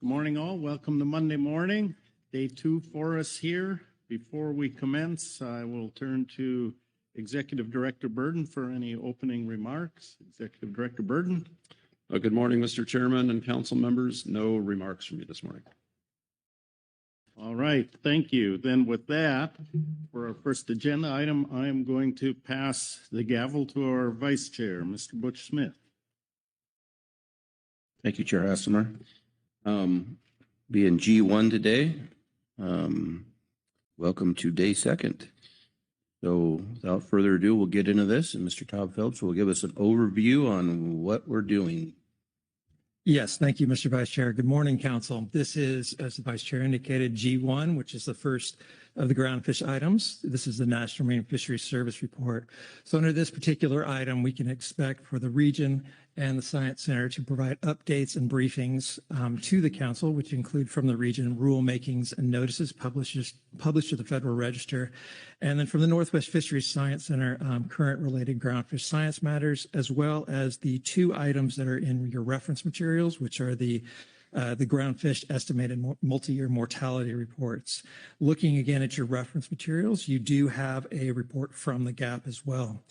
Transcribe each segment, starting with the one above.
Good morning, all. Welcome to Monday morning, day 2 for us here. Before we commence, I will turn to Executive Director Burden for any opening remarks. Executive Director Burden. Good morning, Mr. Chairman and council members. No remarks from me this morning. All right, thank you. Then with that, for our first agenda item, I am going to pass the gavel to our Vice Chair, Mr. Butch Smith. Thank you, Chair Hassemer. Being G1 today, welcome to day 2nd. So without further ado, we'll get into this, and Mr. Todd Phelps will give us an overview on what we're doing. Yes, thank you, Mr. Vice Chair. Good morning, Council. This is, as the Vice Chair indicated, G1, which is the first of the Groundfish items. This is the National Marine Fisheries Service Report. So under this particular item, we can expect for the region and the Science Center to provide updates and briefings to the Council, which include from the region rulemakings and notices published to the Federal Register. And then from the Northwest Fisheries Science Center, current related groundfish science matters, as well as the 2 items that are in your reference materials, which are the groundfish estimated multi-year mortality reports. Looking again at your reference materials, you do have a report from the GAP as well.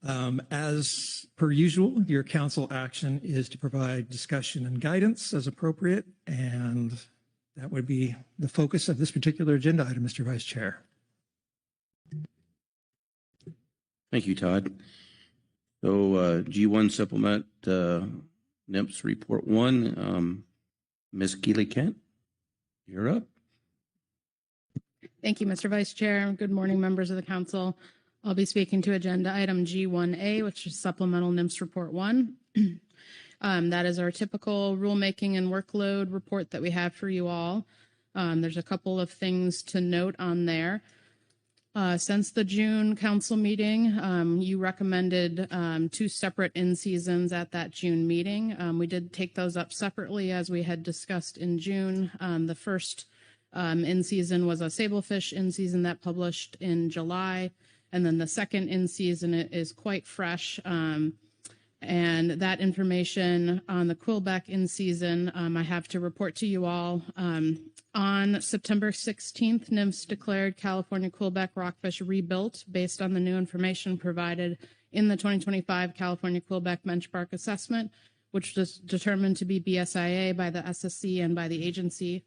As per usual, your council action is to provide discussion and guidance as appropriate, and that would be the focus of this particular agenda item, Mr. Vice Chair. Thank you, Todd. So G1 supplement NIMS Report 1. Ms. Keeley-Kent, you're up. Thank you, Mr. Vice Chair. Good morning, members of the council. I'll be speaking to agenda item G1A, which is supplemental NIMS Report 1. That is our typical rulemaking and workload report that we have for you all. There's a couple of things to note on there. Since the June council meeting, you recommended 2 separate in-seasons at that June meeting. We did take those up separately as we had discussed in June. The first in-season was a sablefish in-season that published in July, and then the second in-season is quite fresh. And that information on the quillback in-season, I have to report to you all. On September 16th, NIMS declared California quillback rockfish rebuilt based on the new information provided in the 2025 California Quillback Benchmark Assessment, which was determined to be BSIA by the SSC and by the agency.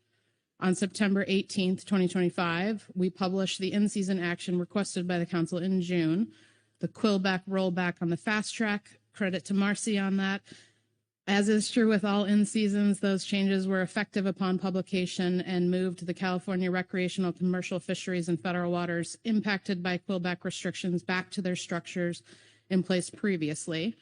On September 18th, 2025, we published the in-season action requested by the council in June. The quillback rollback on the fast track, credit to Marcy on that. As is true with all in-seasons, those changes were effective upon publication and moved the California recreational, commercial fisheries and federal waters impacted by quillback restrictions back to their structures in place previously.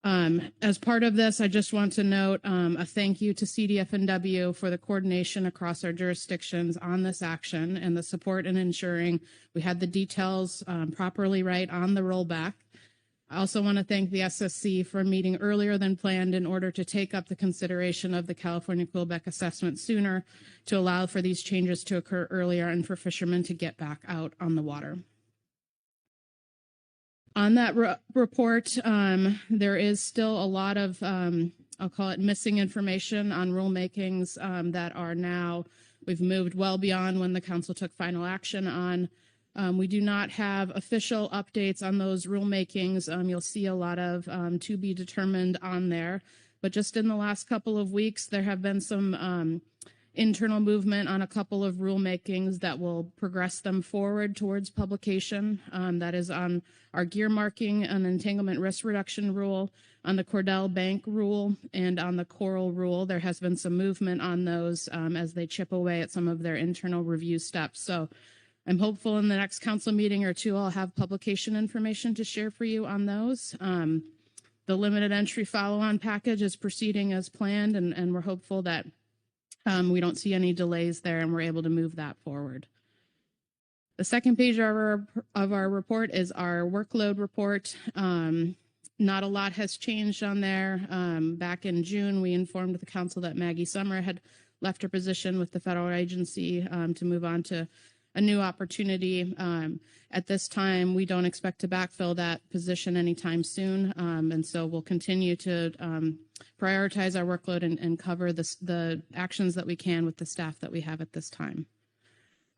As part of this, I just want to note a thank you to CDF&W for the coordination across our jurisdictions on this action and the support in ensuring we had the details properly right on the rollback. I also want to thank the SSC for meeting earlier than planned in order to take up the consideration of the California Quillback Assessment sooner to allow for these changes to occur earlier and for fishermen to get back out on the water. On that report, there is still a lot of, I'll call it missing information on rulemakings that are now, we've moved well beyond when the council took final action on. We do not have official updates on those rulemakings. You'll see a lot of to be determined on there. But just in the last couple of weeks, there have been some internal movement on a couple of rulemakings that will progress them forward towards publication. That is on our gear marking and entanglement risk reduction rule, on the Cordell Bank rule, and on the Coral rule. There has been some movement on those as they chip away at some of their internal review steps. So I'm hopeful in the next council meeting or 2, I'll have publication information to share for you on those. The limited entry follow-on package is proceeding as planned, and we're hopeful that we don't see any delays there and we're able to move that forward. The second page of our report is our workload report. Not a lot has changed on there. Back in June, we informed the council that Maggie Summer had left her position with the federal agency to move on to a new opportunity. At this time, we don't expect to backfill that position anytime soon. And so we'll continue to prioritize our workload and cover the actions that we can with the staff that we have at this time.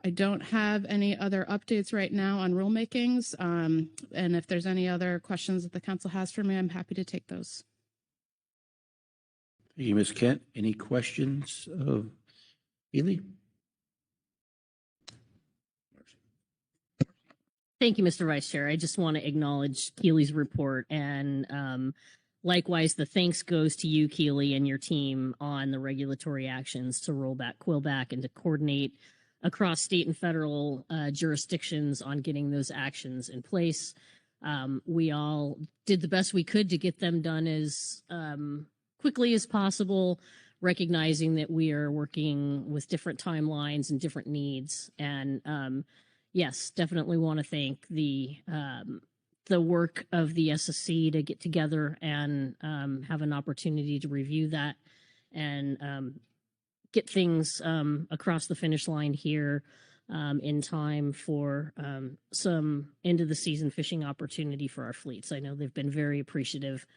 I don't have any other updates right now on rulemakings. And if there's any other questions that the council has for me, I'm happy to take those. Thank you, Ms. Kent. Any questions of Keely? Thank you, Mr. Vice Chair. I just want to acknowledge Keely's report, and likewise, the thanks goes to you, Keely, and your team on the regulatory actions to roll back Quillback and to coordinate across state and federal jurisdictions on getting those actions in place. We all did the best we could to get them done as quickly as possible, recognizing that we are working with different timelines and different needs. And yes, definitely want to thank the work of the SSC to get together and have an opportunity to review that and get things across the finish line here in time for some end of the season fishing opportunity for our fleets. I know they've been very appreciative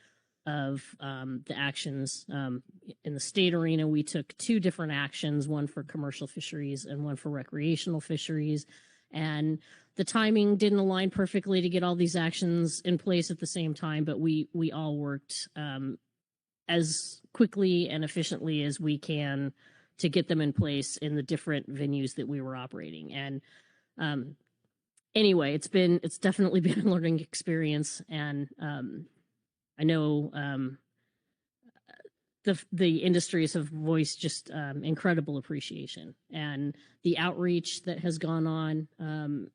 of the actions in the state arena. We took 2 different actions, one for commercial fisheries and one for recreational fisheries. And the timing didn't align perfectly to get all these actions in place at the same time, but we all worked as quickly and efficiently as we can to get them in place in the different venues that we were operating. And anyway, it's definitely been a learning experience, and I know the industries have voiced just incredible appreciation, and the outreach that has gone on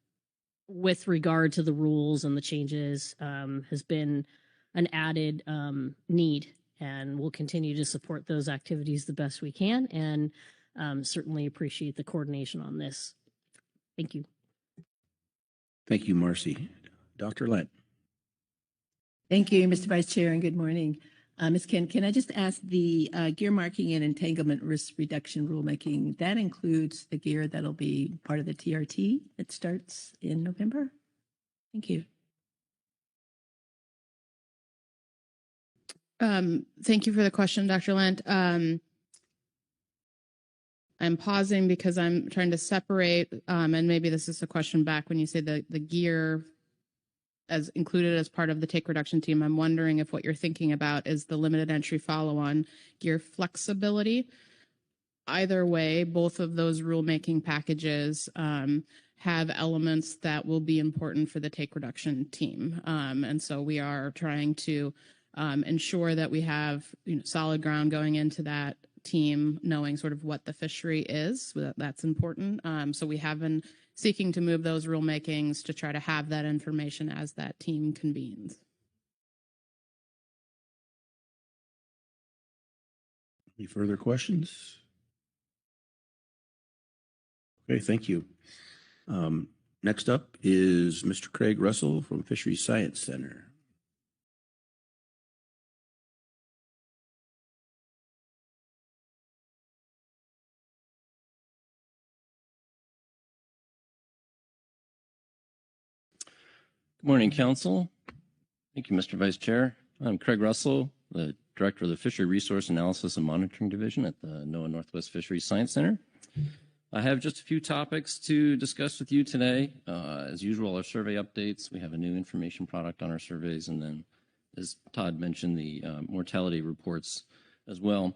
with regard to the rules and the changes has been an added need, and we'll continue to support those activities the best we can, and certainly appreciate the coordination on this. Thank you. Thank you, Marcy. Dr. Lent. Thank you, Mr. Vice Chair, and good morning. Ms. Kent, can I just ask the gear marking and entanglement risk reduction rulemaking, that includes the gear that'll be part of the TRT that starts in November? Thank you. Thank you for the question, Dr. Lent. I'm pausing because I'm trying to separate, and maybe this is a question back when you say the gear as included as part of the take reduction team. I'm wondering if what you're thinking about is the limited entry follow-on gear flexibility. Either way, both of those rulemaking packages have elements that will be important for the take reduction team. And so we are trying to ensure that we have solid ground going into that team, knowing sort of what the fishery is. That's important. So we have been seeking to move those rulemakings to try to have that information as that team convenes. Any further questions? Okay, thank you. Next up is Mr. Craig Russell from Fisheries Science Center. Good morning, Council. Thank you, Mr. Vice Chair. I'm Craig Russell, the Director of the Fishery Resource Analysis and Monitoring Division at the NOAA Northwest Fisheries Science Center. I have just a few topics to discuss with you today. As usual, our survey updates. We have a new information product on our surveys, and then, as Todd mentioned, the mortality reports as well.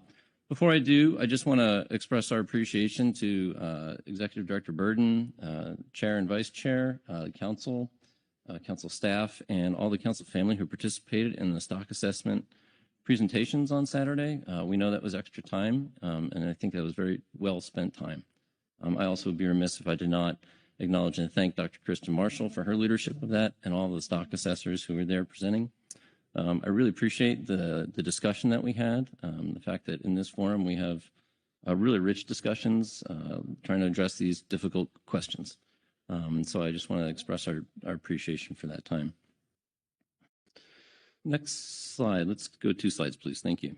Before I do, I just want to express our appreciation to Executive Director Burden, Chair and Vice Chair, the Council, Council staff, and all the Council family who participated in the stock assessment presentations on Saturday. We know that was extra time, and I think that was very well spent time. I also would be remiss if I did not acknowledge and thank Dr. Kristen Marshall for her leadership of that and all the stock assessors who were there presenting. I really appreciate the discussion that we had, the fact that in this forum we have really rich discussions trying to address these difficult questions. So I just want to express our appreciation for that time. Next slide. Let's go 2 slides, please. Thank you.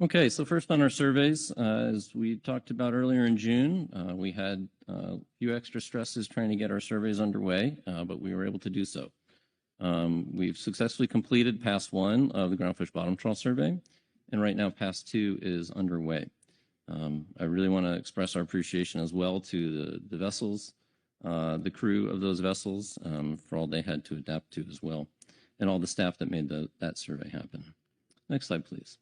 Okay, so first on our surveys, as we talked about earlier in June, we had a few extra stresses trying to get our surveys underway, but we were able to do so. We've successfully completed pass 1 of the Groundfish Bottom Trawl Survey, and right now pass 2 is underway. I really want to express our appreciation as well to the vessels, the crew of those vessels, for all they had to adapt to as well, and all the staff that made that survey happen. Next slide, please.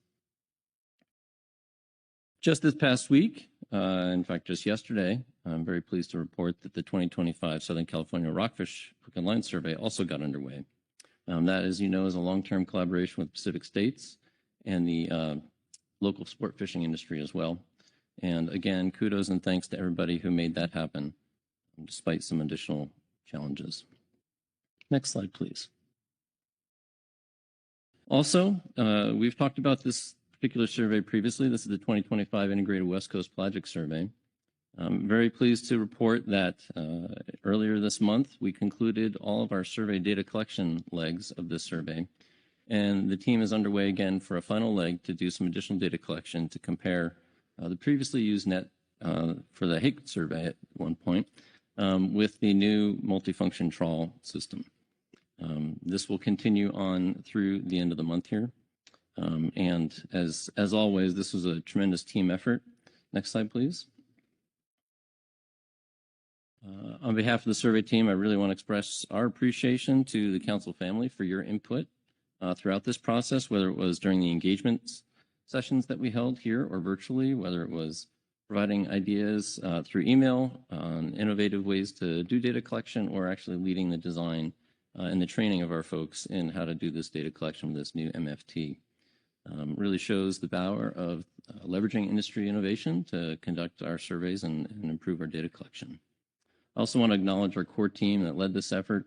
Just this past week, in fact, just yesterday, I'm very pleased to report that the 2025 Southern California Rockfish Hook and Line Survey also got underway. That, as you know, is a long-term collaboration with Pacific States and the local sport fishing industry as well. And again, kudos and thanks to everybody who made that happen, despite some additional challenges. Next slide, please. Also, we've talked about this particular survey previously. This is the 2025 Integrated West Coast Pelagic Survey. I'm very pleased to report that earlier this month, we concluded all of our survey data collection legs of this survey. And the team is underway again for a final leg to do some additional data collection to compare the previously used net for the Hake survey at one point with the new multifunction trawl system. This will continue on through the end of the month here. And as always, this was a tremendous team effort. Next slide, please. On behalf of the survey team, I really want to express our appreciation to the council family for your input throughout this process, whether it was during the engagement sessions that we held here or virtually, whether it was providing ideas through email on innovative ways to do data collection, or actually leading the design and the training of our folks in how to do this data collection with this new MFT. Really shows the power of leveraging industry innovation to conduct our surveys and improve our data collection. I also want to acknowledge our core team that led this effort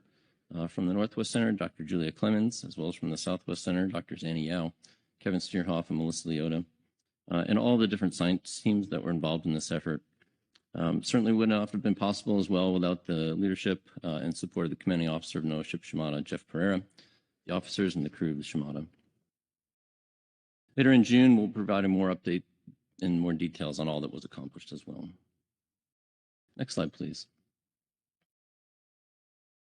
from the Northwest Center, Dr. Julia Clemens, as well as from the Southwest Center, Drs. Annie Yao, Kevin Steerhoff, and Melissa Leota, and all the different science teams that were involved in this effort. Certainly would not have been possible as well without the leadership and support of the commanding officer of NOAA Ship Shimada, Jeff Pereira, the officers and the crew of the Shimada. Later in June, we'll provide a more update and more details on all that was accomplished as well. Next slide, please.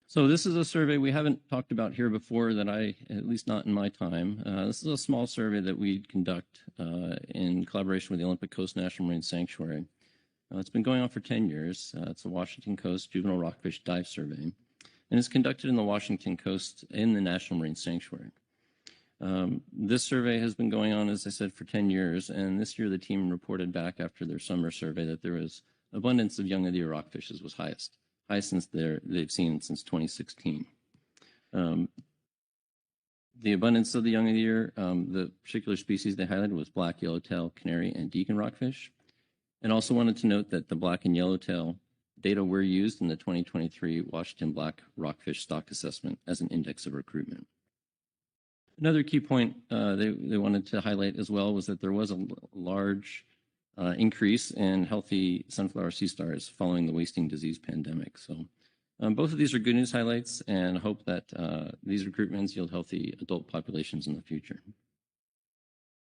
So this is a survey we haven't talked about here before, that at least not in my time. This is a small survey that we conduct in collaboration with the Olympic Coast National Marine Sanctuary. It's been going on for 10 years. It's a Washington Coast Juvenile Rockfish Dive Survey, and it's conducted in the Washington Coast in the National Marine Sanctuary. This survey has been going on, as I said, for 10 years, and this year the team reported back after their summer survey that there was abundance of young Adir rockfishes was highest since they've seen since 2016. The abundance of the young Adir, the particular species they highlighted was black yellowtail, canary, and deacon rockfish. And also wanted to note that the black and yellowtail data were used in the 2023 Washington Black Rockfish Stock Assessment as an index of recruitment. Another key point they wanted to highlight as well was that there was a large increase in healthy sunflower sea stars following the wasting disease pandemic. So both of these are good news highlights, and hope that these recruitments yield healthy adult populations in the future.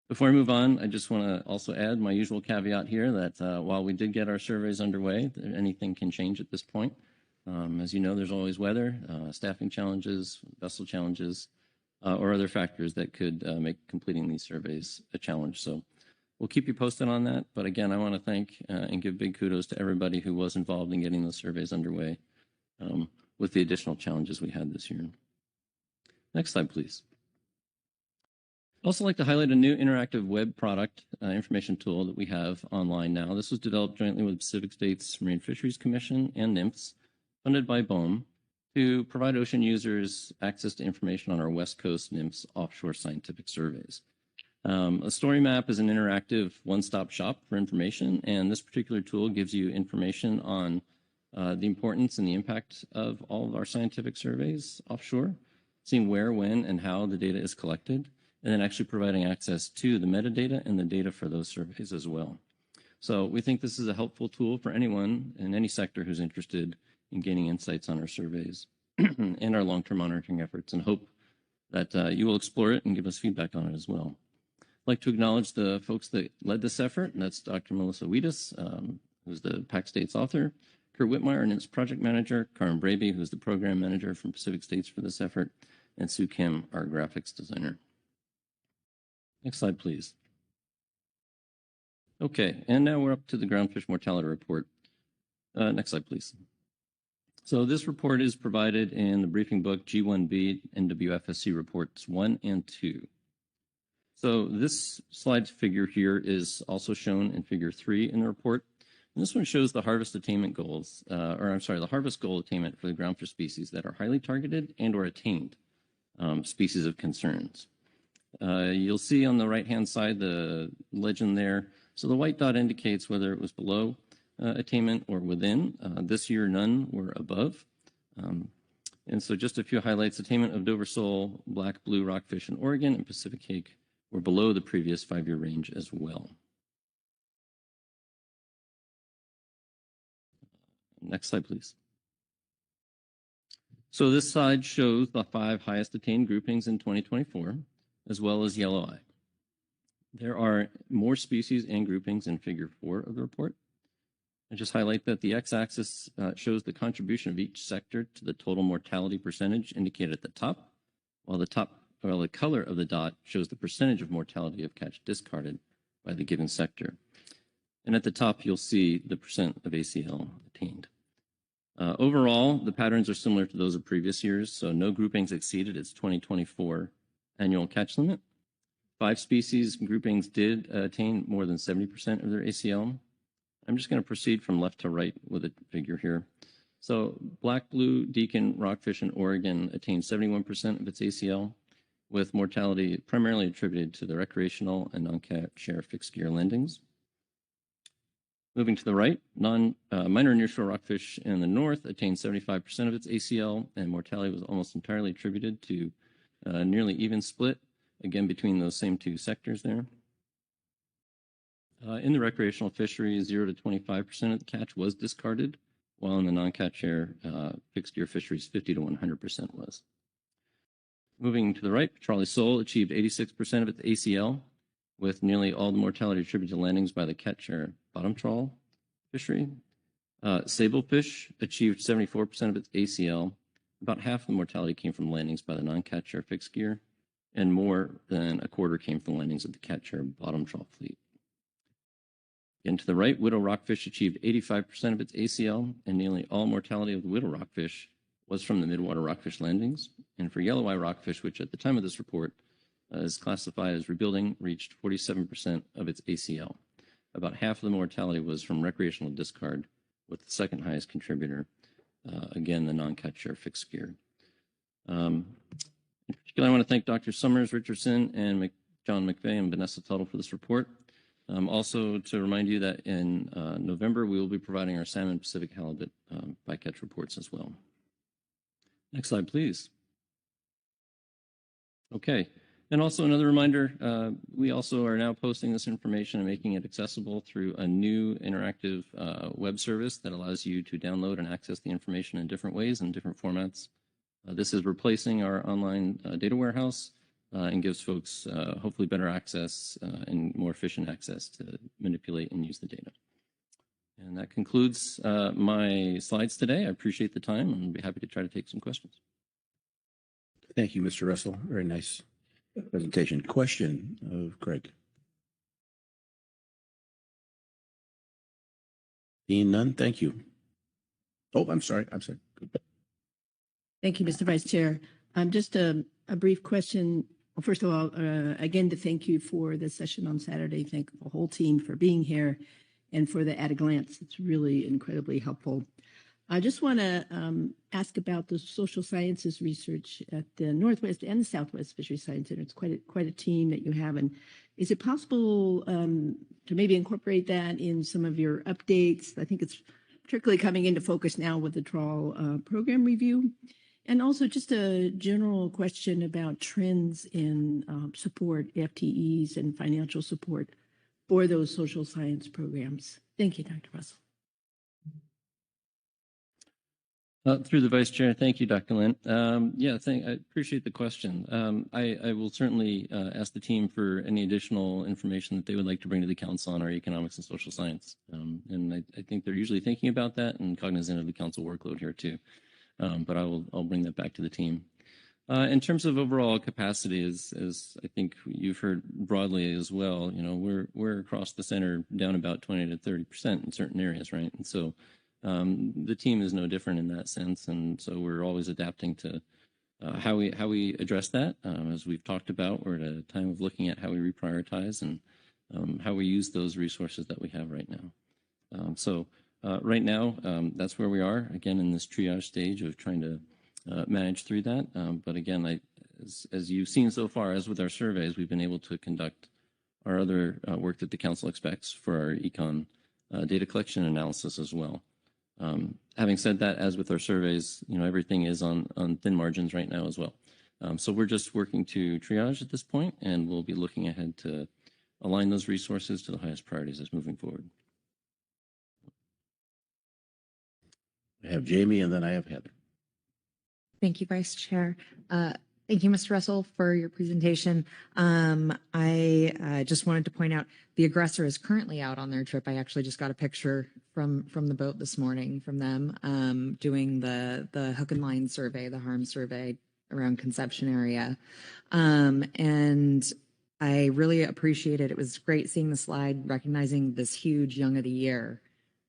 Before I move on, I just want to also add my usual caveat here that while we did get our surveys underway, anything can change at this point. As you know, there's always weather, staffing challenges, vessel challenges, or other factors that could make completing these surveys a challenge. So we'll keep you posted on that. But again, I want to thank and give big kudos to everybody who was involved in getting those surveys underway with the additional challenges we had this year. Next slide, please. I'd also like to highlight a new interactive web product information tool that we have online now. This was developed jointly with the Pacific States Marine Fisheries Commission and NIMS, funded by BOEM, to provide ocean users access to information on our West Coast NIMS offshore scientific surveys. A story map is an interactive one-stop shop for information, and this particular tool gives you information on the importance and the impact of all of our scientific surveys offshore, seeing where, when, and how the data is collected, and then actually providing access to the metadata and the data for those surveys as well. So we think this is a helpful tool for anyone in any sector who's interested in gaining insights on our surveys and our long-term monitoring efforts, and hope that you will explore it and give us feedback on it as well. like to acknowledge the folks that led this effort, and that's Dr. Melissa Wheatus, who's the Pac States author, Kurt Whitmire, NIMS project manager, Karen Braby, who's the program manager from Pacific States for this effort, and Sue Kim, our graphics designer. Next slide, please. Okay, and now we're up to the groundfish mortality report. Next slide, please. So this report is provided in the briefing book G1B NWFSC reports 1 and 2. So this slide figure here is also shown in figure 3 in the report. And this one shows the harvest attainment goals, the harvest goal attainment for the groundfish species that are highly targeted and or attained species of concerns. You'll see on the right-hand side the legend there. So the white dot indicates whether it was below attainment or within. This year, none were above. And so just a few highlights. Attainment of Dover sole, black blue rockfish in Oregon, and Pacific hake were below the previous 5-year range as well. Next slide, please. So this slide shows the 5 highest attained groupings in 2024, as well as yellow eye. There are more species and groupings in figure 4 of the report. I just highlight that the x-axis shows the contribution of each sector to the total mortality percentage indicated at the top, while the color of the dot shows the percentage of mortality of catch discarded by the given sector. And at the top, you'll see the percent of ACL attained. Overall, the patterns are similar to those of previous years, so no groupings exceeded its 2024 annual catch limit. 5 species groupings did attain more than 70% of their ACL. I'm just going to proceed from left to right with a figure here. So black blue deacon rockfish in Oregon attained 71% of its ACL, with mortality primarily attributed to the recreational and non-catch share fixed gear landings. Moving to the right, minor nearshore rockfish in the north attained 75% of its ACL, and mortality was almost entirely attributed to nearly even split, again, between those same 2 sectors there. In the recreational fishery, 0 to 25% of the catch was discarded, while in the non-catch share fixed gear fisheries, 50 to 100% was. Moving to the right, Petrale sole achieved 86% of its ACL, with nearly all the mortality attributed to landings by the catch share bottom trawl fishery. Sablefish achieved 74% of its ACL. About half of the mortality came from landings by the non-catch share fixed gear, and more than a quarter came from landings of the catch share bottom trawl fleet. Again, to the right, widow rockfish achieved 85% of its ACL, and nearly all mortality of the widow rockfish was from the midwater rockfish landings. And for yellow eye rockfish, which at the time of this report is classified as rebuilding, reached 47% of its ACL. About half of the mortality was from recreational discard, with the second highest contributor, again, the non-catch share fixed gear. In particular, I want to thank Dr. Summers, Richardson, and John McVeigh and Vanessa Tuttle for this report. Also to remind you that in November, we will be providing our salmon Pacific halibut bycatch reports as well. Next slide, please. Okay, and also another reminder, we also are now posting this information and making it accessible through a new interactive web service that allows you to download and access the information in different ways and different formats. This is replacing our online data warehouse and gives folks hopefully better access and more efficient access to manipulate and use the data. And that concludes my slides today. I appreciate the time and I'll be happy to try to take some questions. Thank you, Mr. Russell. Very nice presentation. Question of Craig. Being none, thank you. Oh, I'm sorry. Thank you, Mr. Vice Chair. Just a brief question. Well, first of all, again, to thank you for the session on Saturday. Thank the whole team for being here and for the at a glance. It's really incredibly helpful. I just want to ask about the social sciences research at the Northwest and the Southwest Fishery Science Center. It's quite a team that you have. And is it possible to maybe incorporate that in some of your updates? I think it's particularly coming into focus now with the trawl program review. And also just a general question about trends in support, FTEs, and financial support for those social science programs. Thank you, Dr. Russell. Through the Vice Chair, thank you, Dr. Lynn. I appreciate the question. I will certainly ask the team for any additional information that they would like to bring to the council on our economics and social science. And I think they're usually thinking about that and cognizant of the council workload here too. But I'll bring that back to the team. In terms of overall capacity, as I think you've heard broadly as well, we're across the center down about 20 to 30% in certain areas, right? And so the team is no different in that sense, and so we're always adapting to how we address that. As we've talked about, we're at a time of looking at how we reprioritize and how we use those resources that we have right now. Right now, that's where we are, again, in this triage stage of trying to manage through that. But again, as you've seen so far, as with our surveys, we've been able to conduct our other work that the council expects for our econ data collection analysis as well. Having said that, as with our surveys, everything is on thin margins right now as well. So we're just working to triage at this point, and we'll be looking ahead to align those resources to the highest priorities as moving forward. I have Jamie and then I have Heather. Thank you, Vice Chair. Thank you, Mr. Russell, for your presentation. I just wanted to point out the aggressor is currently out on their trip. I actually just got a picture from the boat this morning from them doing the hook and line survey, the harm survey around Conception area. And I really appreciate it. It was great seeing the slide recognizing this huge young of the year.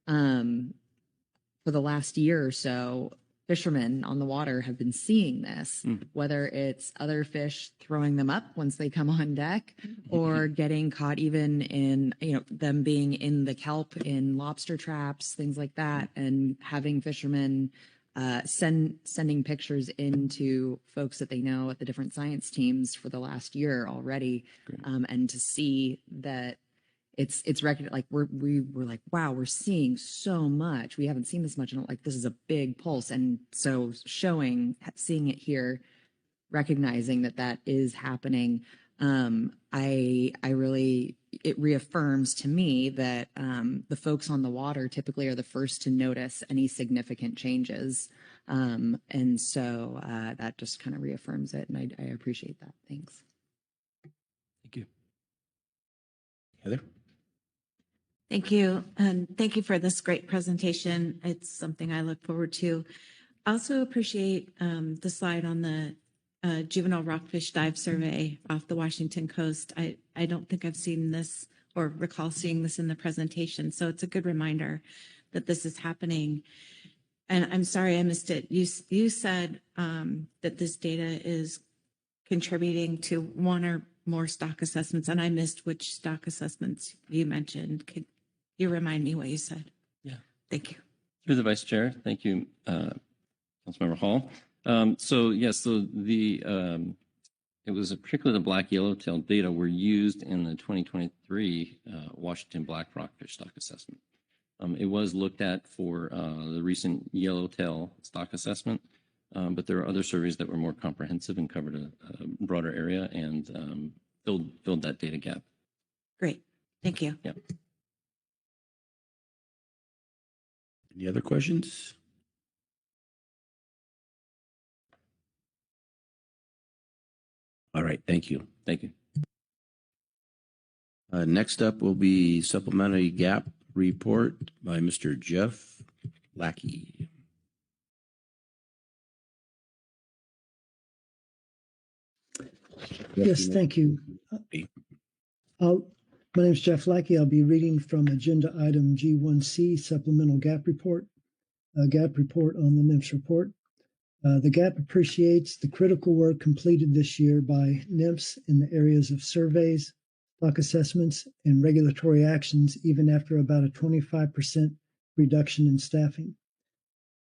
For the last year or so, fishermen on the water have been seeing this, whether it's other fish throwing them up once they come on deck or getting caught even in, them being in the kelp in lobster traps, things like that, and having fishermen sending pictures into folks that they know at the different science teams for the last year already. And to see that it's recognized, like we were like, wow, we're seeing so much. We haven't seen this much. And like, this is a big pulse. And so seeing it here, recognizing that is happening. It reaffirms to me that the folks on the water typically are the first to notice any significant changes. And so that just kind of reaffirms it. And I appreciate that. Thanks. Thank you. Heather? Thank you. And thank you for this great presentation. It's something I look forward to. I also appreciate the slide on the juvenile rockfish dive survey off the Washington coast. I don't think I've seen this or recall seeing this in the presentation. So it's a good reminder that this is happening. And I'm sorry I missed it. You said that this data is contributing to one or more stock assessments, and I missed which stock assessments you mentioned. Could you remind me what you said? Yeah. Thank you. Through the Vice Chair, thank you, Councilmember Hall. It was particularly the black yellowtail data were used in the 2023 Washington black rockfish stock assessment. It was looked at for the recent yellowtail stock assessment, but there are other surveys that were more comprehensive and covered a broader area and filled that data gap. Great. Thank you. Yep. Any other questions? All right, thank you. Thank you. Next up will be supplementary gap report by Mr. Jeff Lackey. Yes, thank you. My name is Jeff Lackey. I'll be reading from agenda item G1C, supplemental gap report, on the NIMS report. The GAP appreciates the critical work completed this year by NIMS in the areas of surveys, stock assessments, and regulatory actions, even after about a 25% reduction in staffing.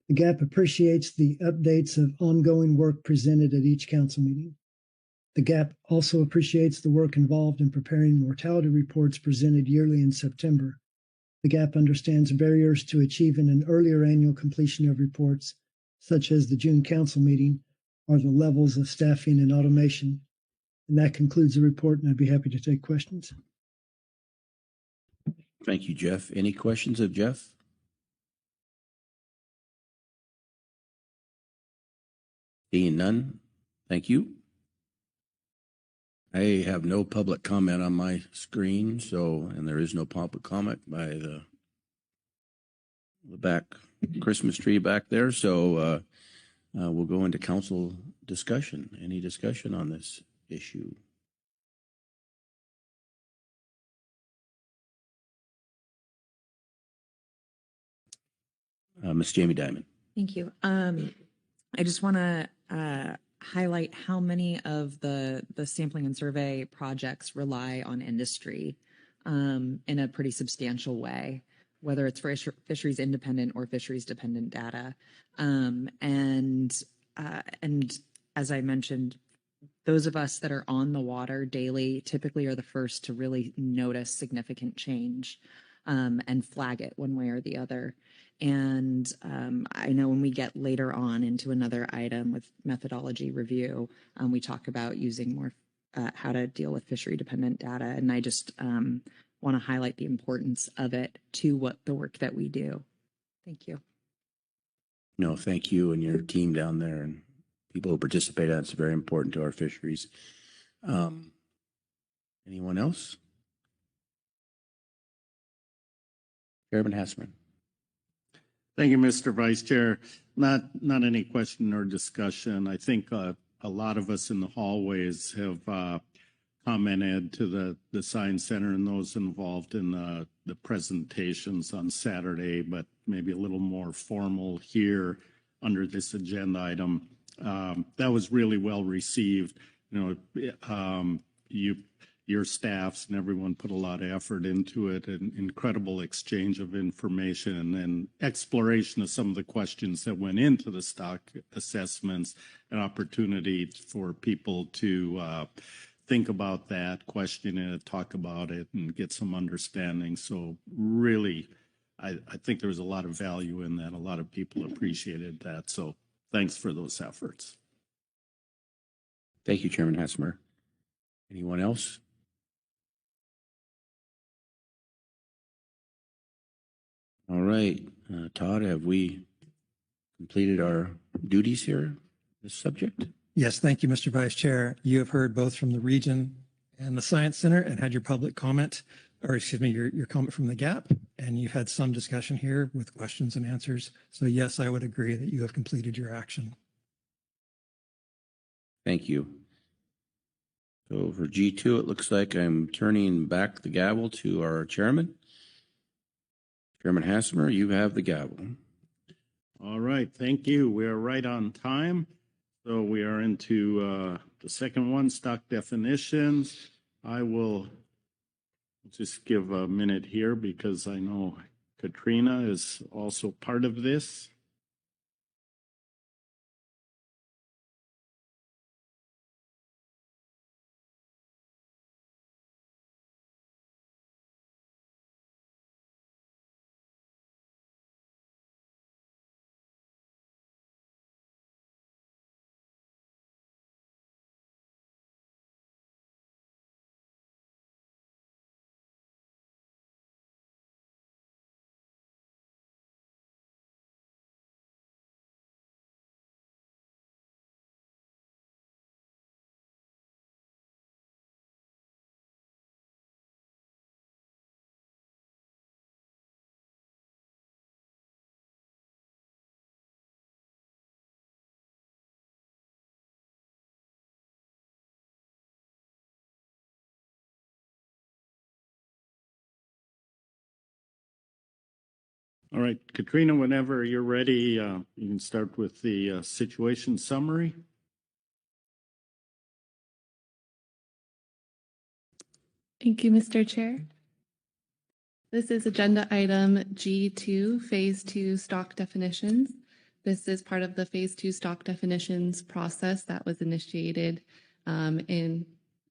The GAP appreciates the updates of ongoing work presented at each council meeting. The GAP also appreciates the work involved in preparing mortality reports presented yearly in September. The GAP understands barriers to achieving an earlier annual completion of reports, such as the June council meeting, are the levels of staffing and automation. And that concludes the report, and I'd be happy to take questions. Thank you, Jeff. Any questions of Jeff? Seeing none, thank you. I have no public comment on my screen, and there is no public comment by the back Christmas tree back there. So we'll go into council discussion. Any discussion on this issue? Ms. Jamie Dimon. Thank you. I just want to highlight how many of the sampling and survey projects rely on industry in a pretty substantial way, whether it's for fisheries independent or fisheries dependent data. And as I mentioned, those of us that are on the water daily typically are the first to really notice significant change and flag it one way or the other. And I know when we get later on into another item with methodology review, we talk about using more how to deal with fishery dependent data. And I just want to highlight the importance of it to what the work that we do. Thank you. No, thank you and your team down there and people who participate. That's very important to our fisheries. Anyone else? Chairman Hassman. Thank you, Mr. Vice Chair. Not any question or discussion. I think a lot of us in the hallways have commented to the Science Center and those involved in the presentations on Saturday, but maybe a little more formal here under this agenda item. That was really well received. You know, your staffs and everyone put a lot of effort into it, and incredible exchange of information and exploration of some of the questions that went into the stock assessments, an opportunity for people to think about that, question it, talk about it, and get some understanding. So really, I think there was a lot of value in that. A lot of people appreciated that. So thanks for those efforts. Thank you, Chairman Hassmer. Anyone else? All right, Todd, have we completed our duties here, this subject? Yes, thank you, Mr. Vice Chair. You have heard both from the region and the Science Center and had your public comment, or excuse me, your comment from the GAP, and you've had some discussion here with questions and answers. So yes, I would agree that you have completed your action. Thank you. So for G2, it looks like I'm turning back the gavel to our chairman. Chairman Hassmer, you have the gavel. All right, thank you. We are right on time. So we are into the second one, stock definitions. I will just give a minute here because I know Katrina is also part of this. All right, Katrina, whenever you're ready, you can start with the situation summary. Thank you, Mr. Chair. This is agenda item G2, Phase 2 stock definitions. This is part of the Phase 2 stock definitions process that was initiated in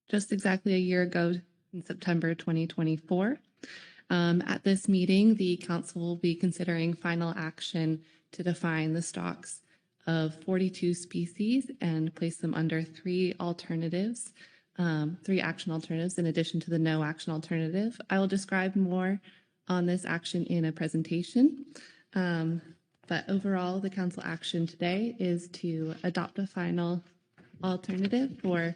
just exactly a year ago in September 2024. At this meeting, the council will be considering final action to define the stocks of 42 species and place them under three alternatives, three action alternatives in addition to the no action alternative. I will describe more on this action in a presentation. But overall, the council action today is to adopt a final alternative for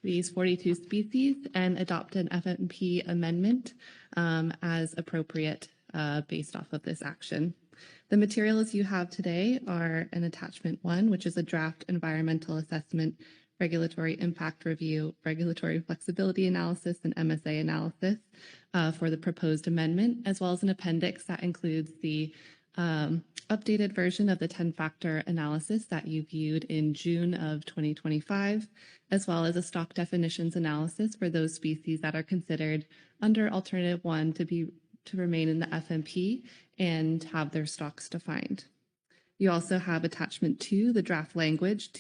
these 42 species and adopt an FMP amendment as appropriate based off of this action. The materials you have today are an attachment 1, which is a draft environmental assessment, regulatory impact review, regulatory flexibility analysis, and MSA analysis for the proposed amendment, as well as an appendix that includes the updated version of the 10-factor analysis that you viewed in June of 2025, as well as a stock definitions analysis for those species that are considered under alternative 1 to remain in the FMP and have their stocks defined. You also have attachment 2, the draft language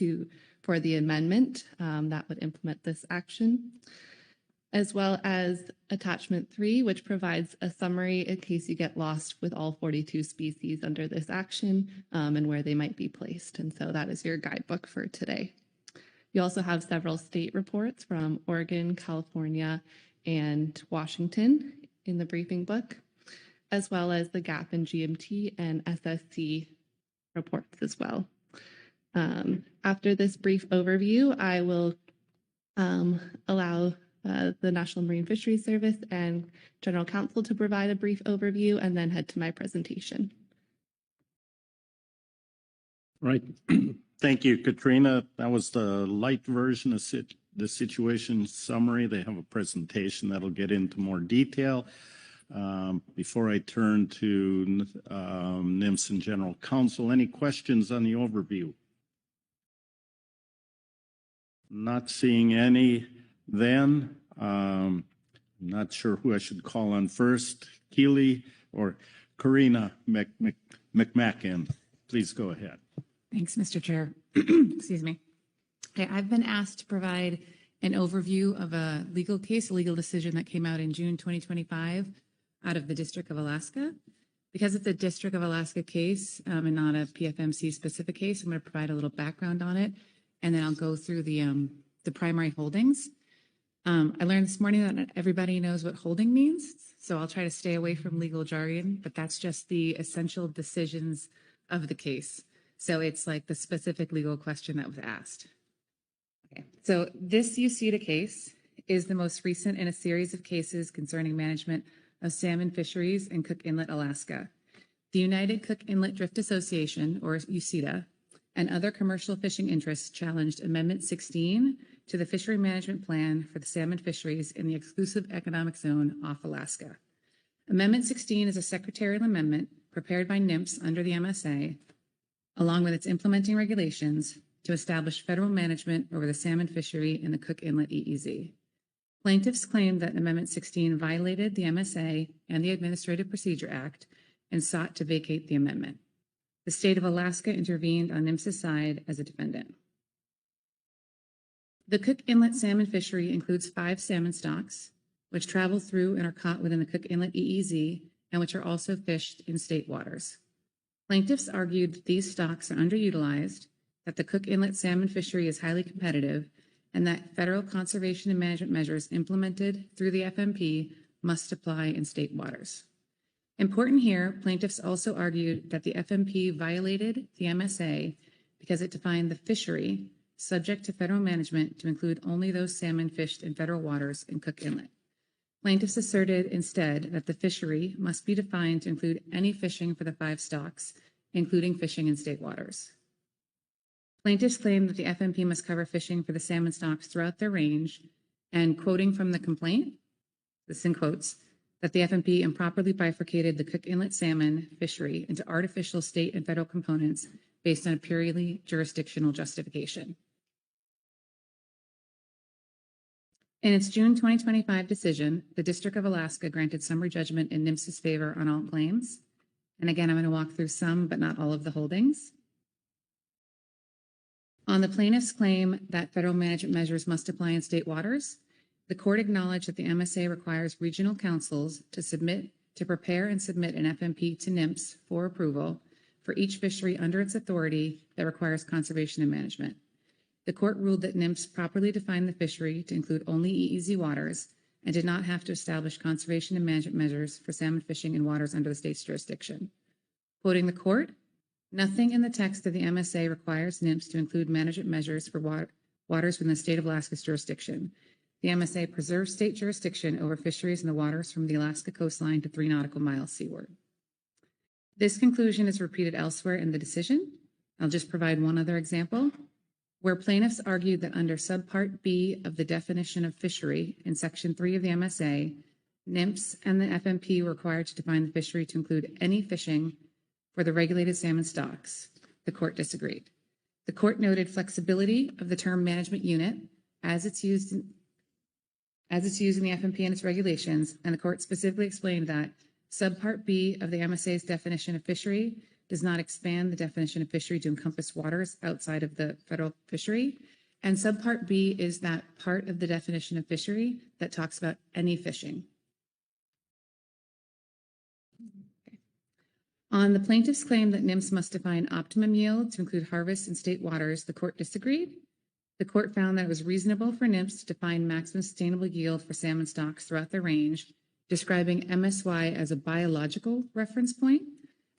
for the amendment that would implement this action, as well as attachment 3, which provides a summary in case you get lost with all 42 species under this action and where they might be placed. And so that is your guidebook for today. You also have several state reports from Oregon, California, and Washington in the briefing book, as well as the GAP and GMT and SSC reports as well. After this brief overview, I will allow the National Marine Fisheries Service and General Counsel to provide a brief overview and then head to my presentation. Right. Thank you, Katrina. That was the light version of the situation summary. They have a presentation that'll get into more detail. Before I turn to NIMS and General Counsel, any questions on the overview? Not seeing any then. Not sure who I should call on first, Keely or Karina McMacken. Please go ahead. Thanks, Mr. Chair. Excuse me. Okay, I've been asked to provide an overview of a legal case, a legal decision that came out in June 2025 out of the District of Alaska. Because it's a District of Alaska case and not a PFMC specific case, I'm going to provide a little background on it, and then I'll go through the primary holdings. I learned this morning that not everybody knows what holding means, so I'll try to stay away from legal jargon, but that's just the essential decisions of the case. So it's like the specific legal question that was asked. Okay, so this UCEDA case is the most recent in a series of cases concerning management of salmon fisheries in Cook Inlet, Alaska. The United Cook Inlet Drift Association, or UCEDA, and other commercial fishing interests challenged Amendment 16 to the Fishery Management Plan for the salmon fisheries in the exclusive economic zone off Alaska. Amendment 16 is a secretarial amendment prepared by NIMS under the MSA, along with its implementing regulations, to establish federal management over the salmon fishery in the Cook Inlet EEZ. Plaintiffs claimed that Amendment 16 violated the MSA and the Administrative Procedure Act and sought to vacate the amendment. The state of Alaska intervened on NIMS's side as a defendant. The Cook Inlet salmon fishery includes 5 salmon stocks, which travel through and are caught within the Cook Inlet EEZ and which are also fished in state waters. Plaintiffs argued that these stocks are underutilized, that the Cook Inlet salmon fishery is highly competitive, and that federal conservation and management measures implemented through the FMP must apply in state waters. Important here, plaintiffs also argued that the FMP violated the MSA because it defined the fishery subject to federal management to include only those salmon fished in federal waters in Cook Inlet. Plaintiffs asserted instead that the fishery must be defined to include any fishing for the 5 stocks, including fishing in state waters. Plaintiffs claim that the FMP must cover fishing for the salmon stocks throughout their range, and quoting from the complaint, this in quotes, that the FMP improperly bifurcated the Cook Inlet salmon fishery into artificial state and federal components based on a purely jurisdictional justification. In its June 2025 decision, the District of Alaska granted summary judgment in NIMS's favor on all claims. And again, I'm going to walk through some, but not all of the holdings. On the plaintiff's claim that federal management measures must apply in state waters, the court acknowledged that the MSA requires regional councils to prepare and submit an FMP to NIMS for approval for each fishery under its authority that requires conservation and management. The court ruled that NIMS properly defined the fishery to include only EEZ waters and did not have to establish conservation and management measures for salmon fishing in waters under the state's jurisdiction. Quoting the court, Nothing in the text of the MSA requires NIMS to include management measures for waters within the state of Alaska's jurisdiction. The MSA preserves state jurisdiction over fisheries in the waters from the Alaska coastline to 3 nautical miles seaward. This conclusion is repeated elsewhere in the decision. I'll just provide one other example, where plaintiffs argued that under subpart B of the definition of fishery in section 3 of the MSA, NIMS and the FMP were required to define the fishery to include any fishing for the regulated salmon stocks. The court disagreed. The court noted flexibility of the term management unit as it's used in the FMP and its regulations, and the court specifically explained that subpart B of the MSA's definition of fishery does not expand the definition of fishery to encompass waters outside of the federal fishery, and subpart B is that part of the definition of fishery that talks about any fishing. On the plaintiff's claim that NIMS must define optimum yield to include harvest in state waters, the court disagreed. The court found that it was reasonable for NIMS to define maximum sustainable yield for salmon stocks throughout their range, describing MSY as a biological reference point,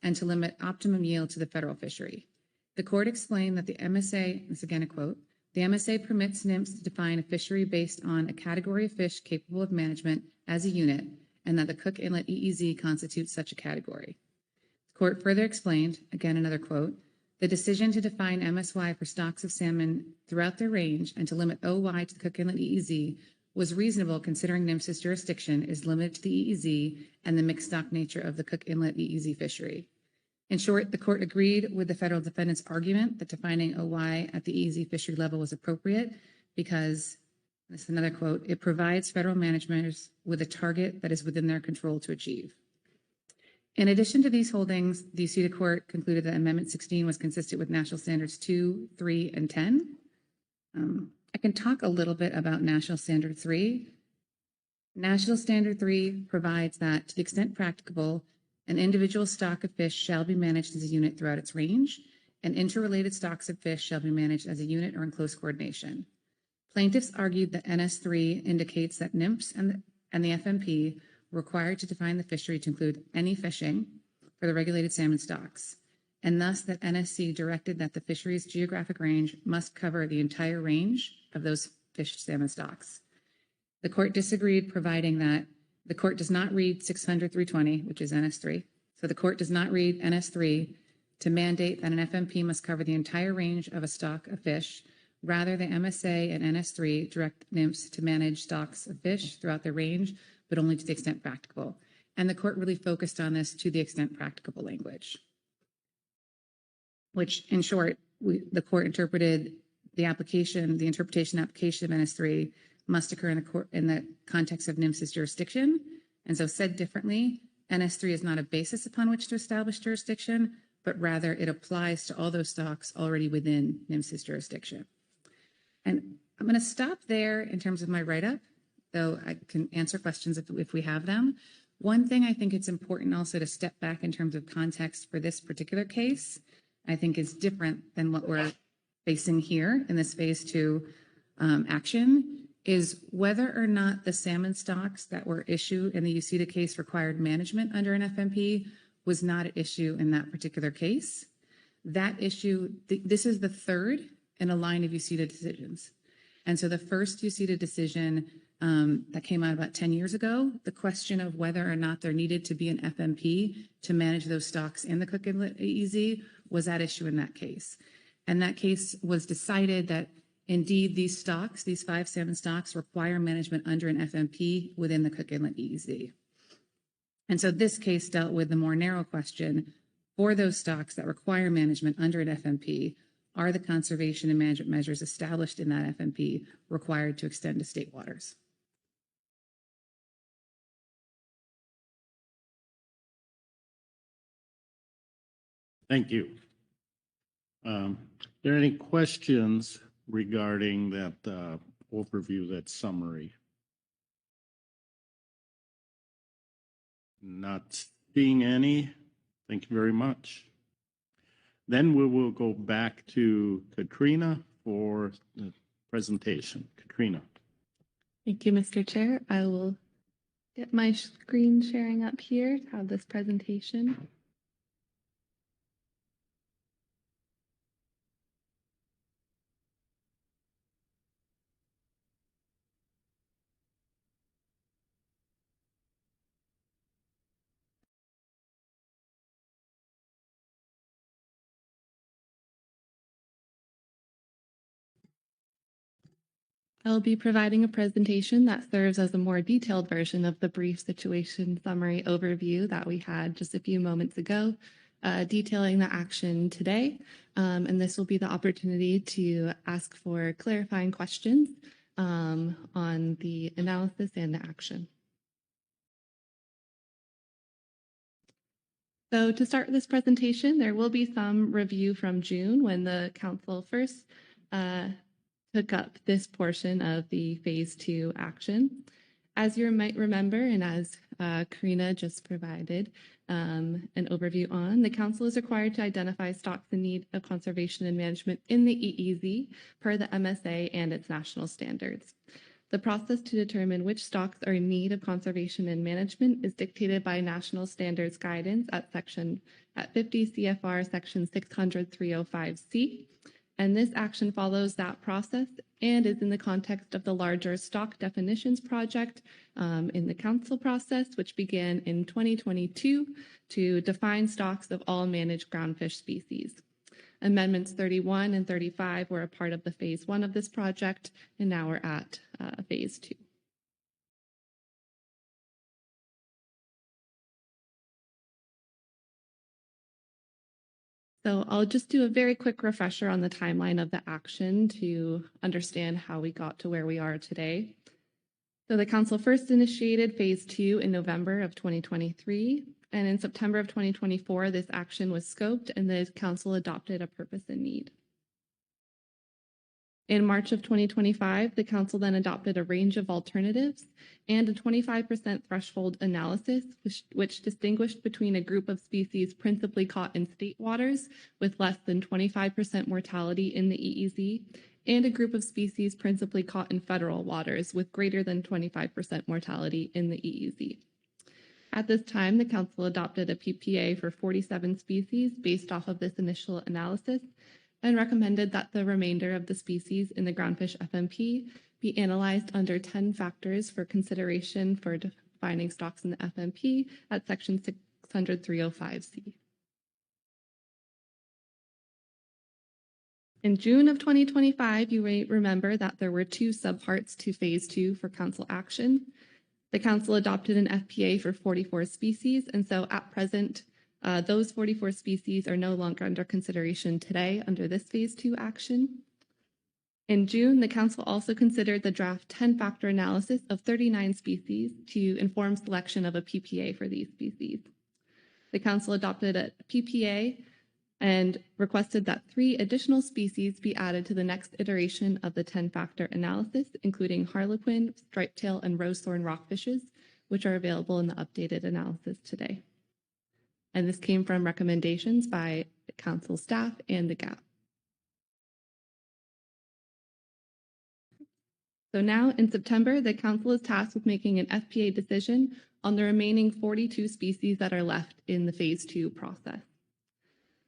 and to limit optimum yield to the federal fishery. The court explained that the MSA, this is again a quote, the MSA permits NIMS to define a fishery based on a category of fish capable of management as a unit, and that the Cook Inlet EEZ constitutes such a category. The court further explained, again another quote, the decision to define MSY for stocks of salmon throughout their range and to limit OY to the Cook Inlet EEZ was reasonable considering NIMS's jurisdiction is limited to the EEZ and the mixed stock nature of the Cook Inlet EEZ fishery. In short, the court agreed with the federal defendant's argument that defining OY at the EEZ fishery level was appropriate because, this is another quote, it provides federal managers with a target that is within their control to achieve. In addition to these holdings, the UCEDA court concluded that Amendment 16 was consistent with National Standards 2, 3, and 10. I can talk a little bit about National Standard 3. National Standard 3 provides that to the extent practicable, an individual stock of fish shall be managed as a unit throughout its range, and interrelated stocks of fish shall be managed as a unit or in close coordination. Plaintiffs argued that NS3 indicates that NIMS and the FMP were required to define the fishery to include any fishing for the regulated salmon stocks, and thus that NSC directed that the fishery's geographic range must cover the entire range of those fish salmon stocks. The court disagreed, providing that the court does not read 600-320, which is NS3. So the court does not read NS3 to mandate that an FMP must cover the entire range of a stock of fish. Rather, the MSA and NS3 direct NIMS to manage stocks of fish throughout their range, but only to the extent practicable. And the court really focused on this to the extent practicable language, which in short, the court interpreted the interpretation application of NS3 must occur in the context of NIMS's jurisdiction. And so said differently, NS3 is not a basis upon which to establish jurisdiction, but rather it applies to all those stocks already within NIMS's jurisdiction. And I'm going to stop there in terms of my write-up, though I can answer questions if we have them. One thing I think it's important also to step back in terms of context for this particular case, I think is different than what we're facing here in this phase 2 action, is whether or not the salmon stocks that were issued in the UCEDA case required management under an FMP was not at issue in that particular case. That issue, this is the third in a line of UCEDA decisions. And so the first UCEDA decision that came out about 10 years ago, the question of whether or not there needed to be an FMP to manage those stocks in the Cook Inlet EEZ was at issue in that case. And that case was decided that indeed these stocks, these 5 salmon stocks, require management under an FMP within the Cook Inlet EEZ. And so this case dealt with the more narrow question, for those stocks that require management under an FMP, are the conservation and management measures established in that FMP required to extend to state waters? Thank you. Are there any questions regarding that overview, that summary? Not seeing any. Thank you very much. Then we will go back to Katrina for the presentation. Katrina. Thank you, Mr. Chair. I will get my screen sharing up here to have this presentation. I'll be providing a presentation that serves as a more detailed version of the brief situation summary overview that we had just a few moments ago, detailing the action today. And this will be the opportunity to ask for clarifying questions on the analysis and the action. So to start this presentation, there will be some review from June when the council first took up this portion of the phase 2 action. As you might remember, and as Karina just provided an overview on, the council is required to identify stocks in need of conservation and management in the EEZ per the MSA and its national standards. The process to determine which stocks are in need of conservation and management is dictated by national standards guidance at 50 CFR section 600-305C. And this action follows that process and is in the context of the larger stock definitions project in the council process, which began in 2022 to define stocks of all managed groundfish species. Amendments 31 and 35 were a part of the phase 1 of this project, and now we're at phase 2. So I'll just do a very quick refresher on the timeline of the action to understand how we got to where we are today. So the council first initiated phase 2 in November of 2023, and in September of 2024, this action was scoped and the council adopted a purpose and need. In March of 2025, the council then adopted a range of alternatives and a 25% threshold analysis, which distinguished between a group of species principally caught in state waters with less than 25% mortality in the EEZ, and a group of species principally caught in federal waters with greater than 25% mortality in the EEZ. At this time, the council adopted a PPA for 47 species based off of this initial analysis, and recommended that the remainder of the species in the groundfish FMP be analyzed under 10 factors for consideration for defining stocks in the FMP at section 600-305C. In June of 2025, you may remember that there were 2 subparts to phase 2 for council action. The council adopted an FPA for 44 species, and so at present, those 44 species are no longer under consideration today under this phase 2 action. In June, the council also considered the draft 10-factor analysis of 39 species to inform selection of a PPA for these species. The council adopted a PPA and requested that 3 additional species be added to the next iteration of the 10-factor analysis, including harlequin, striped tail, and rosethorn rockfishes, which are available in the updated analysis today. And this came from recommendations by the council staff and the GAP. So now in September, the council is tasked with making an FPA decision on the remaining 42 species that are left in the phase 2 process.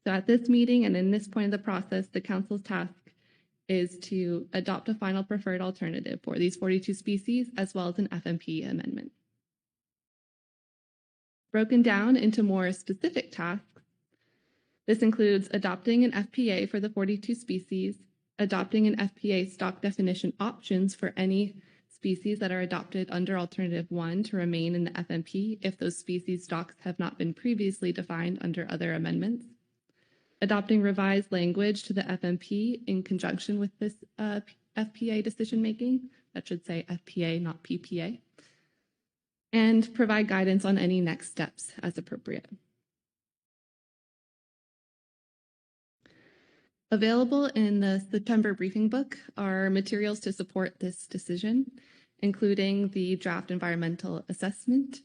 So at this meeting and in this point of the process, the council's task is to adopt a final preferred alternative for these 42 species, as well as an FMP amendment. Broken down into more specific tasks, this includes adopting an FPA for the 42 species, adopting an FPA stock definition options for any species that are adopted under Alternative 1 to remain in the FMP if those species stocks have not been previously defined under other amendments, adopting revised language to the FMP in conjunction with this FPA decision-making, that should say FPA, not PPA, and provide guidance on any next steps as appropriate. Available in the September briefing book are materials to support this decision, including the draft environmental assessment,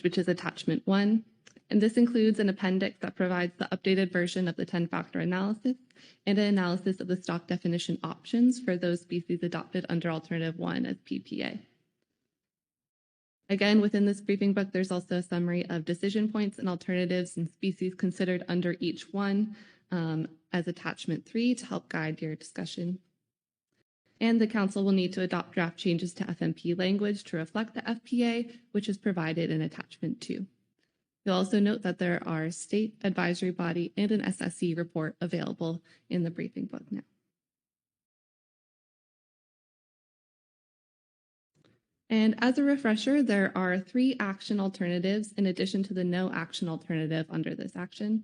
which is attachment 1. And this includes an appendix that provides the updated version of the 10-factor analysis and an analysis of the stock definition options for those species adopted under Alternative 1 as PPA. Again, within this briefing book, there's also a summary of decision points and alternatives and species considered under each one as attachment 3 to help guide your discussion. And the council will need to adopt draft changes to FMP language to reflect the FPA, which is provided in attachment 2. You'll also note that there are state advisory body and an SSC report available in the briefing book now. And as a refresher, there are 3 action alternatives in addition to the no action alternative under this action.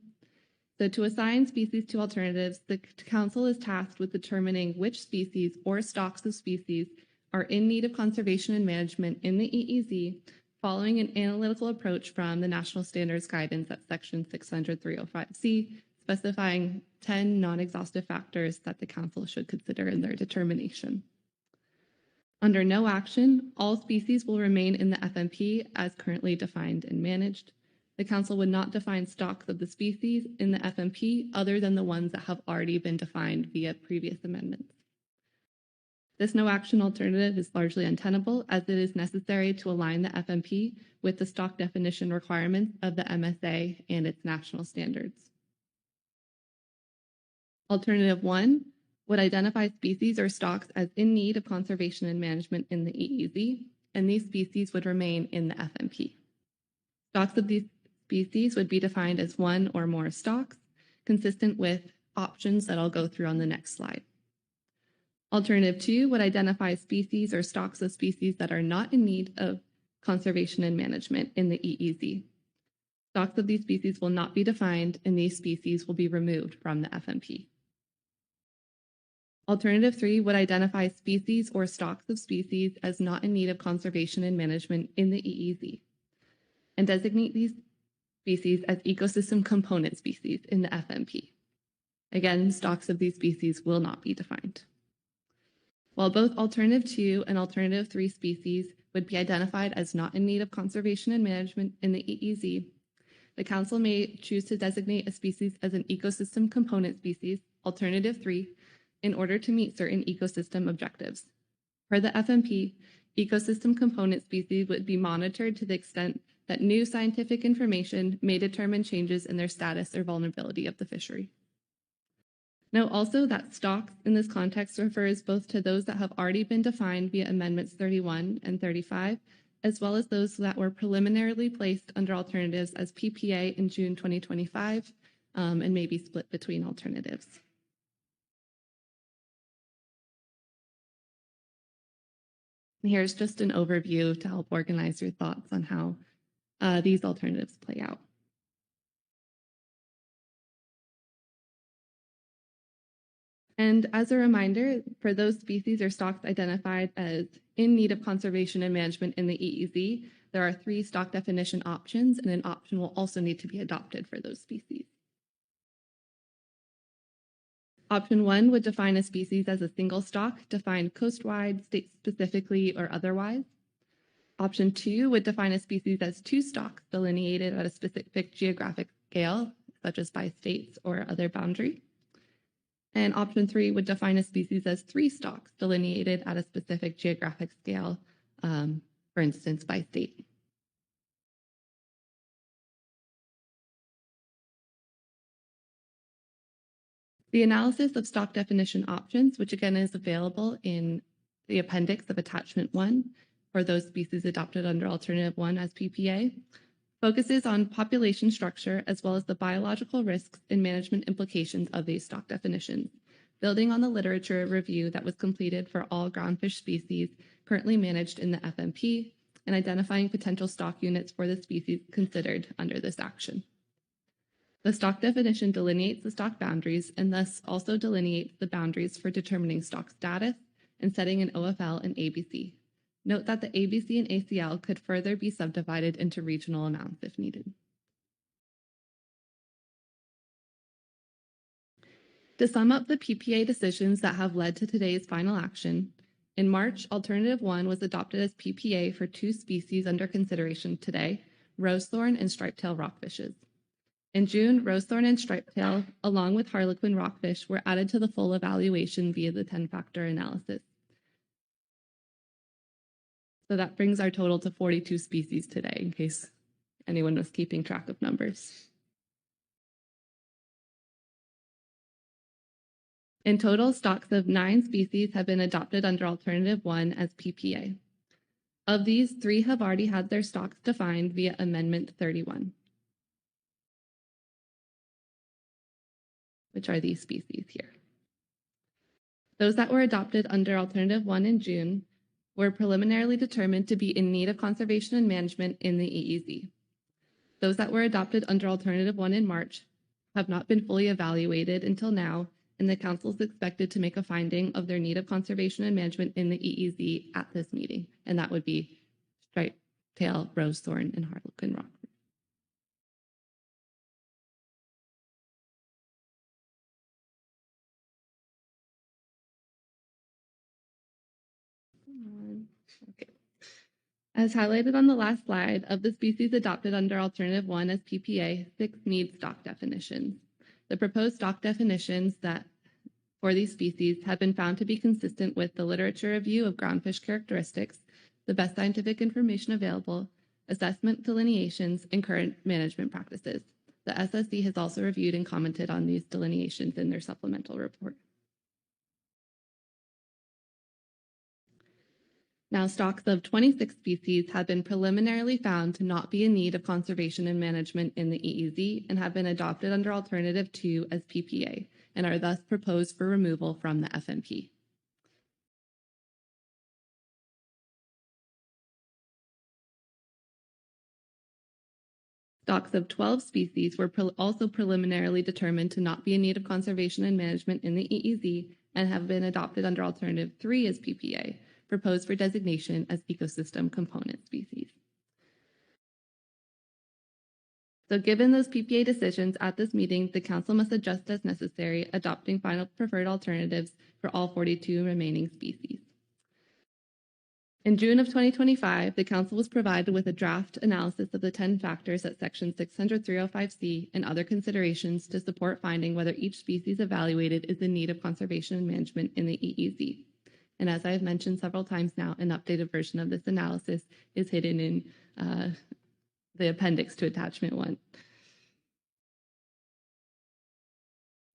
So to assign species to alternatives, the council is tasked with determining which species or stocks of species are in need of conservation and management in the EEZ, following an analytical approach from the National Standards Guidance at Section 600-305C, specifying 10 non-exhaustive factors that the council should consider in their determination. Under no action, all species will remain in the FMP as currently defined and managed. The council would not define stocks of the species in the FMP other than the ones that have already been defined via previous amendments. This no action alternative is largely untenable as it is necessary to align the FMP with the stock definition requirements of the MSA and its national standards. Alternative 1 would identify species or stocks as in need of conservation and management in the EEZ, and these species would remain in the FMP. Stocks of these species would be defined as one or more stocks, consistent with options that I'll go through on the next slide. Alternative 2 would identify species or stocks of species that are not in need of conservation and management in the EEZ. Stocks of these species will not be defined, and these species will be removed from the FMP. Alternative 3 would identify species or stocks of species as not in need of conservation and management in the EEZ, and designate these species as ecosystem component species in the FMP. Again, stocks of these species will not be defined. While both Alternative 2 and Alternative 3 species would be identified as not in need of conservation and management in the EEZ, the council may choose to designate a species as an ecosystem component species, Alternative 3, in order to meet certain ecosystem objectives. Per the FMP, ecosystem component species would be monitored to the extent that new scientific information may determine changes in their status or vulnerability of the fishery. Note also that stocks in this context refers both to those that have already been defined via Amendments 31 and 35, as well as those that were preliminarily placed under alternatives as PPA in June 2025 and may be split between alternatives. Here's just an overview to help organize your thoughts on how these alternatives play out. And as a reminder, for those species or stocks identified as in need of conservation and management in the EEZ, there are 3 stock definition options, and an option will also need to be adopted for those species. Option 1 would define a species as a single stock, defined coastwide, state-specifically, or otherwise. Option 2 would define a species as 2 stocks delineated at a specific geographic scale, such as by states or other boundary. And option 3 would define a species as 3 stocks delineated at a specific geographic scale, for instance, by state. The analysis of stock definition options, which again is available in the appendix of attachment 1 for those species adopted under alternative 1 as PPA, focuses on population structure as well as the biological risks and management implications of these stock definitions, building on the literature review that was completed for all groundfish species currently managed in the FMP and identifying potential stock units for the species considered under this action. The stock definition delineates the stock boundaries and thus also delineates the boundaries for determining stock status and setting an OFL and ABC. Note that the ABC and ACL could further be subdivided into regional amounts if needed. To sum up the PPA decisions that have led to today's final action, in March, Alternative 1 was adopted as PPA for 2 species under consideration today, rosethorn and striped-tail rockfishes. In June, rosethorn and striped-tail, along with harlequin rockfish, were added to the full evaluation via the 10-factor analysis. So that brings our total to 42 species today, in case anyone was keeping track of numbers. In total, stocks of 9 species have been adopted under Alternative 1 as PPA. Of these, 3 have already had their stocks defined via Amendment 31, which are these species here. Those that were adopted under Alternative 1 in June were preliminarily determined to be in need of conservation and management in the EEZ. Those that were adopted under Alternative 1 in March have not been fully evaluated until now, and the Council is expected to make a finding of their need of conservation and management in the EEZ at this meeting, and that would be striped tail, rosethorn, and harlequin rock. Okay. As highlighted on the last slide, of the species adopted under Alternative 1 as PPA, 6 need stock definitions. The proposed stock definitions for these species have been found to be consistent with the literature review of groundfish characteristics, the best scientific information available, assessment delineations, and current management practices. The SSC has also reviewed and commented on these delineations in their supplemental report. Now, stocks of 26 species have been preliminarily found to not be in need of conservation and management in the EEZ and have been adopted under Alternative 2 as PPA and are thus proposed for removal from the FMP. Stocks of 12 species were also preliminarily determined to not be in need of conservation and management in the EEZ and have been adopted under Alternative 3 as PPA, proposed for designation as ecosystem component species. So given those PPA decisions at this meeting, the Council must adjust as necessary, adopting final preferred alternatives for all 42 remaining species. In June of 2025, the Council was provided with a draft analysis of the 10 factors at Section 600-305C and other considerations to support finding whether each species evaluated is in need of conservation and management in the EEZ. And as I've mentioned several times now, an updated version of this analysis is hidden in the appendix to Attachment 1.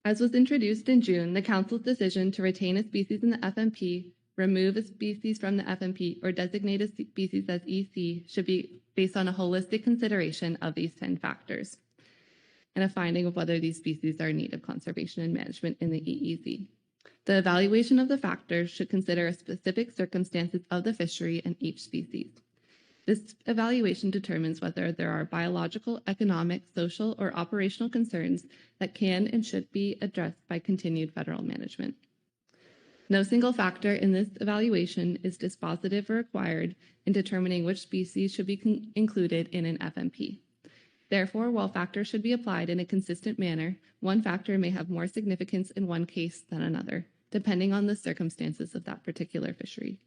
As was introduced in June, the Council's decision to retain a species in the FMP, remove a species from the FMP, or designate a species as EC should be based on a holistic consideration of these 10 factors and a finding of whether these species are in need of conservation and management in the EEZ. The evaluation of the factors should consider specific circumstances of the fishery and each species. This evaluation determines whether there are biological, economic, social, or operational concerns that can and should be addressed by continued federal management. No single factor in this evaluation is dispositive or required in determining which species should be included in an FMP. Therefore, while factors should be applied in a consistent manner, one factor may have more significance in one case than another, depending on the circumstances of that particular fishery.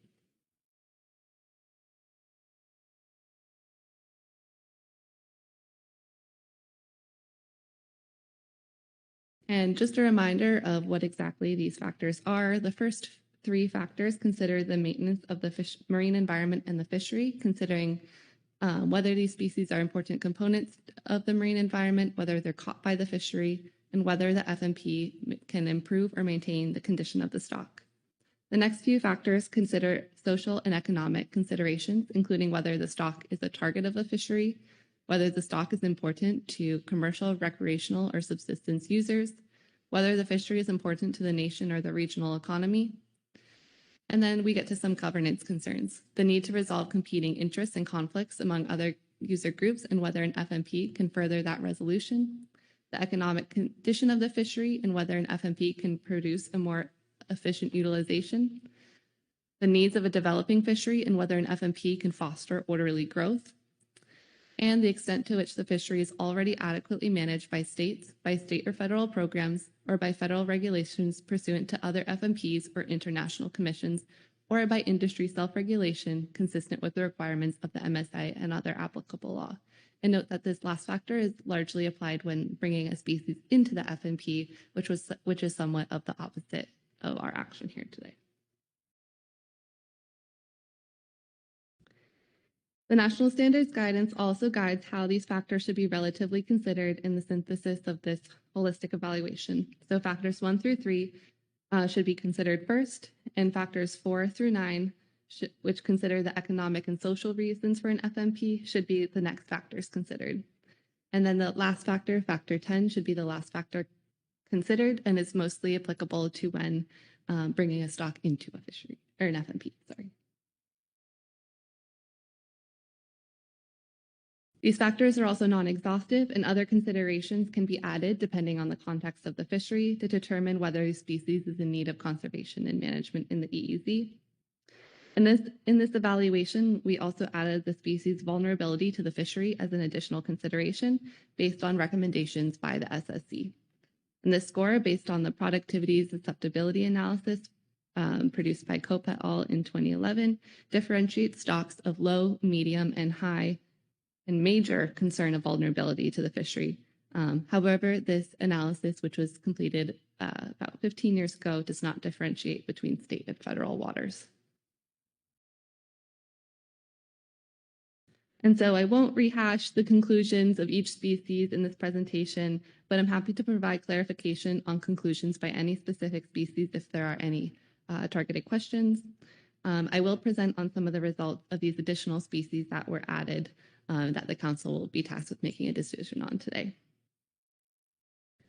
And just a reminder of what exactly these factors are. The first 3 factors consider the maintenance of the marine environment and the fishery, considering whether these species are important components of the marine environment, whether they're caught by the fishery, and whether the FMP can improve or maintain the condition of the stock. The next few factors consider social and economic considerations, including whether the stock is a target of a fishery, whether the stock is important to commercial, recreational, or subsistence users, whether the fishery is important to the nation or the regional economy. And then we get to some governance concerns, the need to resolve competing interests and conflicts among other user groups and whether an FMP can further that resolution, the economic condition of the fishery and whether an FMP can produce a more efficient utilization, the needs of a developing fishery and whether an FMP can foster orderly growth, and the extent to which the fishery is already adequately managed by state or federal programs, or by federal regulations pursuant to other FMPs or international commissions, or by industry self-regulation consistent with the requirements of the MSA and other applicable law. And note that this last factor is largely applied when bringing a species into the FMP, which is somewhat of the opposite of our action here today. The National Standards Guidance also guides how these factors should be relatively considered in the synthesis of this holistic evaluation. So factors 1 through 3 should be considered first, and factors 4 through 9, which consider the economic and social reasons for an FMP, should be the next factors considered. And then the last factor, factor 10, should be the last factor considered and is mostly applicable to when bringing a stock into a fishery, or an FMP, sorry. These factors are also non-exhaustive, and other considerations can be added depending on the context of the fishery to determine whether a species is in need of conservation and management in the EEZ. In this evaluation, we also added the species vulnerability to the fishery as an additional consideration based on recommendations by the SSC. And this score, based on the productivity susceptibility analysis produced by Cope et al. In 2011, differentiates stocks of low, medium, and high and major concern of vulnerability to the fishery. However, this analysis, which was completed about 15 years ago, does not differentiate between state and federal waters. And so I won't rehash the conclusions of each species in this presentation, but I'm happy to provide clarification on conclusions by any specific species if there are any targeted questions. I will present on some of the results of these additional species that were added that the council will be tasked with making a decision on today.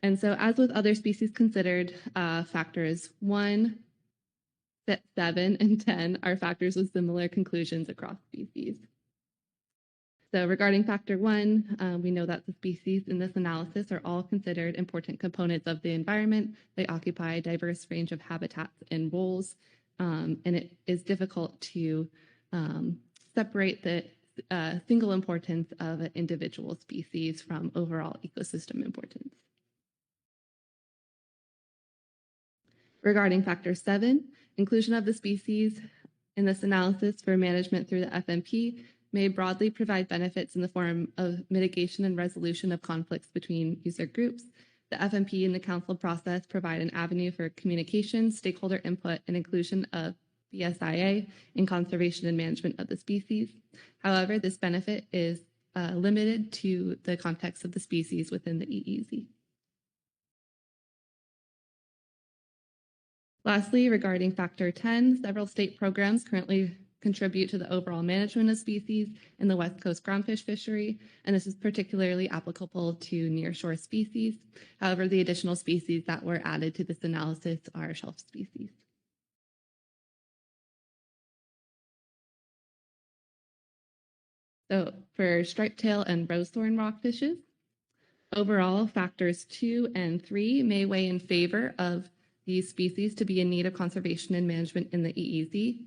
And so as with other species considered, factors 1, 7, and 10 are factors with similar conclusions across species. So regarding factor 1, we know that the species in this analysis are all considered important components of the environment. They occupy a diverse range of habitats and roles, and it is difficult to separate the single importance of an individual species from overall ecosystem importance. Regarding factor 7, inclusion of the species in this analysis for management through the FMP may broadly provide benefits in the form of mitigation and resolution of conflicts between user groups. The FMP and the council process provide an avenue for communication, stakeholder input, and inclusion of BSIA in conservation and management of the species. However, this benefit is limited to the context of the species within the EEZ. Lastly, regarding factor 10, several state programs currently contribute to the overall management of species in the West Coast groundfish fishery, and this is particularly applicable to nearshore species. However, the additional species that were added to this analysis are shelf species. So for striped tail and rosethorn rockfishes, overall factors 2 and 3 may weigh in favor of these species to be in need of conservation and management in the EEZ.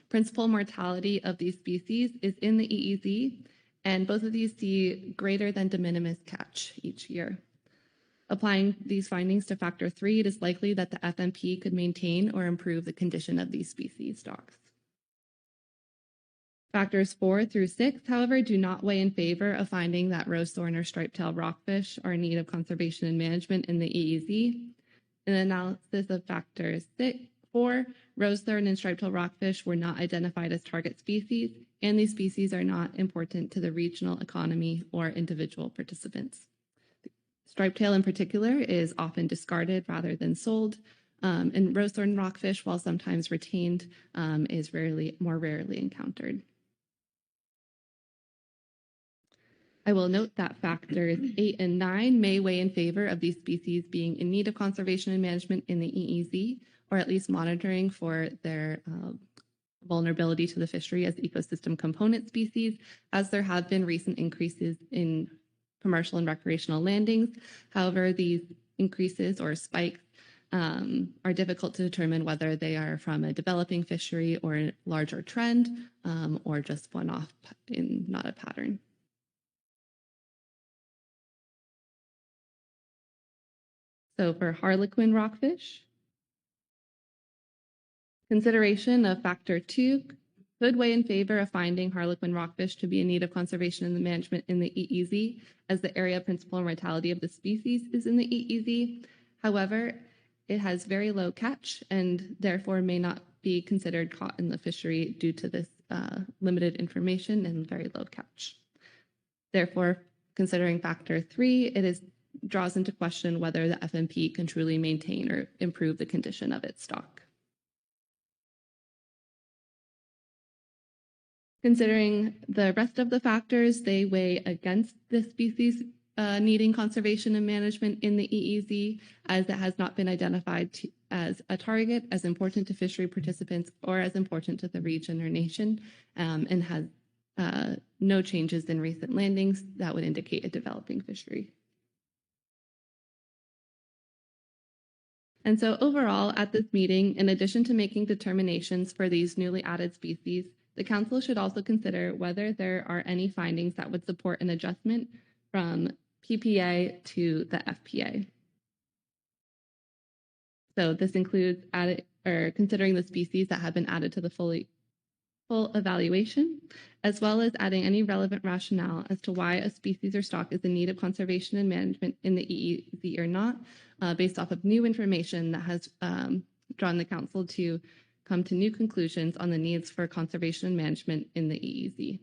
Principal mortality of these species is in the EEZ, and both of these see greater than de minimis catch each year. Applying these findings to factor 3, it is likely that the FMP could maintain or improve the condition of these species stocks. Factors 4 through 6, however, do not weigh in favor of finding that rosethorn or striped-tailed rockfish are in need of conservation and management in the EEZ. In the analysis of factors 4, rosethorn and striped-tailed rockfish were not identified as target species, and these species are not important to the regional economy or individual participants. Striped-tail in particular is often discarded rather than sold, and rosethorn rockfish, while sometimes retained, is more rarely encountered. I will note that factors 8 and 9 may weigh in favor of these species being in need of conservation and management in the EEZ, or at least monitoring for their vulnerability to the fishery as ecosystem component species, as there have been recent increases in commercial and recreational landings. However, these increases or spikes are difficult to determine whether they are from a developing fishery or a larger trend, or just one-off in not a pattern. So for harlequin rockfish, consideration of factor 2 could weigh in favor of finding harlequin rockfish to be in need of conservation and management in the EEZ, as the area of principal mortality of the species is in the EEZ. However, it has very low catch and therefore may not be considered caught in the fishery due to this limited information and very low catch. Therefore, considering factor 3, it draws into question whether the FMP can truly maintain or improve the condition of its stock. Considering the rest of the factors, they weigh against the species needing conservation and management in the EEZ, as it has not been identified as a target, as important to fishery participants, or as important to the region or nation, and has no changes in recent landings that would indicate a developing fishery. And so overall, at this meeting, in addition to making determinations for these newly added species, the Council should also consider whether there are any findings that would support an adjustment from PPA to the FPA. So this includes considering the species that have been added to the full evaluation, as well as adding any relevant rationale as to why a species or stock is in need of conservation and management in the EEZ or not, based off of new information that has drawn the Council to come to new conclusions on the needs for conservation and management in the EEZ.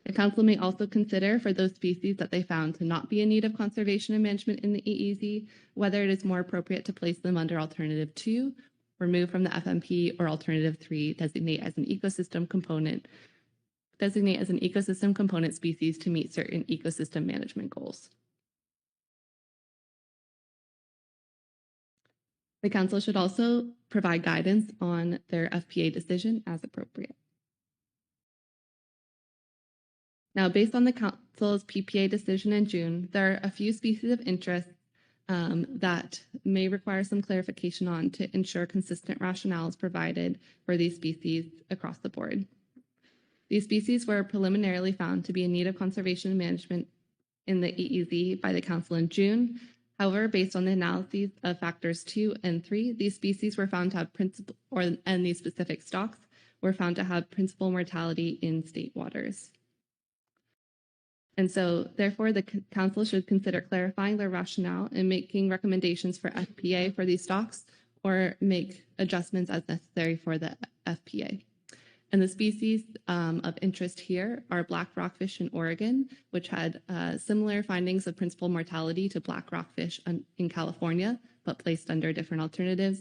The Council may also consider, for those species that they found to not be in need of conservation and management in the EEZ, whether it is more appropriate to place them under Alternative 2, remove from the FMP, or Alternative 3, designate as an ecosystem component species to meet certain ecosystem management goals. The Council should also provide guidance on their FPA decision as appropriate. Now, based on the Council's PPA decision in June, there are a few species of interest that may require some clarification on to ensure consistent rationales provided for these species across the board. These species were preliminarily found to be in need of conservation and management in the EEZ by the Council in June. However, based on the analyses of factors 2 and 3, these species were found to have and these specific stocks were found to have principal mortality in state waters. And so, therefore, the Council should consider clarifying their rationale and making recommendations for FPA for these stocks, or make adjustments as necessary for the FPA. And the species of interest here are black rockfish in Oregon, which had similar findings of principal mortality to black rockfish in California, but placed under different alternatives.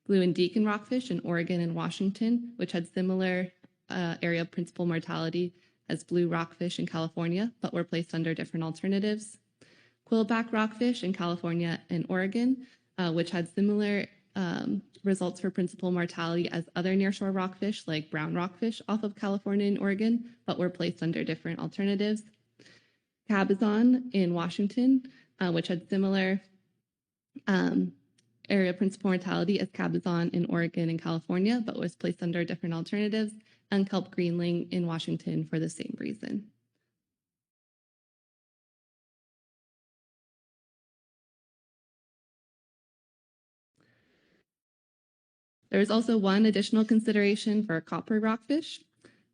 Blue and deacon rockfish in Oregon and Washington, which had similar area of principal mortality as blue rockfish in California, but were placed under different alternatives. Quillback rockfish in California and Oregon, which had similar results for principal mortality as other nearshore rockfish like brown rockfish off of California and Oregon, but were placed under different alternatives. Cabezon in Washington, which had similar area of principal mortality as Cabezon in Oregon and California, but was placed under different alternatives, and kelp greenling in Washington for the same reason. There is also one additional consideration for copper rockfish.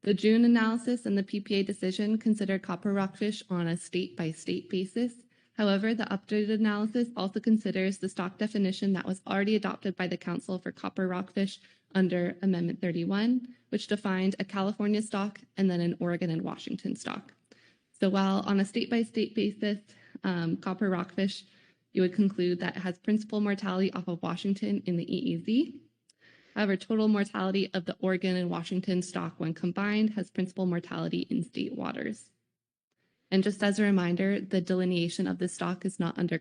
The June analysis and the PPA decision considered copper rockfish on a state-by-state basis. However, the updated analysis also considers the stock definition that was already adopted by the Council for copper rockfish under Amendment 31, which defined a California stock and then an Oregon and Washington stock. So while on a state-by-state basis, copper rockfish, you would conclude that it has principal mortality off of Washington in the EEZ. However, total mortality of the Oregon and Washington stock when combined has principal mortality in state waters. And just as a reminder, the delineation of this stock is not under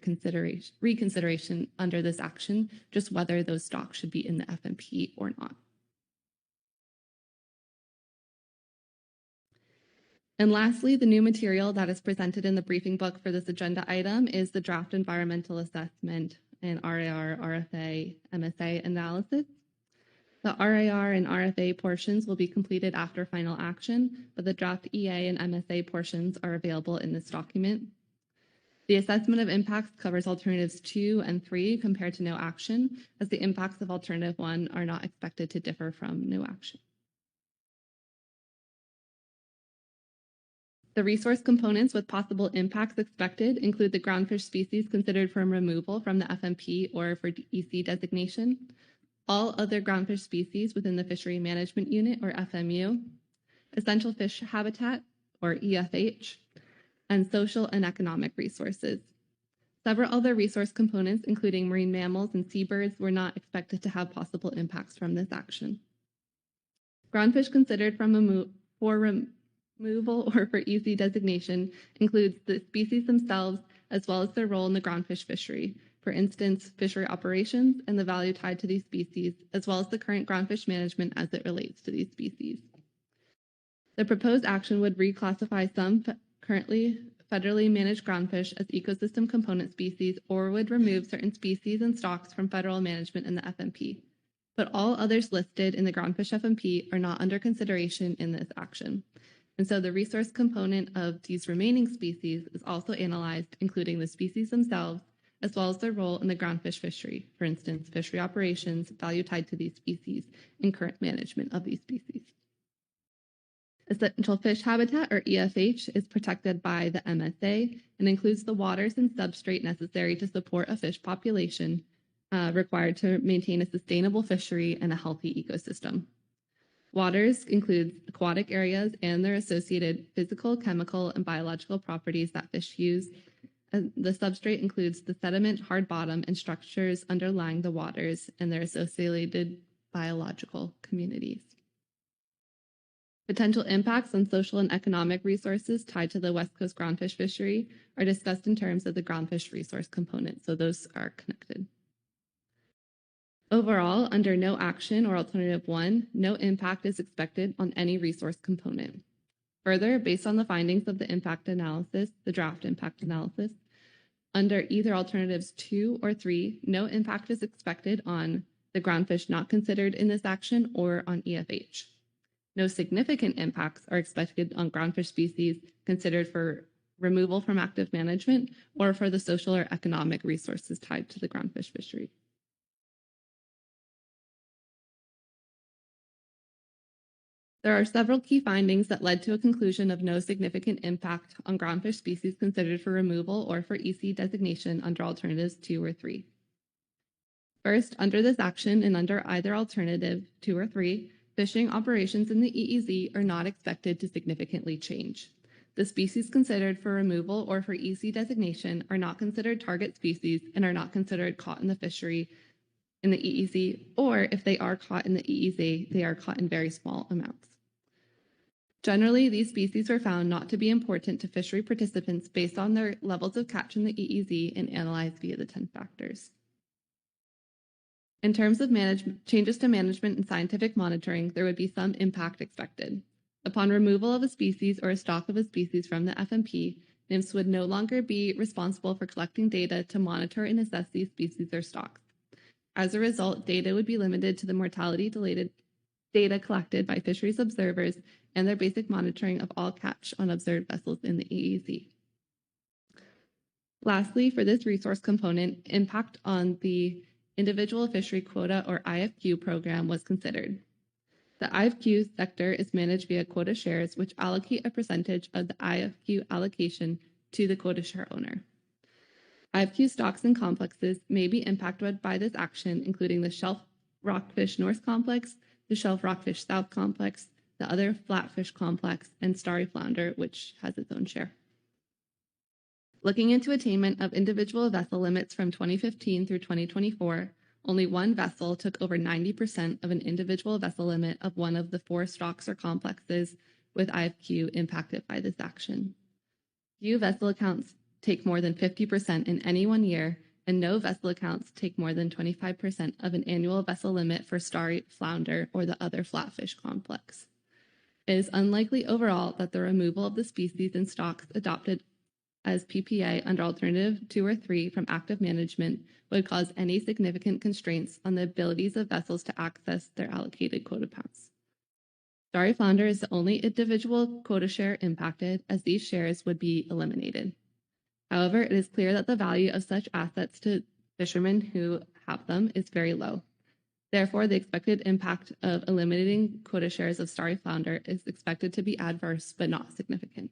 reconsideration under this action, just whether those stocks should be in the FMP or not. And lastly, the new material that is presented in the briefing book for this agenda item is the draft environmental assessment and RAR, RFA, MSA analysis. The RAR and RFA portions will be completed after final action, but the draft EA and MSA portions are available in this document. The assessment of impacts covers alternatives 2 and 3 compared to no action, as the impacts of alternative 1 are not expected to differ from no action. The resource components with possible impacts expected include the groundfish species considered for removal from the FMP or for EC designation, all other groundfish species within the Fishery Management Unit, or FMU, essential fish habitat, or EFH, and social and economic resources. Several other resource components, including marine mammals and seabirds, were not expected to have possible impacts from this action. Groundfish considered for removal or for EC designation includes the species themselves, as well as their role in the groundfish fishery, for instance, fishery operations and the value tied to these species, as well as the current groundfish management as it relates to these species. The proposed action would reclassify some currently federally managed groundfish as ecosystem component species or would remove certain species and stocks from federal management in the FMP. But all others listed in the groundfish FMP are not under consideration in this action. And so the resource component of these remaining species is also analyzed, including the species themselves, as well as their role in the groundfish fishery, for instance, fishery operations, value tied to these species, and current management of these species. Essential fish habitat, or EFH, is protected by the MSA and includes the waters and substrate necessary to support a fish population required to maintain a sustainable fishery and a healthy ecosystem. Waters includes aquatic areas and their associated physical, chemical, and biological properties that fish use. The substrate includes the sediment, hard bottom, and structures underlying the waters and their associated biological communities. Potential impacts on social and economic resources tied to the West Coast groundfish fishery are discussed in terms of the groundfish resource component, so those are connected. Overall, under no action or alternative 1, no impact is expected on any resource component. Further, based on the findings of the impact analysis, the draft impact analysis, under either alternatives 2 or 3, no impact is expected on the groundfish not considered in this action or on EFH. No significant impacts are expected on groundfish species considered for removal from active management or for the social or economic resources tied to the groundfish fishery. There are several key findings that led to a conclusion of no significant impact on groundfish species considered for removal or for EC designation under alternatives 2 or 3. First, under this action and under either alternative 2 or 3, fishing operations in the EEZ are not expected to significantly change. The species considered for removal or for EC designation are not considered target species and are not considered caught in the fishery in the EEZ, or if they are caught in the EEZ, they are caught in very small amounts. Generally, these species were found not to be important to fishery participants based on their levels of catch in the EEZ and analyzed via the 10 factors. In terms of changes to management and scientific monitoring, there would be some impact expected. Upon removal of a species or a stock of a species from the FMP, NIMS would no longer be responsible for collecting data to monitor and assess these species or stocks. As a result, data would be limited to the mortality-related data collected by fisheries observers and their basic monitoring of all catch on observed vessels in the EEZ. Lastly, for this resource component, impact on the individual fishery quota or IFQ program was considered. The IFQ sector is managed via quota shares, which allocate a percentage of the IFQ allocation to the quota share owner. IFQ stocks and complexes may be impacted by this action, including the shelf rockfish north complex, the shelf rockfish south complex, the other flatfish complex, and starry flounder, which has its own share. Looking into attainment of individual vessel limits from 2015 through 2024, only one vessel took over 90% of an individual vessel limit of one of the 4 stocks or complexes with IFQ impacted by this action. Few vessel accounts take more than 50% in any one year, and no vessel accounts take more than 25% of an annual vessel limit for starry flounder or the other flatfish complex. It is unlikely overall that the removal of the species and stocks adopted as PPA under alternative 2 or 3 from active management would cause any significant constraints on the abilities of vessels to access their allocated quota pounds. Starry flounder is the only individual quota share impacted, as these shares would be eliminated. However, it is clear that the value of such assets to fishermen who have them is very low. Therefore, the expected impact of eliminating quota shares of starry flounder is expected to be adverse but not significant.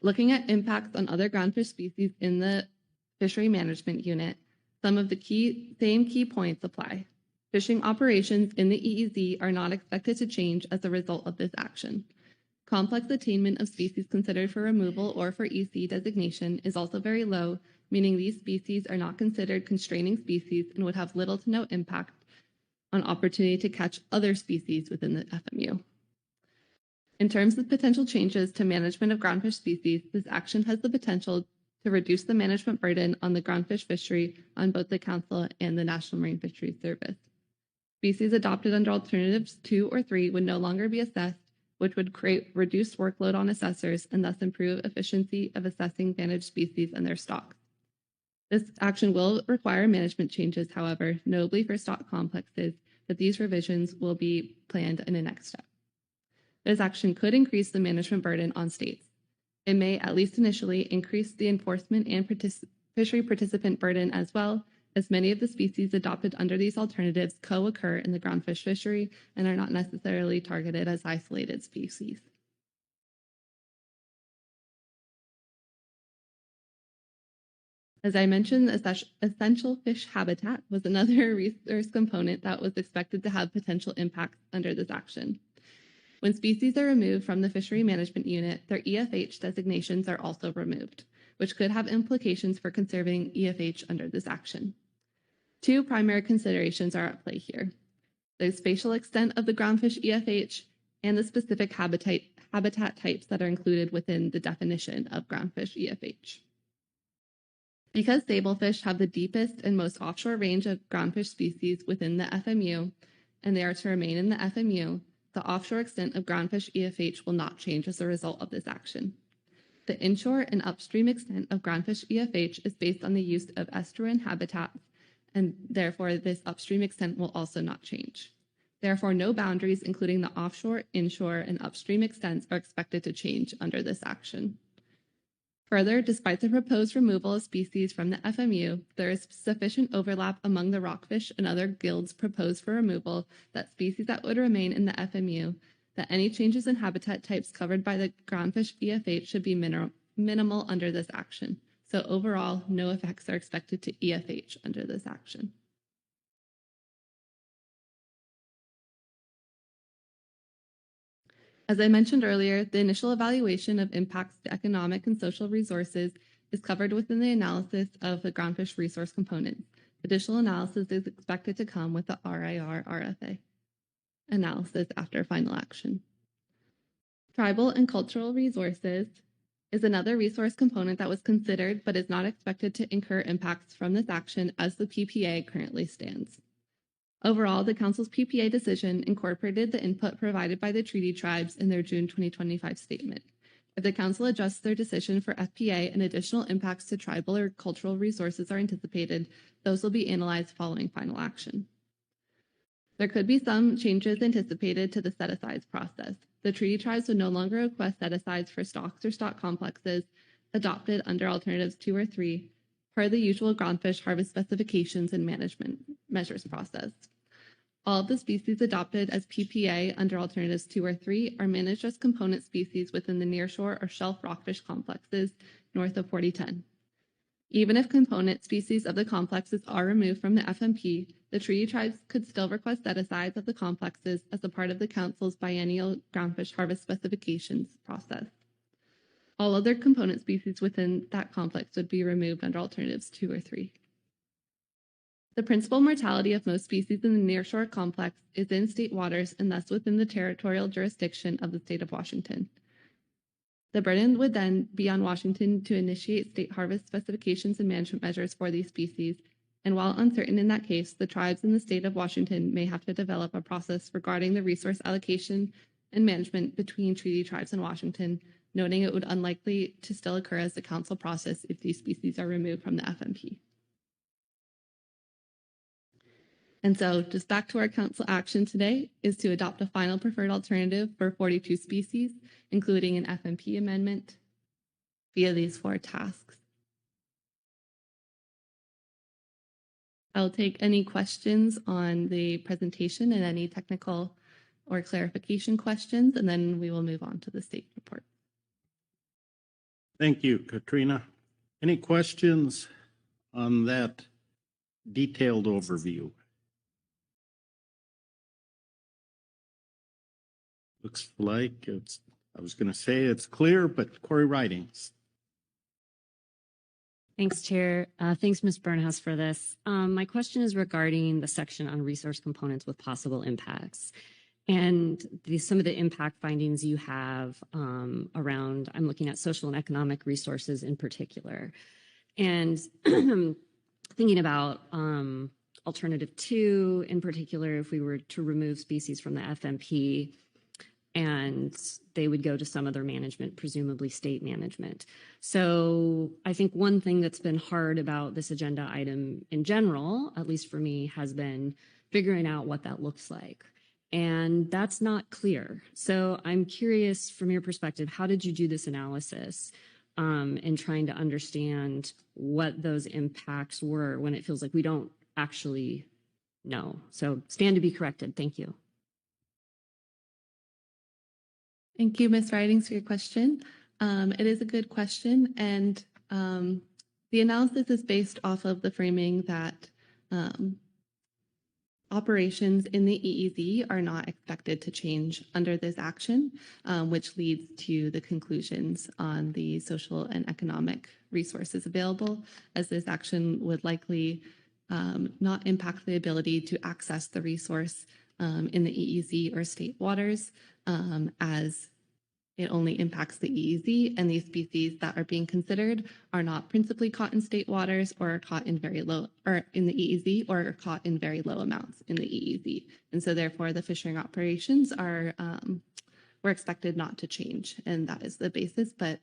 Looking at impacts on other groundfish species in the fishery management unit, some of the same key points apply. Fishing operations in the EEZ are not expected to change as a result of this action. Complex attainment of species considered for removal or for EC designation is also very low, meaning these species are not considered constraining species and would have little to no impact on opportunity to catch other species within the FMU. In terms of potential changes to management of groundfish species, this action has the potential to reduce the management burden on the groundfish fishery on both the Council and the National Marine Fisheries Service. Species adopted under alternatives 2 or 3 would no longer be assessed, which would create reduced workload on assessors and thus improve efficiency of assessing managed species and their stocks. This action will require management changes, however, notably for stock complexes, but these revisions will be planned in the next step. This action could increase the management burden on states. It may, at least initially, increase the enforcement and fishery participant burden as well, as many of the species adopted under these alternatives co-occur in the groundfish fishery and are not necessarily targeted as isolated species. As I mentioned, essential fish habitat was another resource component that was expected to have potential impacts under this action. When species are removed from the fishery management unit, their EFH designations are also removed, which could have implications for conserving EFH under this action. 2 primary considerations are at play here: the spatial extent of the groundfish EFH and the specific habitat types that are included within the definition of groundfish EFH. Because sablefish have the deepest and most offshore range of groundfish species within the FMU, and they are to remain in the FMU, the offshore extent of groundfish EFH will not change as a result of this action. The inshore and upstream extent of groundfish EFH is based on the use of estuarine habitats, and therefore this upstream extent will also not change. Therefore, no boundaries, including the offshore, inshore, and upstream extents, are expected to change under this action. Further, despite the proposed removal of species from the FMU, there is sufficient overlap among the rockfish and other guilds proposed for removal that species that would remain in the FMU, that any changes in habitat types covered by the groundfish EFH should be minimal under this action. So overall, no effects are expected to EFH under this action. As I mentioned earlier, the initial evaluation of impacts to economic and social resources is covered within the analysis of the groundfish resource components. Additional analysis is expected to come with the RIR-RFA analysis after final action. Tribal and cultural resources is another resource component that was considered but is not expected to incur impacts from this action as the PPA currently stands. Overall, the Council's PPA decision incorporated the input provided by the treaty tribes in their June 2025 statement. If the Council adjusts their decision for FPA and additional impacts to tribal or cultural resources are anticipated, those will be analyzed following final action. There could be some changes anticipated to the set-asides process. The treaty tribes would no longer request set-asides for stocks or stock complexes adopted under alternatives 2 or 3, per the usual groundfish harvest specifications and management measures process. All of the species adopted as PPA under alternatives 2 or 3 are managed as component species within the nearshore or shelf rockfish complexes north of 4010. Even if component species of the complexes are removed from the FMP, the treaty tribes could still request set-asides of the complexes as a part of the Council's biennial groundfish harvest specifications process. All other component species within that complex would be removed under alternatives 2 or 3. The principal mortality of most species in the nearshore complex is in state waters and thus within the territorial jurisdiction of the state of Washington. The burden would then be on Washington to initiate state harvest specifications and management measures for these species, and while uncertain in that case, the tribes in the state of Washington may have to develop a process regarding the resource allocation and management between treaty tribes and Washington, noting it would unlikely to still occur as the Council process if these species are removed from the FMP. And so just back to our Council action today is to adopt a final preferred alternative for 42 species, including an FMP amendment via these 4 tasks. I'll take any questions on the presentation and any technical or clarification questions, and then we will move on to the state report. Thank you, Katrina. Any questions on that detailed overview? Looks like it's, I was going to say it's clear, but Corey Ridings. Thanks, Chair. Thanks, Ms. Burnhouse, for this. My question is regarding the section on resource components with possible impacts. And some of the impact findings you have around, I'm looking at social and economic resources in particular. And thinking about alternative 2 in particular, if we were to remove species from the FMP, and they would go to some other management, presumably state management. So I think one thing that's been hard about this agenda item in general, at least for me, has been figuring out what that looks like. And that's not clear. So I'm curious from your perspective, how did you do this analysis in trying to understand what those impacts were when it feels like we don't actually know? So stand to be corrected. Thank you. Thank you, Ms. Ridings, for your question. It is a good question, and the analysis is based off of the framing that operations in the EEZ are not expected to change under this action, which leads to the conclusions on the social and economic resources available, as this action would likely not impact the ability to access the resource in the EEZ or state waters, as it only impacts the EEZ, and these species that are being considered are not principally caught in state waters or are caught in very low, or in the EEZ, or are caught in very low amounts in the EEZ. And so therefore the fishing operations are, were expected not to change, and that is the basis. But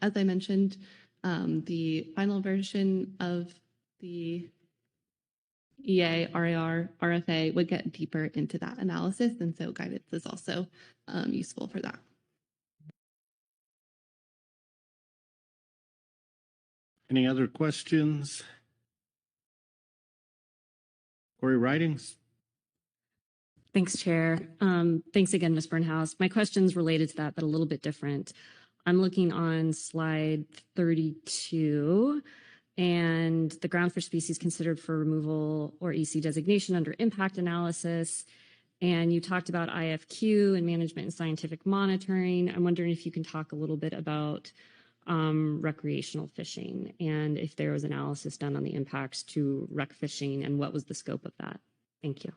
as I mentioned, the final version of the EA, RAR, RFA would get deeper into that analysis, and so guidance is also useful for that. Any other questions? Corey Ridings? Thanks, Chair. Thanks again, Ms. Burnhouse. My question's related to that, but a little bit different. I'm looking on slide 32, and the groundfish species considered for removal or EC designation under impact analysis. And you talked about IFQ and management and scientific monitoring. I'm wondering if you can talk a little bit about recreational fishing, and if there was analysis done on the impacts to rec fishing, and what was the scope of that? Thank you.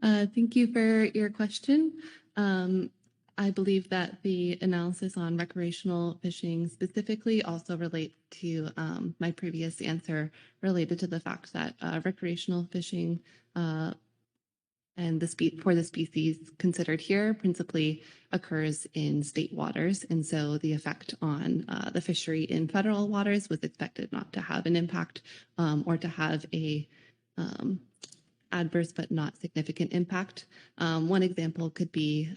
Thank you for your question. I believe that the analysis on recreational fishing specifically also relates to my previous answer related to the fact that recreational fishing and for the species considered here principally occurs in state waters. And so the effect on the fishery in federal waters was expected not to have an impact or to have a adverse but not significant impact. One example could be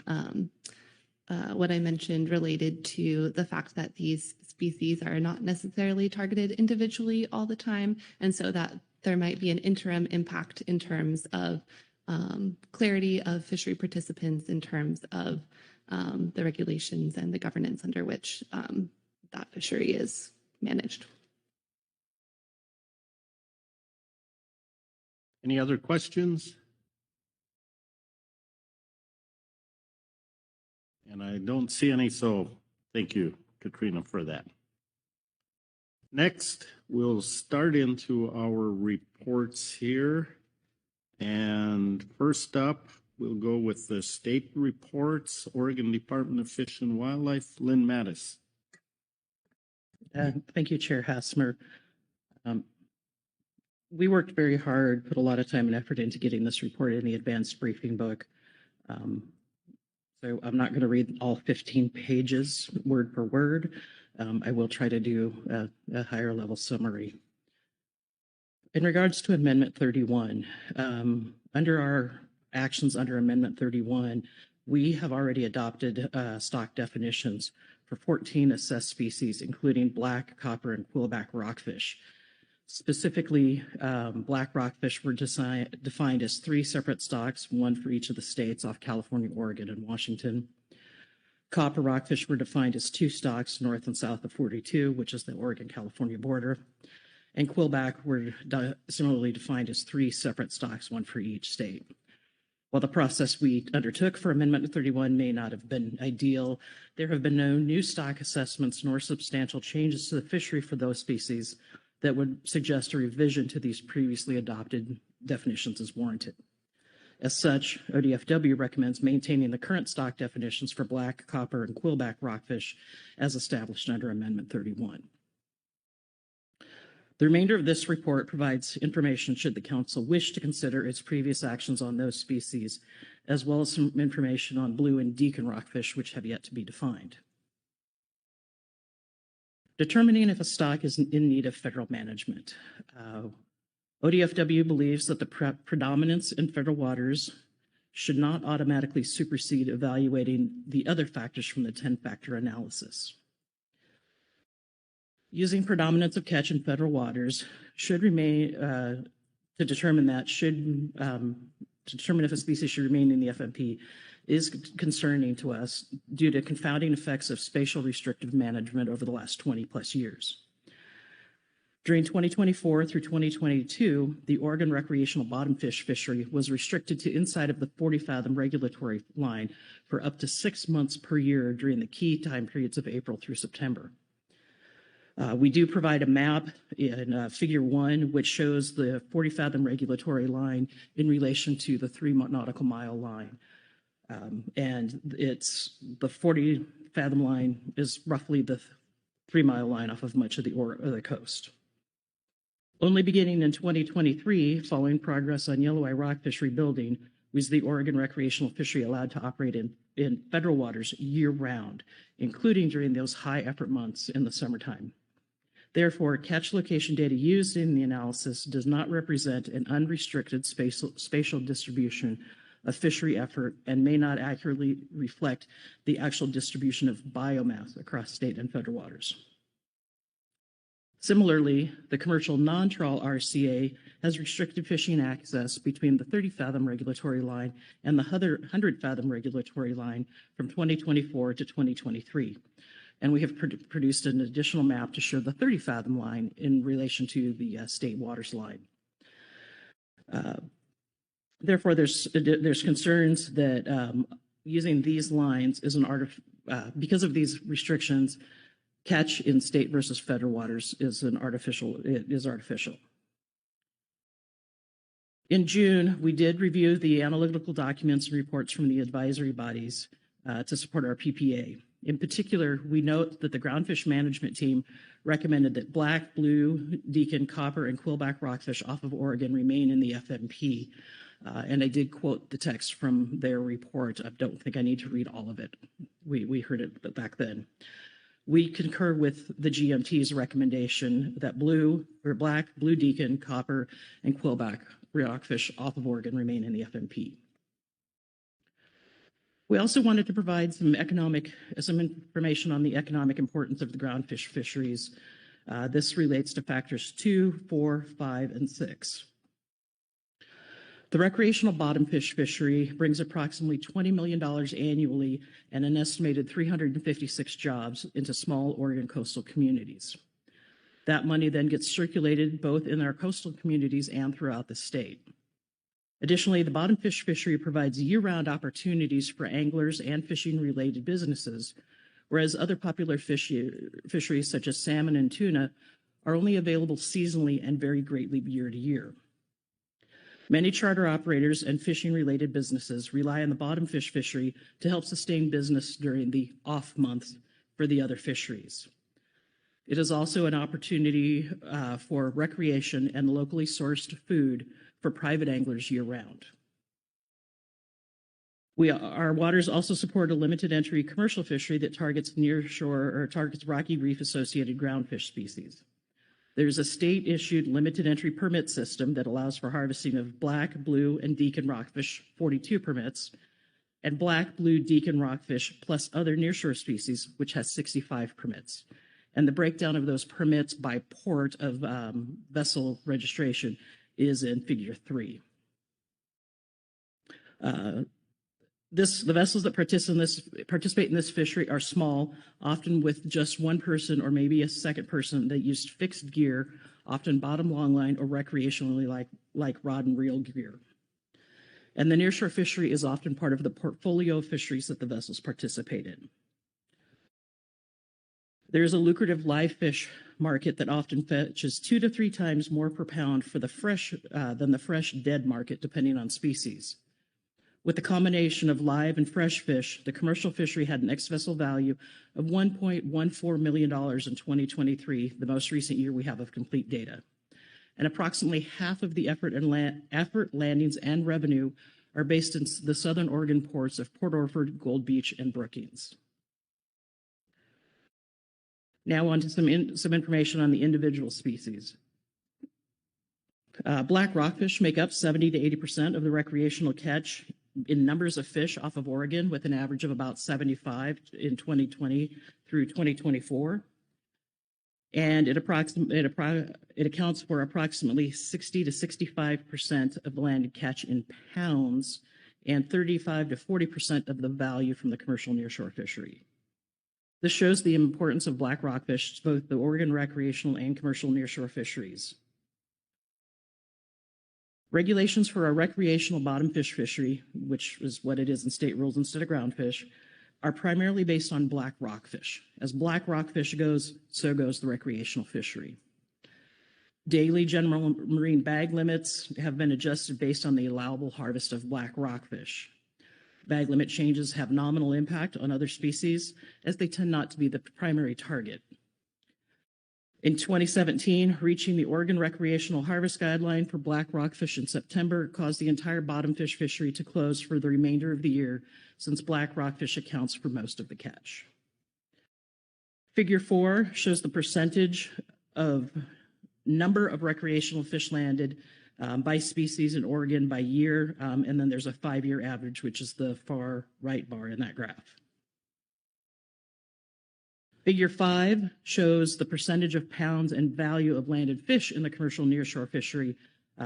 what I mentioned related to the fact that these species are not necessarily targeted individually all the time, and so that there might be an interim impact in terms of clarity of fishery participants, in terms of the regulations and the governance under which that fishery is managed. Any other questions? And I don't see any, so thank you, Katrina, for that. Next, we'll start into our reports here. And first up, we'll go with the state reports, Oregon Department of Fish and Wildlife, Lynn Mattis. Thank you, Chair Hassmer. We worked very hard, put a lot of time and effort into getting this report in the advanced briefing book. So I'm not going to read all 15 pages word for word. I will try to do a higher level summary. In regards to Amendment 31, under our actions under Amendment 31, we have already adopted stock definitions for 14 assessed species, including black, copper, and quillback rockfish. Specifically, black rockfish were defined as 3 separate stocks, 1 for each of the states off California, Oregon, and Washington. Copper rockfish were defined as 2 stocks north and south of 42, which is the Oregon-California border. And quillback were similarly defined as 3 separate stocks, 1 for each state. While the process we undertook for Amendment 31 may not have been ideal, there have been no new stock assessments nor substantial changes to the fishery for those species that would suggest a revision to these previously adopted definitions is warranted. As such, ODFW recommends maintaining the current stock definitions for black, copper, and quillback rockfish as established under Amendment 31. The remainder of this report provides information should the Council wish to consider its previous actions on those species, as well as some information on blue and deacon rockfish, which have yet to be defined. Determining if a stock is in need of federal management. ODFW believes that the predominance in federal waters should not automatically supersede evaluating the other factors from the 10-factor analysis. Using predominance of catch in federal waters should remain to determine if a species should remain in the FMP is concerning to us due to confounding effects of spatial restrictive management over the last 20 plus years. During 2024 through 2022, the Oregon recreational bottomfish fishery was restricted to inside of the 40-fathom regulatory line for up to 6 months per year during the key time periods of April through September. We do provide a map in Figure 1, which shows the 40-fathom regulatory line in relation to the 3 nautical mile line. And it's the 40-fathom line is roughly the 3-mile line off of much of the coast. Only beginning in 2023, following progress on yellow eye rockfish rebuilding, was the Oregon recreational fishery allowed to operate in federal waters year-round, including during those high-effort months in the summertime. Therefore, catch location data used in the analysis does not represent an unrestricted spatial distribution of fishery effort and may not accurately reflect the actual distribution of biomass across state and federal waters. Similarly, the commercial non-trawl RCA has restricted fishing access between the 30-fathom regulatory line and the 100-fathom regulatory line from 2024 to 2023. And we have produced an additional map to show the 30-fathom line in relation to the state waters line. Therefore, there's concerns that using these lines is because of these restrictions, catch in state versus federal waters is artificial. In June, we did review the analytical documents and reports from the advisory bodies to support our PPA. In particular, we note that the Groundfish management team recommended that black, blue, deacon, copper, and quillback rockfish off of Oregon remain in the FMP. And I did quote the text from their report. I don't think I need to read all of it. We heard it back then. We concur with the GMT's recommendation that black, blue deacon, copper, and quillback rockfish off of Oregon remain in the FMP. We also wanted to provide some information on the economic importance of the groundfish fisheries. This relates to factors 2, 4, 5, and 6. The recreational bottomfish fishery brings approximately $20 million annually and an estimated 356 jobs into small Oregon coastal communities. That money then gets circulated both in our coastal communities and throughout the state. Additionally, the bottomfish fishery provides year-round opportunities for anglers and fishing-related businesses, whereas other popular fisheries such as salmon and tuna are only available seasonally and vary greatly year to year. Many charter operators and fishing-related businesses rely on the bottomfish fishery to help sustain business during the off months for the other fisheries. It is also an opportunity for recreation and locally sourced food for private anglers year-round. Our waters also support a limited entry commercial fishery that targets nearshore or targets rocky reef-associated groundfish species. There's a state-issued limited entry permit system that allows for harvesting of black, blue, and deacon rockfish, 42 permits, and black, blue, deacon rockfish plus other nearshore species, which has 65 permits. And the breakdown of those permits by port of vessel registration is in Figure 3. The vessels that participate in this fishery are small, often with just one person or maybe a second person that used fixed gear, often bottom longline or recreationally like rod and reel gear. And the nearshore fishery is often part of the portfolio of fisheries that the vessels participate in. There's a lucrative live fish market that often fetches 2 to 3 times more per pound for the fresh than the fresh dead market, depending on species. With the combination of live and fresh fish, the commercial fishery had an ex-vessel value of $1.14 million in 2023, the most recent year we have of complete data. And approximately half of the effort landings and revenue are based in the Southern Oregon ports of Port Orford, Gold Beach, and Brookings. Now on to some information on the individual species. Black rockfish make up 70 to 80% of the recreational catch in numbers of fish off of Oregon, with an average of about 75 in 2020 through 2024. And it accounts for approximately 60 to 65% of the landed catch in pounds and 35 to 40% of the value from the commercial nearshore fishery. This shows the importance of black rockfish to both the Oregon recreational and commercial nearshore fisheries. Regulations for our recreational bottomfish fishery, which is what it is in state rules instead of groundfish, are primarily based on black rockfish. As black rockfish goes, so goes the recreational fishery. Daily general marine bag limits have been adjusted based on the allowable harvest of black rockfish. Bag limit changes have nominal impact on other species, as they tend not to be the primary target. In 2017, reaching the Oregon recreational harvest guideline for black rockfish in September caused the entire bottomfish fishery to close for the remainder of the year, since black rockfish accounts for most of the catch. Figure 4 shows the percentage of number of recreational fish landed by species in Oregon by year, and then there's a 5-year average, which is the far right bar in that graph. Figure 5 shows the percentage of pounds and value of landed fish in the commercial nearshore fishery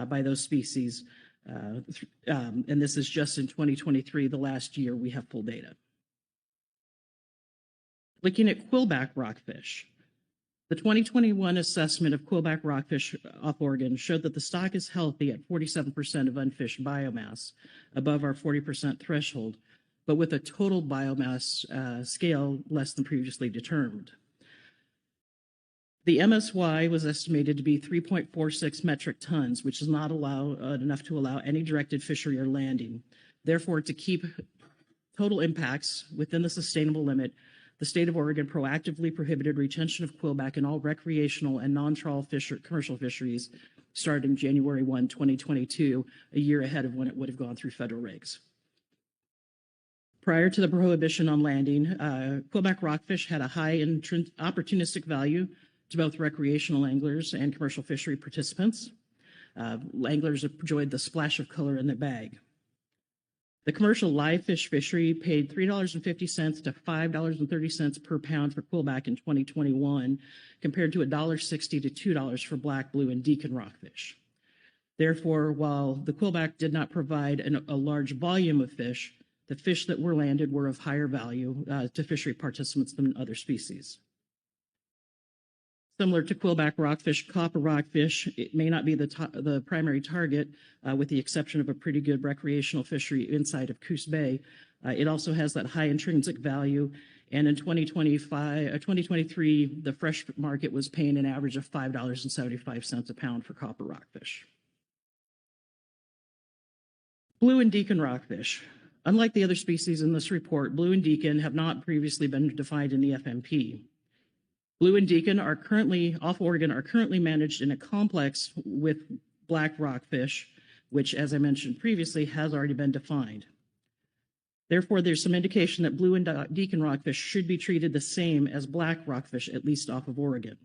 by those species. And this is just in 2023, the last year we have full data. Looking at quillback rockfish, the 2021 assessment of quillback rockfish off Oregon showed that the stock is healthy at 47% of unfished biomass, above our 40% threshold, but with a total biomass scale less than previously determined. The MSY was estimated to be 3.46 metric tons, which is not enough to allow any directed fishery or landing. Therefore, to keep total impacts within the sustainable limit, the state of Oregon proactively prohibited retention of quillback in all recreational and non-trawl commercial fisheries starting January 1, 2022, a year ahead of when it would have gone through federal regs. Prior to the prohibition on landing, quillback rockfish had a high opportunistic value to both recreational anglers and commercial fishery participants. Anglers enjoyed the splash of color in their bag. The commercial live fish fishery paid $3.50 to $5.30 per pound for quillback in 2021, compared to $1.60 to $2 for black, blue, and deacon rockfish. Therefore, while the quillback did not provide a large volume of fish, the fish that were landed were of higher value to fishery participants than other species. Similar to quillback rockfish, copper rockfish, it may not be the primary target, with the exception of a pretty good recreational fishery inside of Coos Bay. It also has that high intrinsic value, and in 2023, the fresh market was paying an average of $5.75 a pound for copper rockfish. Blue and deacon rockfish. Unlike the other species in this report, blue and deacon have not previously been defined in the FMP. Blue and deacon are currently managed in a complex with black rockfish, which, as I mentioned previously, has already been defined. Therefore, there's some indication that blue and deacon rockfish should be treated the same as black rockfish, at least off of Oregon.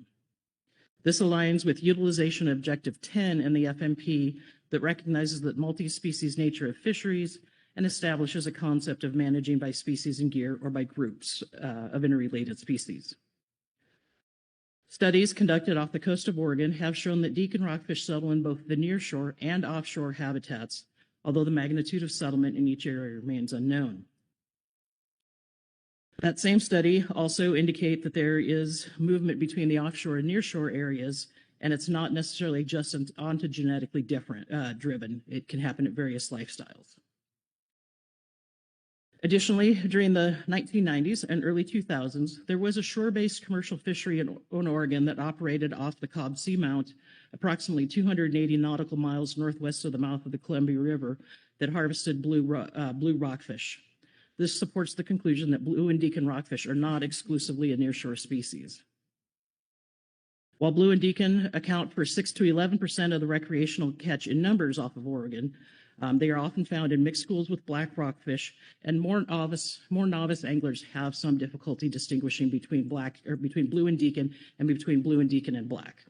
This aligns with utilization objective 10 in the FMP that recognizes the multi-species nature of fisheries and establishes a concept of managing by species and gear or by groups of interrelated species. Studies conducted off the coast of Oregon have shown that deacon rockfish settle in both the nearshore and offshore habitats, although the magnitude of settlement in each area remains unknown. That same study also indicates that there is movement between the offshore and nearshore areas, and it's not necessarily just ontogenetically driven. It can happen at various lifestyles. Additionally, during the 1990s and early 2000s, there was a shore-based commercial fishery in Oregon that operated off the Cobb Seamount, approximately 280 nautical miles northwest of the mouth of the Columbia River, that harvested blue rockfish. This supports the conclusion that blue and deacon rockfish are not exclusively a nearshore species. While blue and deacon account for 6 to 11% of the recreational catch in numbers off of Oregon, they are often found in mixed schools with black rockfish, and more novice anglers have some difficulty distinguishing between blue and deacon and between blue and deacon and black.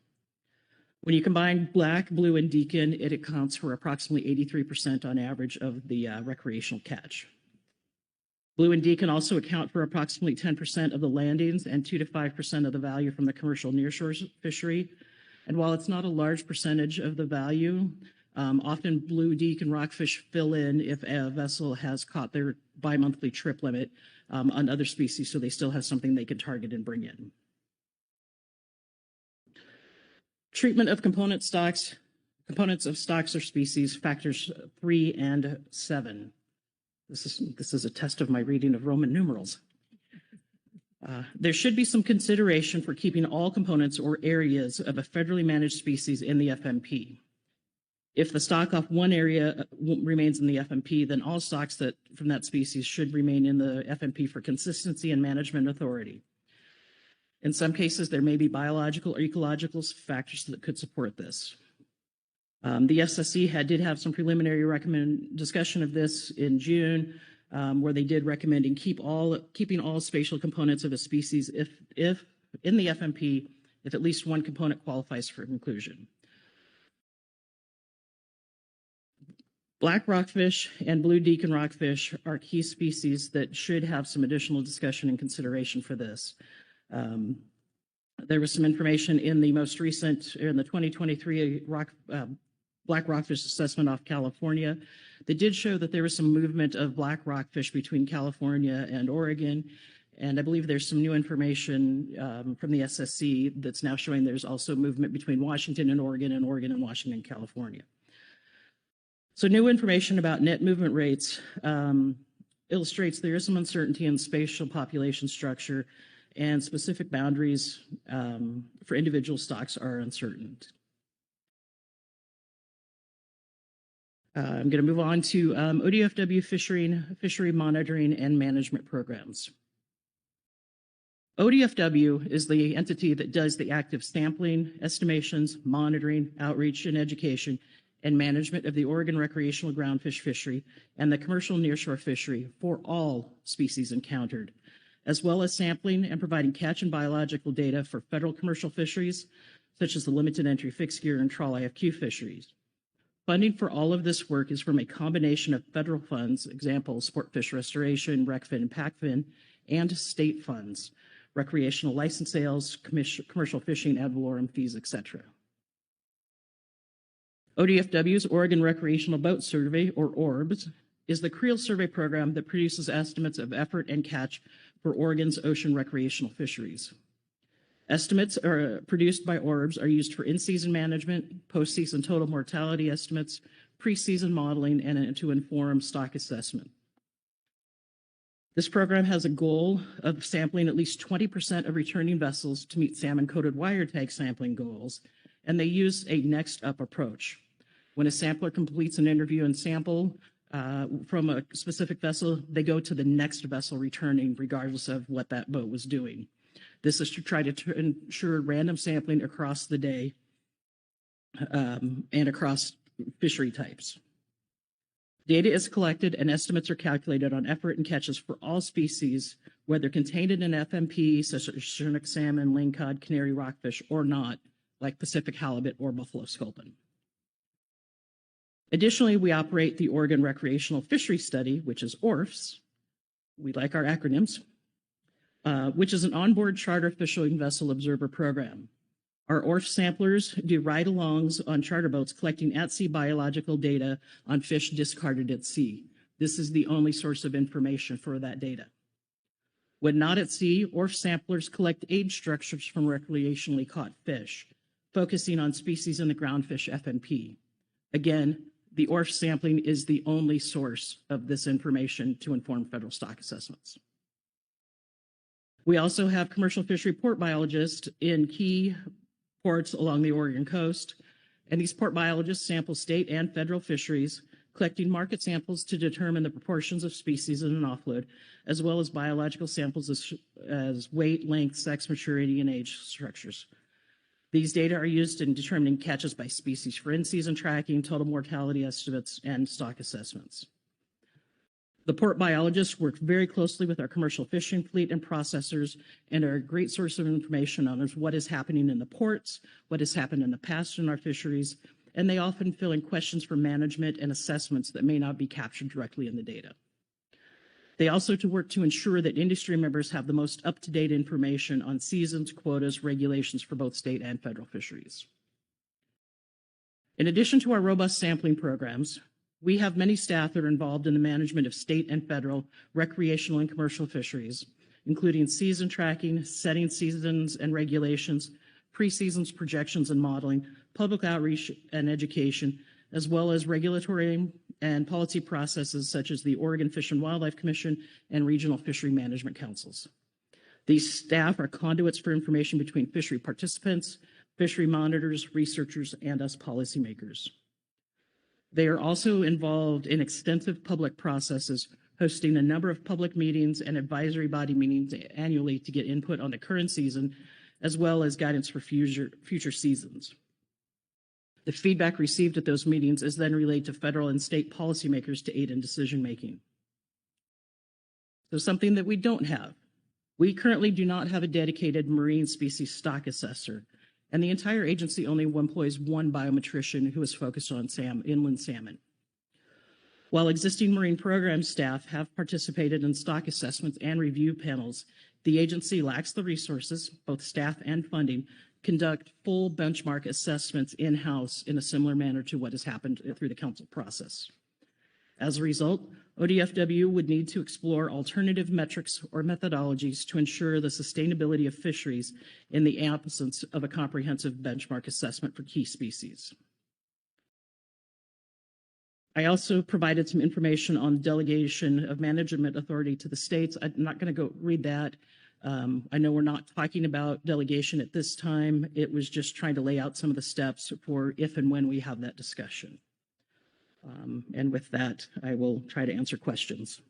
When you combine black, blue, and deacon, it accounts for approximately 83% on average of the recreational catch. Blue and deacon also account for approximately 10% of the landings and 2 to 5% of the value from the commercial nearshore fishery. And while it's not a large percentage of the value, often blue deacon rockfish fill in if a vessel has caught their bi-monthly trip limit on other species, so they still have something they can target and bring in. Treatment of components of stocks or species, factors 3 and 7. This is a test of my reading of Roman numerals. There should be some consideration for keeping all components or areas of a federally managed species in the FMP. If the stock off one area remains in the FMP, then all stocks from that species should remain in the FMP for consistency and management authority. In some cases, there may be biological or ecological factors that could support this. The SSC did have some preliminary discussion of this in June, where they did recommend keeping all spatial components of a species if in the FMP, if at least one component qualifies for inclusion. Black rockfish and blue deacon rockfish are key species that should have some additional discussion and consideration for this. There was some information in the most recent, in the 2023 Black Rockfish Assessment off California that did show that there was some movement of black rockfish between California and Oregon. And I believe there's some new information from the SSC that's now showing there's also movement between Washington and Oregon and Washington and California. So new information about net movement rates illustrates there is some uncertainty in spatial population structure, and specific boundaries for individual stocks are uncertain. I'm going to move on to ODFW fishery monitoring and management programs. ODFW is the entity that does the active sampling, estimations, monitoring, outreach, and education and management of the Oregon recreational groundfish fishery and the commercial nearshore fishery for all species encountered, as well as sampling and providing catch and biological data for federal commercial fisheries, such as the limited entry fixed gear and trawl IFQ fisheries. Funding for all of this work is from a combination of federal funds, example, Sport Fish Restoration, RecFin and PACFin, and state funds, recreational license sales, commercial fishing, ad valorem fees, etc. ODFW's Oregon Recreational Boat Survey, or ORBS, is the creel survey program that produces estimates of effort and catch for Oregon's ocean recreational fisheries. Estimates produced by ORBS are used for in-season management, post-season total mortality estimates, pre-season modeling, and to inform stock assessment. This program has a goal of sampling at least 20% of returning vessels to meet salmon-coated wire tag sampling goals, and they use a next-up approach. When a sampler completes an interview and sample from a specific vessel, they go to the next vessel returning, regardless of what that boat was doing. This is to try to ensure random sampling across the day and across fishery types. Data is collected and estimates are calculated on effort and catches for all species, whether contained in an FMP, such as Chinook salmon, lingcod, canary rockfish, or not, like Pacific halibut or buffalo sculpin. Additionally, we operate the Oregon Recreational Fishery Study, which is ORFS. We like our acronyms. Which is an onboard charter fishing vessel observer program. Our ORF samplers do ride-alongs on charter boats collecting at-sea biological data on fish discarded at sea. This is the only source of information for that data. When not at sea, ORF samplers collect age structures from recreationally caught fish, focusing on species in the groundfish FMP. Again, the ORF sampling is the only source of this information to inform federal stock assessments. We also have commercial fishery port biologists in key ports along the Oregon coast, and these port biologists sample state and federal fisheries, collecting market samples to determine the proportions of species in an offload, as well as biological samples as weight, length, sex, maturity, and age structures. These data are used in determining catches by species for in-season tracking, total mortality estimates, and stock assessments. The port biologists work very closely with our commercial fishing fleet and processors and are a great source of information on what is happening in the ports, what has happened in the past in our fisheries, and they often fill in questions for management and assessments that may not be captured directly in the data. They also work to ensure that industry members have the most up-to-date information on seasons, quotas, regulations for both state and federal fisheries. In addition to our robust sampling programs, we have many staff that are involved in the management of state and federal recreational and commercial fisheries, including season tracking, setting seasons and regulations, pre-seasons projections and modeling, public outreach and education, as well as regulatory and policy processes such as the Oregon Fish and Wildlife Commission and regional fishery management councils. These staff are conduits for information between fishery participants, fishery monitors, researchers, and us policymakers. They are also involved in extensive public processes, hosting a number of public meetings and advisory body meetings annually to get input on the current season, as well as guidance for future seasons. The feedback received at those meetings is then relayed to federal and state policymakers to aid in decision-making. So something that we don't have. We currently do not have a dedicated marine species stock assessor, and the entire agency only employs one biometrician who is focused on inland salmon. While existing marine program staff have participated in stock assessments and review panels, the agency lacks the resources, both staff and funding, conduct full benchmark assessments in-house in a similar manner to what has happened through the council process. As a result, ODFW would need to explore alternative metrics or methodologies to ensure the sustainability of fisheries in the absence of a comprehensive benchmark assessment for key species. I also provided some information on delegation of management authority to the states. I'm not going to go read that. I know we're not talking about delegation at this time. It was just trying to lay out some of the steps for if and when we have that discussion. And with that, I will try to answer questions.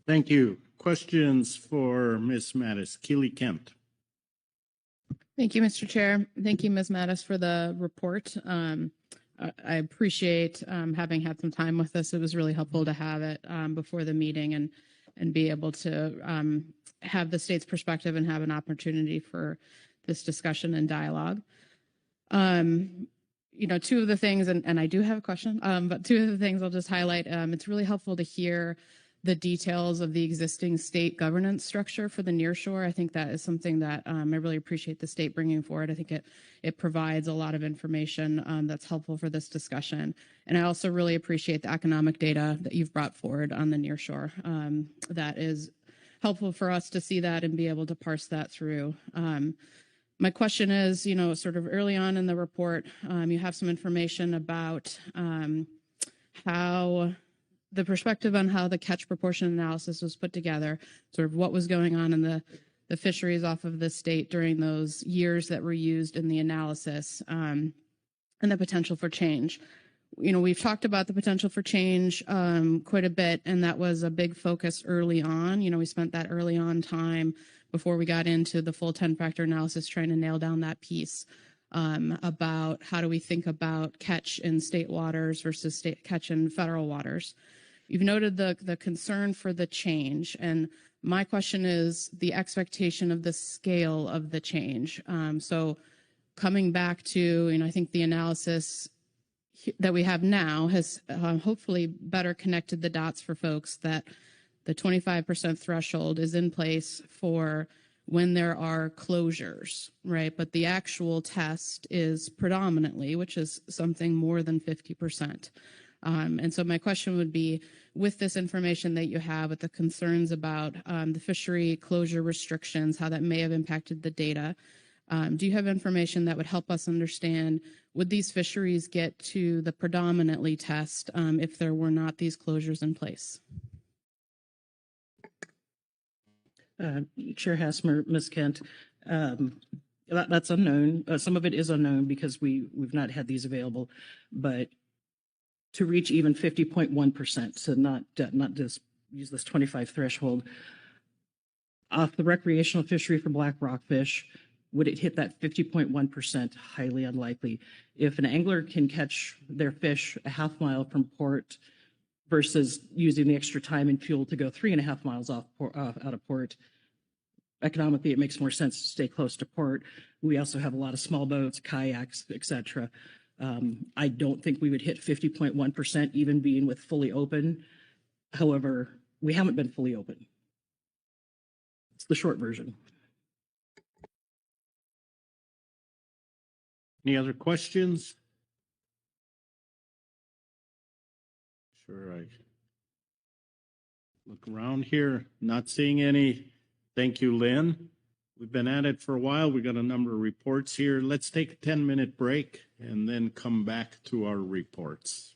Thank you. Questions for Ms. Mattis? Keely Kent. Thank you, Mr. Chair. Thank you, Ms. Mattis, for the report. I appreciate having had some time with us. It was really helpful to have it before the meeting and be able to have the state's perspective and have an opportunity for this discussion and dialogue. You know, two of the things, and I do have a question, but two of the things I'll just highlight, it's really helpful to hear the details of the existing state governance structure for the nearshore. I think that is something that I really appreciate the state bringing forward. I think it provides a lot of information that's helpful for this discussion. And I also really appreciate the economic data that you've brought forward on the nearshore. That is helpful for us to see that and be able to parse that through. My question is, you know, sort of early on in the report, you have some information about how the perspective on how the catch proportion analysis was put together, sort of what was going on in the fisheries off of the state during those years that were used in the analysis, and the potential for change. You know, we've talked about the potential for change quite a bit, and that was a big focus early on. You know, we spent that early on time before we got into the full 10-factor analysis trying to nail down that piece about how do we think about catch in state waters versus catch in federal waters. You've noted the concern for the change, and my question is the expectation of the scale of the change. So coming back to, you know, I think the analysis that we have now has hopefully better connected the dots for folks that the 25% threshold is in place for when there are closures, right? But the actual test is predominantly, which is something more than 50%. And so my question would be, with this information that you have, with the concerns about the fishery closure restrictions, how that may have impacted the data, do you have information that would help us understand, would these fisheries get to the predominantly test if there were not these closures in place? Chair Hassmer, Ms. Kent, that's unknown. Some of it is unknown because we've not had these available, but to reach even 50.1%. So not just use this 25 threshold. Off the recreational fishery for black rockfish, would it hit that 50.1%? Highly unlikely. If an angler can catch their fish a half mile from port versus using the extra time and fuel to go 3.5 miles out of port, economically, it makes more sense to stay close to port. We also have a lot of small boats, kayaks, etc. I don't think we would hit 50.1% even being with fully open. However, we haven't been fully open. It's the short version. Any other questions? Sure, I look around here, not seeing any. Thank you, Lynn. We've been at it for a while. We got a number of reports here. Let's take a 10-minute break and then come back to our reports.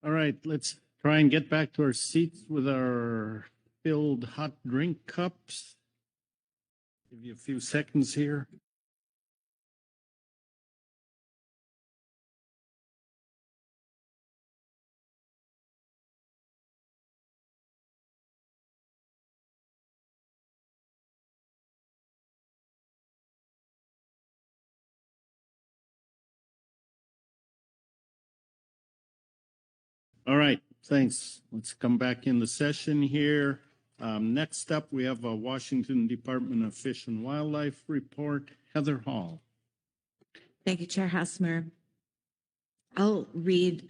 All right, let's try and get back to our seats with our filled hot drink cups. Give you a few seconds here. All right, thanks. Let's come back in the session here. Next up, we have a Washington Department of Fish and Wildlife report. Heather Hall. Thank you, Chair Hassmer. I'll read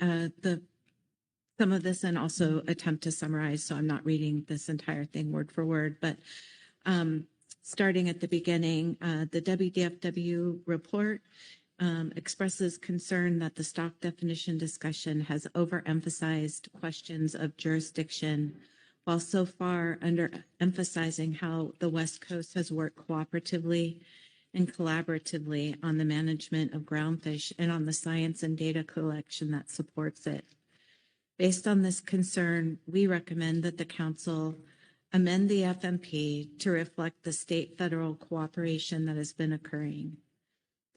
some of this and also attempt to summarize, so I'm not reading this entire thing word for word, but starting at the beginning, the WDFW report expresses concern that the stock definition discussion has overemphasized questions of jurisdiction, while so far underemphasizing how the West Coast has worked cooperatively and collaboratively on the management of groundfish and on the science and data collection that supports it. Based on this concern, we recommend that the Council amend the FMP to reflect the state-federal cooperation that has been occurring.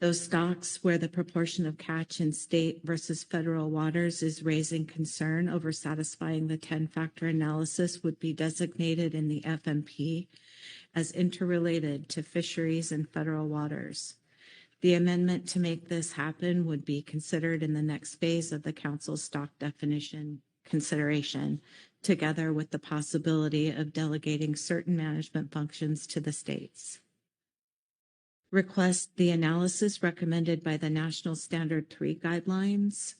Those stocks where the proportion of catch in state versus federal waters is raising concern over satisfying the 10-factor analysis would be designated in the FMP as interrelated to fisheries and federal waters. The amendment to make this happen would be considered in the next phase of the Council's stock definition consideration, together with the possibility of delegating certain management functions to the states. Request the analysis recommended by the National Standard 3 guidelines.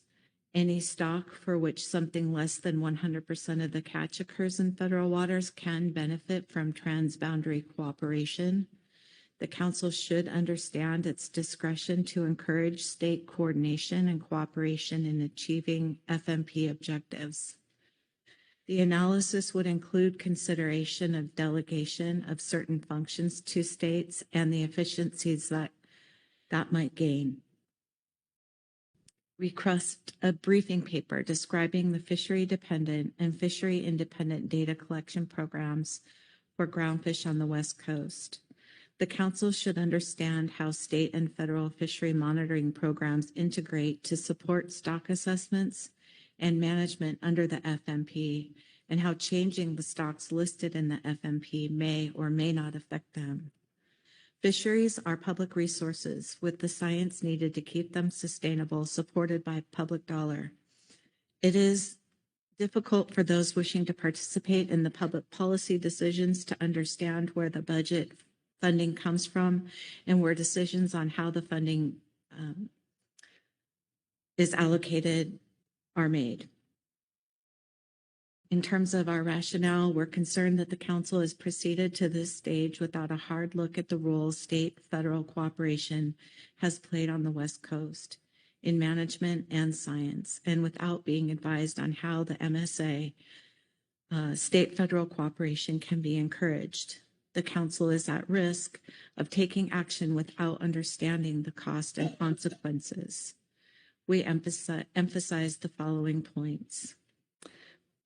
Any stock for which something less than 100% of the catch occurs in federal waters can benefit from transboundary cooperation. The Council should understand its discretion to encourage state coordination and cooperation in achieving FMP objectives. The analysis would include consideration of delegation of certain functions to states and the efficiencies that might gain. Request a briefing paper describing the fishery-dependent and fishery-independent data collection programs for groundfish on the West Coast. The Council should understand how state and federal fishery monitoring programs integrate to support stock assessments and management under the FMP, and how changing the stocks listed in the FMP may or may not affect them. Fisheries are public resources with the science needed to keep them sustainable, supported by public dollar. It is difficult for those wishing to participate in the public policy decisions to understand where the budget funding comes from and where decisions on how the funding is allocated are made. In terms of our rationale, we're concerned that the Council has proceeded to this stage without a hard look at the role state-federal cooperation has played on the West Coast in management and science, and without being advised on how the MSA state-federal cooperation can be encouraged. The Council is at risk of taking action without understanding the cost and consequences. We emphasize the following points.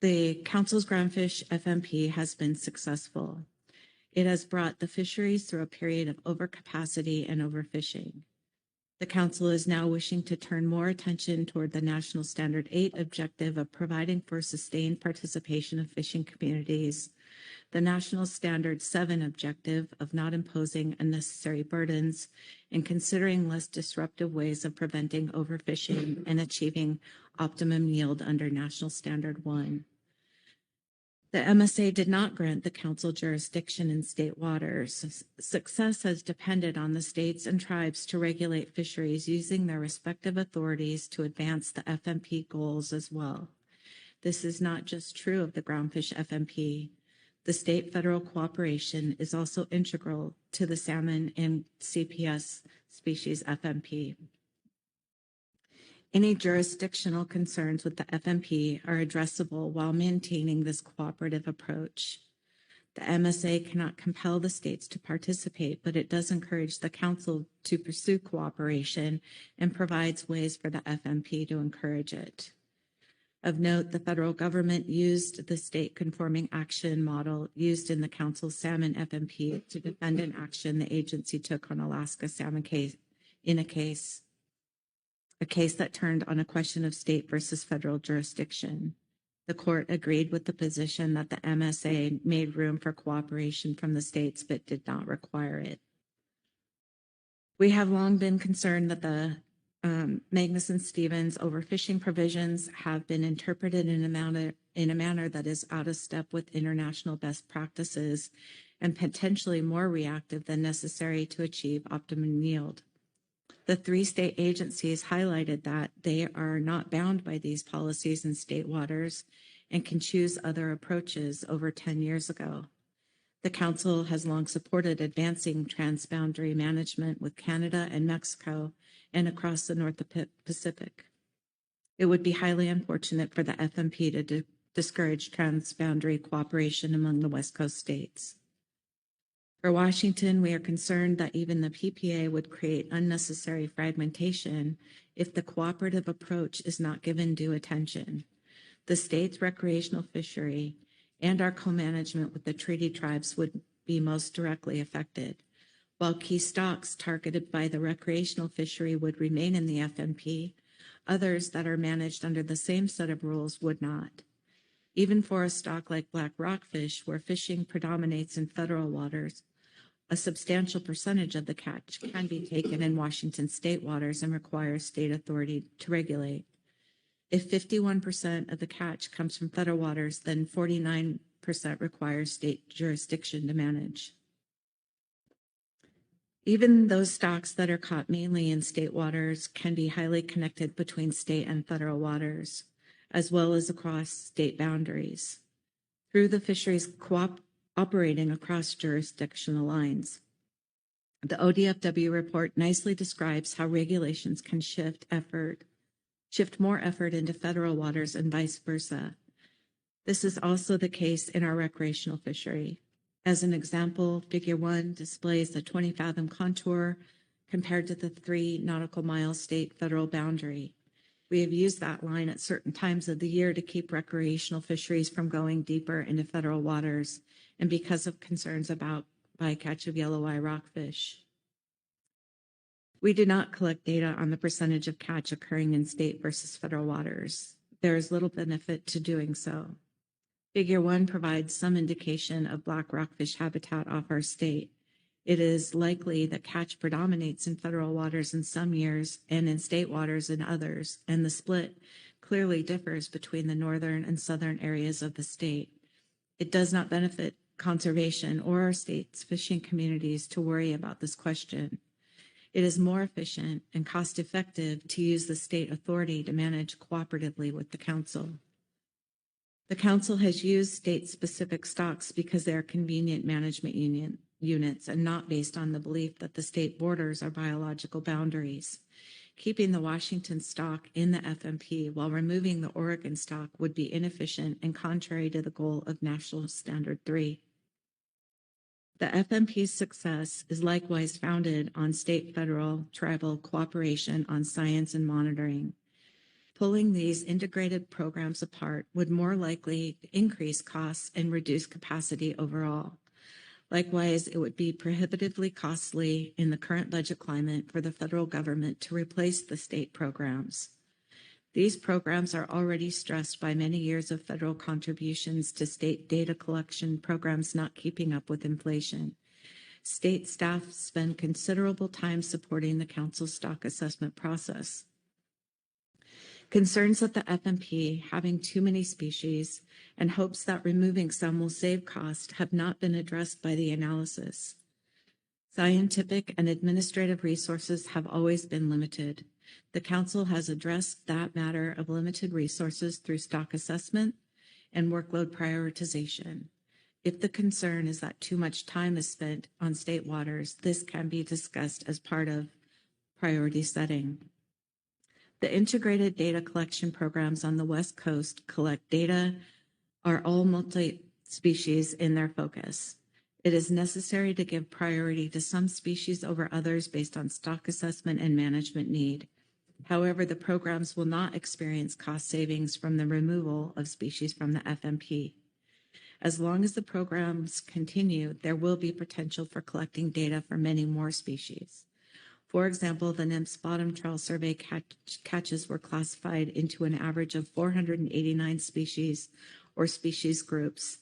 The Council's Groundfish FMP has been successful. It has brought the fisheries through a period of overcapacity and overfishing. The Council is now wishing to turn more attention toward the National Standard 8 objective of providing for sustained participation of fishing communities, the National Standard 7 objective of not imposing unnecessary burdens, and considering less disruptive ways of preventing overfishing and achieving optimum yield under National Standard 1. The MSA did not grant the Council jurisdiction in state waters. Success has depended on the states and tribes to regulate fisheries using their respective authorities to advance the FMP goals as well. This is not just true of the Groundfish FMP. The state-federal cooperation is also integral to the salmon and CPS species FMP. Any jurisdictional concerns with the FMP are addressable while maintaining this cooperative approach. The MSA cannot compel the states to participate, but it does encourage the Council to pursue cooperation and provides ways for the FMP to encourage it. Of note, the federal government used the state conforming action model used in the Council's salmon FMP to defend an action the agency took on Alaska salmon case in a case that turned on a question of state versus federal jurisdiction. The court agreed with the position that the MSA made room for cooperation from the states but did not require it. We have long been concerned that the Magnuson-Stevens overfishing provisions have been interpreted in a manner that is out of step with international best practices and potentially more reactive than necessary to achieve optimum yield. The 3 state agencies highlighted that they are not bound by these policies in state waters and can choose other approaches over 10 years ago. The Council has long supported advancing transboundary management with Canada and Mexico and across the North Pacific. It would be highly unfortunate for the FMP to discourage transboundary cooperation among the West Coast states. For Washington, we are concerned that even the PPA would create unnecessary fragmentation if the cooperative approach is not given due attention. The state's recreational fishery and our co-management with the treaty tribes would be most directly affected. While key stocks targeted by the recreational fishery would remain in the FMP, others that are managed under the same set of rules would not. Even for a stock like black rockfish, where fishing predominates in federal waters, a substantial percentage of the catch can be taken in Washington state waters and requires state authority to regulate. If 51% of the catch comes from federal waters, then 49% requires state jurisdiction to manage. Even those stocks that are caught mainly in state waters can be highly connected between state and federal waters, as well as across state boundaries, through the fisheries operating across jurisdictional lines. The ODFW report nicely describes how regulations can shift more effort into federal waters and vice versa. This is also the case in our recreational fishery. As an example, Figure 1 displays the 20-fathom contour compared to the 3 nautical mile state federal boundary. We have used that line at certain times of the year to keep recreational fisheries from going deeper into federal waters and because of concerns about bycatch of yellow eye rockfish. We do not collect data on the percentage of catch occurring in state versus federal waters. There is little benefit to doing so. Figure 1 provides some indication of black rockfish habitat off our state. It is likely that catch predominates in federal waters in some years and in state waters in others, and the split clearly differs between the northern and southern areas of the state. It does not benefit conservation or our state's fishing communities to worry about this question. It is more efficient and cost-effective to use the state authority to manage cooperatively with the Council. The Council has used state-specific stocks because they are convenient management units and not based on the belief that the state borders are biological boundaries. Keeping the Washington stock in the FMP while removing the Oregon stock would be inefficient and contrary to the goal of National Standard 3. The FMP's success is likewise founded on state, federal, tribal cooperation on science and monitoring. Pulling these integrated programs apart would more likely increase costs and reduce capacity overall. Likewise, it would be prohibitively costly in the current budget climate for the federal government to replace the state programs. These programs are already stressed by many years of federal contributions to state data collection programs not keeping up with inflation. State staff spend considerable time supporting the Council's stock assessment process. Concerns that the FMP having too many species and hopes that removing some will save cost have not been addressed by the analysis. Scientific and administrative resources have always been limited. The Council has addressed that matter of limited resources through stock assessment and workload prioritization. If the concern is that too much time is spent on state waters, this can be discussed as part of priority setting. The integrated data collection programs on the West Coast collect data are all multi-species in their focus. It is necessary to give priority to some species over others based on stock assessment and management need. However, the programs will not experience cost savings from the removal of species from the FMP. As long as the programs continue, there will be potential for collecting data for many more species. For example, the NIMS bottom trawl survey catches were classified into an average of 489 species or species groups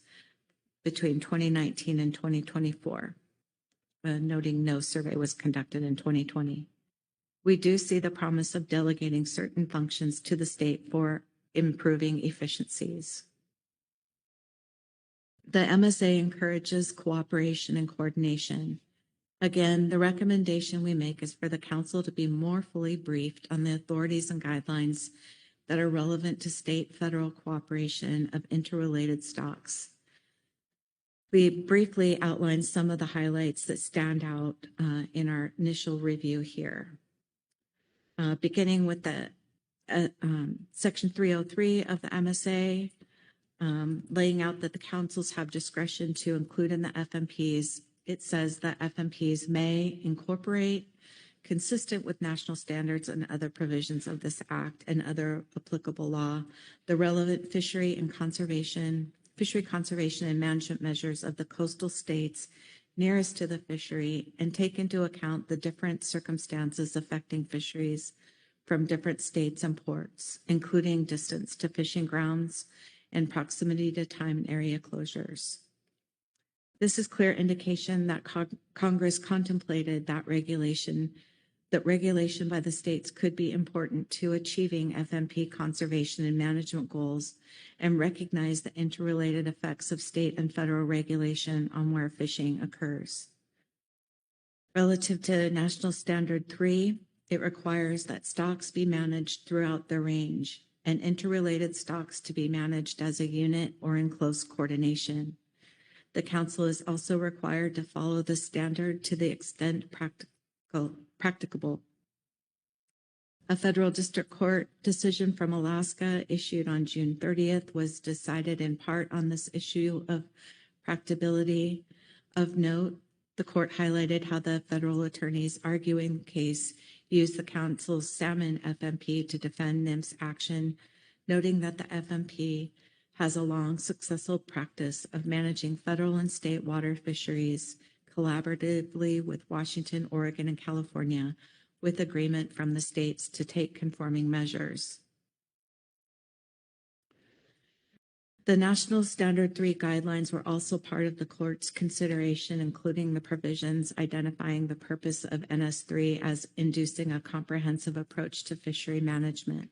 between 2019 and 2024, noting no survey was conducted in 2020. We do see the promise of delegating certain functions to the state for improving efficiencies. The MSA encourages cooperation and coordination. Again, the recommendation we make is for the council to be more fully briefed on the authorities and guidelines that are relevant to state-federal cooperation of interrelated stocks. We briefly outlined some of the highlights that stand out in our initial review here. Beginning with the Section 303 of the MSA, laying out that the councils have discretion to include in the FMPs. It says that FMPs may incorporate, consistent with national standards and other provisions of this act and other applicable law, the relevant fishery conservation and management measures of the coastal states nearest to the fishery and take into account the different circumstances affecting fisheries from different states and ports, including distance to fishing grounds and proximity to time and area closures. This is clear indication that Congress contemplated that regulation by the states could be important to achieving FMP conservation and management goals and recognize the interrelated effects of state and federal regulation on where fishing occurs. Relative to National Standard 3, it requires that stocks be managed throughout their range and interrelated stocks to be managed as a unit or in close coordination. The council is also required to follow the standard to the extent practicable. A federal district court decision from Alaska issued on June 30th was decided in part on this issue of practicability. Of note, the court highlighted how the federal attorneys arguing the case used the council's salmon FMP to defend NIMS action, noting that the FMP has a long, successful practice of managing federal and state water fisheries collaboratively with Washington, Oregon, and California, with agreement from the states to take conforming measures. The National Standard 3 guidelines were also part of the court's consideration, including the provisions identifying the purpose of NS3 as inducing a comprehensive approach to fishery management,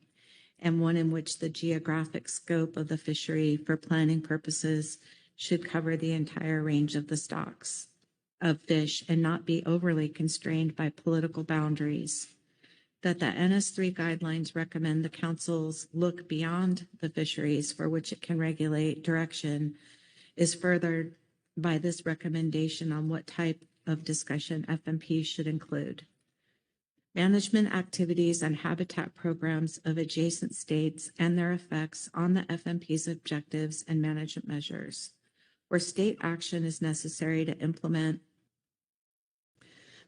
and one in which the geographic scope of the fishery for planning purposes should cover the entire range of the stocks of fish and not be overly constrained by political boundaries. That the NS3 guidelines recommend the councils look beyond the fisheries for which it can regulate direction is furthered by this recommendation on what type of discussion FMP should include. Management activities and habitat programs of adjacent states and their effects on the FMP's objectives and management measures, where state action is necessary to implement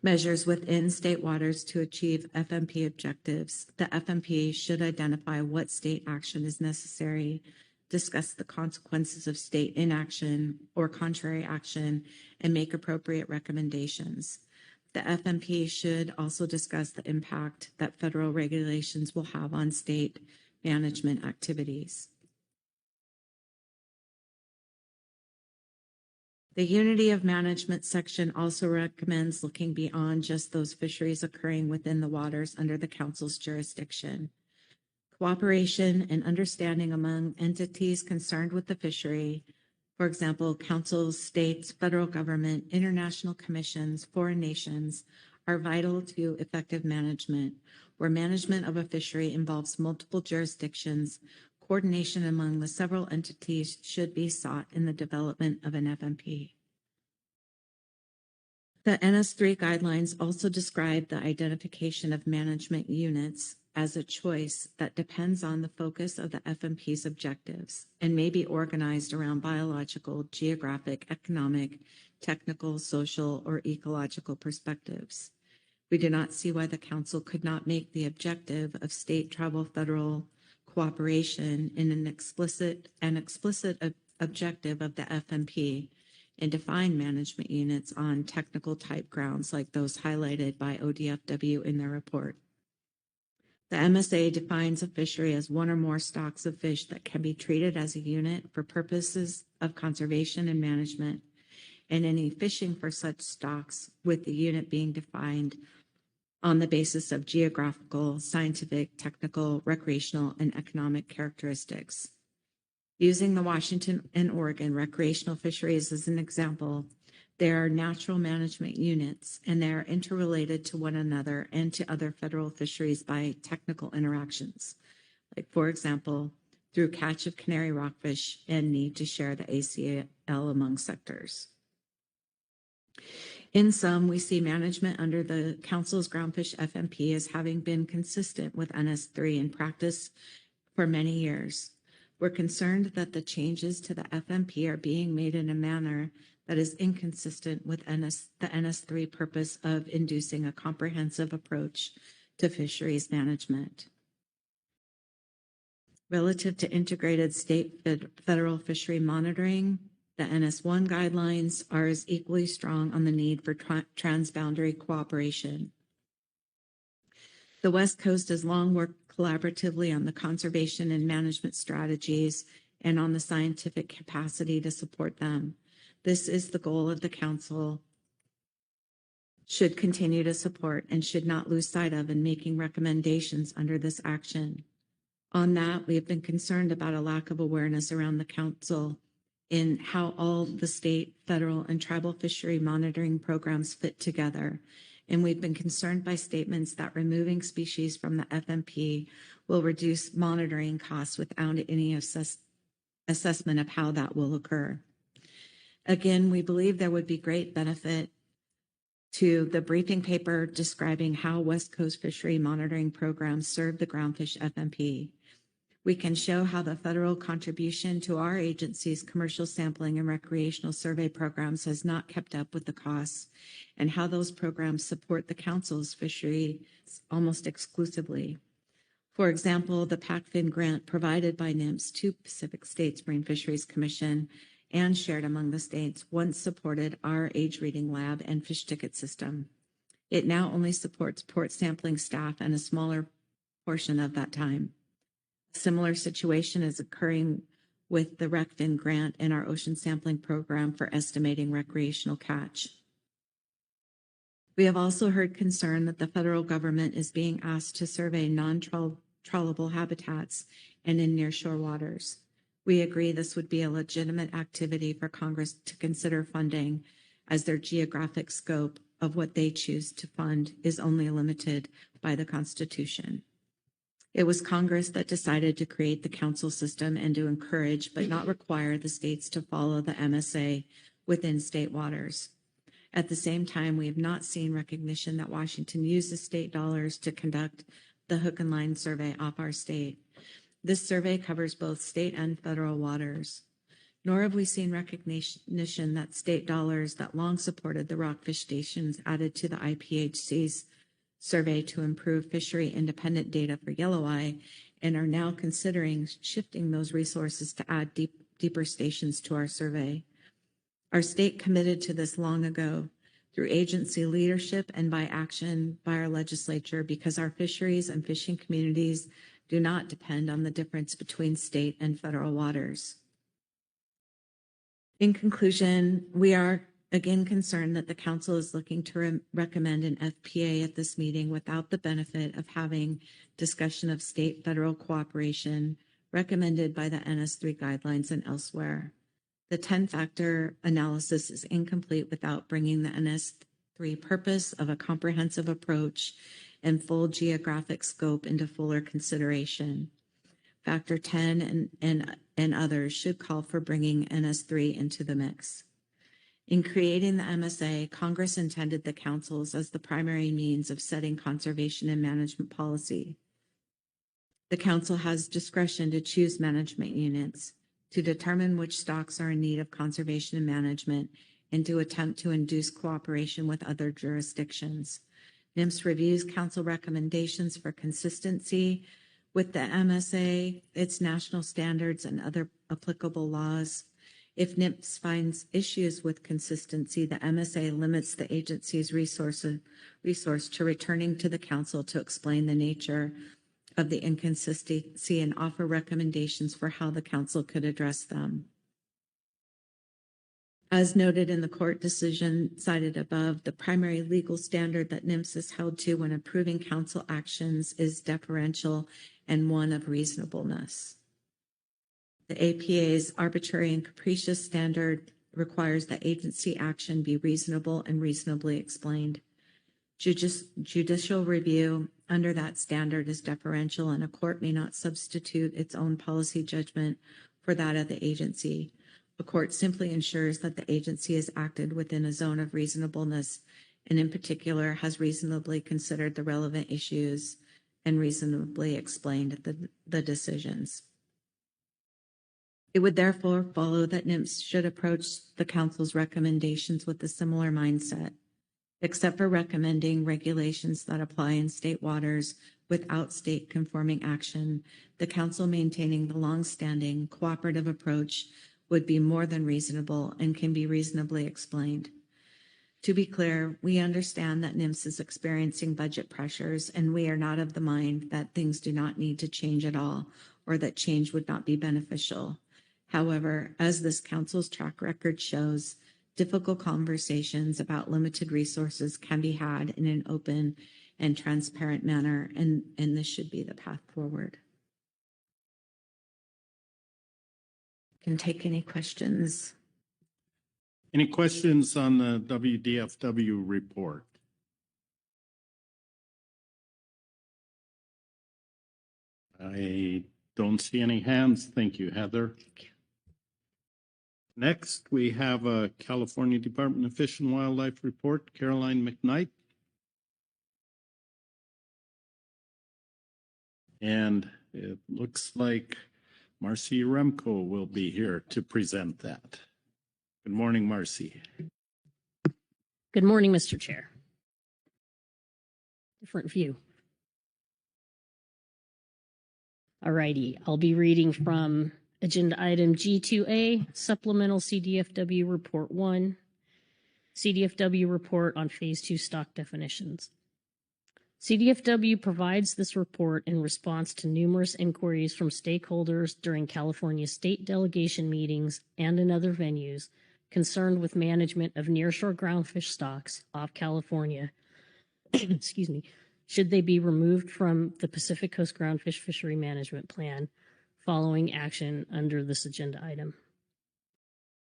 measures within state waters to achieve FMP objectives. The FMP should identify what state action is necessary, discuss the consequences of state inaction or contrary action, and make appropriate recommendations. The FMP should also discuss the impact that federal regulations will have on state management activities. The Unity of Management section also recommends looking beyond just those fisheries occurring within the waters under the council's jurisdiction. Cooperation and understanding among entities concerned with the fishery, for example, councils, states, federal government, international commissions, foreign nations, are vital to effective management. Where management of a fishery involves multiple jurisdictions, coordination among the several entities should be sought in the development of an FMP. The NS3 guidelines also describe the identification of management units as a choice that depends on the focus of the FMP's objectives and may be organized around biological, geographic, economic, technical, social, or ecological perspectives. We do not see why the council could not make the objective of state, tribal, federal cooperation in an explicit objective of the FMP and define management units on technical type grounds like those highlighted by ODFW in their report. The MSA defines a fishery as one or more stocks of fish that can be treated as a unit for purposes of conservation and management, and any fishing for such stocks with the unit being defined on the basis of geographical, scientific, technical, recreational, and economic characteristics. Using the Washington and Oregon recreational fisheries as an example, there are natural management units, and they are interrelated to one another and to other federal fisheries by technical interactions, like, for example, through catch of canary rockfish and need to share the ACL among sectors. In sum, we see management under the Council's Groundfish FMP as having been consistent with NS3 in practice for many years. We're concerned that the changes to the FMP are being made in a manner that is inconsistent with the NS3 purpose of inducing a comprehensive approach to fisheries management. Relative to integrated state federal fishery monitoring, the NS1 guidelines are as equally strong on the need for transboundary cooperation. The West Coast has long worked collaboratively on the conservation and management strategies and on the scientific capacity to support them. This is the goal of the Council should continue to support and should not lose sight of in making recommendations under this action. On that, we have been concerned about a lack of awareness around the Council in how all the state, federal, and tribal fishery monitoring programs fit together. And we've been concerned by statements that removing species from the FMP will reduce monitoring costs without any assessment of how that will occur. Again, we believe there would be great benefit to the briefing paper describing how West Coast fishery monitoring programs serve the Groundfish FMP. We can show how the federal contribution to our agency's commercial sampling and recreational survey programs has not kept up with the costs, and how those programs support the Council's fisheries almost exclusively. For example, the PACFIN grant provided by NIMS to Pacific States Marine Fisheries Commission and shared among the states once supported our age reading lab and fish ticket system. It now only supports port sampling staff and a smaller portion of that time. A similar situation is occurring with the RecFin grant and our ocean sampling program for estimating recreational catch. We have also heard concern that the federal government is being asked to survey non-trawlable habitats and in nearshore waters. We agree this would be a legitimate activity for Congress to consider funding, as their geographic scope of what they choose to fund is only limited by the Constitution. It was Congress that decided to create the Council system and to encourage but not require the states to follow the MSA within state waters. At the same time, we have not seen recognition that Washington uses state dollars to conduct the hook and line survey off our state. This survey covers both state and federal waters. Nor have we seen recognition that state dollars that long supported the rockfish stations added to the IPHC's survey to improve fishery independent data for yelloweye, and are now considering shifting those resources to add deeper stations to our survey. Our state committed to this long ago through agency leadership and by action by our legislature, because our fisheries and fishing communities do not depend on the difference between state and federal waters. In conclusion, we are again concerned that the Council is looking to recommend an FPA at this meeting without the benefit of having discussion of state-federal cooperation recommended by the NS3 guidelines and elsewhere. The 10-factor analysis is incomplete without bringing the NS3 purpose of a comprehensive approach and full geographic scope into fuller consideration. Factor 10 and others should call for bringing NS3 into the mix. In creating the MSA, Congress intended the councils as the primary means of setting conservation and management policy. The council has discretion to choose management units, to determine which stocks are in need of conservation and management, and to attempt to induce cooperation with other jurisdictions. NIMS reviews council recommendations for consistency with the MSA, its national standards, and other applicable laws. If NIMS finds issues with consistency, the MSA limits the agency's resource to returning to the council to explain the nature of the inconsistency and offer recommendations for how the council could address them. As noted in the court decision cited above, the primary legal standard that NIMS is held to when approving council actions is deferential and one of reasonableness. The APA's arbitrary and capricious standard requires that agency action be reasonable and reasonably explained. Judicial review under that standard is deferential, and a court may not substitute its own policy judgment for that of the agency. A court simply ensures that the agency has acted within a zone of reasonableness, and in particular has reasonably considered the relevant issues and reasonably explained the decisions. It would therefore follow that NIMS should approach the council's recommendations with a similar mindset, except for recommending regulations that apply in state waters without state conforming action. The council maintaining the long-standing cooperative approach would be more than reasonable and can be reasonably explained. To be clear, we understand that NIMS is experiencing budget pressures, and we are not of the mind that things do not need to change at all or that change would not be beneficial. However, as this council's track record shows, difficult conversations about limited resources can be had in an open and transparent manner, and this should be the path forward. Can take any questions. Any questions on the WDFW report? I don't see any hands. Thank you, Heather. Next, we have a California Department of Fish and Wildlife report. Caroline McKnight. And it looks like Marcy Remco will be here to present that. Good morning, Marcy. Good morning, Mr. Chair. Different view. All righty, I'll be reading from Agenda Item G2A, Supplemental CDFW Report 1, CDFW Report on Phase 2 Stock Definitions. CDFW provides this report in response to numerous inquiries from stakeholders during California state delegation meetings and in other venues concerned with management of nearshore groundfish stocks off California, excuse me, should they be removed from the Pacific Coast Groundfish Fishery Management Plan following action under this agenda item.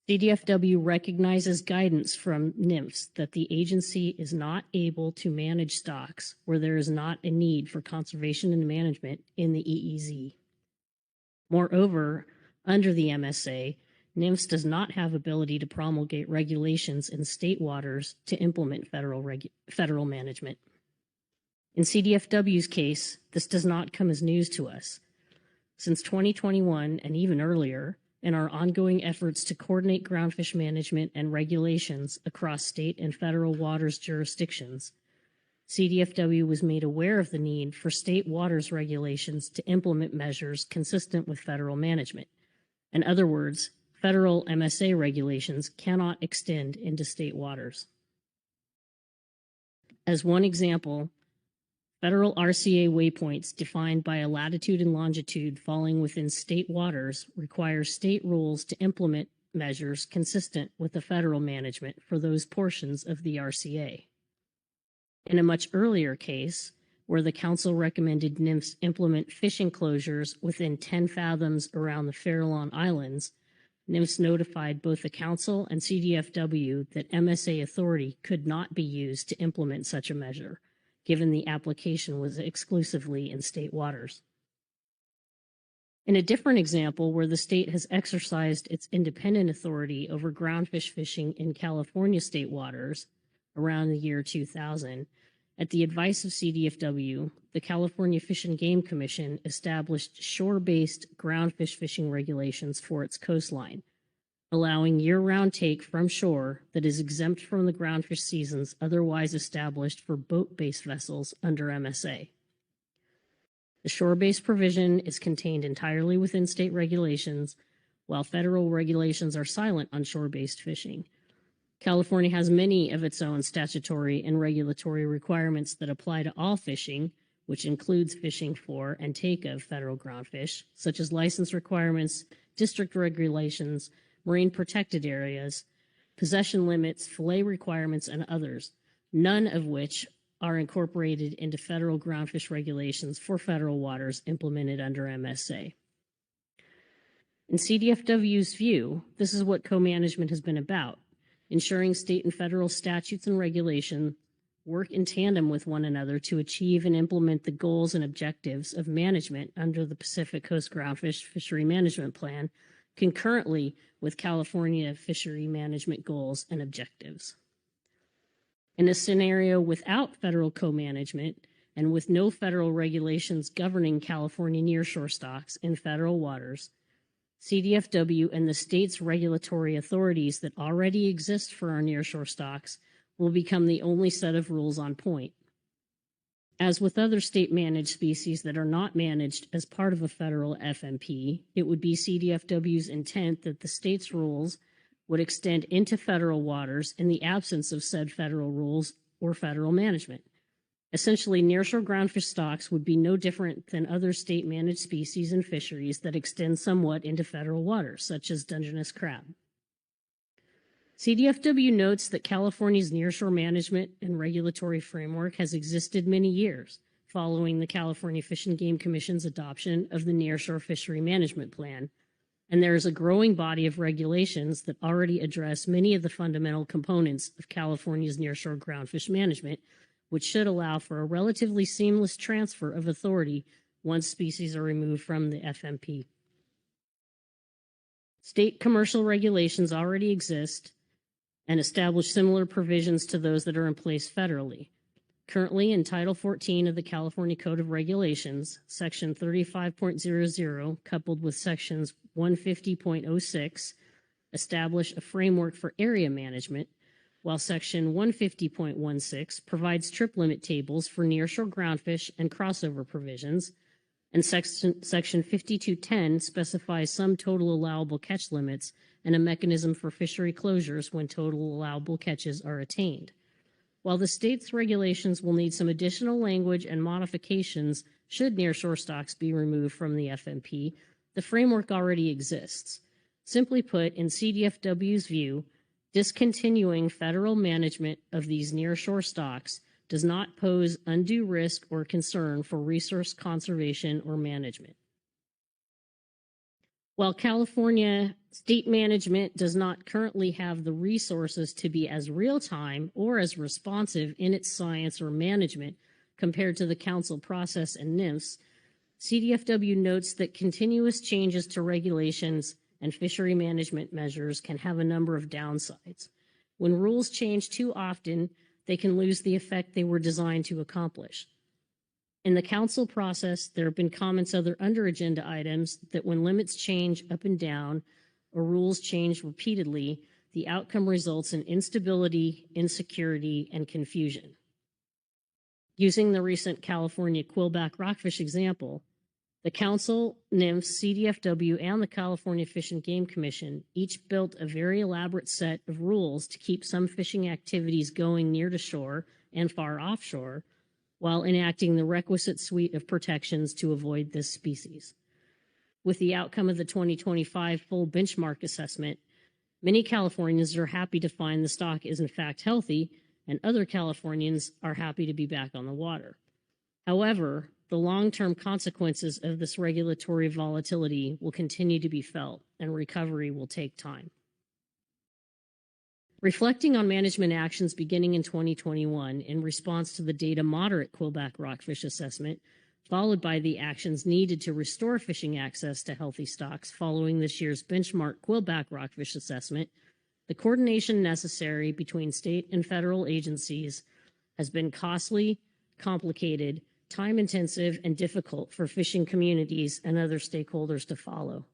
CDFW recognizes guidance from NIMS that the agency is not able to manage stocks where there is not a need for conservation and management in the EEZ. Moreover, under the MSA, NIMS does not have ability to promulgate regulations in state waters to implement federal management. In CDFW's case, this does not come as news to us. Since 2021 and even earlier, in our ongoing efforts to coordinate groundfish management and regulations across state and federal waters jurisdictions, CDFW was made aware of the need for state waters regulations to implement measures consistent with federal management. In other words, federal MSA regulations cannot extend into state waters. As one example, federal RCA waypoints defined by a latitude and longitude falling within state waters require state rules to implement measures consistent with the federal management for those portions of the RCA. In a much earlier case, where the council recommended NIMS implement fishing closures within 10 fathoms around the Farallon Islands, NIMS notified both the council and CDFW that MSA authority could not be used to implement such a measure, given the application was exclusively in state waters. In a different example, where the state has exercised its independent authority over groundfish fishing in California state waters around the year 2000, at the advice of CDFW, the California Fish and Game Commission established shore-based groundfish fishing regulations for its coastline, allowing year-round take from shore that is exempt from the groundfish seasons otherwise established for boat-based vessels under MSA. The shore-based provision is contained entirely within state regulations, while federal regulations are silent on shore-based fishing. California has many of its own statutory and regulatory requirements that apply to all fishing, which includes fishing for and take of federal groundfish, such as license requirements, district regulations, marine protected areas, possession limits, fillet requirements, and others, none of which are incorporated into federal groundfish regulations for federal waters implemented under MSA. In CDFW's view, this is what co-management has been about, ensuring state and federal statutes and regulations work in tandem with one another to achieve and implement the goals and objectives of management under the Pacific Coast Groundfish Fishery Management Plan, concurrently with California fishery management goals and objectives. In a scenario without federal co-management and with no federal regulations governing California nearshore stocks in federal waters, CDFW and the state's regulatory authorities that already exist for our nearshore stocks will become the only set of rules on point. As with other state-managed species that are not managed as part of a federal FMP, it would be CDFW's intent that the state's rules would extend into federal waters in the absence of said federal rules or federal management. Essentially, nearshore groundfish stocks would be no different than other state-managed species and fisheries that extend somewhat into federal waters, such as Dungeness crab. CDFW notes that California's nearshore management and regulatory framework has existed many years following the California Fish and Game Commission's adoption of the Nearshore Fishery Management Plan, and there is a growing body of regulations that already address many of the fundamental components of California's nearshore groundfish management, which should allow for a relatively seamless transfer of authority once species are removed from the FMP. State commercial regulations already exist and establish similar provisions to those that are in place federally. Currently, in Title 14 of the California Code of Regulations, Section 35.00, coupled with Sections 150.06, establish a framework for area management, while Section 150.16 provides trip limit tables for nearshore groundfish and crossover provisions, and Section 5210 specifies some total allowable catch limits and a mechanism for fishery closures when total allowable catches are attained. While the state's regulations will need some additional language and modifications should nearshore stocks be removed from the FMP, the framework already exists. Simply put, in CDFW's view, discontinuing federal management of these nearshore stocks does not pose undue risk or concern for resource conservation or management. While California state management does not currently have the resources to be as real-time or as responsive in its science or management compared to the council process and NIMS, CDFW notes that continuous changes to regulations and fishery management measures can have a number of downsides. When rules change too often, they can lose the effect they were designed to accomplish. In the council process, there have been comments under agenda items that when limits change up and down or rules change repeatedly, the outcome results in instability, insecurity, and confusion. Using the recent California quillback rockfish example, the council, NIMS, CDFW, and the California Fish and Game Commission each built a very elaborate set of rules to keep some fishing activities going near to shore and far offshore, while enacting the requisite suite of protections to avoid this species. With the outcome of the 2025 full benchmark assessment, many Californians are happy to find the stock is in fact healthy, and other Californians are happy to be back on the water. However, the long-term consequences of this regulatory volatility will continue to be felt, and recovery will take time. Reflecting on management actions beginning in 2021 in response to the data moderate quillback rockfish assessment, followed by the actions needed to restore fishing access to healthy stocks following this year's benchmark quillback rockfish assessment, the coordination necessary between state and federal agencies has been costly, complicated, time-intensive, and difficult for fishing communities and other stakeholders to follow.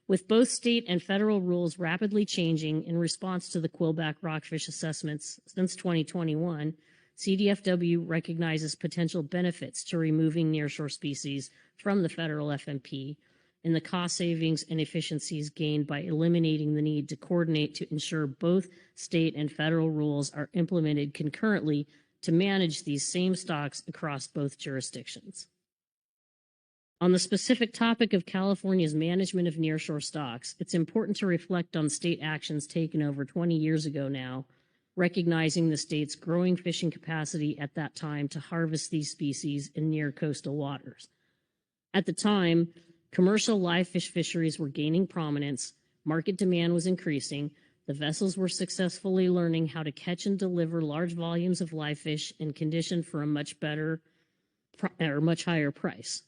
With both state and federal rules rapidly changing in response to the quillback rockfish assessments since 2021, CDFW recognizes potential benefits to removing nearshore species from the federal FMP and the cost savings and efficiencies gained by eliminating the need to coordinate to ensure both state and federal rules are implemented concurrently to manage these same stocks across both jurisdictions. On the specific topic of California's management of nearshore stocks, it's important to reflect on state actions taken over 20 years ago now, recognizing the state's growing fishing capacity at that time to harvest these species in near coastal waters. At the time, commercial live fish fisheries were gaining prominence, market demand was increasing, the vessels were successfully learning how to catch and deliver large volumes of live fish in condition for a much higher price.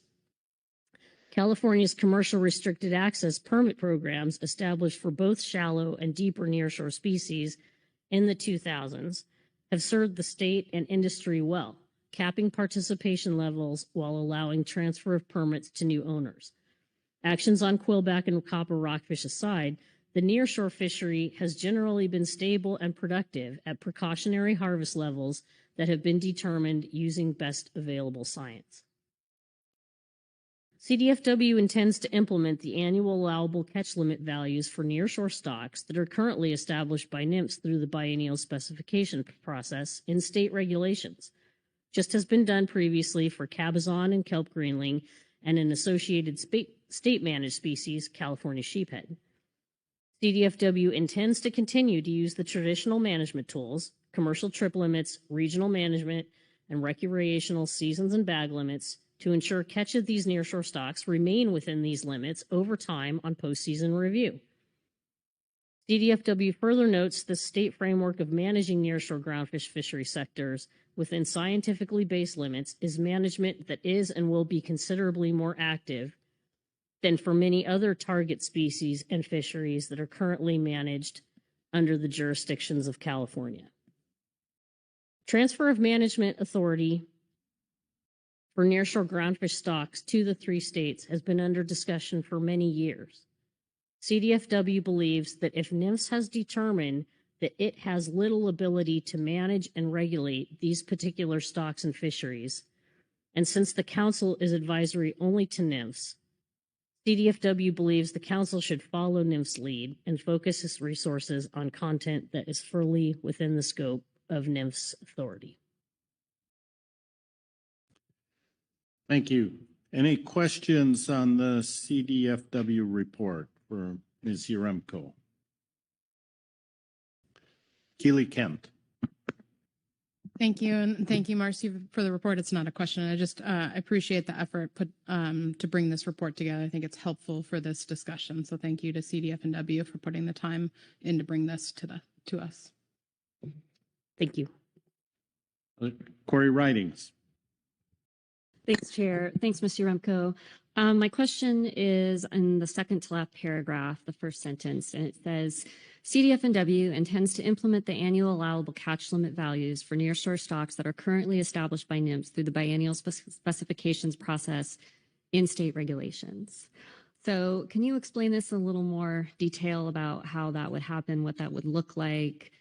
California's commercial restricted access permit programs established for both shallow and deeper nearshore species in the 2000s have served the state and industry well, capping participation levels while allowing transfer of permits to new owners. Actions on quillback and copper rockfish aside, the nearshore fishery has generally been stable and productive at precautionary harvest levels that have been determined using best available science. CDFW intends to implement the annual allowable catch limit values for nearshore stocks that are currently established by NMFS through the biennial specification process in state regulations, just has been done previously for cabezon and kelp greenling and an associated state-managed species, California sheephead. CDFW intends to continue to use the traditional management tools, commercial trip limits, regional management, and recreational seasons and bag limits to ensure catch of these nearshore stocks remain within these limits over time on postseason review. CDFW further notes the state framework of managing nearshore groundfish fishery sectors within scientifically based limits is management that is and will be considerably more active than for many other target species and fisheries that are currently managed under the jurisdictions of California. Transfer of management authority for nearshore groundfish stocks to the 3 states has been under discussion for many years. CDFW believes that if NMFS has determined that it has little ability to manage and regulate these particular stocks and fisheries, and since the Council is advisory only to NMFS, CDFW believes the Council should follow NMFS' lead and focus its resources on content that is fully within the scope of NMFS' authority. Thank you. Any questions on the CDFW report for Ms. Yaremko? Keely Kent. Thank you, and thank you, Marcy, for the report. It's not a question. I just appreciate the effort put to bring this report together. I think it's helpful for this discussion. So thank you to CDF&W for putting the time in to bring this to us. Thank you. Corey Ridings. Thanks, Chair. Thanks, Mr. Remco. My question is in the second to last paragraph, the first sentence, and it says, CDF&W intends to implement the annual allowable catch limit values for nearshore stocks that are currently established by NMFS through the biennial specifications process in state regulations. So can you explain this in a little more detail about how that would happen, what that would look like?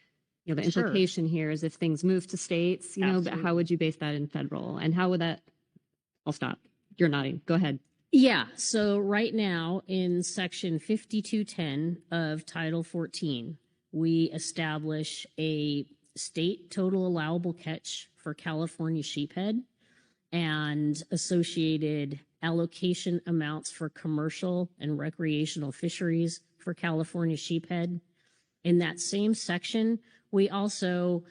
You know, the implication here is if things move to states, you know, but how would you base that in federal? And how would that, I'll stop. You're nodding. Go ahead. Yeah, so right now in section 5210 of Title 14, we establish a state total allowable catch for California sheephead and associated allocation amounts for commercial and recreational fisheries for California sheephead. In that same section, we also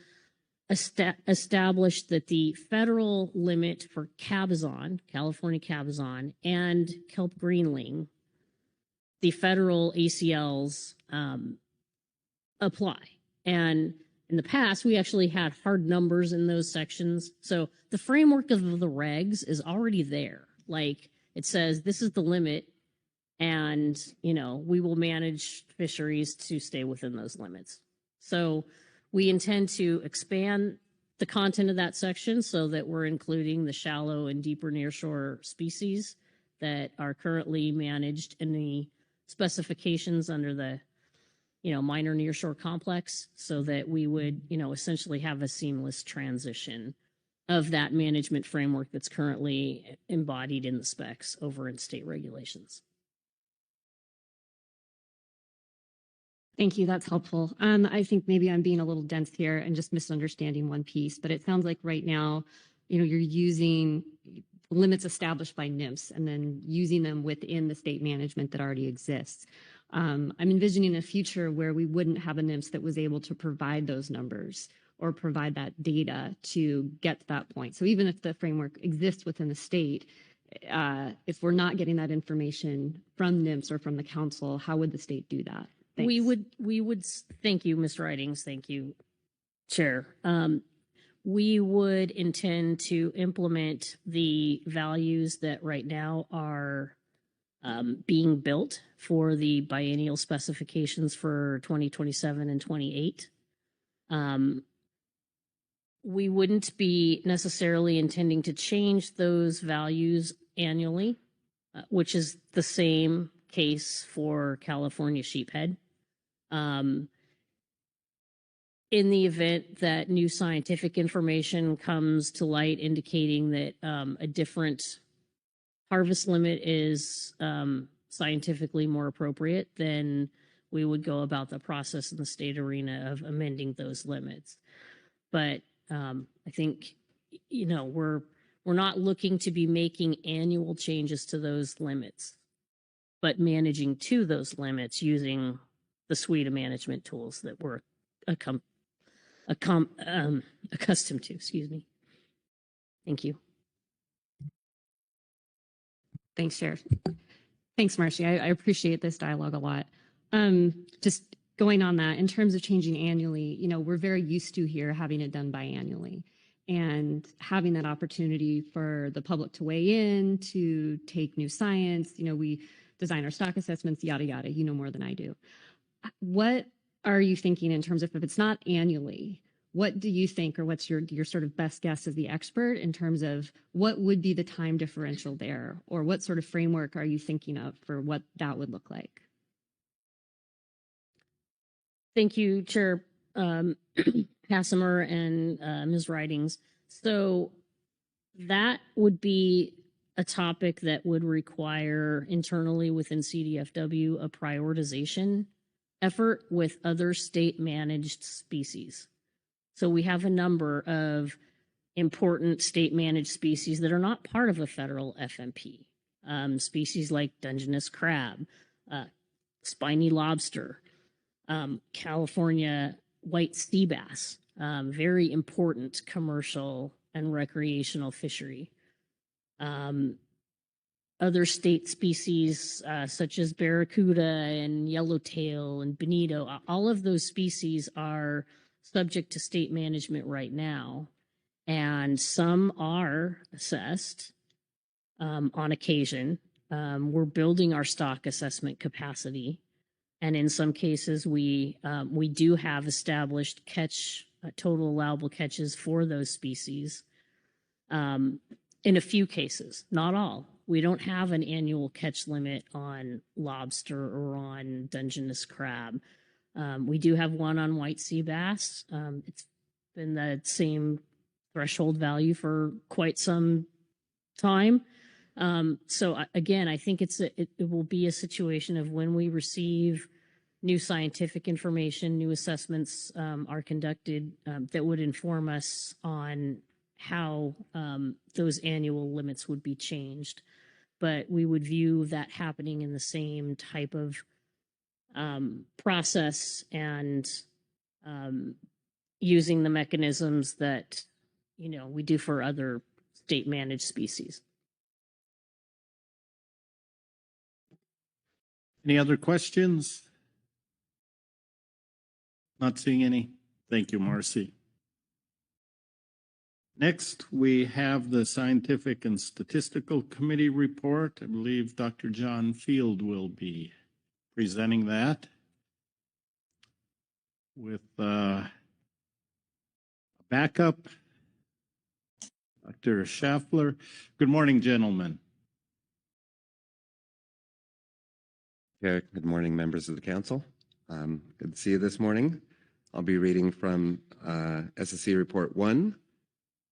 established that the federal limit for cabezon, California cabezon, and kelp greenling, the federal ACLs apply. And in the past, we actually had hard numbers in those sections. So the framework of the regs is already there. Like it says, this is the limit, and, you know, we will manage fisheries to stay within those limits. So we intend to expand the content of that section so that we're including the shallow and deeper nearshore species that are currently managed in the specifications under the, minor nearshore complex so that we would, essentially have a seamless transition of that management framework that's currently embodied in the specs over in state regulations. Thank you. That's helpful. I think maybe I'm being a little dense here and just misunderstanding one piece, but it sounds like right now, you're using limits established by NIMS and then using them within the state management that already exists. I'm envisioning a future where we wouldn't have a NIMS that was able to provide those numbers or provide that data to get to that point. So even if the framework exists within the state, if we're not getting that information from NIMS or from the council, how would the state do that? Thanks. We would, thank you, Mr. Ridings. Thank you, Chair. We would intend to implement the values that right now are being built for the biennial specifications for 2027 and 28. We wouldn't be necessarily intending to change those values annually, which is the same case for California sheephead. In the event that new scientific information comes to light indicating that a different harvest limit is scientifically more appropriate, then we would go about the process in the state arena of amending those limits. But I think, we're not looking to be making annual changes to those limits, but managing to those limits using the suite of management tools that we're accustomed to. Excuse me. Thank you. Thanks, Chair. Thanks, Marcy. I appreciate this dialogue a lot. Just going on that, in terms of changing annually, we're very used to here having it done biannually and having that opportunity for the public to weigh in, to take new science. We design our stock assessments, yada, yada, more than I do. What are you thinking in terms of if it's not annually, what do you think, or what's your sort of best guess as the expert in terms of what would be the time differential there, or what sort of framework are you thinking of for what that would look like? Thank you, Chair Cassimer and Ms. Ridings. So that would be a topic that would require internally within CDFW a prioritization effort with other state managed species. So we have a number of important state managed species that are not part of a federal FMP. Species like Dungeness crab, spiny lobster, California white sea bass, very important commercial and recreational fishery. Other state species such as barracuda and yellowtail and bonito, all of those species are subject to state management right now, and some are assessed on occasion. We're building our stock assessment capacity, and in some cases we do have established total allowable catches for those species. In a few cases, not all. We don't have an annual catch limit on lobster or on Dungeness crab. We do have one on white sea bass. It's been the same threshold value for quite some time. So again, I think it will be a situation of when we receive new scientific information, new assessments are conducted that would inform us on how those annual limits would be changed. But we would view that happening in the same type of process and using the mechanisms that we do for other state managed species. Any other questions? Not seeing any. Thank you, Marcy. Next, we have the Scientific and Statistical Committee report. I believe Dr. John Field will be presenting that with backup, Dr. Schaffler. Good morning, gentlemen. Chair. Good morning, members of the council. Good to see you this morning. I'll be reading from SSC Report 1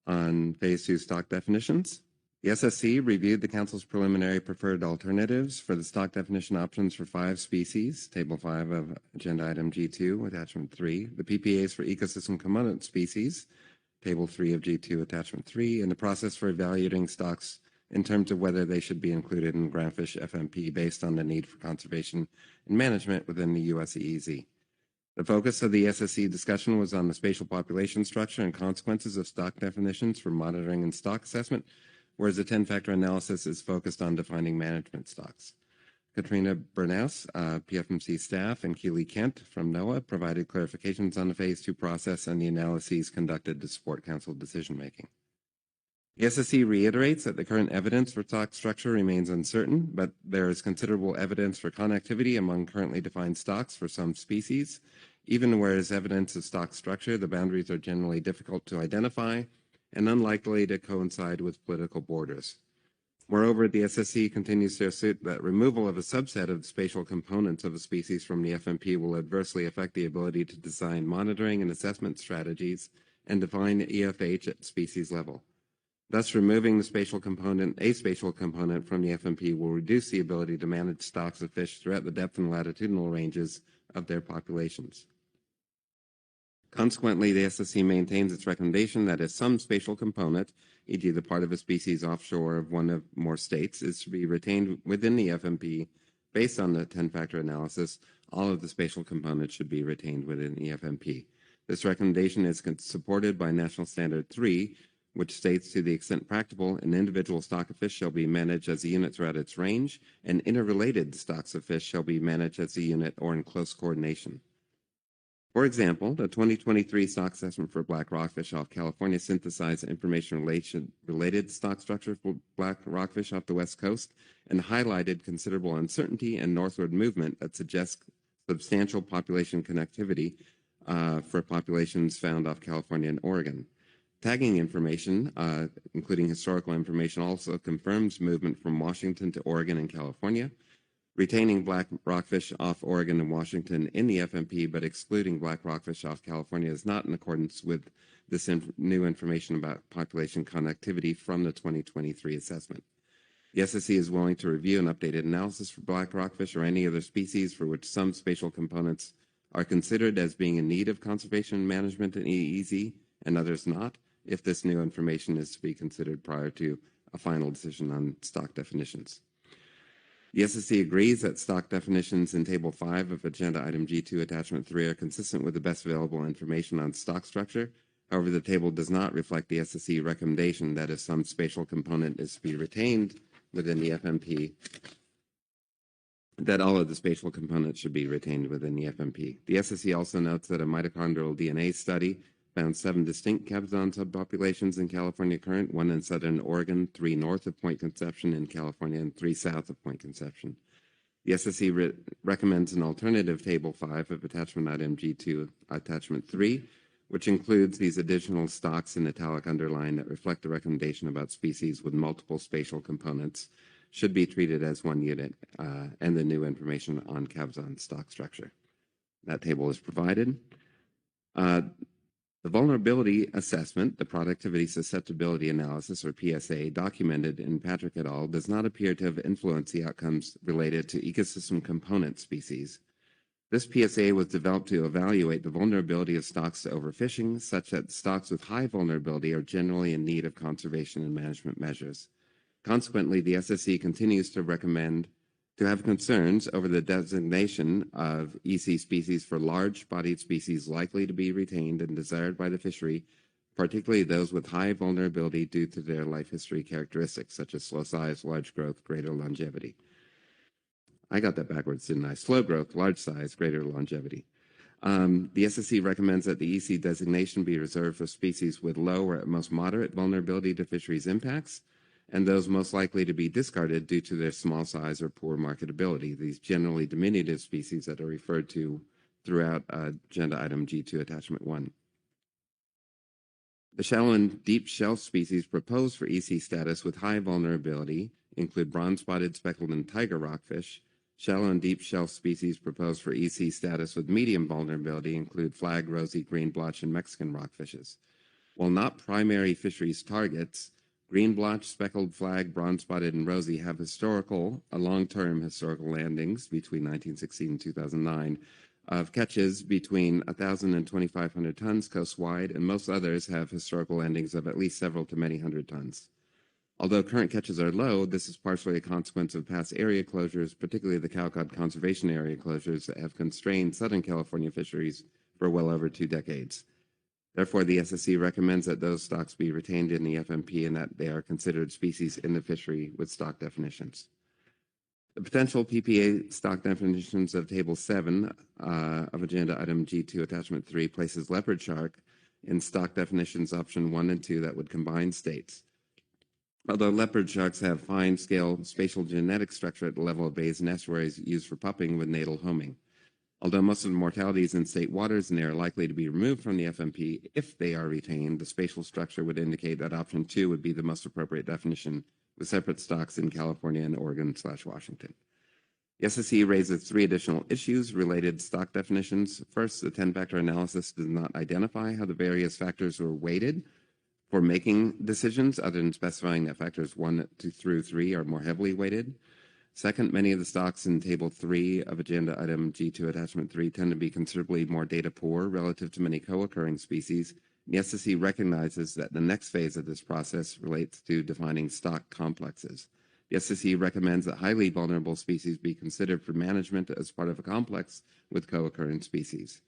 on Phase 2 stock definitions. The SSC reviewed the council's preliminary preferred alternatives for the stock definition options for 5 species, Table 5 of Agenda Item G2, Attachment 3, the PPAs for ecosystem component species, Table 3 of G2, Attachment 3, and the process for evaluating stocks in terms of whether they should be included in Groundfish FMP based on the need for conservation and management within the US EEZ. The focus of the SSC discussion was on the spatial population structure and consequences of stock definitions for monitoring and stock assessment, whereas the 10-factor analysis is focused on defining management stocks. Katrina Bernaus, PFMC staff, and Keely Kent from NOAA provided clarifications on the Phase 2 process and the analyses conducted to support council decision-making. The SSC reiterates that the current evidence for stock structure remains uncertain, but there is considerable evidence for connectivity among currently defined stocks for some species. Even where there is evidence of stock structure, the boundaries are generally difficult to identify and unlikely to coincide with political borders. Moreover, the SSC continues to assert that removal of a subset of the spatial components of a species from the FMP will adversely affect the ability to design monitoring and assessment strategies and define EFH at species level. Thus, removing the spatial component, a spatial component from the FMP will reduce the ability to manage stocks of fish throughout the depth and latitudinal ranges of their populations. Consequently, the SSC maintains its recommendation that if some spatial component, e.g. the part of a species offshore of one or more states, is to be retained within the FMP based on the 10-factor analysis, all of the spatial components should be retained within the FMP. This recommendation is supported by National Standard 3, which states, to the extent practicable, an individual stock of fish shall be managed as a unit throughout its range, and interrelated stocks of fish shall be managed as a unit or in close coordination. For example, the 2023 stock assessment for black rockfish off California synthesized information related to stock structure for black rockfish off the West Coast and highlighted considerable uncertainty and northward movement that suggests substantial population connectivity for populations found off California and Oregon. Tagging information, including historical information, also confirms movement from Washington to Oregon and California. Retaining black rockfish off Oregon and Washington in the FMP, but excluding black rockfish off California is not in accordance with this new information about population connectivity from the 2023 assessment. The SSC is willing to review an updated analysis for black rockfish or any other species for which some spatial components are considered as being in need of conservation management in EEZ and others not, if this new information is to be considered prior to a final decision on stock definitions. The SSC agrees that stock definitions in Table 5 of Agenda Item G2 Attachment 3 are consistent with the best available information on stock structure. However, the table does not reflect the SSC recommendation that if some spatial component is to be retained within the FMP, that all of the spatial components should be retained within the FMP. The SSC also notes that a mitochondrial DNA study found 7 distinct Cabzon subpopulations in California current, 1 in southern Oregon, 3 north of Point Conception in California, and 3 south of Point Conception. The SSC recommends an alternative Table 5 of Attachment Item G2, Attachment 3, which includes these additional stocks in italic underline that reflect the recommendation about species with multiple spatial components should be treated as one unit, and the new information on Cabzon stock structure. That table is provided. The vulnerability assessment, the productivity susceptibility analysis, or PSA, documented in Patrick et al., does not appear to have influenced the outcomes related to ecosystem component species. This PSA was developed to evaluate the vulnerability of stocks to overfishing, such that stocks with high vulnerability are generally in need of conservation and management measures. Consequently, the SSC continues to recommend to have concerns over the designation of EC species for large-bodied species likely to be retained and desired by the fishery, particularly those with high vulnerability due to their life history characteristics, such as slow size, large growth, greater longevity. I got that backwards, didn't I? Slow growth, large size, greater longevity. The SSC recommends that the EC designation be reserved for species with low or at most moderate vulnerability to fisheries impacts, and those most likely to be discarded due to their small size or poor marketability, these generally diminutive species that are referred to throughout Agenda Item G2 Attachment 1. The shallow and deep shelf species proposed for EC status with high vulnerability include bronze-spotted speckled and tiger rockfish, Shallow and deep shelf species proposed for EC status with medium vulnerability include flag, rosy, green blotch, and Mexican rockfishes. While not primary fisheries targets, green blotch, speckled flag, bronze spotted, and rosy have long-term historical landings between 1916 and 2009 of catches between 1,000 and 2,500 tons coast-wide, and most others have historical landings of at least several to many hundred tons. Although current catches are low, this is partially a consequence of past area closures, particularly the Cowcod Conservation Area closures that have constrained Southern California fisheries for well over 2 decades. Therefore, the SSC recommends that those stocks be retained in the FMP and that they are considered species in the fishery with stock definitions. The potential PPA stock definitions of Table 7 of Agenda Item G2 Attachment 3 places leopard shark in stock definitions option 1 and 2 that would combine states. Although leopard sharks have fine-scale spatial genetic structure at the level of bays and estuaries used for pupping with natal homing. Although most of the mortality is in state waters and they are likely to be removed from the FMP, if they are retained, the spatial structure would indicate that option 2 would be the most appropriate definition with separate stocks in California and Oregon/Washington. The SSC raises 3 additional issues related to stock definitions. First, the 10-factor analysis does not identify how the various factors were weighted for making decisions, other than specifying that factors 1 through 3 are more heavily weighted. Second, many of the stocks in Table 3 of Agenda Item G2 Attachment 3 tend to be considerably more data poor relative to many co-occurring species. The SSC recognizes that the next phase of this process relates to defining stock complexes. The SSC recommends that highly vulnerable species be considered for management as part of a complex with co-occurring species.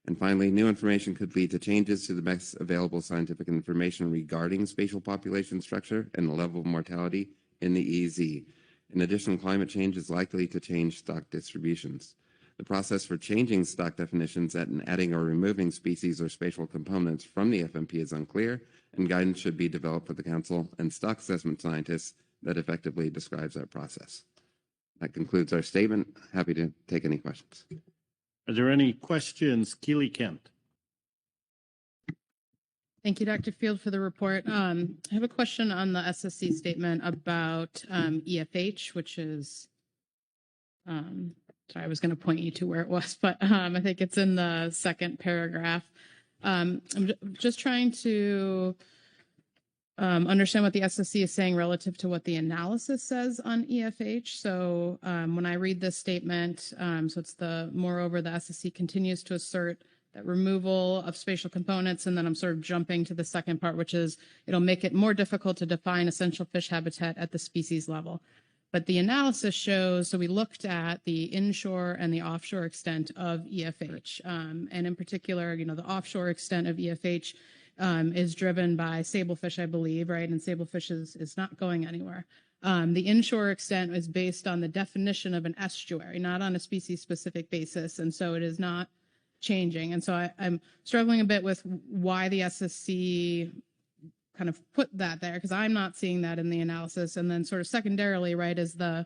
And finally, new information could lead to changes to the best available scientific information regarding spatial population structure and the level of mortality in the EEZ. In addition, climate change is likely to change stock distributions. The process for changing stock definitions and adding or removing species or spatial components from the FMP is unclear, and guidance should be developed for the Council and stock assessment scientists that effectively describes that process. That concludes our statement. Happy to take any questions. Are there any questions? Keely Kent. Thank you, Dr. Field, for the report. I have a question on the SSC statement about EFH, which is, sorry, I was going to point you to where it was, but I think it's in the second paragraph. I'm just trying to understand what the SSC is saying relative to what the analysis says on EFH. So when I read this statement, so it's moreover, the SSC continues to assert that removal of spatial components, and then I'm sort of jumping to the second part, which is it'll make it more difficult to define essential fish habitat at the species level. But the analysis shows, so we looked at the inshore and the offshore extent of EFH. And in particular, the offshore extent of EFH is driven by sablefish, I believe, right? And sablefish is not going anywhere. The inshore extent is based on the definition of an estuary, not on a species-specific basis. And so it is not changing. And so I'm struggling a bit with why the SSC kind of put that there, because I'm not seeing that in the analysis. And then sort of secondarily, right, is the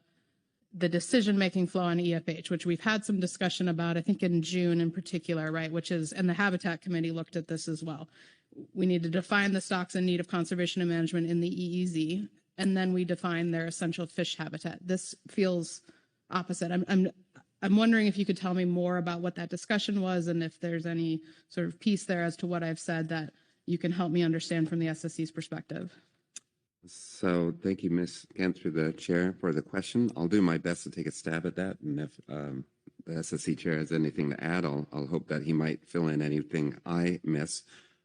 decision-making flow on EFH, which we've had some discussion about, I think in June in particular, right, and the Habitat Committee looked at this as well. We need to define the stocks in need of conservation and management in the EEZ, and then we define their essential fish habitat. This feels opposite. I'm wondering if you could tell me more about what that discussion was and if there's any sort of piece there as to what I've said that you can help me understand from the SSC's perspective. So thank you, Ms. Kent, through the chair, for the question. I'll do my best to take a stab at that. And if the SSC chair has anything to add, I'll hope that he might fill in anything I miss.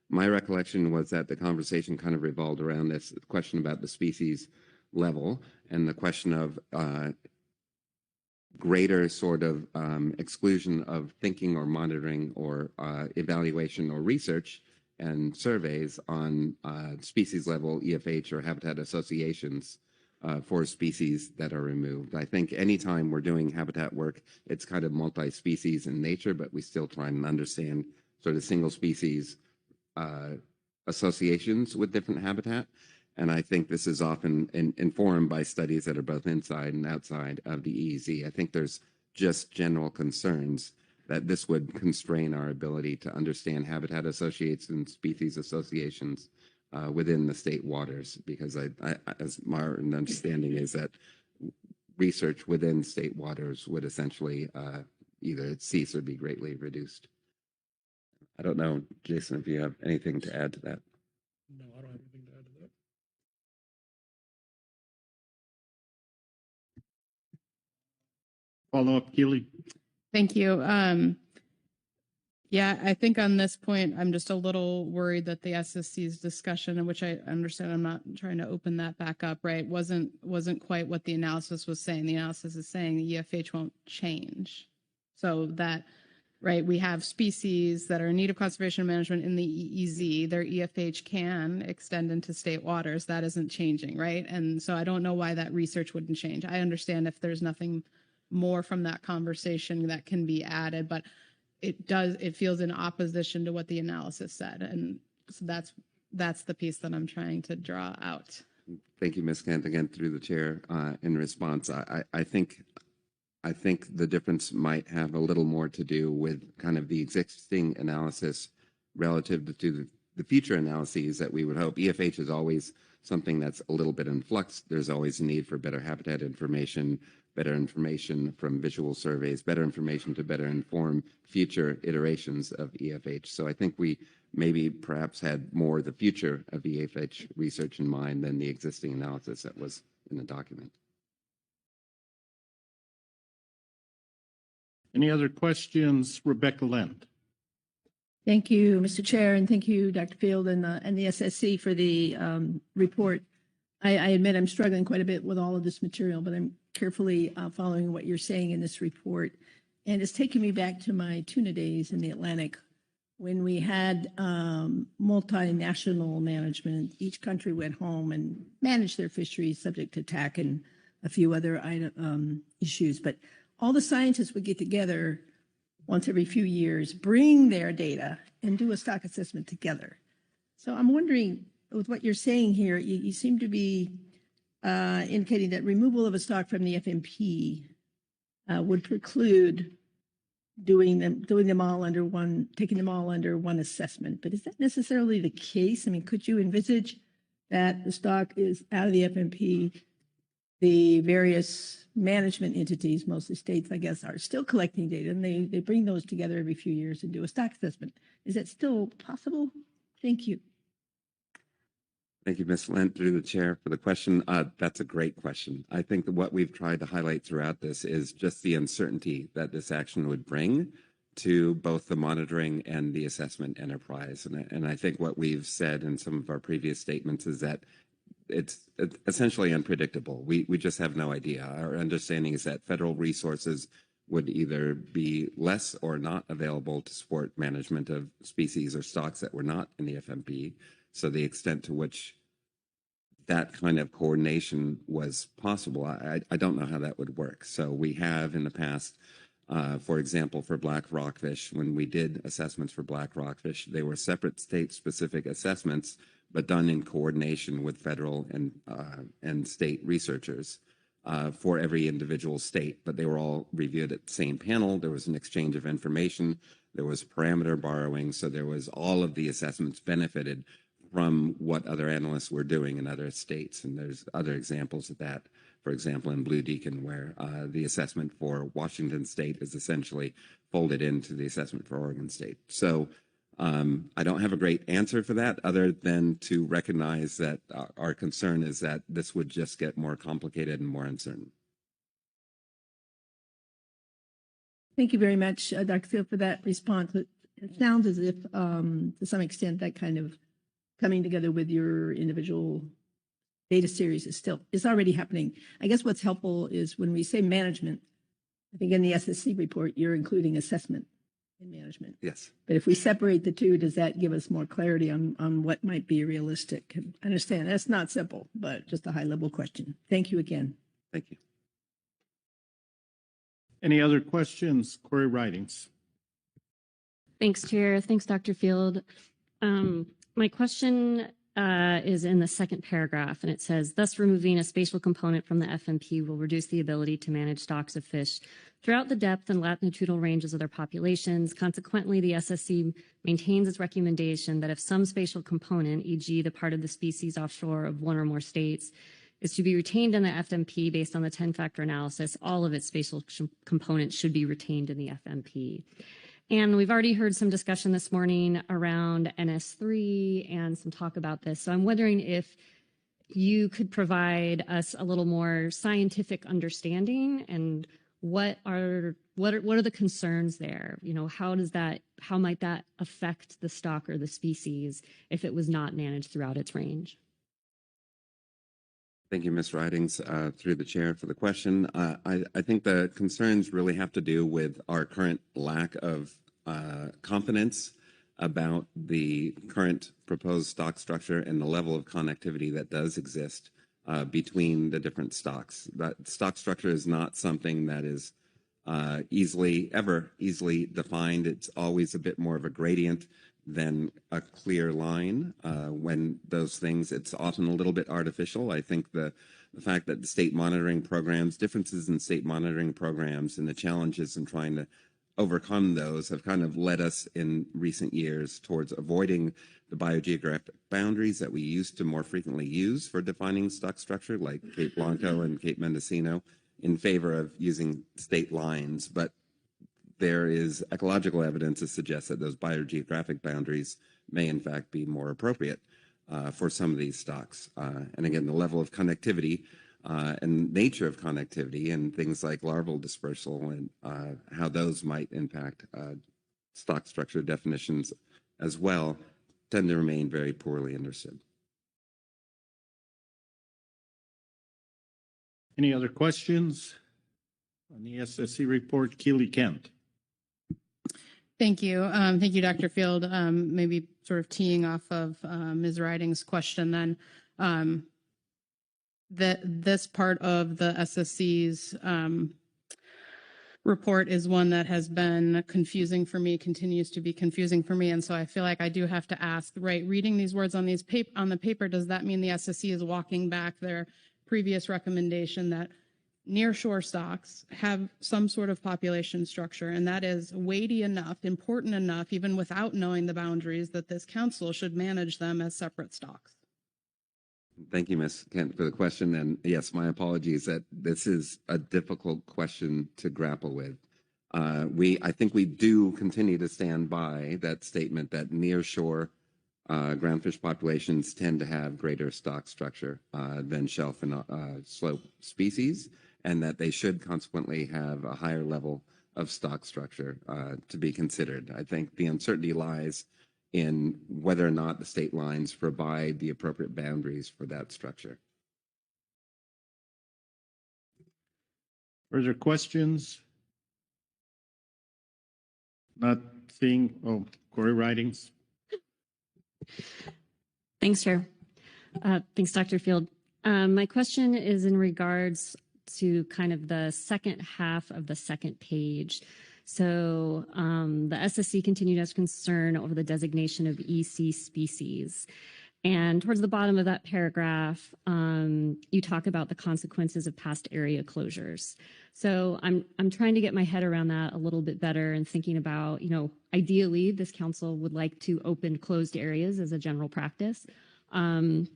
My recollection was that the conversation kind of revolved around this question about the species level and the question of greater sort of exclusion of thinking or monitoring or evaluation or research and surveys on species level EFH or habitat associations for species that are removed. I think anytime we're doing habitat work, it's kind of multi-species in nature, but we still try and understand sort of single species associations with different habitat. And I think this is often informed by studies that are both inside and outside of the EEZ. I think there's just general concerns that this would constrain our ability to understand habitat associations and species associations within the state waters, because as my understanding is that research within state waters would essentially either cease or be greatly reduced. I don't know, Jason, if you have anything to add to that. No, I don't have anything to add to that. Follow up, Keely. Thank you. Yeah, I think on this point, I'm just a little worried that the SSC's discussion, which I understand, I'm not trying to open that back up, right, wasn't quite what the analysis was saying. The analysis is saying the EFH won't change. So that, right, we have species that are in need of conservation management in the EEZ. Their EFH can extend into state waters. That isn't changing, right? And so I don't know why that research wouldn't change. I understand if there's nothing more from that conversation that can be added, but it feels in opposition to what the analysis said. And so that's the piece that I'm trying to draw out. Thank you, Ms. Kent, again through the chair. In response, I think the difference might have a little more to do with kind of the existing analysis relative to the future analyses that we would hope. EFH is always something that's a little bit in flux. There's always a need for better habitat information, better information from visual surveys, better information to better inform future iterations of EFH. So I think we maybe perhaps had more the future of EFH research in mind than the existing analysis that was in the document. Any other questions? Rebecca Lent. Thank you, Mr. Chair, and thank you, Dr. Field and the SSC for the report. I admit I'm struggling quite a bit with all of this material, but I'm carefully following what you're saying in this report. And it's taking me back to my tuna days in the Atlantic when we had multinational management. Each country went home and managed their fisheries subject to TAC and a few other issues. But all the scientists would get together once every few years, bring their data, and do a stock assessment together. So I'm wondering, with what you're saying here, you seem to be indicating that removal of a stock from the FMP would preclude doing them all under one, taking them all under one assessment. But is that necessarily the case? I mean, could you envisage that the stock is out of the FMP, the various management entities, mostly states, I guess, are still collecting data, and they bring those together every few years and do a stock assessment. Is that still possible? Thank you. Thank you, Ms. Lent, through the chair, for the question. That's a great question. I think that what we've tried to highlight throughout this is just the uncertainty that this action would bring to both the monitoring and the assessment enterprise. And I think what we've said in some of our previous statements is that it's essentially unpredictable. We just have no idea. Our understanding is that federal resources would either be less or not available to support management of species or stocks that were not in the FMP. So the extent to which that kind of coordination was possible, I don't know how that would work. So we have in the past, for example, for black rockfish, when we did assessments for black rockfish, they were separate state-specific assessments, but done in coordination with federal and state researchers for every individual state. But they were all reviewed at the same panel. There was an exchange of information. There was parameter borrowing. So there was all of the assessments benefited from what other analysts were doing in other states. And there's other examples of that. For example, in Blue Deacon, where the assessment for Washington State is essentially folded into the assessment for Oregon State. So I don't have a great answer for that other than to recognize that our concern is that this would just get more complicated and more uncertain. Thank you very much, Dr. Field, for that response. It sounds as if, to some extent, that kind of coming together with your individual data series is already happening. I guess what's helpful is when we say management, I think in the SSC report, you're including assessment in management. Yes. But if we separate the two, does that give us more clarity on what might be realistic? I understand that's not simple, but just a high level question. Thank you again. Thank you. Any other questions? Query writings. Thanks, Chair. Thanks, Dr. Field. My question is in the second paragraph, and it says, thus removing a spatial component from the FMP will reduce the ability to manage stocks of fish throughout the depth and latitudinal ranges of their populations. Consequently, the SSC maintains its recommendation that if some spatial component, e.g. the part of the species offshore of one or more states, is to be retained in the FMP based on the 10-factor analysis. All of its spatial components should be retained in the FMP. And we've already heard some discussion this morning around NS3 and some talk about this. So I'm wondering if you could provide us a little more scientific understanding and what are the concerns there? You know, how might that affect the stock or the species if it was not managed throughout its range? Thank you, Ms. Ridings, through the chair for the question. I think the concerns really have to do with our current lack of confidence about the current proposed stock structure and the level of connectivity that does exist between the different stocks. That stock structure is not something that is easily defined. It's always a bit more of a gradient than a clear line. When those things, it's often a little bit artificial. I think the fact that the state monitoring programs, differences in state monitoring programs and the challenges in trying to overcome those have kind of led us in recent years towards avoiding the biogeographic boundaries that we used to more frequently use for defining stock structure, like Cape Blanco and Cape Mendocino, in favor of using state lines. But there is ecological evidence to suggest that those biogeographic boundaries may in fact be more appropriate for some of these stocks. And again, the level of connectivity and nature of connectivity and things like larval dispersal and how those might impact stock structure definitions as well tend to remain very poorly understood. Any other questions on the SSC report? Keely Kent. Thank you. Thank you, Dr. Field. Maybe sort of teeing off of Ms. Riding's question then. This part of the SSC's report is one that has been confusing for me, continues to be confusing for me. And so I feel like I do have to ask, right, reading these words on the paper, does that mean the SSC is walking back their previous recommendation that nearshore stocks have some sort of population structure, and that is weighty enough, important enough, even without knowing the boundaries, that this council should manage them as separate stocks? Thank you, Ms. Kent, for the question. And yes, my apologies that this is a difficult question to grapple with. I think we do continue to stand by that statement that nearshore groundfish populations tend to have greater stock structure than shelf and slope species, and that they should consequently have a higher level of stock structure to be considered. I think the uncertainty lies in whether or not the state lines provide the appropriate boundaries for that structure. Further questions? Not seeing, Corey Ridings. Thanks, Chair. Thanks, Dr. Field. My question is in regards to kind of the second half of the second page. So the SSC continued as concern over the designation of EC species. And towards the bottom of that paragraph, you talk about the consequences of past area closures. So I'm trying to get my head around that a little bit better and thinking about, you know, ideally this council would like to open closed areas as a general practice. And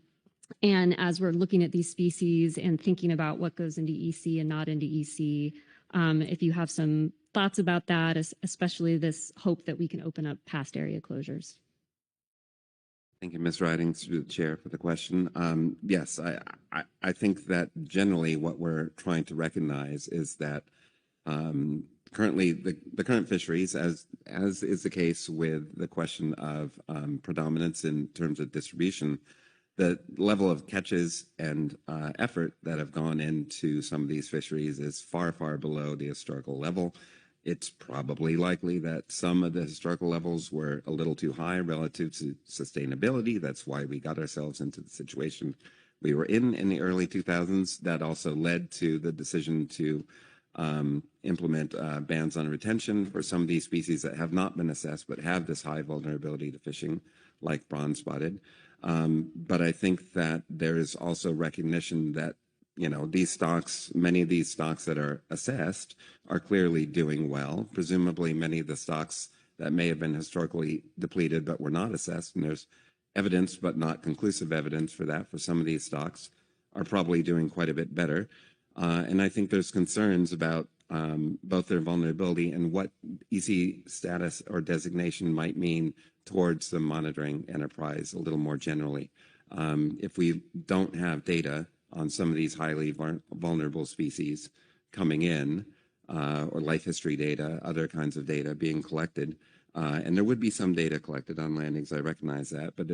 as we're looking at these species and thinking about what goes into EC and not into EC, if you have some thoughts about that, especially this hope that we can open up past area closures. Thank you, Ms. Ridings, through the chair, for the question. Yes, I think that generally what we're trying to recognize is that currently the current fisheries, as is the case with the question of predominance in terms of distribution, the level of catches and effort that have gone into some of these fisheries is far, far below the historical level. It's probably likely that some of the historical levels were a little too high relative to sustainability. That's why we got ourselves into the situation we were in the early 2000s. That also led to the decision to implement bans on retention for some of these species that have not been assessed but have this high vulnerability to fishing, like bronze spotted. But I think that there is also recognition that, you know, these stocks, many of these stocks that are assessed are clearly doing well. Presumably many of the stocks that may have been historically depleted but were not assessed, and there's evidence but not conclusive evidence for that for some of these stocks, are probably doing quite a bit better. And I think there's concerns about both their vulnerability and what EC status or designation might mean towards the monitoring enterprise a little more generally. If we don't have data on some of these highly vulnerable species coming in, or life history data, other kinds of data being collected, and there would be some data collected on landings, I recognize that, but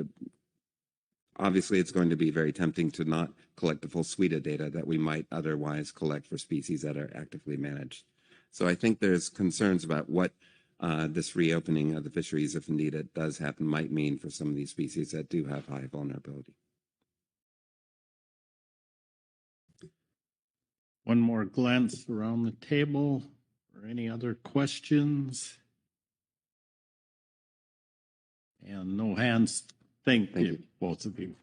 obviously it's going to be very tempting to not collect the full suite of data that we might otherwise collect for species that are actively managed. So I think there's concerns about what this reopening of the fisheries, if indeed it does happen, might mean for some of these species that do have high vulnerability. One more glance around the table for any other questions. And no hands. Thank you, both of you.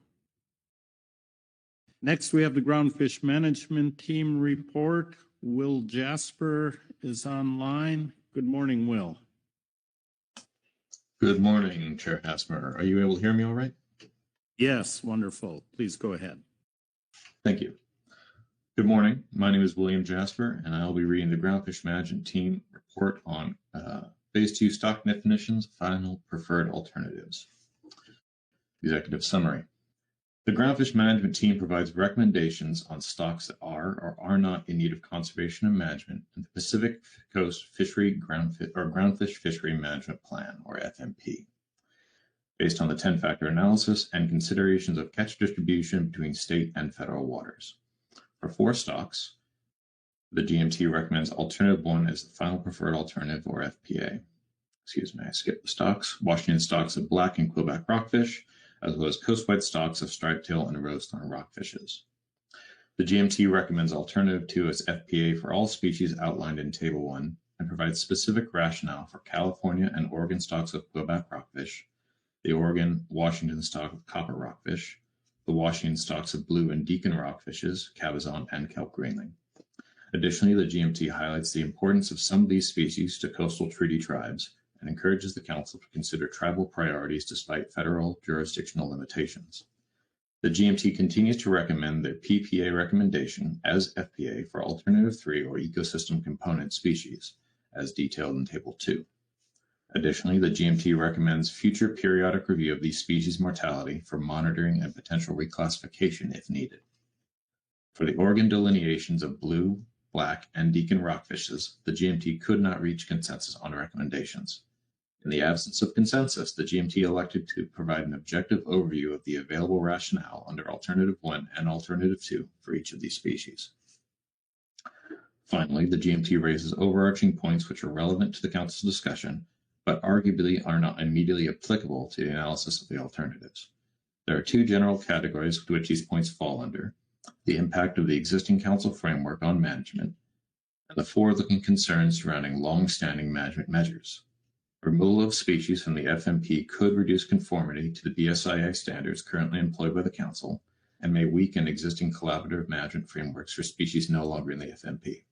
Next, we have the Groundfish Management Team report. Will Jasper is online. Good morning, Will. Good morning, Chair Hasmer. Are you able to hear me all right? Yes, wonderful. Please go ahead. Thank you. Good morning. My name is William Jasper, and I'll be reading the Groundfish Management Team report on Phase 2 stock definitions, final preferred alternatives. Executive summary. The Groundfish Management Team provides recommendations on stocks that are or are not in need of conservation and management in the Pacific Coast Fishery Groundfish Fishery Management Plan, or FMP, based on the 10-factor analysis and considerations of catch distribution between state and federal waters. For 4 stocks, the GMT recommends alternative 1 as the final preferred alternative, or FPA. Excuse me, I skipped the stocks. Washington stocks of black and quillback rockfish, as well as coastwide stocks of striped-tail and rose-thorn rockfishes. The GMT recommends alternative 2 as FPA for all species outlined in Table 1 and provides specific rationale for California and Oregon stocks of quillback rockfish, the Oregon-Washington stock of copper rockfish, the Washington stocks of blue and deacon rockfishes, cabezon, and kelp greenling. Additionally, the GMT highlights the importance of some of these species to coastal treaty tribes and encourages the Council to consider tribal priorities despite federal jurisdictional limitations. The GMT continues to recommend the PPA recommendation as FPA for alternative 3 or ecosystem component species, as detailed in Table 2. Additionally, the GMT recommends future periodic review of these species' mortality for monitoring and potential reclassification if needed. For the Oregon delineations of blue, black, and deacon rockfishes, the GMT could not reach consensus on recommendations. In the absence of consensus, the GMT elected to provide an objective overview of the available rationale under Alternative 1 and Alternative 2 for each of these species. Finally, the GMT raises overarching points which are relevant to the Council's discussion, but arguably are not immediately applicable to the analysis of the alternatives. There are 2 general categories to which these points fall under: the impact of the existing Council framework on management, and the forward-looking concerns surrounding long-standing management measures. Removal of species from the FMP could reduce conformity to the BSIA standards currently employed by the Council and may weaken existing collaborative management frameworks for species no longer in the FMP.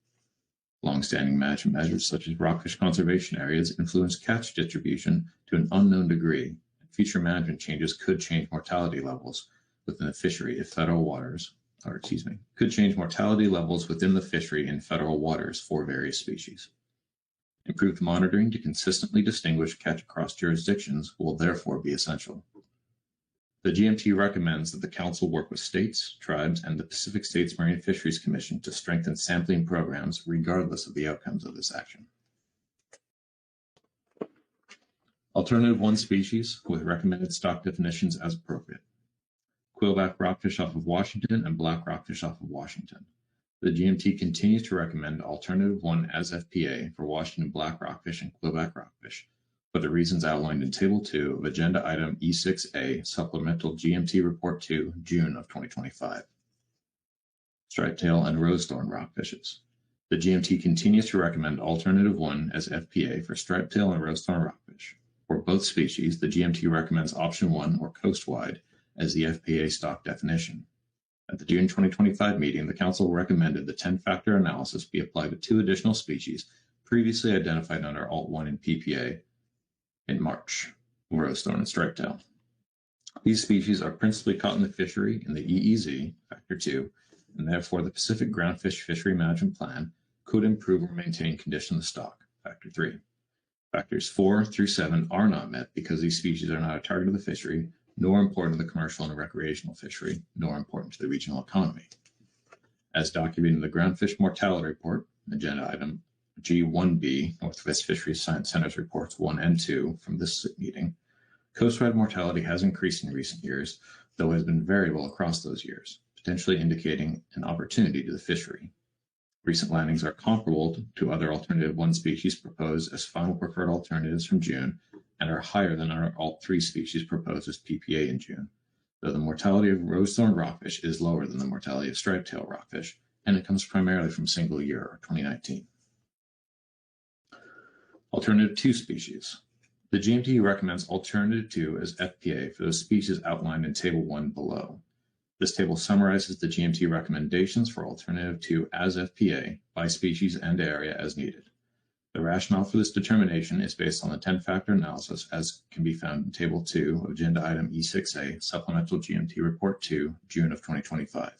Long-standing management measures such as rockfish conservation areas influence catch distribution to an unknown degree, and future management changes could change mortality levels within the fishery if federal waters, could change mortality levels within the fishery in federal waters for various species. Improved monitoring to consistently distinguish catch across jurisdictions will therefore be essential. The GMT recommends that the Council work with states, tribes, and the Pacific States Marine Fisheries Commission to strengthen sampling programs regardless of the outcomes of this action. Alternative 1 species with recommended stock definitions as appropriate. Quillback rockfish off of Washington and black rockfish off of Washington. The GMT continues to recommend Alternative 1 as FPA for Washington black rockfish and quillback rockfish for the reasons outlined in Table 2 of Agenda Item E6A, Supplemental GMT Report 2, June of 2025. Striped-tail and rose-thorn rockfishes. The GMT continues to recommend Alternative 1 as FPA for striped-tail and rose-thorn rockfish. For both species, the GMT recommends Option 1 or coast-wide as the FPA stock definition. At the June 2025 meeting, the Council recommended the 10-factor analysis be applied to 2 additional species previously identified under Alt 1 and PPA in March, rose-thorn and striped-tail. These species are principally caught in the fishery in the EEZ, Factor 2, and therefore the Pacific Groundfish Fishery Management Plan could improve or maintain condition of the stock, Factor 3. Factors 4 through 7 are not met because these species are not a target of the fishery, nor important to the commercial and recreational fishery, nor important to the regional economy. As documented in the Groundfish Mortality Report, agenda item G1B, Northwest Fisheries Science Center's reports 1 and 2 from this meeting, coastwide mortality has increased in recent years, though it has been variable across those years, potentially indicating an opportunity to the fishery. Recent landings are comparable to other alternative 1 species proposed as final preferred alternatives from June and are higher than our alt 3 species proposed as PPA in June, though the mortality of rosethorn rockfish is lower than the mortality of striped tail rockfish, and it comes primarily from single year or 2019. Alternative 2 species. The GMT recommends Alternative 2 as FPA for those species outlined in Table 1 below. This table summarizes the GMT recommendations for Alternative 2 as FPA by species and area as needed. The rationale for this determination is based on the 10-factor analysis as can be found in Table 2 of Agenda Item E6A, Supplemental GMT Report 2, June of 2025.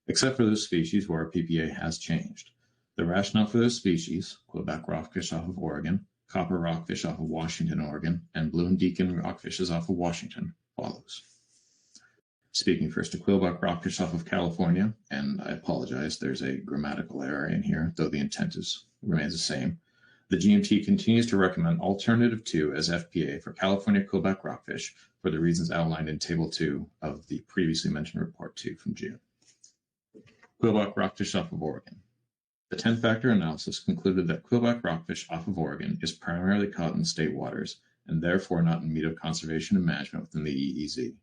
Except for those species where our PPA has changed. The rationale for those species, quillback rockfish off of Oregon, copper rockfish off of Washington, Oregon, and blue and deacon rockfishes off of Washington, follows. Speaking first to quillback rockfish off of California, and I apologize, there's a grammatical error in here, though the intent remains the same. The GMT continues to recommend Alternative 2 as FPA for California quillback rockfish for the reasons outlined in Table 2 of the previously mentioned Report 2 from June. Quillback rockfish off of Oregon. The 10-factor analysis concluded that quillback rockfish off of Oregon is primarily caught in state waters and therefore not in need of conservation and management within the EEZ.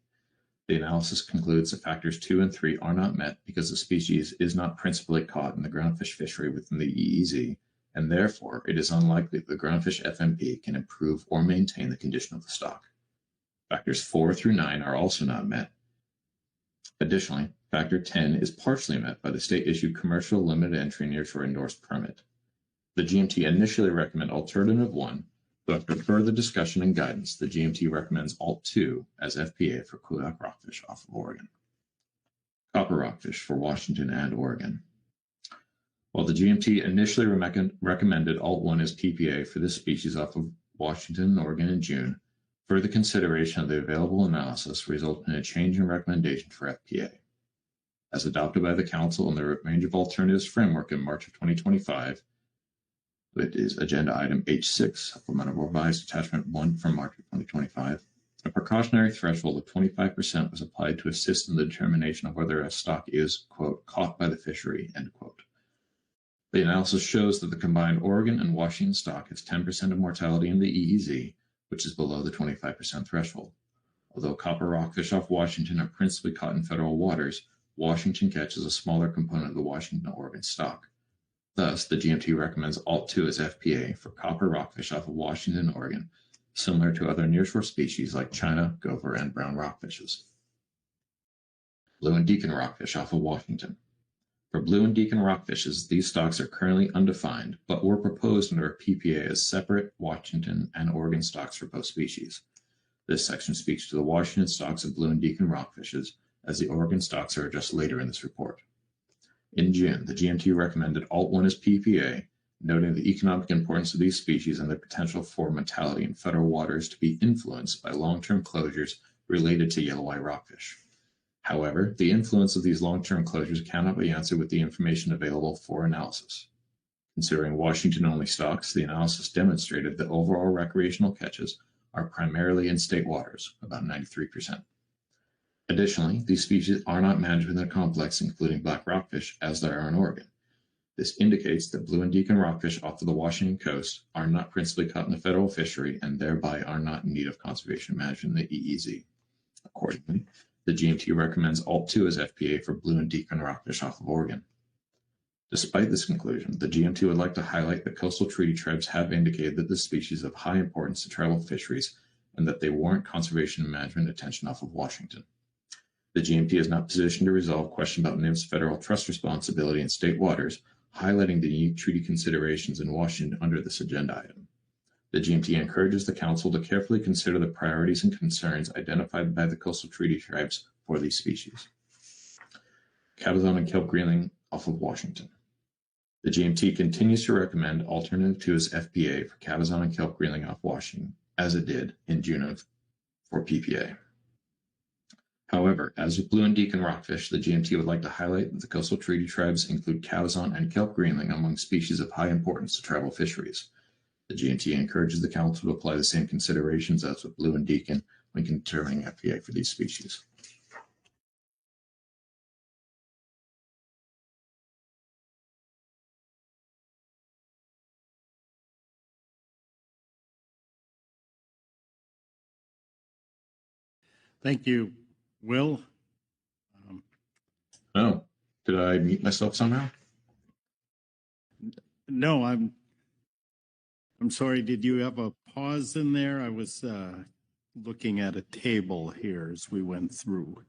The analysis concludes that factors 2 and 3 are not met because the species is not principally caught in the groundfish fishery within the EEZ, and therefore it is unlikely that the groundfish FMP can improve or maintain the condition of the stock. Factors 4 through 9 are also not met. Additionally, Factor 10 is partially met by the state-issued commercial limited entry nearshore endorsed permit. The GMT initially recommended Alternative 1, but after further discussion and guidance, the GMT recommends Alt 2 as FPA for quillback rockfish off of Oregon. Copper rockfish for Washington and Oregon. While the GMT initially recommended Alt 1 as PPA for this species off of Washington and Oregon in June, further consideration of the available analysis resulted in a change in recommendation for FPA. As adopted by the Council in the Range of Alternatives Framework in March of 2025, it is Agenda Item H6, Supplemental Revised Attachment 1 from March of 2025. A precautionary threshold of 25% was applied to assist in the determination of whether a stock is, quote, caught by the fishery, end quote. The analysis shows that the combined Oregon and Washington stock has 10% of mortality in the EEZ, which is below the 25% threshold. Although copper rockfish off Washington are principally caught in federal waters, Washington catches a smaller component of the Washington-Oregon stock. Thus, the GMT recommends Alt 2 as FPA for copper rockfish off of Washington and Oregon, similar to other nearshore species like China, gopher, and brown rockfishes. Blue and deacon rockfish off of Washington. For blue and deacon rockfishes, these stocks are currently undefined, but were proposed under a PPA as separate Washington and Oregon stocks for both species. This section speaks to the Washington stocks of blue and deacon rockfishes, as the Oregon stocks are addressed later in this report. In June, the GMT recommended Alt 1 as PPA, noting the economic importance of these species and their potential for mortality in federal waters to be influenced by long-term closures related to yellow eye rockfish. However, the influence of these long-term closures cannot be answered with the information available for analysis. Considering Washington-only stocks, the analysis demonstrated that overall recreational catches are primarily in state waters, about 93%. Additionally, these species are not managed within a complex including black rockfish as they are in Oregon. This indicates that blue and deacon rockfish off of the Washington coast are not principally caught in the federal fishery and thereby are not in need of conservation management in the EEZ. Accordingly, the GMT recommends Alt 2 as FPA for blue and deacon rockfish off of Oregon. Despite this conclusion, the GMT would like to highlight that coastal treaty tribes have indicated that this species is of high importance to tribal fisheries and that they warrant conservation and management attention off of Washington. The GMT is not positioned to resolve questions about NIMS federal trust responsibility in state waters, highlighting the unique treaty considerations in Washington under this agenda item. The GMT encourages the Council to carefully consider the priorities and concerns identified by the coastal treaty tribes for these species. Cabezon and kelp greenling off of Washington. The GMT continues to recommend alternative to its FPA for cabezon and kelp greenling off Washington, as it did in June for PPA. However, as with blue and deacon rockfish, the GMT would like to highlight that the coastal treaty tribes include cabezon and kelp greenling among species of high importance to tribal fisheries. The GMT encourages the Council to apply the same considerations as with blue and deacon when determining FPA for these species. Thank you, Will. Oh, did I mute myself somehow? No, I'm sorry. Did you have a pause in there? I was looking at a table here as we went through.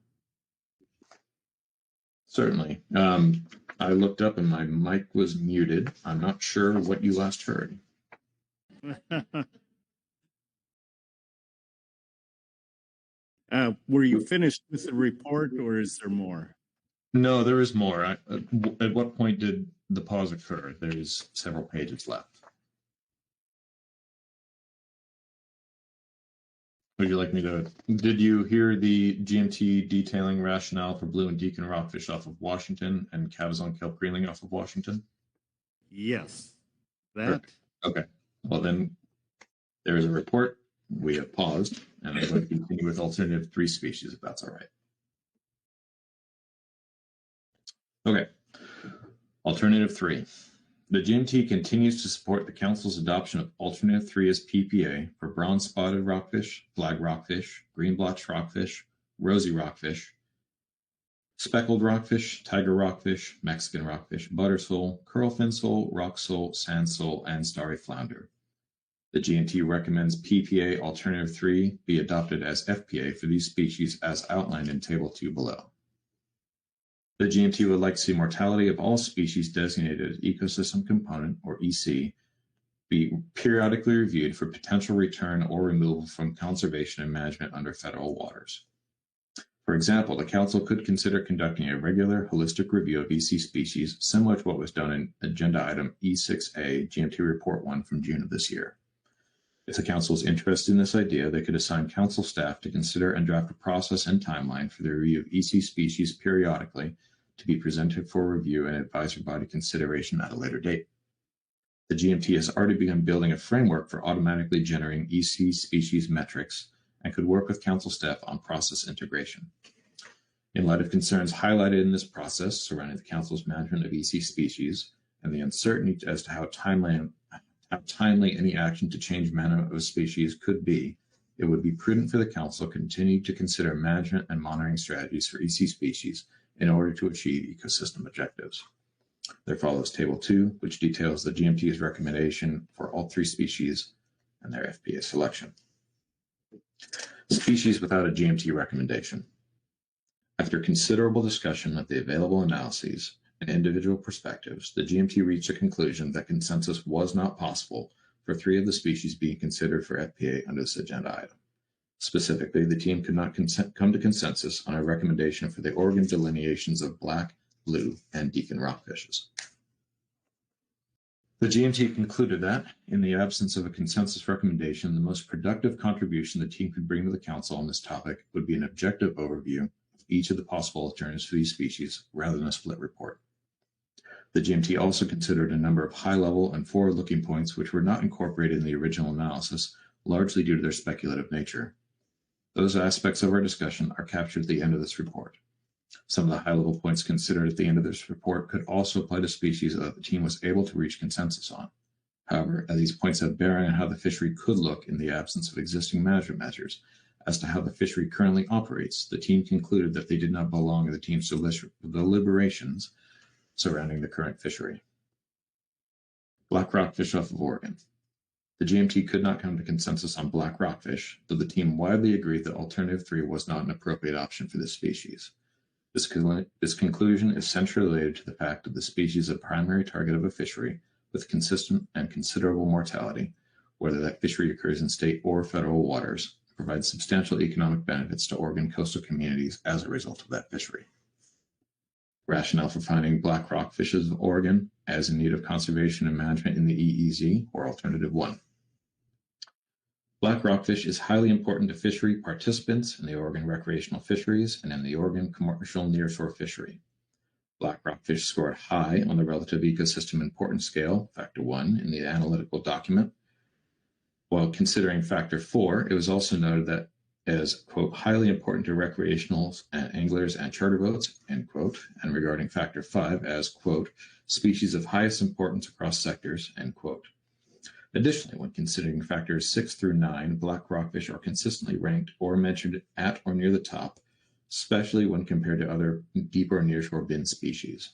Certainly. I looked up and my mic was muted. I'm not sure what you last heard. Were you finished with the report, or is there more? No, there is more. At what point did the pause occur? There's several pages left. Would you like me to? Did you hear the GMT detailing rationale for blue and deacon rockfish off of Washington and cabezon kelp greenling off of Washington? Yes. That. Okay. Well, then there is a report. We have paused, and I'm going to continue with alternative 3 species, if that's all right. Okay. Alternative 3. The GMT continues to support the Council's adoption of Alternative 3 as PPA for brown-spotted rockfish, flag rockfish, green blotched rockfish, rosy rockfish, speckled rockfish, tiger rockfish, Mexican rockfish, butter sole, curlfin sole, rock sole, sand sole, and starry flounder. The GMT recommends PPA Alternative 3 be adopted as FPA for these species as outlined in Table 2 below. The GMT would like to see mortality of all species designated as Ecosystem Component, or EC, be periodically reviewed for potential return or removal from conservation and management under federal waters. For example, the Council could consider conducting a regular holistic review of EC species, similar to what was done in Agenda Item E6A, GMT Report 1 from June of this year. If the Council is interested in this idea, they could assign Council staff to consider and draft a process and timeline for the review of EC species periodically to be presented for review and advisory body consideration at a later date. The GMT has already begun building a framework for automatically generating EC species metrics and could work with Council staff on process integration. In light of concerns highlighted in this process surrounding the Council's management of EC species and the uncertainty as to how timely any action to change management of species could be, it would be prudent for the Council to continue to consider management and monitoring strategies for EC species in order to achieve ecosystem objectives. There follows Table 2, which details the GMT's recommendation for all 3 species and their FPA selection. Species without a GMT recommendation. After considerable discussion of the available analyses and individual perspectives, the GMT reached a conclusion that consensus was not possible for 3 of the species being considered for FPA under this agenda item. Specifically, the team could not come to consensus on a recommendation for the Oregon delineations of black, blue, and deacon rockfishes. The GMT concluded that, in the absence of a consensus recommendation, the most productive contribution the team could bring to the Council on this topic would be an objective overview of each of the possible alternatives for these species, rather than a split report. The GMT also considered a number of high-level and forward-looking points which were not incorporated in the original analysis, largely due to their speculative nature. Those aspects of our discussion are captured at the end of this report. Some of the high-level points considered at the end of this report could also apply to species that the team was able to reach consensus on. However, as these points have bearing on how the fishery could look in the absence of existing management measures, as to how the fishery currently operates, the team concluded that they did not belong in the team's deliberations surrounding the current fishery. Black rockfish off of Oregon. The GMT could not come to consensus on black rockfish, though the team widely agreed that Alternative 3 was not an appropriate option for this species. This conclusion is centrally related to the fact that the species is a primary target of a fishery with consistent and considerable mortality, whether that fishery occurs in state or federal waters, and provides substantial economic benefits to Oregon coastal communities as a result of that fishery. Rationale for finding black rockfishes of Oregon as in need of conservation and management in the EEZ, or alternative 1. Black rockfish is highly important to fishery participants in the Oregon recreational fisheries and in the Oregon commercial nearshore fishery. Black rockfish scored high on the relative ecosystem importance scale, factor 1, in the analytical document. While considering factor 4, it was also noted that as, quote, highly important to recreationals and anglers and charter boats, end quote, and regarding factor 5 as, quote, species of highest importance across sectors, end quote. Additionally, when considering factors 6 through 9, black rockfish are consistently ranked or mentioned at or near the top, especially when compared to other deep or nearshore bin species.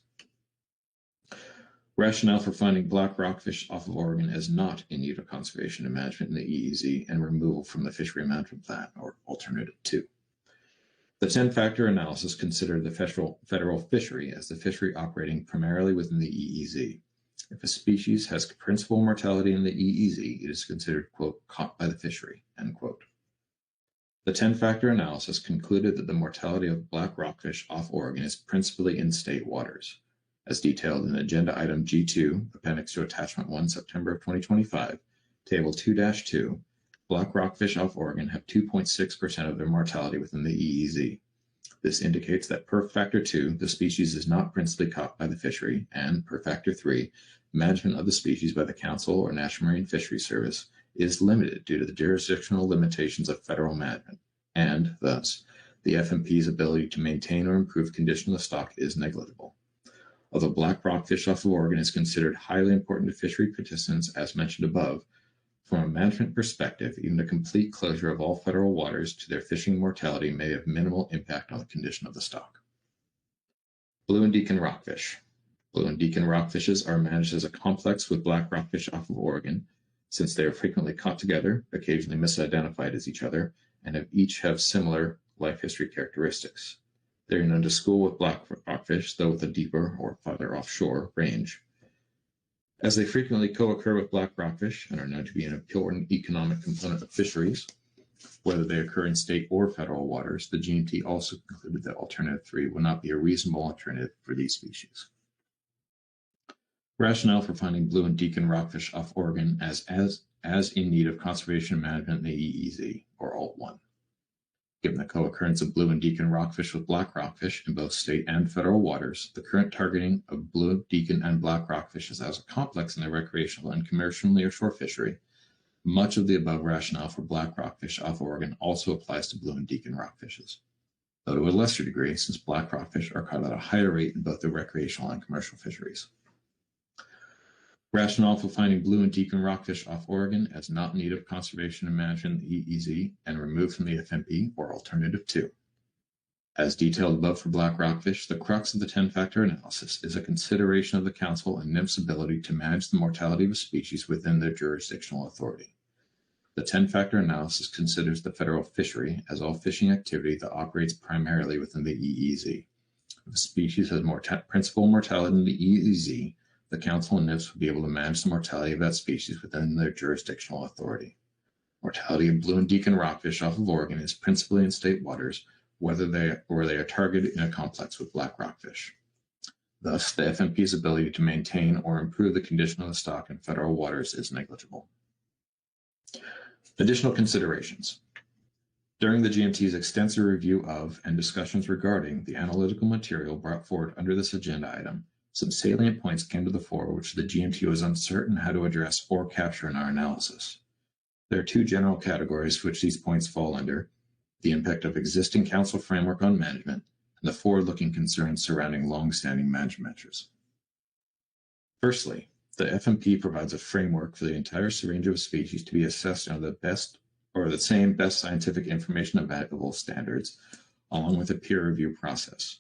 Rationale for finding black rockfish off of Oregon as not in need of conservation and management in the EEZ and removal from the fishery management plan, or alternative 2. The 10-factor analysis considered the federal fishery as the fishery operating primarily within the EEZ. If a species has principal mortality in the EEZ, it is considered, quote, caught by the fishery, end quote. The 10-factor analysis concluded that the mortality of black rockfish off Oregon is principally in state waters. As detailed in Agenda Item G2, Appendix to Attachment 1, September of 2025, Table 2-2, black rockfish off Oregon have 2.6% of their mortality within the EEZ. This indicates that per factor 2, the species is not principally caught by the fishery, and per factor 3, management of the species by the Council or National Marine Fisheries Service is limited due to the jurisdictional limitations of federal management, and thus, the FMP's ability to maintain or improve condition of the stock is negligible. Although black rockfish off of Oregon is considered highly important to fishery participants, as mentioned above, from a management perspective, even a complete closure of all federal waters to their fishing mortality may have minimal impact on the condition of the stock. Blue and deacon rockfish. Blue and deacon rockfishes are managed as a complex with black rockfish off of Oregon, since they are frequently caught together, occasionally misidentified as each other, and each have similar life history characteristics. They are known to school with black rockfish, though with a deeper or farther offshore range. As they frequently co-occur with black rockfish and are known to be an important economic component of fisheries, whether they occur in state or federal waters, the GMT also concluded that alternative 3 would not be a reasonable alternative for these species. Rationale for finding blue and deacon rockfish off Oregon as in need of conservation management in the EEZ, or Alt 1. Given the co-occurrence of blue and deacon rockfish with black rockfish in both state and federal waters, the current targeting of blue, deacon, and black rockfishes as a complex in the recreational and commercial nearshore fishery, much of the above rationale for black rockfish off Oregon also applies to blue and deacon rockfishes, though to a lesser degree, since black rockfish are caught at a higher rate in both the recreational and commercial fisheries. Rationale for finding blue and deacon rockfish off Oregon as not in need of conservation and management in the EEZ and removed from the FMP, or alternative 2. As detailed above for black rockfish, the crux of the 10-factor analysis is a consideration of the Council and NMF's ability to manage the mortality of a species within their jurisdictional authority. The 10-factor analysis considers the federal fishery as all fishing activity that operates primarily within the EEZ. If a species has principal mortality in the EEZ, the Council and NMFs will be able to manage the mortality of that species within their jurisdictional authority. Mortality of blue and deacon rockfish off of Oregon is principally in state waters, where they are targeted in a complex with black rockfish. Thus, the FMP's ability to maintain or improve the condition of the stock in federal waters is negligible. Additional considerations. During the GMT's extensive review of and discussions regarding the analytical material brought forward under this agenda item, some salient points came to the fore which the GMT was uncertain how to address or capture in our analysis. There are 2 general categories which these points fall under: the impact of existing Council framework on management and the forward-looking concerns surrounding long-standing management measures. Firstly, the FMP provides a framework for the entire range of species to be assessed under the same best scientific information available standards, along with a peer review process.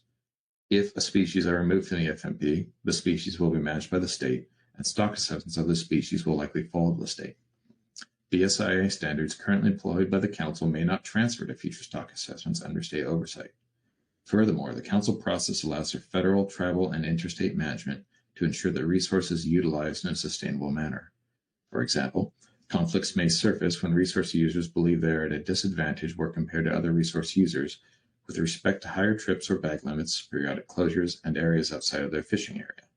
If a species are removed from the FMP, the species will be managed by the state, and stock assessments of the species will likely follow the state. BSIA standards currently employed by the Council may not transfer to future stock assessments under state oversight. Furthermore, the Council process allows for federal, tribal, and interstate management to ensure that resources are utilized in a sustainable manner. For example, Conflicts may surface when resource users believe they are at a disadvantage where compared to other resource users with respect to higher trips or bag limits, periodic closures, and areas outside of their fishing area,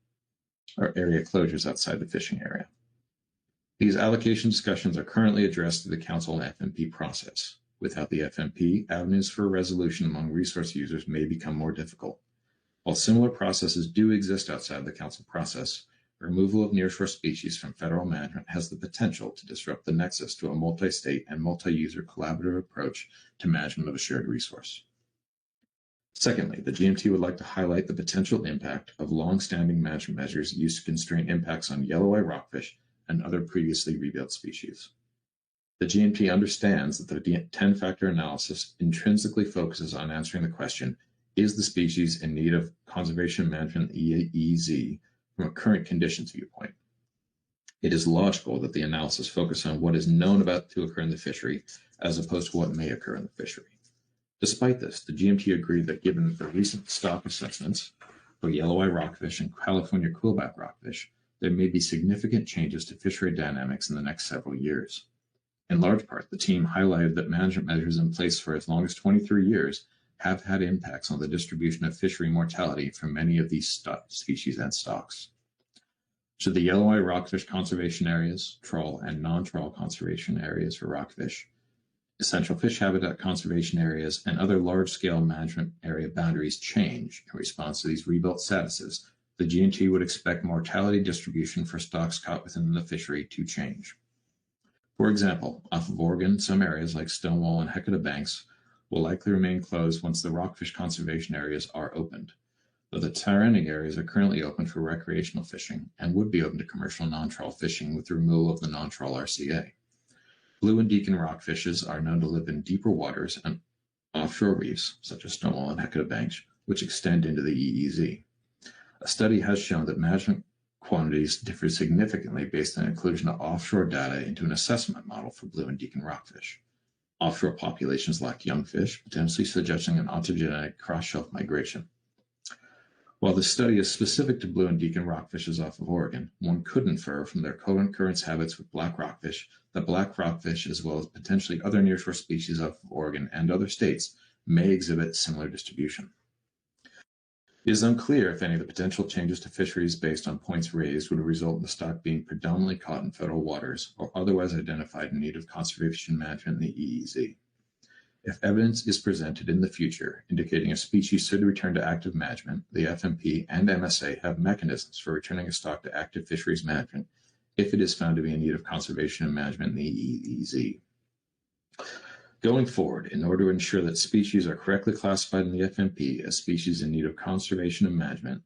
or area closures outside the fishing area. These allocation discussions are currently addressed through the Council and FMP process. Without the FMP, avenues for resolution among resource users may become more difficult. While similar processes do exist outside the Council process, removal of nearshore species from federal management has the potential to disrupt the nexus to a multi-state and multi-user collaborative approach to management of a shared resource. Secondly, the GMT would like to highlight the potential impact of long-standing management measures used to constrain impacts on yellow eye rockfish and other previously rebuilt species. The GMT understands that the 10-factor analysis intrinsically focuses on answering the question, is the species in need of conservation management EEZ from a current conditions viewpoint? It is logical that the analysis focus on what is known about to occur in the fishery as opposed to what may occur in the fishery. Despite this, the GMT agreed that given the recent stock assessments for yellow eye rockfish and California quillback rockfish, there may be significant changes to fishery dynamics in the next several years. In large part, the team highlighted that management measures in place for as long as 23 years have had impacts on the distribution of fishery mortality for many of these species and stocks. Should the yellow eye rockfish conservation areas, trawl and non-trawl conservation areas for rockfish, essential fish habitat conservation areas, and other large-scale management area boundaries change in response to these rebuilt statuses, the GMT would expect mortality distribution for stocks caught within the fishery to change. For example, off of Oregon, some areas like Stonewall and Hecata Banks will likely remain closed once the rockfish conservation areas are opened, though the surrounding areas are currently open for recreational fishing and would be open to commercial non-trawl fishing with the removal of the non-trawl RCA. Blue and deacon rockfishes are known to live in deeper waters and offshore reefs, such as Stonewall and Hecata Banks, which extend into the EEZ. A study has shown that management quantities differ significantly based on inclusion of offshore data into an assessment model for blue and deacon rockfish. Offshore populations lack young fish, potentially suggesting an ontogenetic cross-shelf migration. While this study is specific to blue and deacon rockfishes off of Oregon, one could infer from their co-occurrence habits with black rockfish that black rockfish, as well as potentially other nearshore species off of Oregon and other states, may exhibit similar distribution. It is unclear if any of the potential changes to fisheries based on points raised would result in the stock being predominantly caught in federal waters or otherwise identified in need of conservation management in the EEZ. If evidence is presented in the future indicating a species should return to active management, the FMP and MSA have mechanisms for returning a stock to active fisheries management if it is found to be in need of conservation and management in the EEZ. Going forward, in order to ensure that species are correctly classified in the FMP as species in need of conservation and management,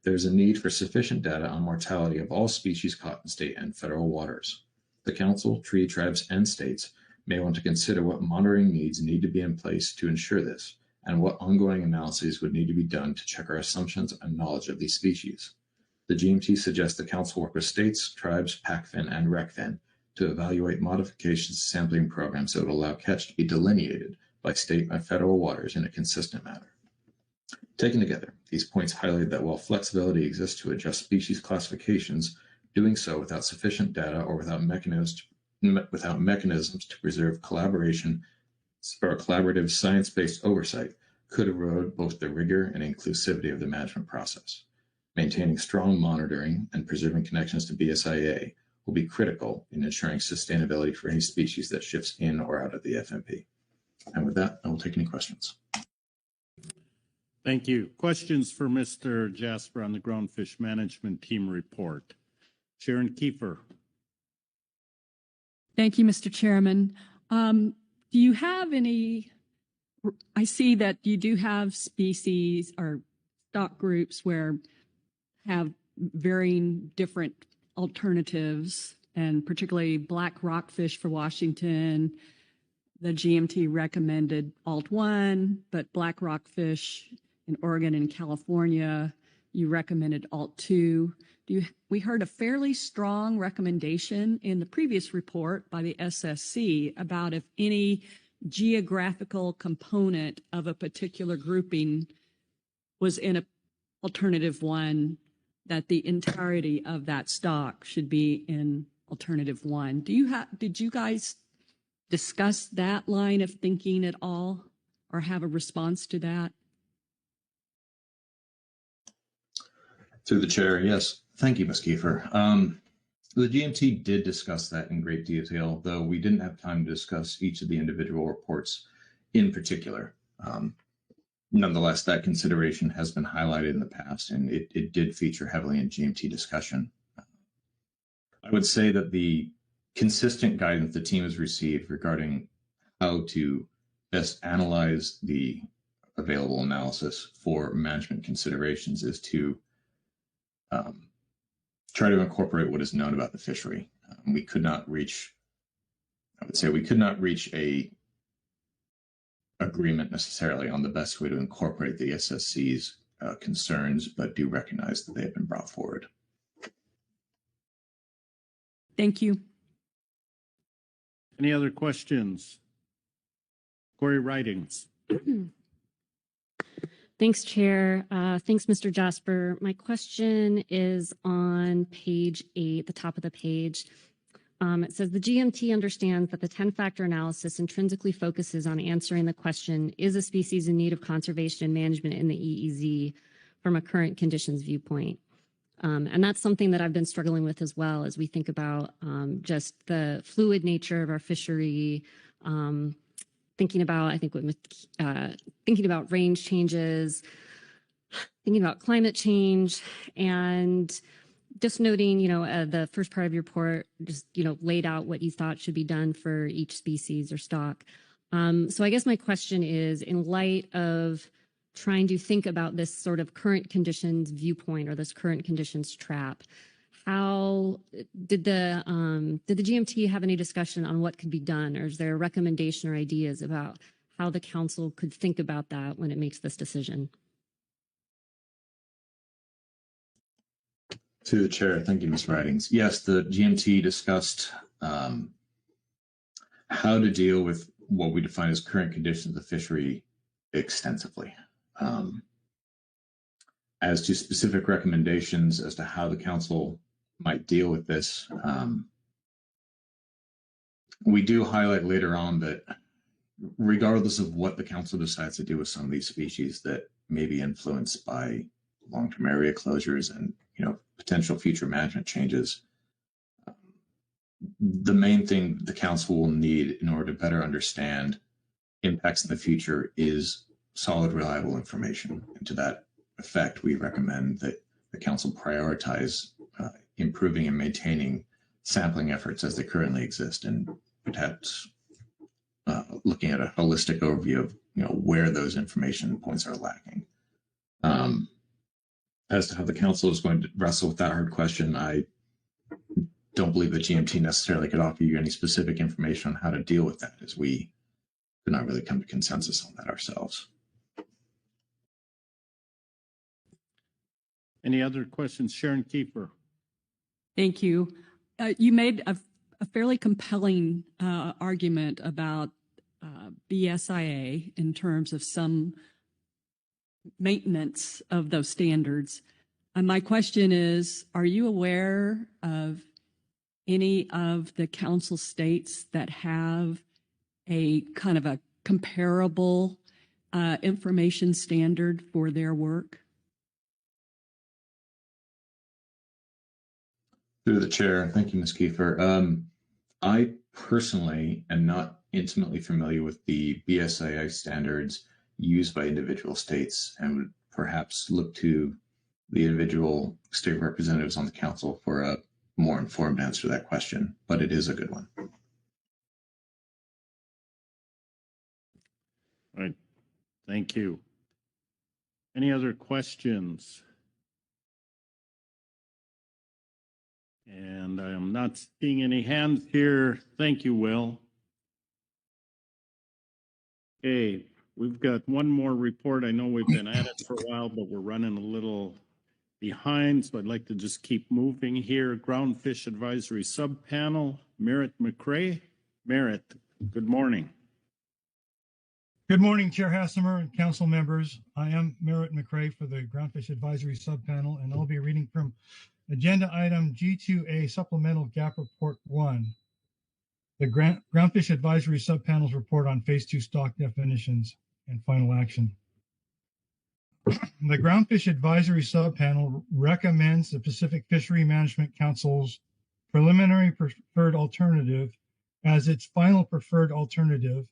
there is a need for sufficient data on mortality of all species caught in state and federal waters. The Council, treaty tribes, and states may want to consider what monitoring needs need to be in place to ensure this, and what ongoing analyses would need to be done to check our assumptions and knowledge of these species. The GMT suggests the Council work with states, tribes, PACFIN, and RECFIN to evaluate modifications to sampling programs that would allow catch to be delineated by state and federal waters in a consistent manner. Taken together, these points highlight that while flexibility exists to adjust species classifications, doing so without sufficient data or without mechanisms to preserve collaboration or collaborative science-based oversight could erode both the rigor and inclusivity of the management process. Maintaining strong monitoring and preserving connections to BSIA will be critical in ensuring sustainability for any species that shifts in or out of the FMP. And with that, I will take any questions. Thank you. Questions for Mr. Jasper on the Groundfish Management Team report? Sharon Kiefer. Thank you, Mr. Chairman. Do you have any, I see that you do have species or stock groups where have varying different alternatives, and particularly black rockfish for Washington. The GMT recommended Alt 1, but black rockfish in Oregon and California, you recommended Alt 2. We heard a fairly strong recommendation in the previous report by the SSC about if any geographical component of a particular grouping was in a alternative 1, that the entirety of that stock should be in alternative 1. Did you guys discuss that line of thinking at all or have a response to that? Through the chair, yes. Thank you, Ms. Kiefer. The GMT did discuss that in great detail, though we didn't have time to discuss each of the individual reports in particular. Nonetheless, that consideration has been highlighted in the past, and it did feature heavily in GMT discussion. I would say that the consistent guidance the team has received regarding how to best analyze the available analysis for management considerations is to try to incorporate what is known about the fishery. We could not reach a agreement necessarily on the best way to incorporate the SSC's concerns, but do recognize that they have been brought forward. Thank you. Any other questions? Corey Ridings. Thanks, Chair. Thanks, Mr. Jasper. My question is on page 8, the top of the page. It says the GMT understands that the 10-factor analysis intrinsically focuses on answering the question, is a species in need of conservation and management in the EEZ from a current conditions viewpoint? And that's something that I've been struggling with as well as we think about just the fluid nature of our fishery, thinking about range changes, thinking about climate change, and just noting, the first part of your report just, laid out what you thought should be done for each species or stock. So I guess my question is, in light of trying to think about this sort of current conditions viewpoint or this current conditions trap, how did the GMT have any discussion on what could be done, or is there a recommendation or ideas about how the council could think about that when it makes this decision? To the chair, thank you, Ms. Ridings. Yes, the GMT discussed how to deal with what we define as current conditions of the fishery extensively. As to specific recommendations as to how the council might deal with this, we do highlight later on that regardless of what the council decides to do with some of these species that may be influenced by long-term area closures and potential future management changes, the main thing the council will need in order to better understand impacts in the future is solid, reliable information. And to that effect, we recommend that the council prioritize improving and maintaining sampling efforts as they currently exist, and perhaps looking at a holistic overview of where those information points are lacking. As to how the council is going to wrestle with that hard question, I don't believe the GMT necessarily could offer you any specific information on how to deal with that, as we could not really come to consensus on that ourselves. Any other questions? Sharon Kiefer. Thank you. You made a fairly compelling argument about BSIA in terms of some maintenance of those standards. And my question is, are you aware of any of the council states that have a kind of a comparable information standard for their work? Through the chair, thank you, Ms. Kiefer. I personally am not intimately familiar with the BSIA standards used by individual states, and would perhaps look to the individual state representatives on the council for a more informed answer to that question, but it is a good one. All right. Thank you. Any other questions? And I am not seeing any hands here. Thank you, Will. Okay, we've got one more report. I know we've been at it for a while, but we're running a little behind, so I'd like to just keep moving here. Groundfish Advisory Subpanel, Merritt McRae. Merritt, good morning. Good morning, Chair Hassemer and council members. I am Merritt McRae for the Groundfish Advisory Subpanel, and I'll be reading from Agenda item G2A Supplemental Gap Report 1. The Groundfish Advisory Subpanel's report on Phase 2 stock definitions and final action. The Groundfish Advisory Subpanel recommends the Pacific Fishery Management Council's preliminary preferred alternative as its final preferred alternative,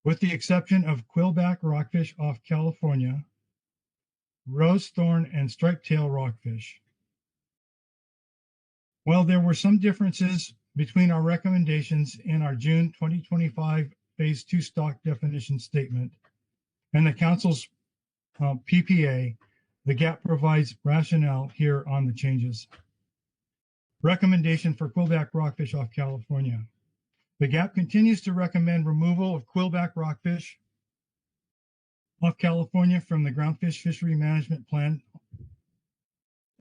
with the exception of quillback rockfish off California, rose thorn, and striped tail rockfish. While there were some differences between our recommendations in our June 2025 Phase 2 stock definition statement and the Council's PPA, the GAP provides rationale here on the changes. Recommendation for quillback rockfish off California. The GAP continues to recommend removal of quillback rockfish off California from the Groundfish Fishery Management Plan,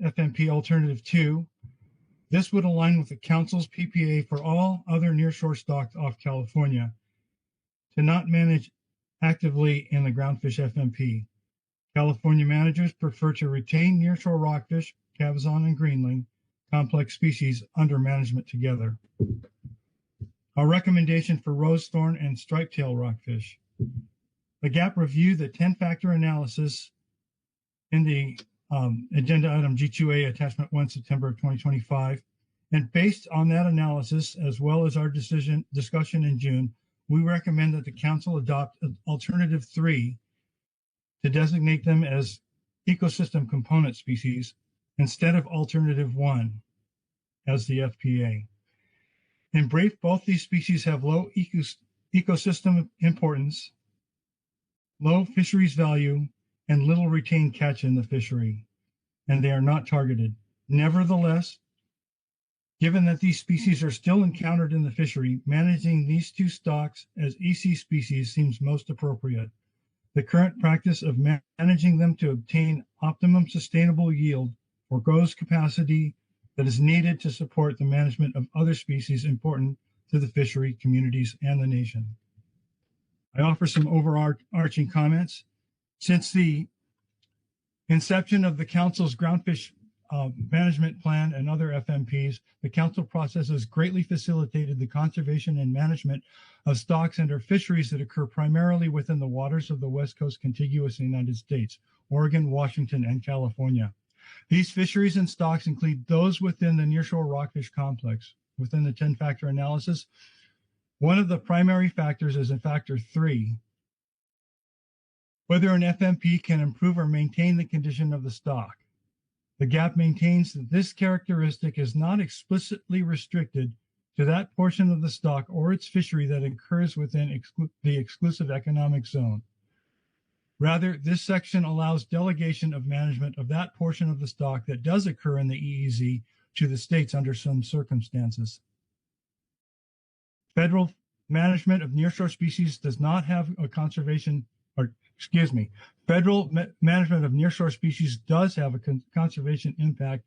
FMP Alternative 2. This would align with the Council's PPA for all other nearshore stocks off California to not manage actively in the Groundfish FMP. California managers prefer to retain nearshore rockfish, cabezon, and greenling complex species under management together. Our recommendation for rose thorn and striped tail rockfish. The GAP reviewed the 10-factor analysis in the agenda item G2A attachment 1 September of 2025, and based on that analysis as well as our discussion in June, we recommend that the Council adopt alternative 3 to designate them as ecosystem component species instead of alternative 1 as the FPA. In brief, both these species have low ecosystem importance, low fisheries value, and little retained catch in the fishery, and they are not targeted. Nevertheless, given that these species are still encountered in the fishery, managing these two stocks as EC species seems most appropriate. The current practice of managing them to obtain optimum sustainable yield forgoes capacity that is needed to support the management of other species important to the fishery, communities, and the nation. I offer some overarching comments. Since the inception of the Council's Groundfish Management Plan and other FMPs, the Council process has greatly facilitated the conservation and management of stocks and/or fisheries that occur primarily within the waters of the West Coast contiguous United States, Oregon, Washington, and California. These fisheries and stocks include those within the nearshore rockfish complex. Within the 10-factor analysis, one of the primary factors is in factor 3, whether an FMP can improve or maintain the condition of the stock. The GAP maintains that this characteristic is not explicitly restricted to that portion of the stock or its fishery that occurs within the exclusive economic zone. Rather, this section allows delegation of management of that portion of the stock that does occur in the EEZ to the states under some circumstances. Federal management of nearshore species does not have a federal management of nearshore species does have a conservation impact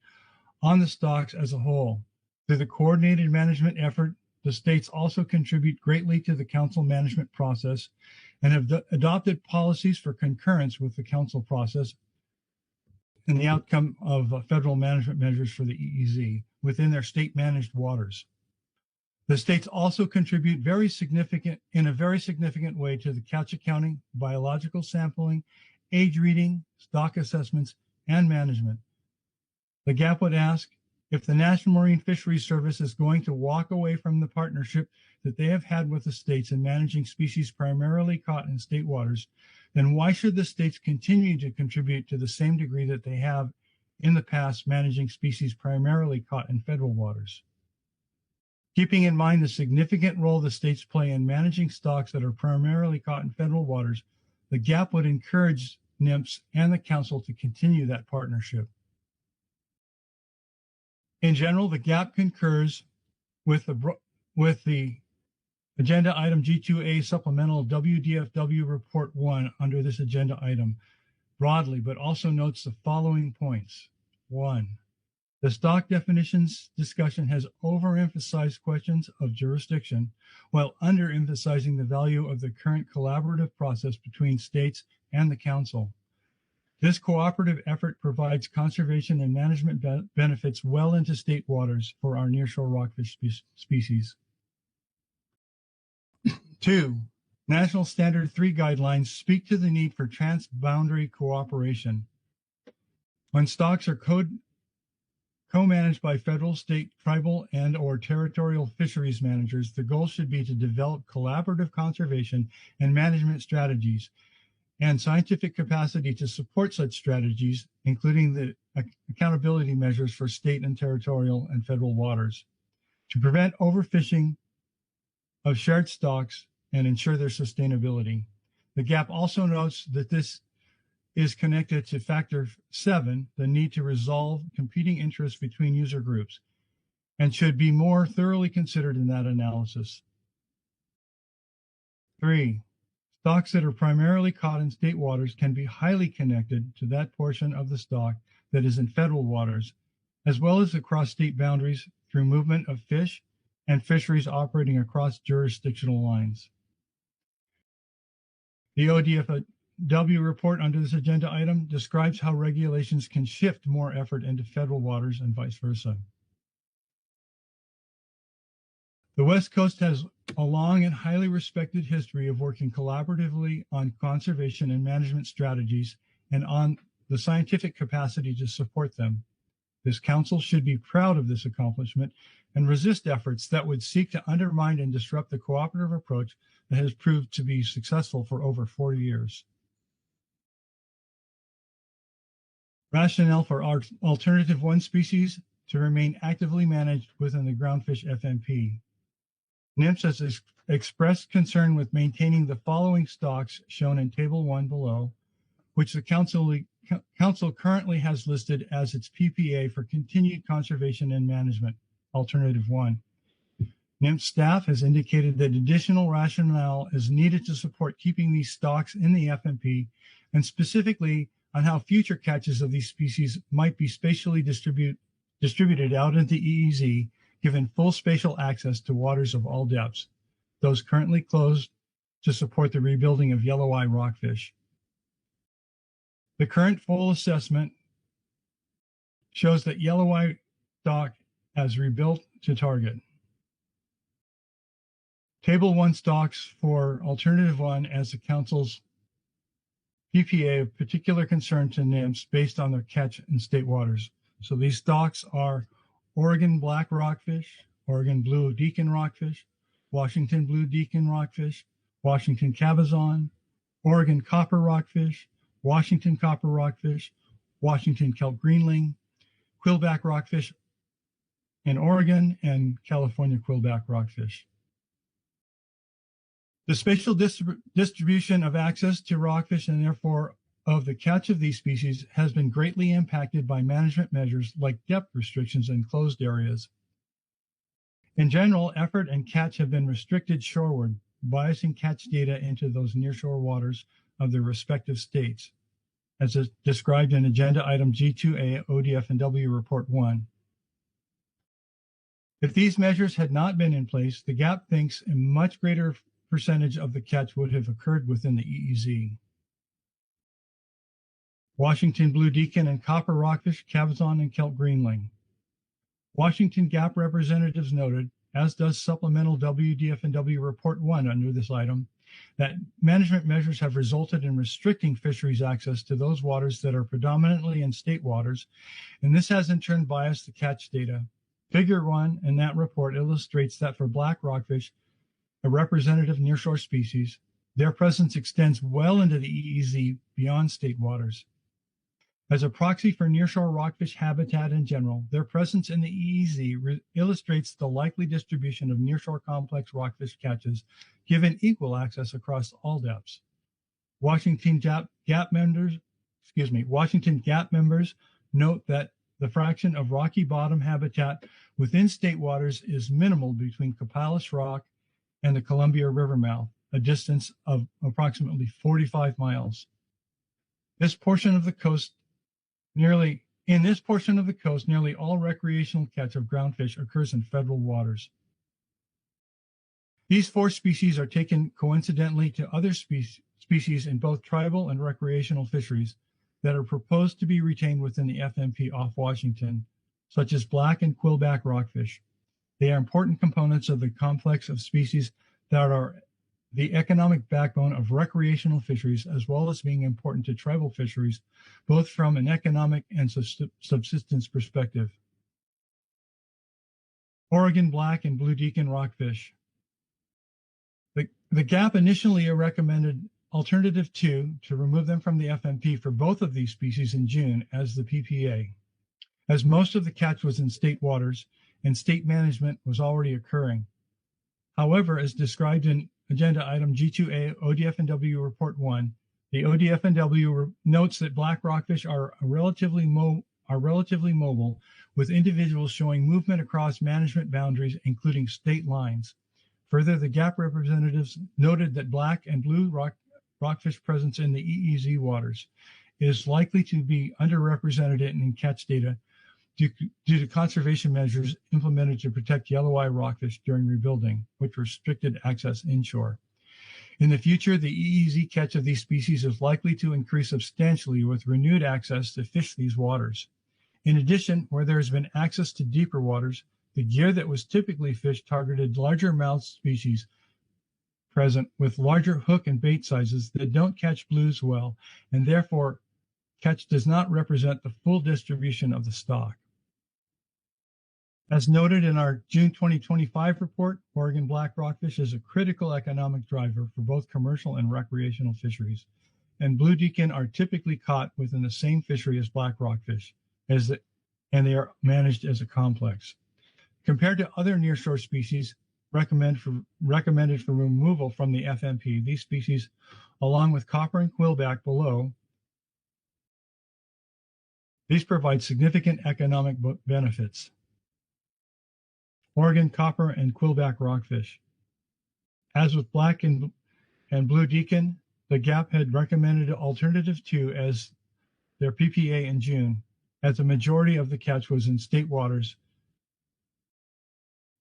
on the stocks as a whole. Through the coordinated management effort, the states also contribute greatly to the Council management process and have adopted policies for concurrence with the Council process and the outcome of federal management measures for the EEZ within their state-managed waters. The states also contribute in a very significant way to the catch accounting, biological sampling, age reading, stock assessments, and management. The GAP would ask if the National Marine Fisheries Service is going to walk away from the partnership that they have had with the states in managing species primarily caught in state waters, then why should the states continue to contribute to the same degree that they have in the past managing species primarily caught in federal waters? Keeping in mind the significant role the states play in managing stocks that are primarily caught in federal waters, the GAP would encourage NMFS and the Council to continue that partnership. In general, the GAP concurs with the agenda item G2A supplemental WDFW report 1 under this agenda item broadly, but also notes the following points. 1. The stock definitions discussion has overemphasized questions of jurisdiction while underemphasizing the value of the current collaborative process between states and the Council. This cooperative effort provides conservation and management benefits well into state waters for our nearshore rockfish species. 2. National Standard 3 guidelines speak to the need for transboundary cooperation. When stocks are co-managed by federal, state, tribal, and/or territorial fisheries managers, the goal should be to develop collaborative conservation and management strategies and scientific capacity to support such strategies, including the accountability measures for state and territorial and federal waters, to prevent overfishing of shared stocks and ensure their sustainability. The GAP also notes that this is connected to factor 7, the need to resolve competing interests between user groups, and should be more thoroughly considered in that analysis. 3. Stocks that are primarily caught in state waters can be highly connected to that portion of the stock that is in federal waters, as well as across state boundaries through movement of fish and fisheries operating across jurisdictional lines. The ODFW report under this agenda item describes how regulations can shift more effort into federal waters and vice versa. The West Coast has a long and highly respected history of working collaboratively on conservation and management strategies and on the scientific capacity to support them. This council should be proud of this accomplishment and resist efforts that would seek to undermine and disrupt the cooperative approach that has proved to be successful for over 40 years. Rationale for our alternative 1 species to remain actively managed within the Groundfish FMP. NIMS has expressed concern with maintaining the following stocks shown in Table 1 below, which the Council currently has listed as its PPA for continued conservation and management, Alternative 1. NIMS staff has indicated that additional rationale is needed to support keeping these stocks in the FMP, and specifically on how future catches of these species might be spatially distributed out into EEZ, given full spatial access to waters of all depths, those currently closed to support the rebuilding of yellow eye rockfish. The current full assessment shows that yellow eye stock has rebuilt to target. Table 1 stocks for Alternative 1 as the Council's PPA of particular concern to NIMS based on their catch in state waters. So these stocks are Oregon black rockfish, Oregon blue deacon rockfish, Washington blue deacon rockfish, Washington cabezon, Oregon copper rockfish, Washington copper rockfish, Washington kelp greenling, quillback rockfish in Oregon, and California quillback rockfish. The spatial distribution of access to rockfish and therefore of the catch of these species has been greatly impacted by management measures like depth restrictions in closed areas. In general, effort and catch have been restricted shoreward, biasing catch data into those nearshore waters of their respective states, as is described in Agenda Item G2A ODF and W Report 1. If these measures had not been in place, the GAP thinks a much greater percentage of the catch would have occurred within the EEZ. Washington blue deacon and copper rockfish, cabezon, and kelp greenling. Washington GAP representatives noted, as does supplemental WDF and W Report 1 under this item, that management measures have resulted in restricting fisheries access to those waters that are predominantly in state waters, and this has in turn biased the catch data. Figure 1 in that report illustrates that for black rockfish, a representative nearshore species, their presence extends well into the EEZ beyond state waters. As a proxy for nearshore rockfish habitat in general, their presence in the EEZ illustrates the likely distribution of nearshore complex rockfish catches given equal access across all depths. Washington GAP members note that the fraction of rocky bottom habitat within state waters is minimal between Copalis Rock and the Columbia River mouth, a distance of approximately 45 miles. In this portion of the coast, nearly all recreational catch of groundfish occurs in federal waters. These 4 species are taken coincidentally to other species in both tribal and recreational fisheries, that are proposed to be retained within the FMP off Washington, such as black and quillback rockfish. They are important components of the complex of species that are the economic backbone of recreational fisheries, as well as being important to tribal fisheries, both from an economic and subsistence perspective. Oregon black and blue deacon rockfish. The GAP initially recommended alternative 2 to remove them from the FMP for both of these species in June as the PPA, as most of the catch was in state waters and state management was already occurring. However, as described in Agenda Item G2A ODF&W Report 1, the ODF&W notes that black rockfish are relatively mobile, with individuals showing movement across management boundaries, including state lines. Further, the GAP representatives noted that black and blue rockfish presence in the EEZ waters is likely to be underrepresented in catch data due to conservation measures implemented to protect yellow eye rockfish during rebuilding, which restricted access inshore. In the future, the EEZ catch of these species is likely to increase substantially with renewed access to fish these waters. In addition, where there has been access to deeper waters, the gear that was typically fished targeted larger mouth species present with larger hook and bait sizes that don't catch blues well, and therefore catch does not represent the full distribution of the stock. As noted in our June 2025 report, Oregon black rockfish is a critical economic driver for both commercial and recreational fisheries, and blue deacon are typically caught within the same fishery as black rockfish, and they are managed as a complex. Compared to other nearshore species recommended for removal from the FMP, these species, along with copper and quillback below, these provide significant economic benefits. Oregon copper and quillback rockfish. As with black and blue deacon, the GAP had recommended alternative 2 as their PPA in June, as the majority of the catch was in state waters,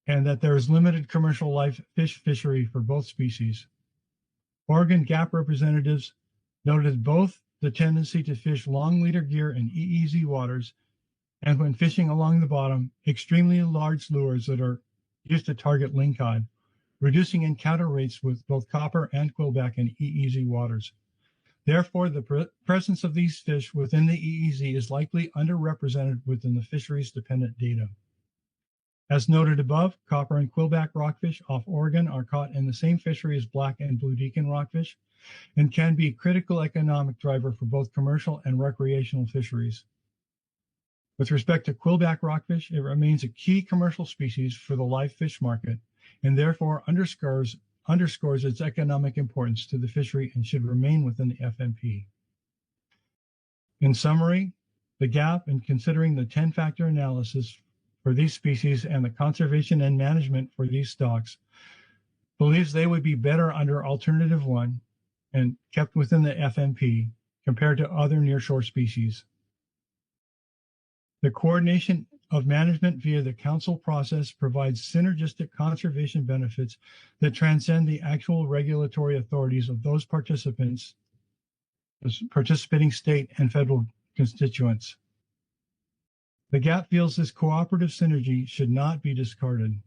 and that there is limited commercial live fish fishery for both species. Oregon GAP representatives noted both the tendency to fish long leader gear in EEZ waters, and when fishing along the bottom, extremely large lures that are used to target lingcod, reducing encounter rates with both copper and quillback in EEZ waters. Therefore, the presence of these fish within the EEZ is likely underrepresented within the fisheries-dependent data. As noted above, copper and quillback rockfish off Oregon are caught in the same fishery as black and blue deacon rockfish and can be a critical economic driver for both commercial and recreational fisheries. With respect to quillback rockfish, it remains a key commercial species for the live fish market and therefore underscores its economic importance to the fishery and should remain within the FMP. In summary, the GAP, in considering the 10-factor analysis for these species and the conservation and management for these stocks, believes they would be better under alternative 1 and kept within the FMP compared to other nearshore species. The coordination of management via the council process provides synergistic conservation benefits that transcend the actual regulatory authorities of those participating state and federal constituents. The GAP feels this cooperative synergy should not be discarded.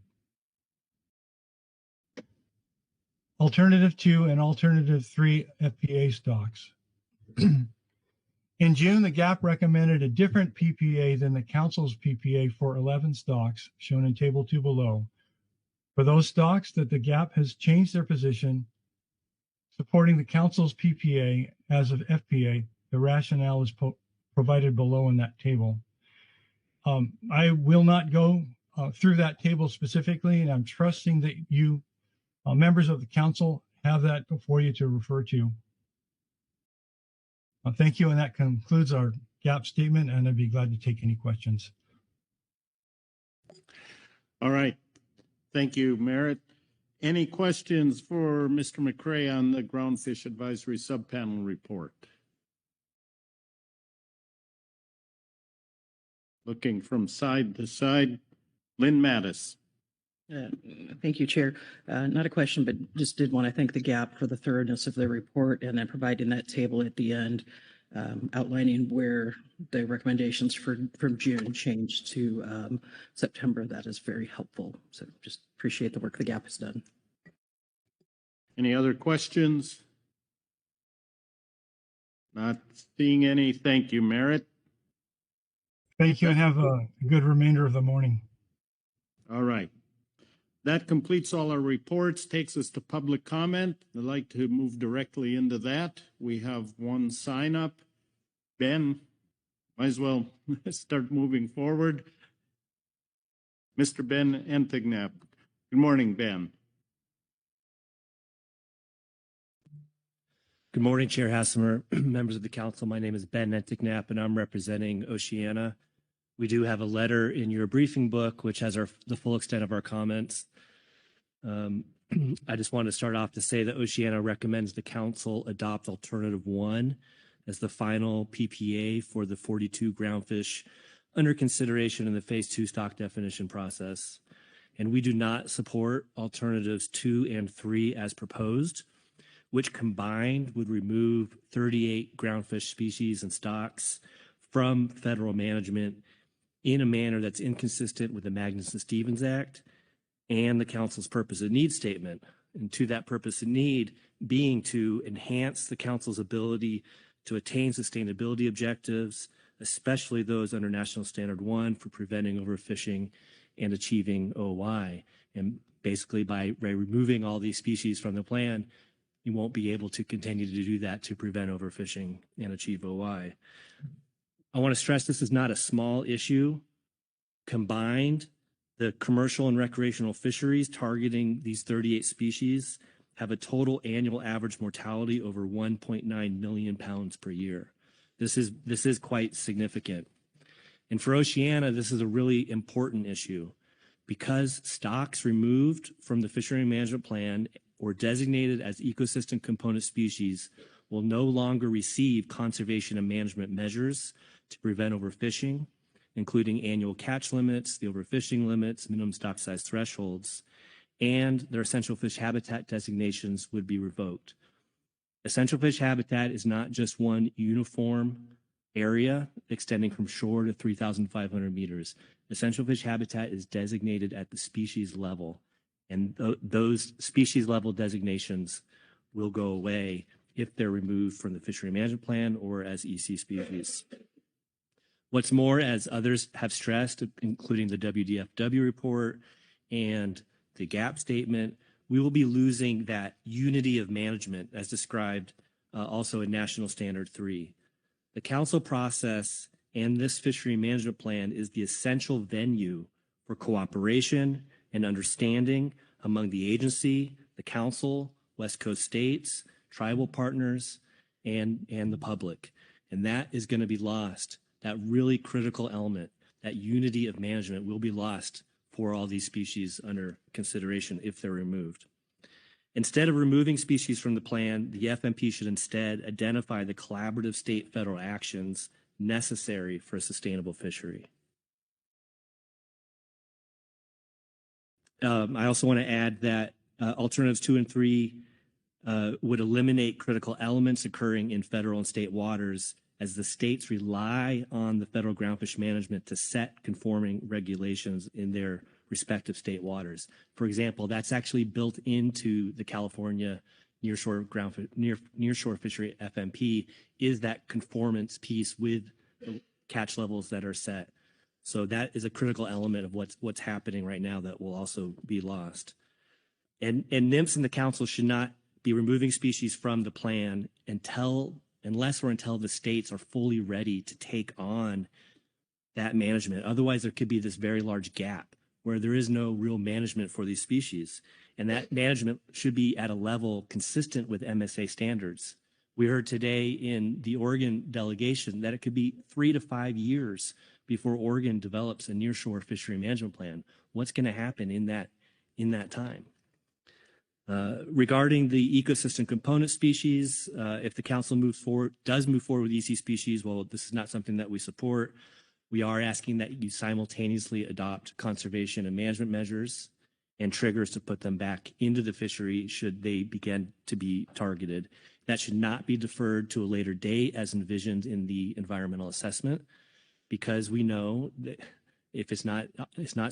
Alternative 2 and Alternative 3 FPA stocks. In June, the GAP recommended a different PPA than the Council's PPA for 11 stocks, shown in Table 2 below. For those stocks that the GAP has changed their position, supporting the Council's PPA as of FPA, the rationale is provided below in that table. I will not go through that table specifically, and I'm trusting that you, members of the Council, have that before you to refer to. Thank you, and that concludes our GAP statement, and I'd be glad to take any questions. All right. Thank you, Merritt. Any questions for Mr. McCray on the Groundfish Advisory Subpanel report? Looking from side to side, Lynn Mattis. Thank you, Chair. Not a question, but just did want to thank the GAP for the thoroughness of their report and then providing that table at the end. outlining where the recommendations from June changed to September. That is very helpful. So just appreciate the work the GAP has done. Any other questions? Not seeing any. Thank you, Merritt. Thank you, and have a good remainder of the morning. All right. That completes all our reports, takes us to public comment. I'd like to move directly into that. We have one sign up. Ben, might as well start moving forward. Mr. Ben Entignap. Good morning, Ben. Good morning, Chair Hassemer, members of the council. My name is Ben Entignap, and I'm representing Oceana. We do have a letter in your briefing book, which has the full extent of our comments. I just want to start off to say that Oceana recommends the council adopt alternative 1 as the final PPA for the 42 groundfish under consideration in the phase 2 stock definition process. And we do not support alternatives 2 and 3 as proposed, which combined would remove 38 groundfish species and stocks from federal management in a manner that's inconsistent with the Magnuson-Stevens Act and the council's purpose and need statement. And to that purpose and need being to enhance the council's ability to attain sustainability objectives, especially those under National Standard 1 for preventing overfishing and achieving OY. And basically by removing all these species from the plan, you won't be able to continue to do that to prevent overfishing and achieve OY. I want to stress this is not a small issue. Combined, the commercial and recreational fisheries targeting these 38 species have a total annual average mortality over 1.9 million pounds per year. This is quite significant. And for Oceana, this is a really important issue because stocks removed from the fishery management plan or designated as ecosystem component species will no longer receive conservation and management measures to prevent overfishing, including annual catch limits, the overfishing limits, minimum stock size thresholds, and their essential fish habitat designations would be revoked. Essential fish habitat is not just one uniform area extending from shore to 3,500 meters. Essential fish habitat is designated at the species level, and those species level designations will go away if they're removed from the fishery management plan or as EC species. What's more, as others have stressed, including the WDFW report and the GAP statement, we will be losing that unity of management as described also in National Standard 3. The council process and this fishery management plan is the essential venue for cooperation and understanding among the agency, the council, West Coast states, tribal partners, and the public. And that is going to be lost. That really critical element, that unity of management will be lost for all these species under consideration if they're removed. Instead of removing species from the plan, the FMP should instead identify the collaborative state-federal actions necessary for a sustainable fishery. I also want to add that alternatives 2 and 3 would eliminate critical elements occurring in federal and state waters as the states rely on the federal groundfish management to set conforming regulations in their respective state waters. For example, that's actually built into the California nearshore fishery FMP is that conformance piece with the catch levels that are set. So that is a critical element of what's happening right now that will also be lost. And NMFS and the council should not be removing species from the plan unless or until the states are fully ready to take on that management. Otherwise, there could be this very large gap where there is no real management for these species. And that management should be at a level consistent with MSA standards. We heard today in the Oregon delegation that it could be 3 to 5 years before Oregon develops a nearshore fishery management plan. What's going to happen in that time? Regarding the ecosystem component species, if the council does move forward with EC species, well, this is not something that we support. We are asking that you simultaneously adopt conservation and management measures and triggers to put them back into the fishery should they begin to be targeted. That should not be deferred to a later date as envisioned in the environmental assessment, because we know that if it's not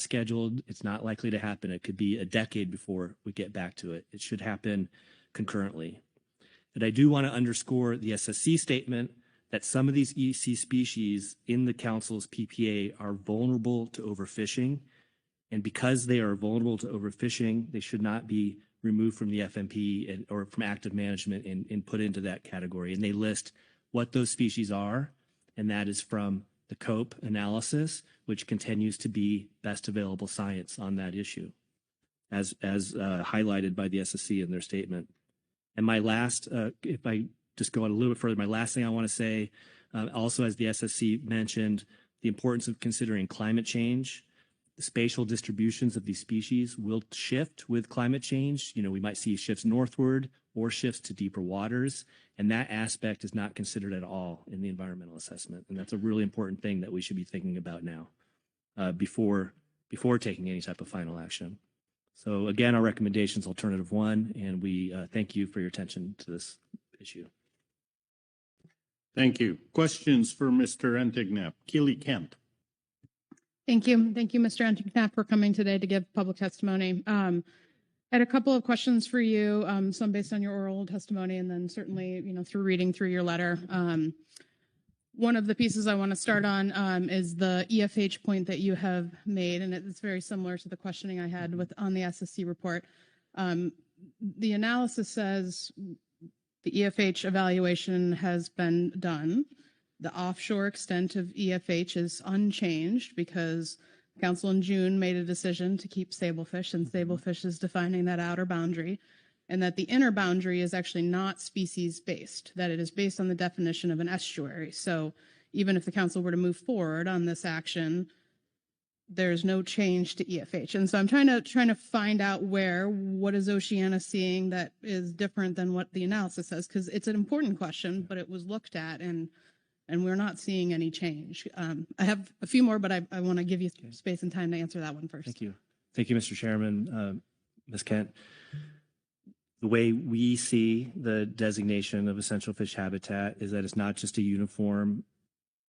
scheduled, it's not likely to happen. It could be a decade before we get back to it. It should happen concurrently. But I do want to underscore the SSC statement that some of these EC species in the Council's PPA are vulnerable to overfishing. And because they are vulnerable to overfishing, they should not be removed from the FMP or from active management and put into that category. And they list what those species are, and that is from the COPE analysis, which continues to be best available science on that issue, as highlighted by the SSC in their statement. And my last, if I just go on a little bit further, my last thing I want to say, also as the SSC mentioned, the importance of considering climate change. The spatial distributions of these species will shift with climate change. You know, we might see shifts northward or shifts to deeper waters, and that aspect is not considered at all in the environmental assessment. And that's a really important thing that we should be thinking about now before taking any type of final action. So again, our recommendation is alternative 1, and we thank you for your attention to this issue. Thank you. Questions for Mr. Entignap? Keely Kent. Thank you. Thank you, Mr. Entignap, for coming today to give public testimony. I had a couple of questions for you, some based on your oral testimony, and then certainly, you know, through reading through your letter. One of the pieces I want to start on is the EFH point that you have made, and it's very similar to the questioning I had on the SSC report. The analysis says the EFH evaluation has been done. The offshore extent of EFH is unchanged because Council in June made a decision to keep stablefish, and stablefish is defining that outer boundary, and that the inner boundary is actually not species-based, that it is based on the definition of an estuary. So even if the Council were to move forward on this action, there's no change to EFH. And so I'm trying to find out what is Oceana seeing that is different than what the analysis says, because it's an important question, but it was looked at, and we're not seeing any change. I have a few more, but I want to give you space and time to answer that one first. Thank you. Thank you, Mr. Chairman. Ms. Kent, the way we see the designation of essential fish habitat is that it's not just a uniform,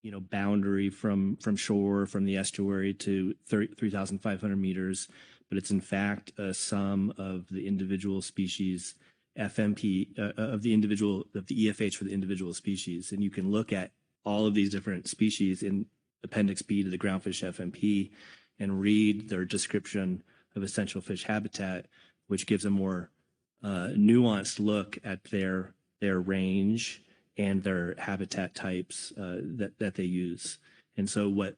you know, boundary from shore, from the estuary to 3,500 meters, but it's in fact a sum of the individual species FMP of the EFH for the individual species. And you can look at all of these different species in Appendix B to the Groundfish FMP and read their description of essential fish habitat, which gives a more nuanced look at their range and their habitat types that they use. And so what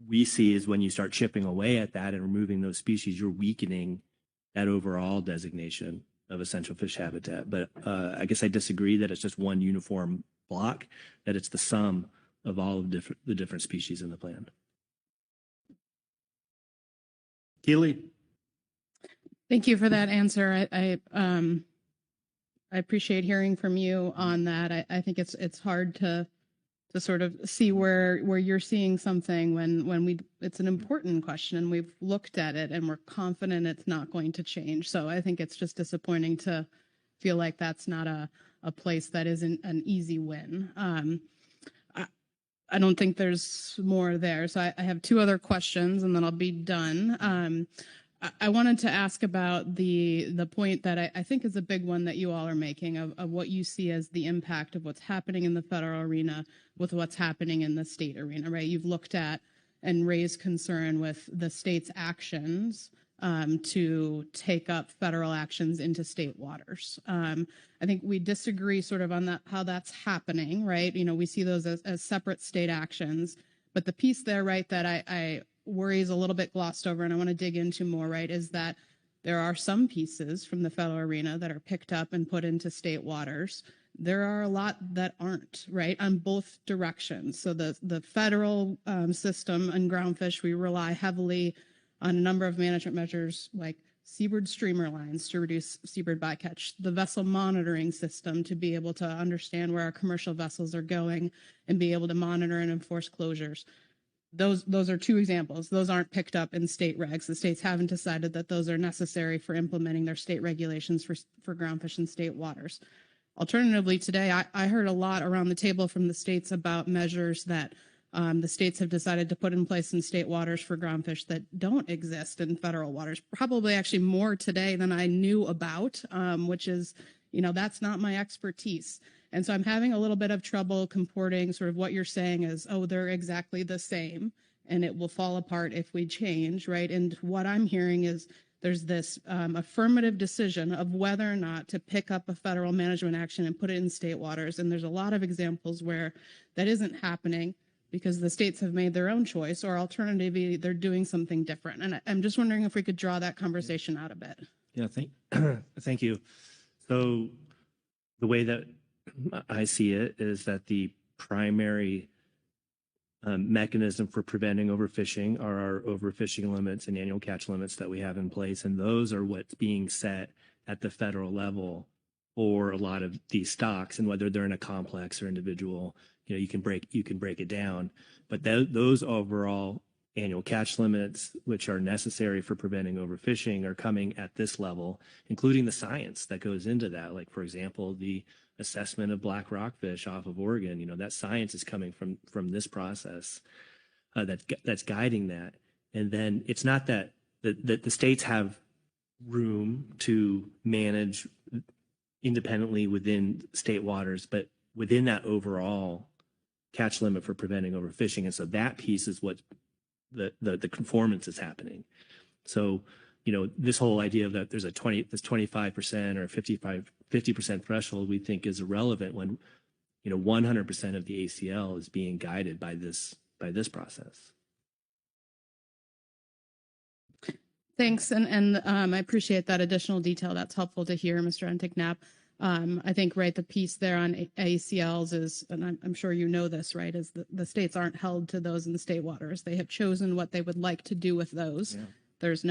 we see is when you start chipping away at that and removing those species, you're weakening that overall designation of essential fish habitat. But I guess I disagree that it's just one uniform block, that it's the sum of all of the different species in the plan. Keely? Thank you for that answer. I appreciate hearing from you on that. I think it's hard to sort of see where you're seeing something when it's an important question and we've looked at it and we're confident it's not going to change. So I think it's just disappointing to feel like that's not a place that isn't an easy win. I don't think there's more there. So I have two other questions and then I'll be done. I wanted to ask about the point that I think is a big one that you all are making of what you see as the impact of what's happening in the federal arena with what's happening in the state arena, right? You've looked at and raised concern with the state's actions to take up federal actions into state waters. I think we disagree sort of on that, how that's happening, right? You know, we see those as separate state actions, but the piece there, right, that I worry is a little bit glossed over and I want to dig into more, right, is that there are some pieces from the federal arena that are picked up and put into state waters. There are a lot that aren't, right, on both directions. So the federal system and Groundfish, we rely heavily on a number of management measures like seabird streamer lines to reduce seabird bycatch, the vessel monitoring system to be able to understand where our commercial vessels are going and be able to monitor and enforce closures. Those are two examples. Those aren't picked up in state regs. The states haven't decided that those are necessary for implementing their state regulations for groundfish in state waters. Alternatively, today, I heard a lot around the table from the states about measures that the states have decided to put in place in state waters for groundfish that don't exist in federal waters. Probably actually more today than I knew about, which is, that's not my expertise. And so I'm having a little bit of trouble comporting sort of what you're saying is, oh, they're exactly the same and it will fall apart if we change, right? And what I'm hearing is there's this affirmative decision of whether or not to pick up a federal management action and put it in state waters. And there's a lot of examples where that isn't happening because the states have made their own choice, or alternatively, they're doing something different. And I'm just wondering if we could draw that conversation out a bit. Yeah, thank you. So the way that I see it is that the primary mechanism for preventing overfishing are our overfishing limits and annual catch limits that we have in place. And those are what's being set at the federal level for a lot of these stocks, and whether they're in a complex or individual, you can break it down. But those overall annual catch limits, which are necessary for preventing overfishing, are coming at this level, including the science that goes into that. Like, for example, the assessment of black rockfish off of Oregon, that science is coming from this process that's guiding that. And then it's not that the states have room to manage independently within state waters, but within that overall catch limit for preventing overfishing. And so that piece is what the conformance is happening. So, this whole idea of that there's this 25% or 50% threshold we think is irrelevant when, 100% of the ACL is being guided by this process. Thanks, and I appreciate that additional detail. That's helpful to hear, Mr. Enticknap. I think, right, the piece there on ACLs is, and I'm sure you know this, right, is the states aren't held to those in the state waters. They have chosen what they would like to do with those. Yeah. There's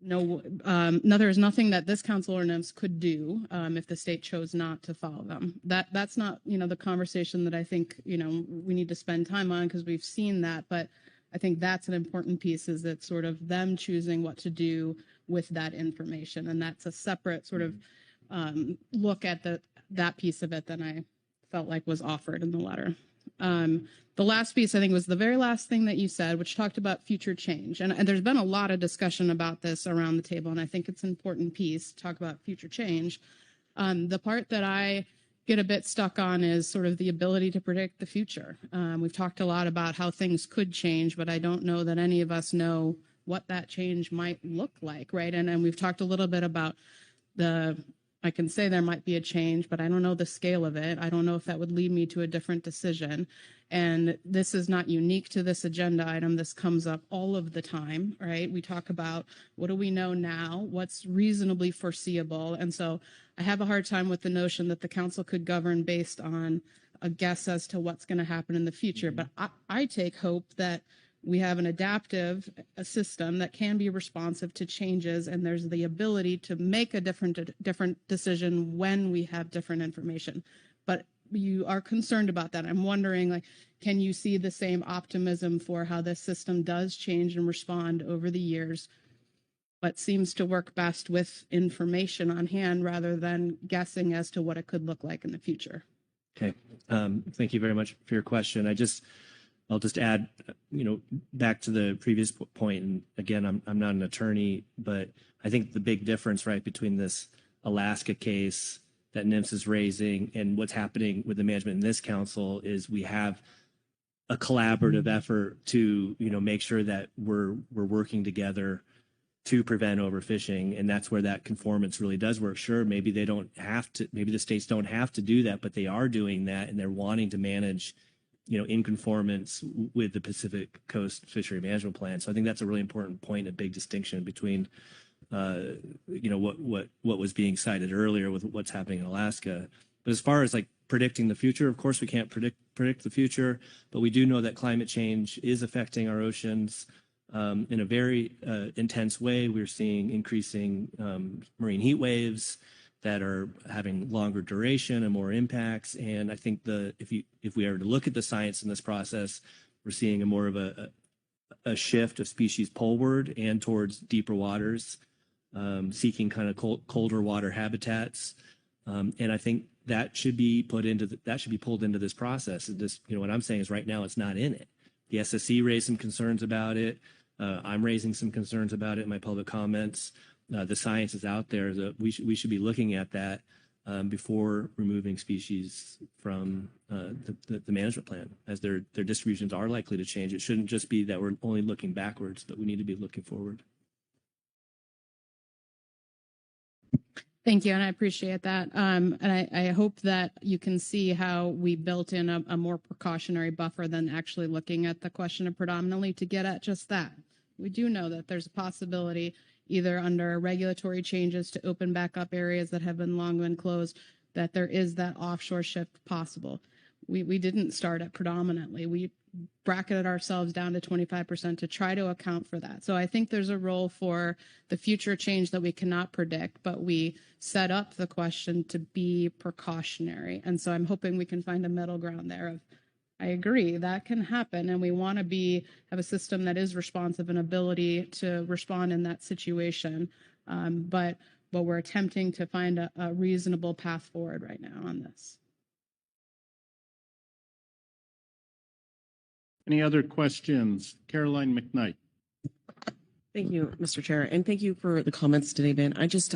there's nothing that this council or NIMS could do if the state chose not to follow them. That's not, the conversation that I think, we need to spend time on, because we've seen that. But I think that's an important piece, is that sort of them choosing what to do with that information. And that's a separate sort of look at that piece of it than I felt like was offered in the letter. The last piece, I think, was the very last thing that you said, which talked about future change. And there's been a lot of discussion about this around the table, and I think it's an important piece to talk about future change. The part that I get a bit stuck on is sort of the ability to predict the future. We've talked a lot about how things could change, but I don't know that any of us know what that change might look like, right? And we've talked a little bit about I can say there might be a change, but I don't know the scale of it. I don't know if that would lead me to a different decision. And this is not unique to this agenda item. This comes up all of the time, right? We talk about what do we know now, what's reasonably foreseeable. And so I have a hard time with the notion that the council could govern based on a guess as to what's going to happen in the future. But I take hope that we have an adaptive system that can be responsive to changes, and there's the ability to make a different decision when we have different information. But you are concerned about that. I'm wondering, can you see the same optimism for how this system does change and respond over the years, but seems to work best with information on hand rather than guessing as to what it could look like in the future? Okay. Thank you very much for your question. I'll just add, back to the previous point. And again, I'm not an attorney, but I think the big difference, right, between this Alaska case that NIMS is raising and what's happening with the management in this council is we have a collaborative effort to, make sure that we're working together to prevent overfishing. And that's where that conformance really does work. Sure, maybe maybe the states don't have to do that, but they are doing that, and they're wanting to manage in conformance with the Pacific Coast Fishery Management Plan. So I think that's a really important point, a big distinction between, what was being cited earlier with what's happening in Alaska. But as far as predicting the future, of course we can't predict the future, but we do know that climate change is affecting our oceans in a very intense way. We're seeing increasing marine heat waves that are having longer duration and more impacts. And I think if we are to look at the science in this process, we're seeing more of a shift of species poleward and towards deeper waters, seeking kind of colder water habitats. And I think that should be pulled into this process. This, what I'm saying is right now it's not in it. The SSC raised some concerns about it. I'm raising some concerns about it in my public comments. The science is out there that we should be looking at that before removing species from the management plan, as their distributions are likely to change. It shouldn't just be that we're only looking backwards, but we need to be looking forward. Thank you, and I appreciate that. And I hope that you can see how we built in a more precautionary buffer than actually looking at the question of predominantly to get at just that. We do know that there's a possibility either under regulatory changes to open back up areas that have long been closed, that there is that offshore shift possible. We didn't start at predominantly. We bracketed ourselves down to 25% to try to account for that. So I think there's a role for the future change that we cannot predict, but we set up the question to be precautionary. And so I'm hoping we can find a middle ground there of, I agree, that can happen, and we want to have a system that is responsive and ability to respond in that situation. But we're attempting to find a reasonable path forward right now on this. Any other questions? Caroline McKnight. Thank you, Mr. Chair, and thank you for the comments today, Ben. I just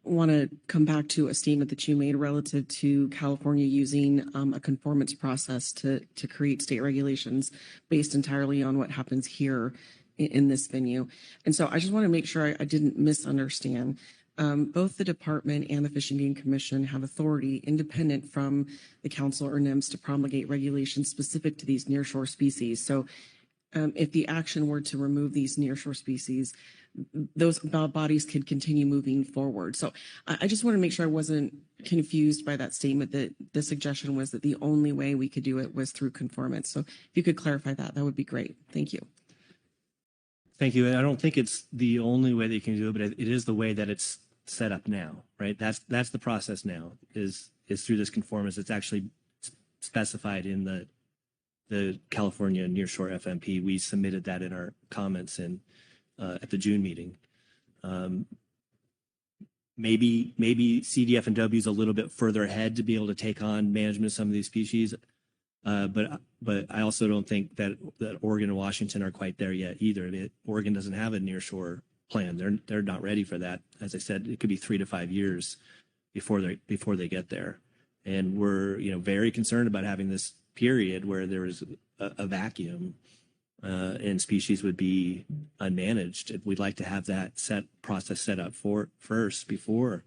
want to come back to a statement that you made relative to California using a conformance process to create state regulations based entirely on what happens here in this venue. And so I just want to make sure I didn't misunderstand. Both the department and the Fish and Game Commission have authority independent from the council or NIMS to promulgate regulations specific to these nearshore species. So if the action were to remove these nearshore species, those bodies could continue moving forward. So I just want to make sure I wasn't confused by that statement, that the suggestion was that the only way we could do it was through conformance. So if you could clarify that, that would be great. Thank you. Thank you. I don't think it's the only way that you can do it, but it is the way that it's set up now, right? That's the process now, is through this conformance. It's actually specified in the California Nearshore FMP. We submitted that in our comments at the June meeting. Maybe CDF and W is a little bit further ahead to be able to take on management of some of these species. But I also don't think that Oregon and Washington are quite there yet either. Oregon doesn't have a nearshore plan. They're not ready for that. As I said, it could be 3 to 5 years before they get there. And we're very concerned about having this period where there is a vacuum and species would be unmanaged. We'd like to have that process set up first before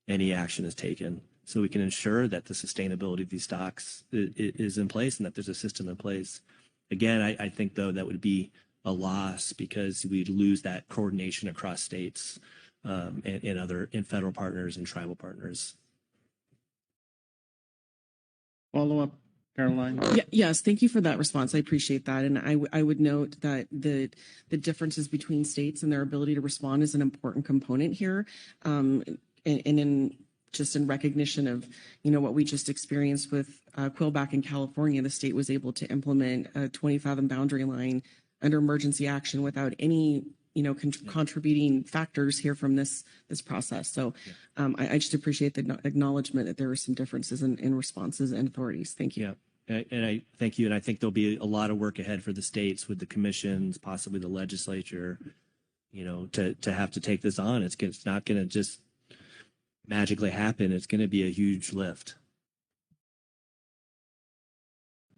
any action is taken, so we can ensure that the sustainability of these stocks is in place and that there's a system in place. Again, I think, though, that would be a loss because we'd lose that coordination across states and federal partners and tribal partners. Follow up, Caroline? Yes, thank you for that response. I appreciate that. And I would note that the differences between states and their ability to respond is an important component here. And in recognition of, what we just experienced with quillback in California, the state was able to implement a 20-fathom boundary line under emergency action without any, contributing factors here from this process. So I just appreciate the acknowledgement that there are some differences in responses and authorities. Thank you. Yeah, and I thank you. And I think there'll be a lot of work ahead for the states with the commissions, possibly the legislature, to have to take this on. It's not going to just magically happen. It's going to be a huge lift.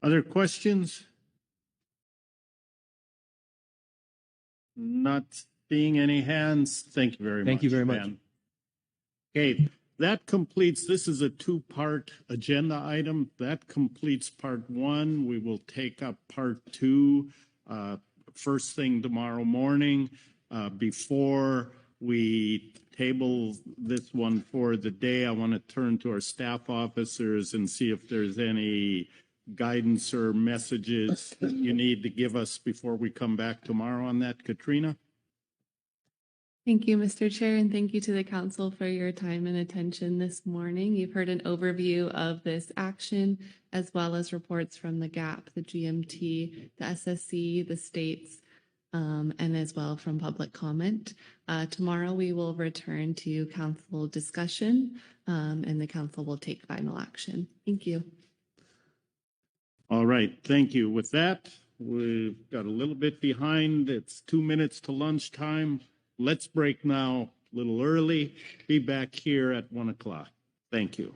Other questions? Not seeing any hands. Thank you very much. Thank you very much. Ben. Okay, that completes, this is a 2-part agenda item. That completes part 1. We will take up part 2 first thing tomorrow morning. Before we table this one for the day, I want to turn to our staff officers and see if there's any guidance or messages you need to give us before we come back tomorrow on that. Katrina? Thank you, Mr. Chair, and thank you to the council for your time and attention this morning. You've heard an overview of this action, as well as reports from the GAP, the GMT, the SSC, the states, and as well from public comment. Tomorrow, we will return to council discussion, and the council will take final action. Thank you. All right, thank you. With that, we've got a little bit behind. It's 2 minutes to lunchtime. Let's break now, a little early. Be back here at 1 o'clock. Thank you.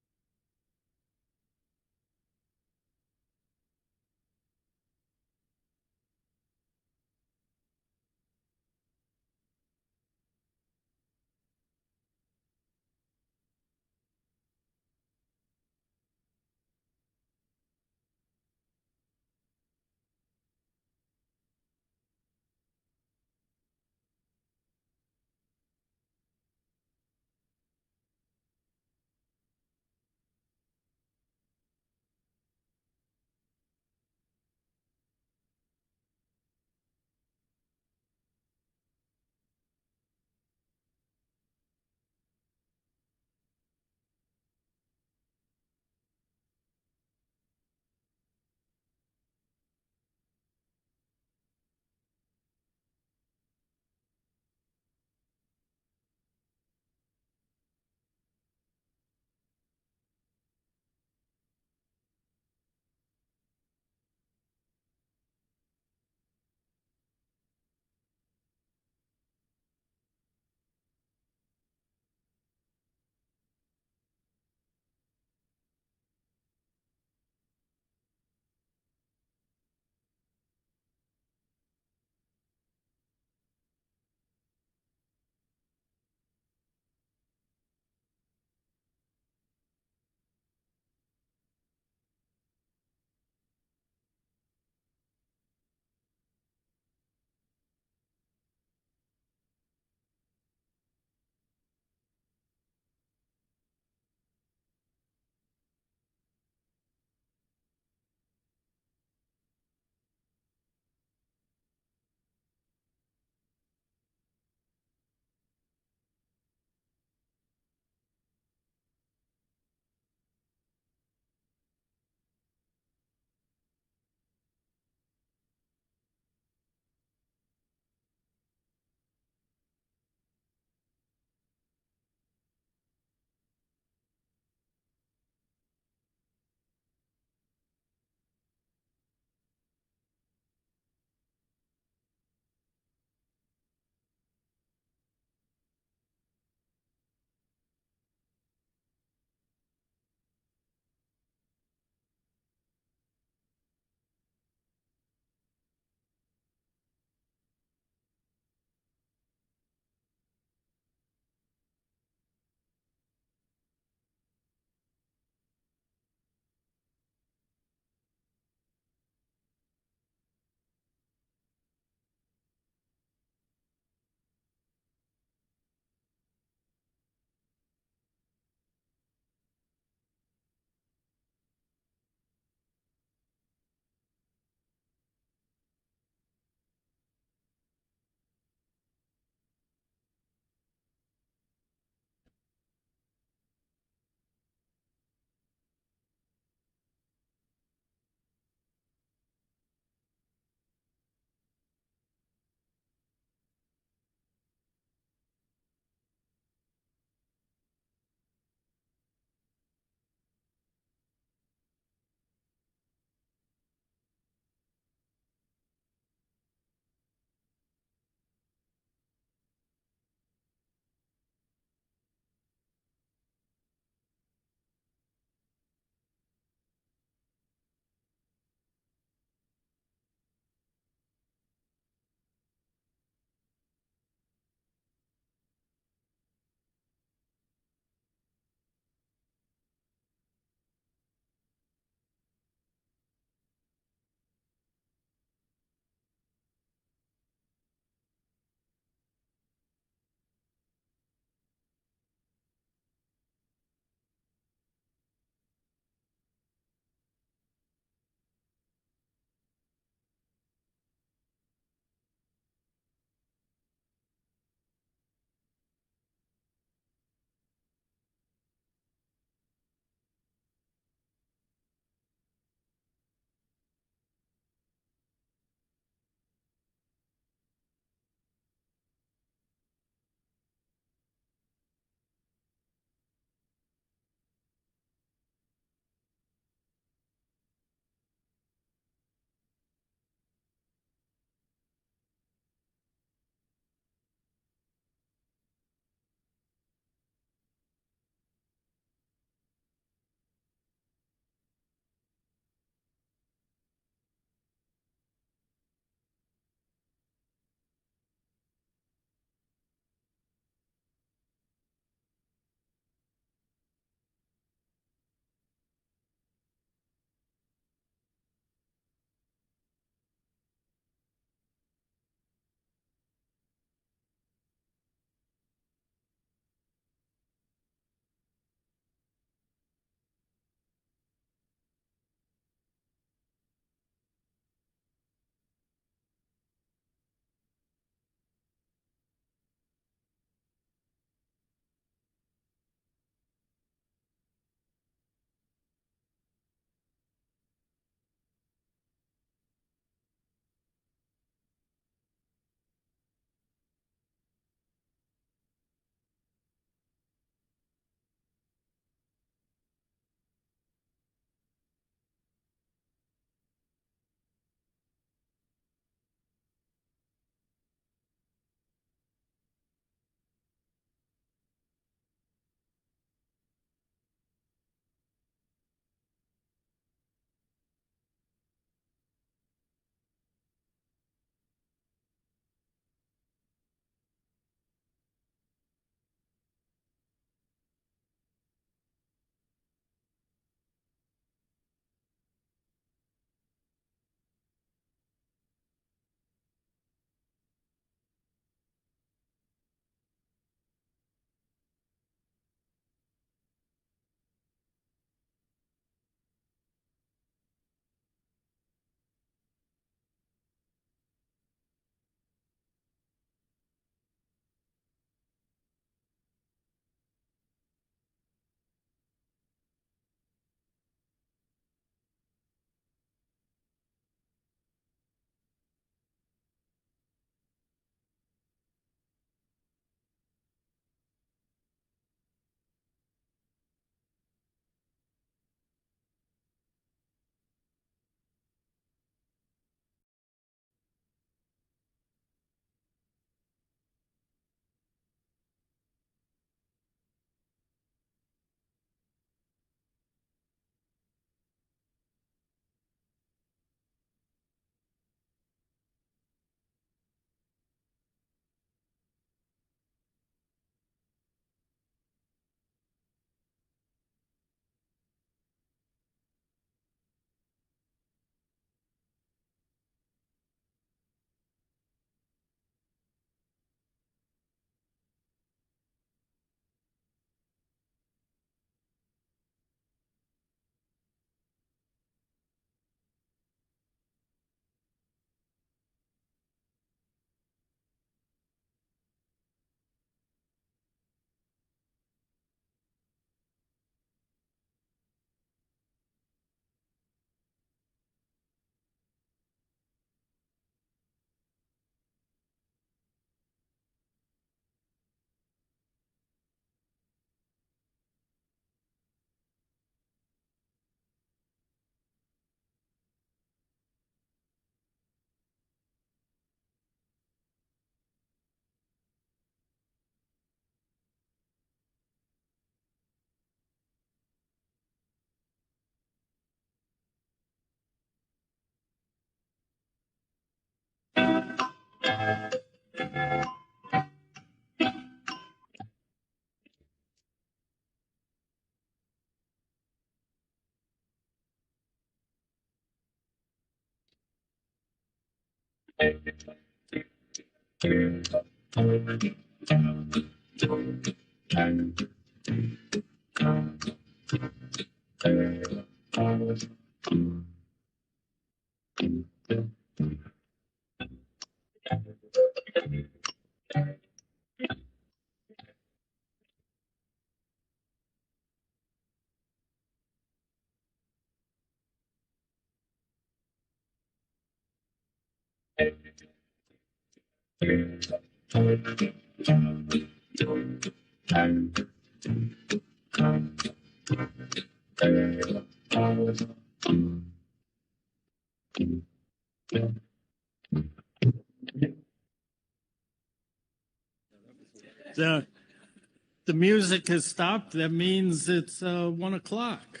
The music has stopped. That means it's 1 o'clock.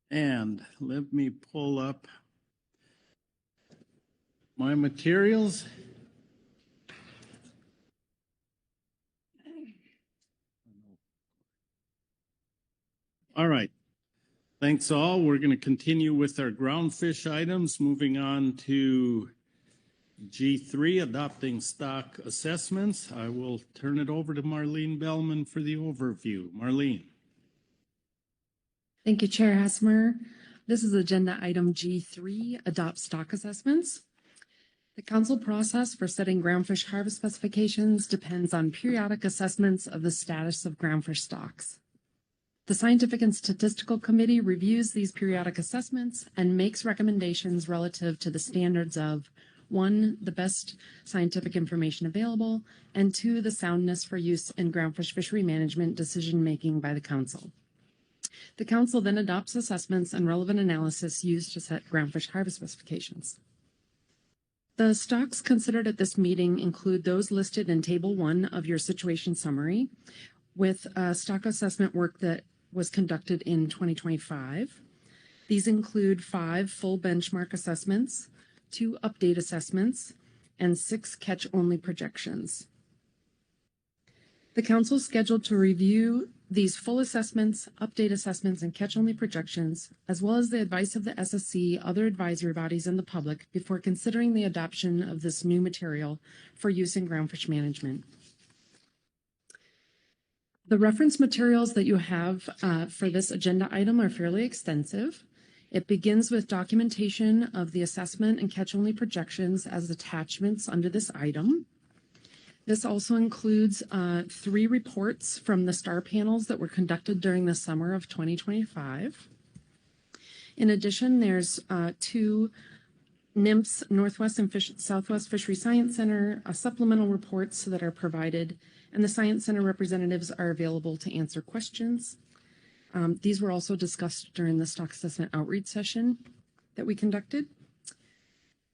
And let me pull up my materials. All right. Thanks all. We're going to continue with our groundfish items, moving on to G3, adopting stock assessments. I will turn it over to Marlene Bellman for the overview. Marlene. Thank you, Chair Hasmer. This is agenda item G3, adopt stock assessments. The council process for setting groundfish harvest specifications depends on periodic assessments of the status of groundfish stocks. The Scientific and Statistical Committee reviews these periodic assessments and makes recommendations relative to the standards of 1, the best scientific information available, and 2, the soundness for use in groundfish fishery management decision-making by the council. The council then adopts assessments and relevant analysis used to set groundfish harvest specifications. The stocks considered at this meeting include those listed in Table 1 of your situation summary, with stock assessment work that was conducted in 2025. These include 5 full benchmark assessments, 2 update assessments, and 6 catch-only projections. The council is scheduled to review these full assessments, update assessments, and catch-only projections, as well as the advice of the SSC, other advisory bodies, and the public before considering the adoption of this new material for use in groundfish management. The reference materials that you have for this agenda item are fairly extensive. It begins with documentation of the assessment and catch-only projections as attachments under this item. This also includes 3 reports from the STAR panels that were conducted during the summer of 2025. In addition, there's 2 NMFS, Northwest and Southwest Fishery Science Center supplemental reports that are provided, and the Science Center representatives are available to answer questions. These were also discussed during the stock assessment outreach session that we conducted.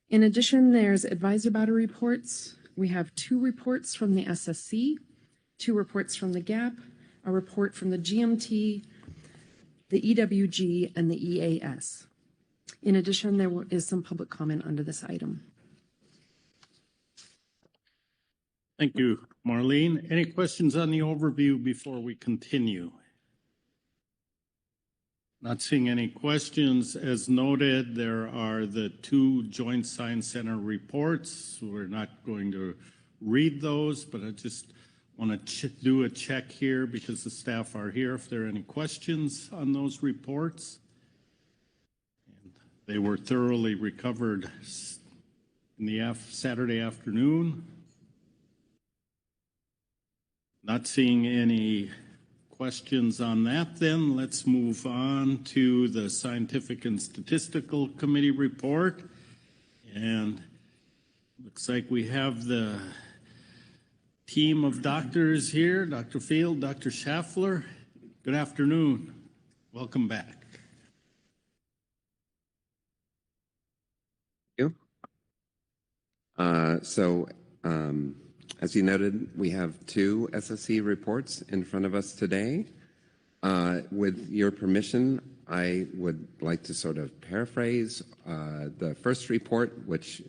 In addition, there's advisory body reports. We have 2 reports from the SSC, 2 reports from the GAP, a report from the GMT, the EWG, and the EAS. In addition, there is some public comment under this item. Thank you, Marlene. Any questions on the overview before we continue? Not seeing any questions. As noted, there are the 2 Joint Science Center reports. We're not going to read those, but I just want to do a check here because the staff are here if there are any questions on those reports. And they were thoroughly recovered in the Saturday afternoon. Not seeing any questions on that, then let's move on to the Scientific and Statistical Committee report. And looks like we have the team of doctors here, Dr. Field, Dr. Schaffler. Good afternoon. Welcome back. Thank you. As you noted, we have 2 SSC reports in front of us today. With your permission, I would like to sort of paraphrase the first report, which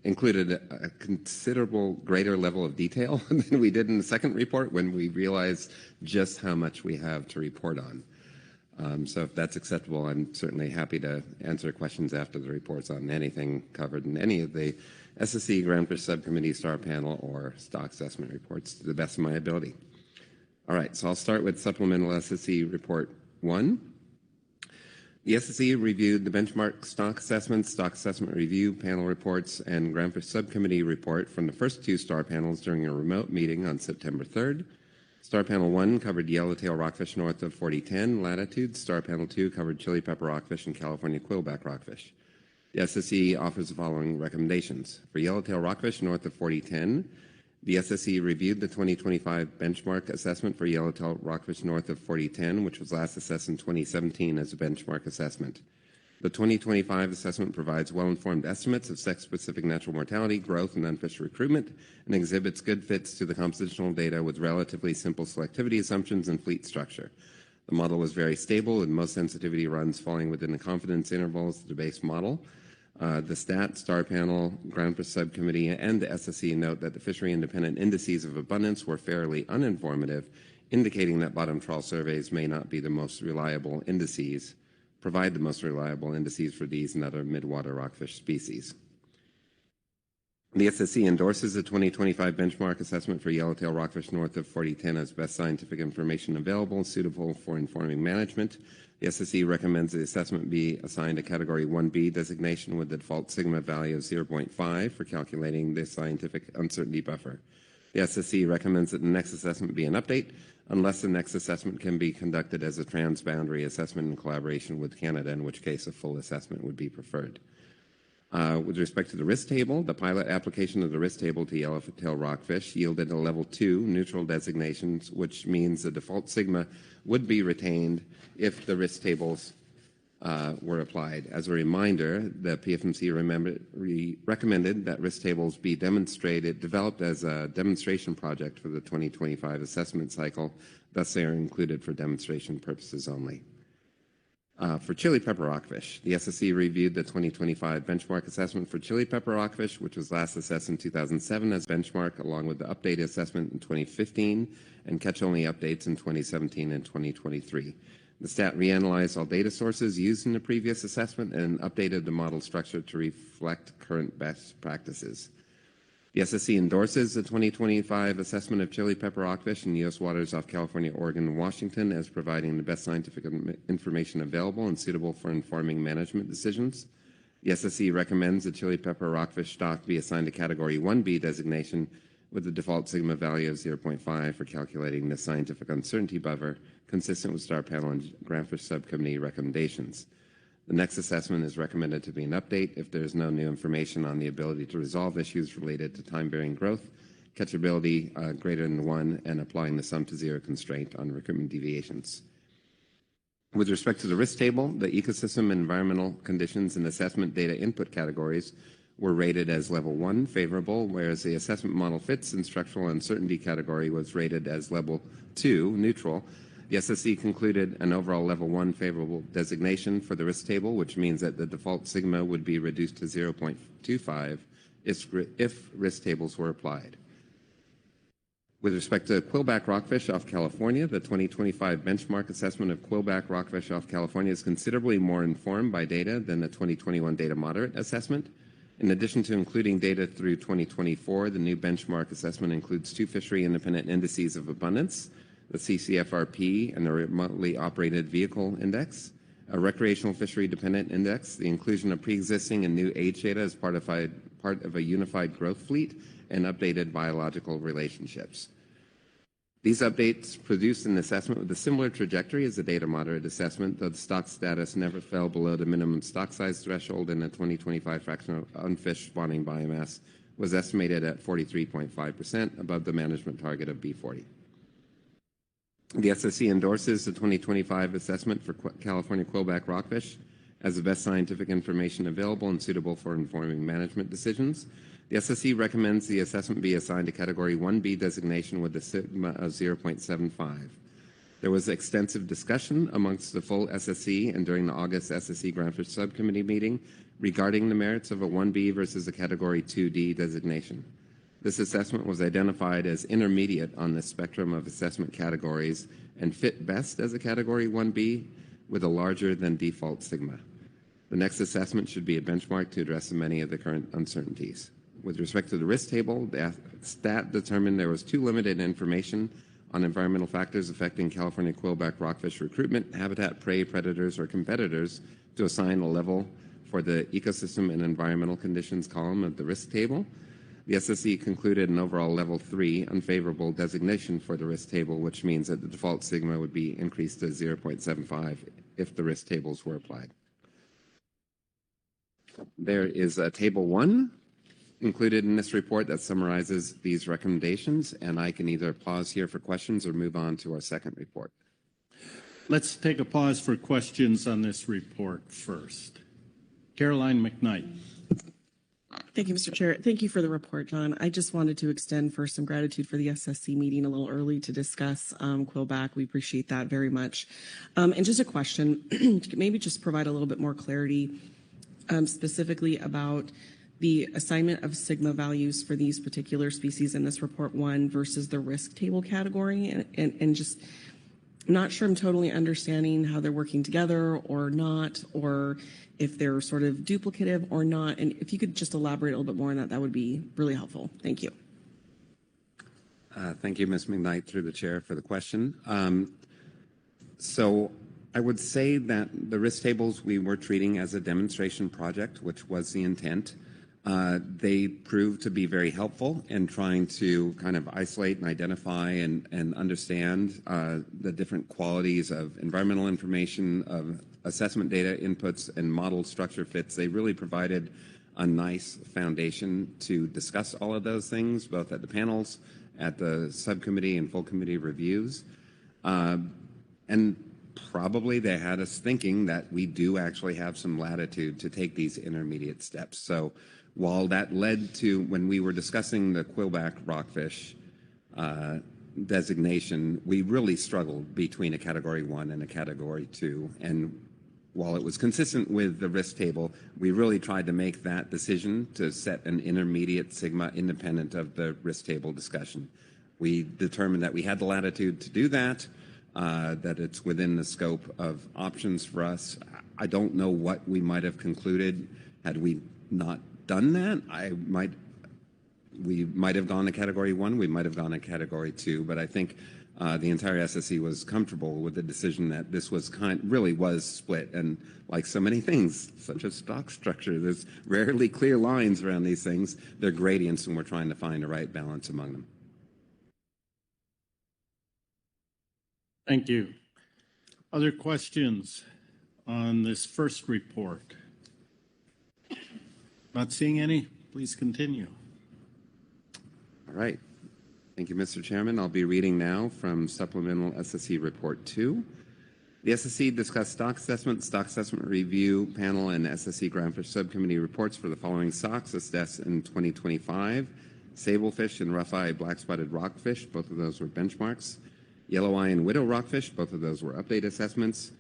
included a considerable greater level of detail than we did in the second report when we realized just how much we have to report on. So if that's acceptable, I'm certainly happy to answer questions after the reports on anything covered in any of the SSC, Groundfish Subcommittee, STAR Panel, or stock assessment reports to the best of my ability. All right, so I'll start with Supplemental SSC Report 1. The SSC reviewed the benchmark stock assessments, stock assessment review panel reports, and Groundfish Subcommittee report from the first two STAR panels during a remote meeting on September 3rd. STAR Panel 1 covered yellowtail rockfish north of 4010 latitude. STAR Panel 2 covered chili pepper rockfish and California quillback rockfish. The SSC offers the following recommendations. For yellowtail rockfish north of 4010, the SSC reviewed the 2025 benchmark assessment for yellowtail rockfish north of 4010, which was last assessed in 2017 as a benchmark assessment. The 2025 assessment provides well-informed estimates of sex-specific natural mortality, growth, and unfished recruitment, and exhibits good fits to the compositional data with relatively simple selectivity assumptions and fleet structure. The model was very stable, with most sensitivity runs falling within the confidence intervals of the base model. The STAT, STAR Panel, Groundfish Subcommittee, and the SSC note that the fishery independent indices of abundance were fairly uninformative, indicating that bottom trawl surveys may not be the most reliable indices, provide the most reliable indices for these and other midwater rockfish species. The SSC endorses the 2025 benchmark assessment for yellowtail rockfish north of 4010 as best scientific information available, suitable for informing management. The SSC recommends the assessment be assigned a Category 1B designation with the default sigma value of 0.5 for calculating the scientific uncertainty buffer. The SSC recommends that the next assessment be an update, unless the next assessment can be conducted as a transboundary assessment in collaboration with Canada, in which case a full assessment would be preferred. With respect to the risk table, the pilot application of the risk table to yellowtail rockfish yielded a level 2 neutral designations, which means the default sigma would be retained if the risk tables were applied. As a reminder, the PFMC recommended that risk tables be developed as a demonstration project for the 2025 assessment cycle. Thus, they are included for demonstration purposes only. For chili pepper rockfish, the SSC reviewed the 2025 benchmark assessment for chili pepper rockfish, which was last assessed in 2007 as benchmark, along with the updated assessment in 2015 and catch-only updates in 2017 and 2023. The STAT reanalyzed all data sources used in the previous assessment and updated the model structure to reflect current best practices. The SSC endorses the 2025 assessment of chili pepper rockfish in U.S. waters off California, Oregon, and Washington as providing the best scientific information available and suitable for informing management decisions. The SSC recommends the chili pepper rockfish stock be assigned a Category 1B designation with the default sigma value of 0.5 for calculating the scientific uncertainty buffer, consistent with STAR Panel and Groundfish Subcommittee recommendations. The next assessment is recommended to be an update if there is no new information on the ability to resolve issues related to time-varying growth, catchability greater than 1, and applying the sum to 0 constraint on recruitment deviations. With respect to the risk table, the ecosystem and environmental conditions and assessment data input categories were rated as level 1, favorable, whereas the assessment model fits and structural uncertainty category was rated as level 2, neutral. The SSC concluded an overall level 1 favorable designation for the risk table, which means that the default sigma would be reduced to 0.25 if risk tables were applied. With respect to quillback rockfish off California, the 2025 benchmark assessment of quillback rockfish off California is considerably more informed by data than the 2021 data moderate assessment. In addition to including data through 2024, the new benchmark assessment includes 2 fishery independent indices of abundance, the CCFRP and the remotely operated vehicle index, a recreational fishery dependent index, the inclusion of pre-existing and new age data as part of a unified growth fleet, and updated biological relationships. These updates produced an assessment with a similar trajectory as the data moderate assessment, though the stock status never fell below the minimum stock size threshold, and the 2025 fraction of unfished spawning biomass was estimated at 43.5%, above the management target of B40. The SSC endorses the 2025 assessment for California quillback rockfish as the best scientific information available and suitable for informing management decisions. The SSC recommends the assessment be assigned a Category 1B designation with a sigma of 0.75. There was extensive discussion amongst the full SSC and during the August SSC Groundfish Subcommittee meeting regarding the merits of a 1B versus a Category 2D designation. This assessment was identified as intermediate on the spectrum of assessment categories and fit best as a Category 1B with a larger than default sigma. The next assessment should be a benchmark to address many of the current uncertainties. With respect to the risk table, the stat determined there was too limited information on environmental factors affecting California quillback rockfish recruitment, habitat, prey, predators, or competitors to assign a level for the ecosystem and environmental conditions column of the risk table. The SSC concluded an overall level 3 unfavorable designation for the risk table, which means that the default sigma would be increased to 0.75 if the risk tables were applied. There is a table 1 included in this report that summarizes these recommendations, and I can either pause here for questions or move on to our second report. Let's take a pause for questions on this report first. Caroline McKnight. Thank you, Mr. Chair. Thank you for the report, John. I just wanted to extend first some gratitude for the SSC meeting a little early to discuss quillback. We appreciate that very much. And just a question, maybe just provide a little bit more clarity specifically about the assignment of sigma values for these particular species in this report 1 versus the risk table category, and just not sure I'm totally understanding how they're working together or not, or if they're sort of duplicative or not. And if you could just elaborate a little bit more on that, that would be really helpful. Thank you. Thank you, Ms. McKnight, through the chair, for the question. So I would say that the risk tables we were treating as a demonstration project, which was the intent. They proved to be very helpful in trying to kind of isolate and identify and understand the different qualities of environmental information, of assessment data inputs, and model structure fits. They really provided a nice foundation to discuss all of those things, both at the panels, at the subcommittee and full committee reviews. And probably they had us thinking that we do actually have some latitude to take these intermediate steps. So while that led to, when we were discussing the quillback rockfish designation, we really struggled between a Category 1 and a Category 2. And while it was consistent with the risk table, we really tried to make that decision to set an intermediate sigma independent of the risk table discussion. We determined that we had the latitude to do that, that it's within the scope of options for us. I don't know what we might have concluded had we not done that. We might have gone to Category 1, we might have gone to Category 2, but I think the entire SSC was comfortable with the decision that this was really was split. And like so many things, such as stock structure, there's rarely clear lines around these things. They're gradients, and we're trying to find the right balance among them. Thank you. Other questions on this first report? Not seeing any. Please continue. All right. Thank you, Mr. Chairman. I'll be reading now from Supplemental SSC Report 2. The SSC discussed stock assessment review panel, and SSC Groundfish Subcommittee reports for the following stocks assessed in 2025. Sablefish and rough-eye black-spotted rockfish, both of those were benchmarks. Yellow-eye and widow rockfish, both of those were update assessments.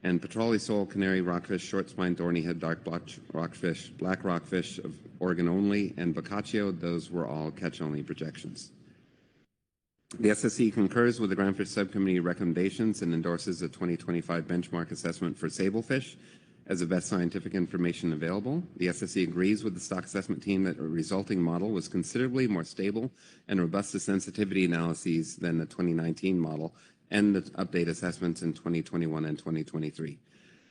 And petrale sole, canary rockfish, short-spined thorny-head dark blotch rockfish, black rockfish of Oregon only, and Boccaccio, those were all catch-only projections. The SSC concurs with the Groundfish Subcommittee recommendations and endorses the 2025 benchmark assessment for sablefish as the best scientific information available. The SSC agrees with the stock assessment team that a resulting model was considerably more stable and robust to sensitivity analyses than the 2019 model and the update assessments in 2021 and 2023.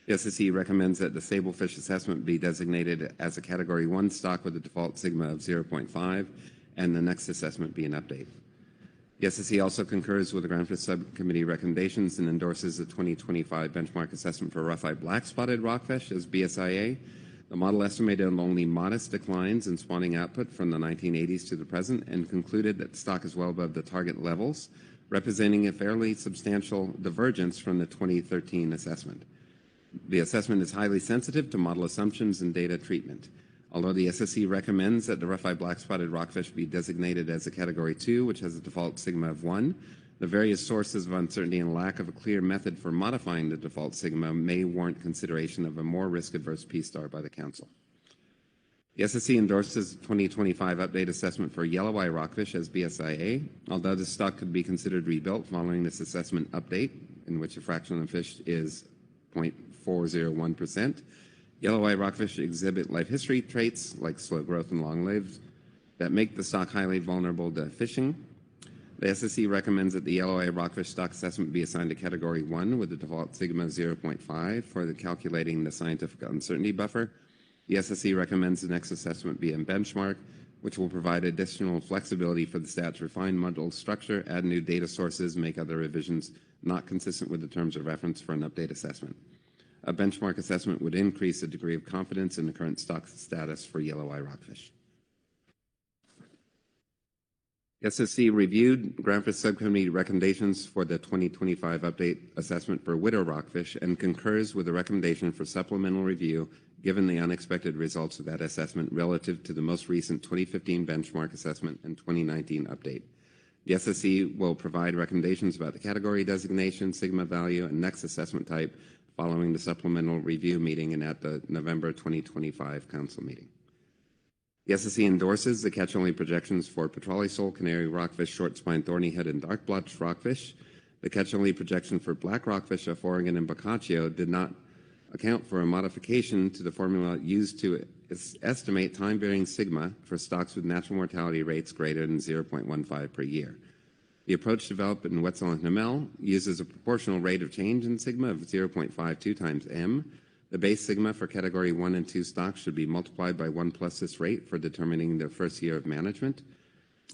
The SSC recommends that the sablefish assessment be designated as a Category 1 stock with a default sigma of 0.5, and the next assessment be an update. The SSC also concurs with the Groundfish Subcommittee recommendations and endorses the 2025 benchmark assessment for rough-eye black-spotted rockfish as BSIA. The model estimated only modest declines in spawning output from the 1980s to the present and concluded that the stock is well above the target levels, representing a fairly substantial divergence from the 2013 assessment. The assessment is highly sensitive to model assumptions and data treatment. Although the SSC recommends that the rough-eye black-spotted rockfish be designated as a Category 2, which has a default sigma of 1, The various sources of uncertainty and lack of a clear method for modifying the default sigma may warrant consideration of a more risk-adverse P-star by the Council. The SSC endorses 2025 update assessment for yellow eye rockfish as BSIA, although the stock could be considered rebuilt following this assessment update, in which a fraction of the fish is 0.401%. Yellow eye rockfish exhibit life history traits like slow growth and long lives that make the stock highly vulnerable to fishing. The SSC recommends that the yellow eye rockfish stock assessment be assigned to Category 1 with a default sigma of 0.5 for calculating the scientific uncertainty buffer. The SSC recommends the next assessment be a benchmark, which will provide additional flexibility for the stat to refine model structure, add new data sources, make other revisions not consistent with the terms of reference for an update assessment. A benchmark assessment would increase the degree of confidence in the current stock status for yellow eye rockfish. SSC reviewed Groundfish Subcommittee recommendations for the 2025 update assessment for widow rockfish and concurs with the recommendation for supplemental review given the unexpected results of that assessment relative to the most recent 2015 benchmark assessment and 2019 update. The SSC will provide recommendations about the category designation, sigma value, and next assessment type following the supplemental review meeting and at the November 2025 Council meeting. The SSC endorses the catch-only projections for petrale sole, canary rockfish, short spine, thorny head, and dark blotched rockfish. The catch-only projection for black rockfish off Oregon and Boccaccio did not account for a modification to the formula used to estimate time-varying sigma for stocks with natural mortality rates greater than 0.15 per year. The approach developed in Wetzel and Hamel uses a proportional rate of change in sigma of 0.52 times m. The base sigma for Category 1 and 2 stocks should be multiplied by 1 plus this rate for determining their first year of management.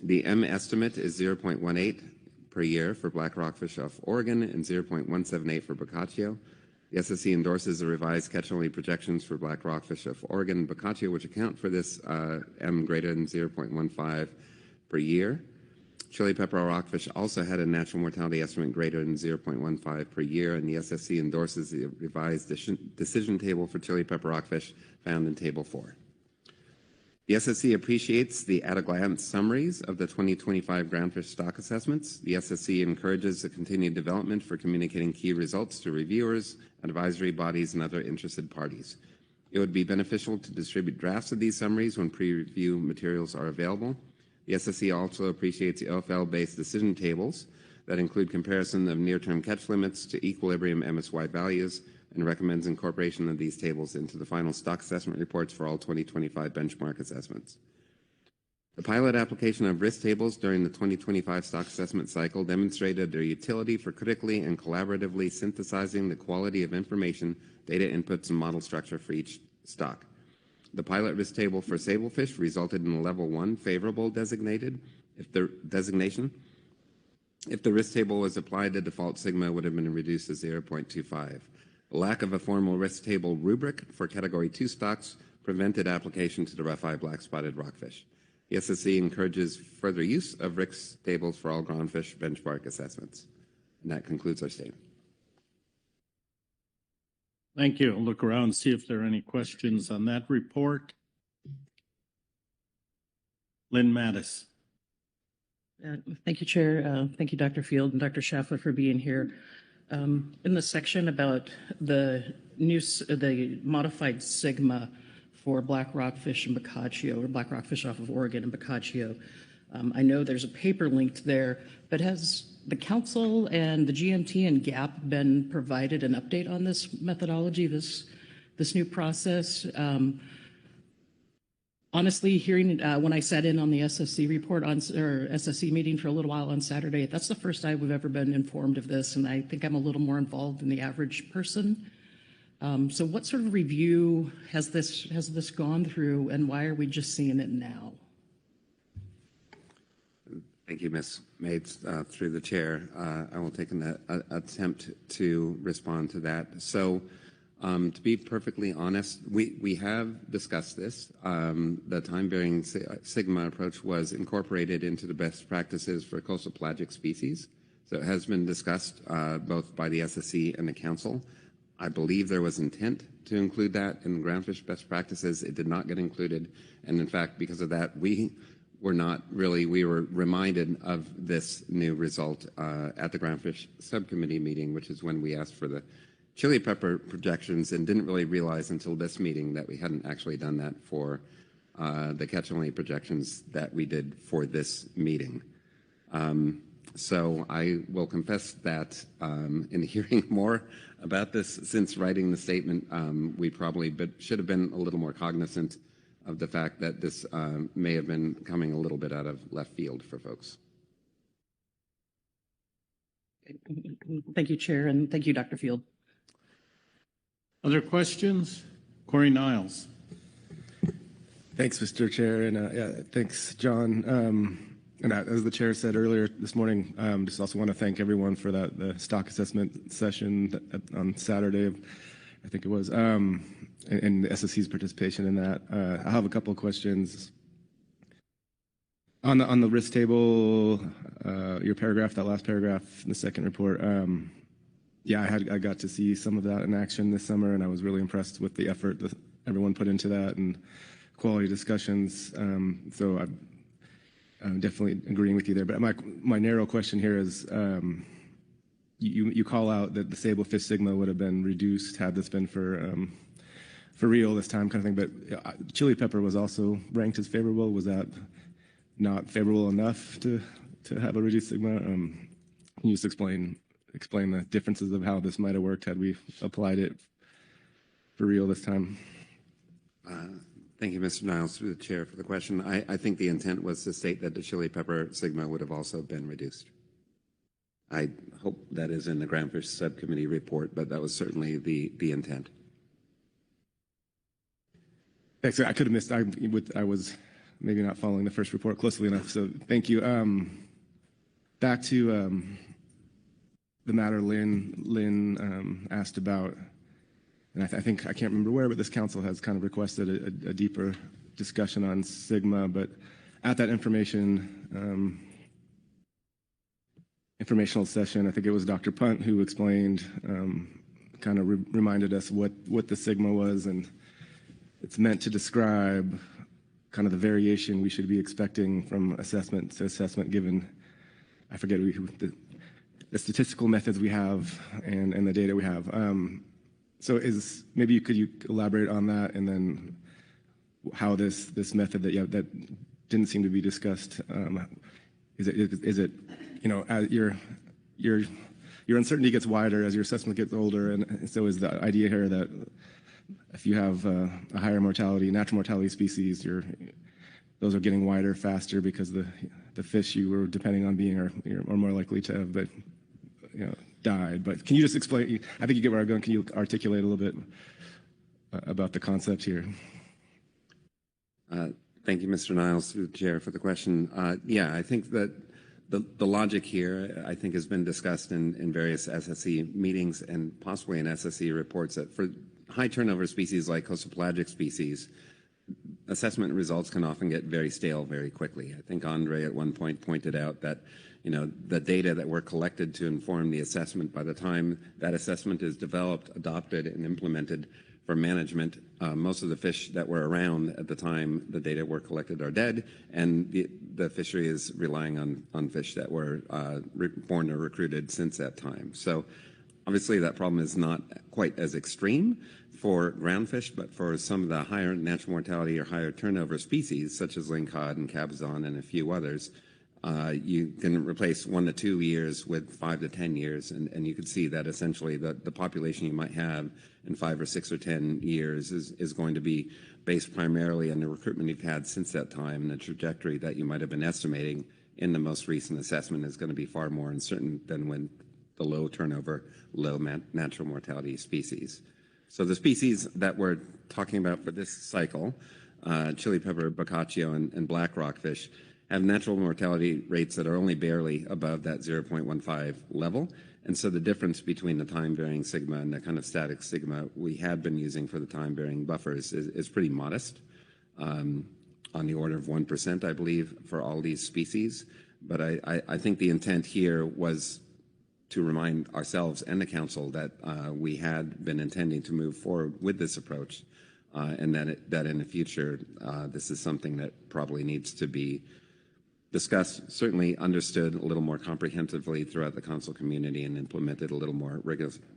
The M estimate is 0.18 per year for black rockfish off Oregon and 0.178 for Boccaccio. The SSC endorses the revised catch-only projections for black rockfish off Oregon and Boccaccio, which account for this M greater than 0.15 per year. Chili pepper rockfish also had a natural mortality estimate greater than 0.15 per year, and the SSC endorses the revised decision table for chili pepper rockfish found in Table 4. The SSC appreciates the at-a-glance summaries of the 2025 groundfish stock assessments. The SSC encourages the continued development for communicating key results to reviewers, advisory bodies, and other interested parties. It would be beneficial to distribute drafts of these summaries when pre-review materials are available. The SSC also appreciates the OFL-based decision tables that include comparison of near-term catch limits to equilibrium MSY values and recommends incorporation of these tables into the final stock assessment reports for all 2025 benchmark assessments. The pilot application of risk tables during the 2025 stock assessment cycle demonstrated their utility for critically and collaboratively synthesizing the quality of information, data inputs, and model structure for each stock. The pilot risk table for sablefish resulted in a level 1 favorable designation. If the risk table was applied, the default sigma would have been reduced to 0.25. A lack of a formal risk table rubric for Category 2 stocks prevented application to the rough-eye black-spotted rockfish. The SSC encourages further use of risk tables for all groundfish benchmark assessments. And that concludes our statement. Thank you. I'll look around and see if there are any questions on that report. Lynn Mattis. Thank you, Chair. Thank you, Dr. Field and Dr. Schaffler for being here. In the section about the modified sigma for black rockfish and Boccaccio, or black rockfish off of Oregon and Boccaccio, I know there's a paper linked there, but has the Council and the GMT and GAP been provided an update on this methodology, this new process? Honestly, hearing when I sat in on the SSC report or SSC meeting for a little while on Saturday, that's the first time we've ever been informed of this, and I think I'm a little more involved than the average person. So what sort of review has this gone through, and why are we just seeing it now? Thank you, Ms. Mates, through the chair. I will take an attempt to respond to that. So to be perfectly honest, we have discussed this. The time-varying sigma approach was incorporated into the best practices for coastal pelagic species. So it has been discussed both by the SSC and the Council. I believe there was intent to include that in groundfish best practices. It did not get included. And in fact, because of that, we we were reminded of this new result at the Groundfish Subcommittee meeting, which is when we asked for the chili pepper projections, and didn't really realize until this meeting that we hadn't actually done that for the catch-only projections that we did for this meeting. So I will confess that in hearing more about this since writing the statement, we probably should have been a little more cognizant of the fact that this may have been coming a little bit out of left field for folks. Thank you, Chair, and thank you, Dr. Field. Other questions? Corey Niles. Thanks, Mr. Chair, and yeah, thanks, John. And as the chair said earlier this morning, just also want to thank everyone for the stock assessment session on Saturday, I think it was, and the SSC's participation in that. I have a couple of questions. On the risk table, your paragraph, that last paragraph in the second report, yeah, I got to see some of that in action this summer, and I was really impressed with the effort that everyone put into that and quality discussions. So I'm definitely agreeing with you there. But my narrow question here is, you call out that the sablefish sigma would have been reduced had this been for real this time, kind of thing. But chili pepper was also ranked as favorable. Was that not favorable enough to have a reduced sigma? Can you just explain the differences of how this might have worked had we applied it for real this time? Thank you, Mr. Niles, through the chair, for the question. I think the intent was to state that the chili pepper sigma would have also been reduced. I hope that is in the Groundfish Subcommittee report, but that was certainly the intent. Thanks. I could have missed. I was maybe not following the first report closely enough, so thank you. Back to the matter Lynn asked about. And I think, I can't remember where, but this council has kind of requested a deeper discussion on sigma. But at that informational session, I think it was Dr. Punt who explained, kind of reminded us what the sigma was, and it's meant to describe kind of the variation we should be expecting from assessment to assessment, given, I forget the statistical methods we have and the data we have. So could you elaborate on that, and then how this method that didn't seem to be discussed, is it as your uncertainty gets wider as your assessment gets older, and so is the idea here that if you have a higher mortality, natural mortality species, those are getting wider faster because the fish you were depending on being are more likely to have died. But can you just explain? I think you get where I'm going. Can you articulate a little bit about the concept here? Thank you, Mr. Niles, through the chair, for the question. Yeah, I think that the logic here, I think, has been discussed in various SSC meetings and possibly in SSC reports, that for high turnover species like coastal pelagic species, assessment results can often get very stale very quickly. I think Andre at one point pointed out that the data that were collected to inform the assessment, by the time that assessment is developed, adopted, and implemented for management, most of the fish that were around at the time the data were collected are dead, and the fishery is relying on fish that were born or recruited since that time. So obviously that problem is not quite as extreme for groundfish, but for some of the higher natural mortality or higher turnover species, such as lingcod and cabezon and a few others, you can replace 1 to 2 years with 5 to 10 years, and you can see that essentially the population you might have in 5 or 6 or 10 years is going to be based primarily on the recruitment you've had since that time, and the trajectory that you might have been estimating in the most recent assessment is going to be far more uncertain than when the low turnover, low natural mortality species. So the species that we're talking about for this cycle, chili pepper, boccaccio, and black rockfish, have natural mortality rates that are only barely above that 0.15 level. And so the difference between the time-varying sigma and the kind of static sigma we had been using for the time-varying buffers is pretty modest, on the order of 1%, I believe, for all these species. But I think the intent here was to remind ourselves and the council that we had been intending to move forward with this approach, and that in the future, this is something that probably needs to be discussed, certainly understood a little more comprehensively throughout the council community and implemented a little more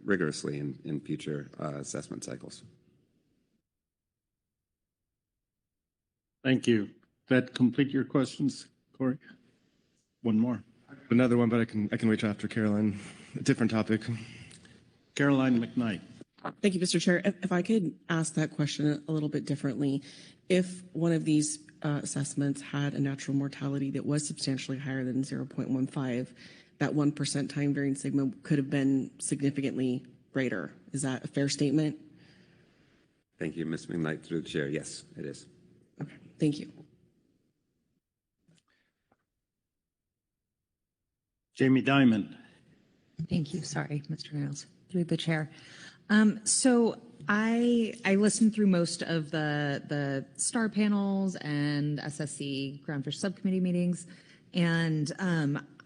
rigorously in future assessment cycles. Thank you. That complete your questions, Corey? One more. Another one, but I can wait till after Caroline. A different topic. Caroline McKnight. Thank you, Mr. Chair. If I could ask that question a little bit differently, if one of these assessments had a natural mortality that was substantially higher than 0.15, that 1% time varying sigma could have been significantly greater. Is that a fair statement? Thank you, Ms. McKnight, through the chair. Yes, it is. Okay, thank you. Jamie Dimon. Thank you. Sorry, Mr. Niles, through the chair. So I listened through most of the STAR panels and SSC Groundfish subcommittee meetings, and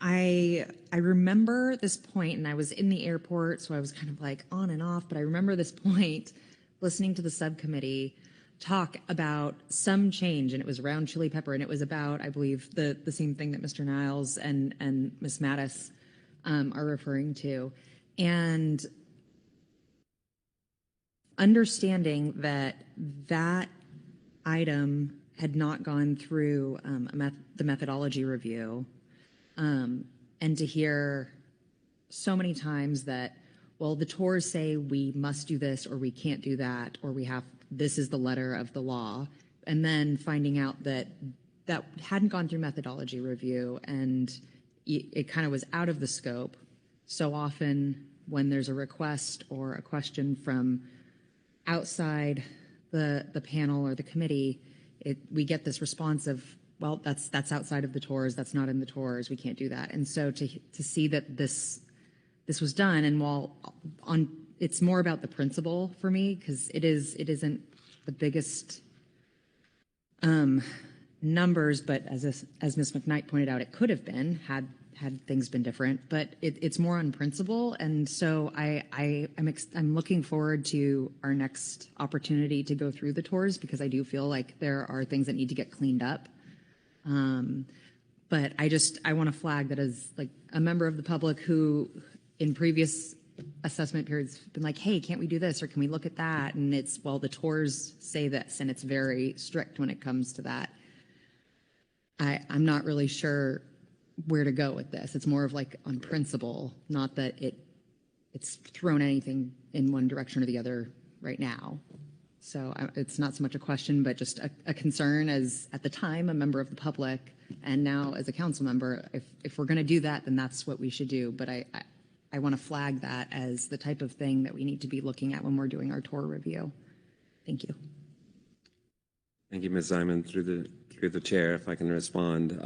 I remember this point, and I was in the airport, so I was kind of like on and off, but I remember this point listening to the subcommittee talk about some change, and it was around chili pepper, and it was about, I believe, the same thing that Mr. Niles and Ms. Mattis are referring to. And understanding that that item had not gone through the methodology review, and to hear so many times that, well, the TORs say we must do this or we can't do that, or this is the letter of the law, and then finding out that that hadn't gone through methodology review and it kind of was out of the scope. So often when there's a request or a question from outside the panel or the committee, we get this response of, well, that's outside of the TORs, that's not in the TORs, we can't do that. And so to see that this was done, and while it's more about the principle for me, because it isn't the biggest numbers, but as Ms. McKnight pointed out, it could have been had things been different, but it's more on principle. And so I'm looking forward to our next opportunity to go through the TORs, because I do feel like there are things that need to get cleaned up. But I want to flag that as like a member of the public who in previous assessment periods been like, hey, can't we do this, or can we look at that? And it's, well, the TORs say this, and it's very strict when it comes to that. I'm not really sure where to go with this. It's more of like on principle, not that it's thrown anything in one direction or the other right now. So it's not so much a question, but just a concern as, at the time, a member of the public, and now as a council member. If we're going to do that, then that's what we should do. But I want to flag that as the type of thing that we need to be looking at when we're doing our TOR review. Thank you. Thank you, Ms. Ziman. Through the chair, if I can respond.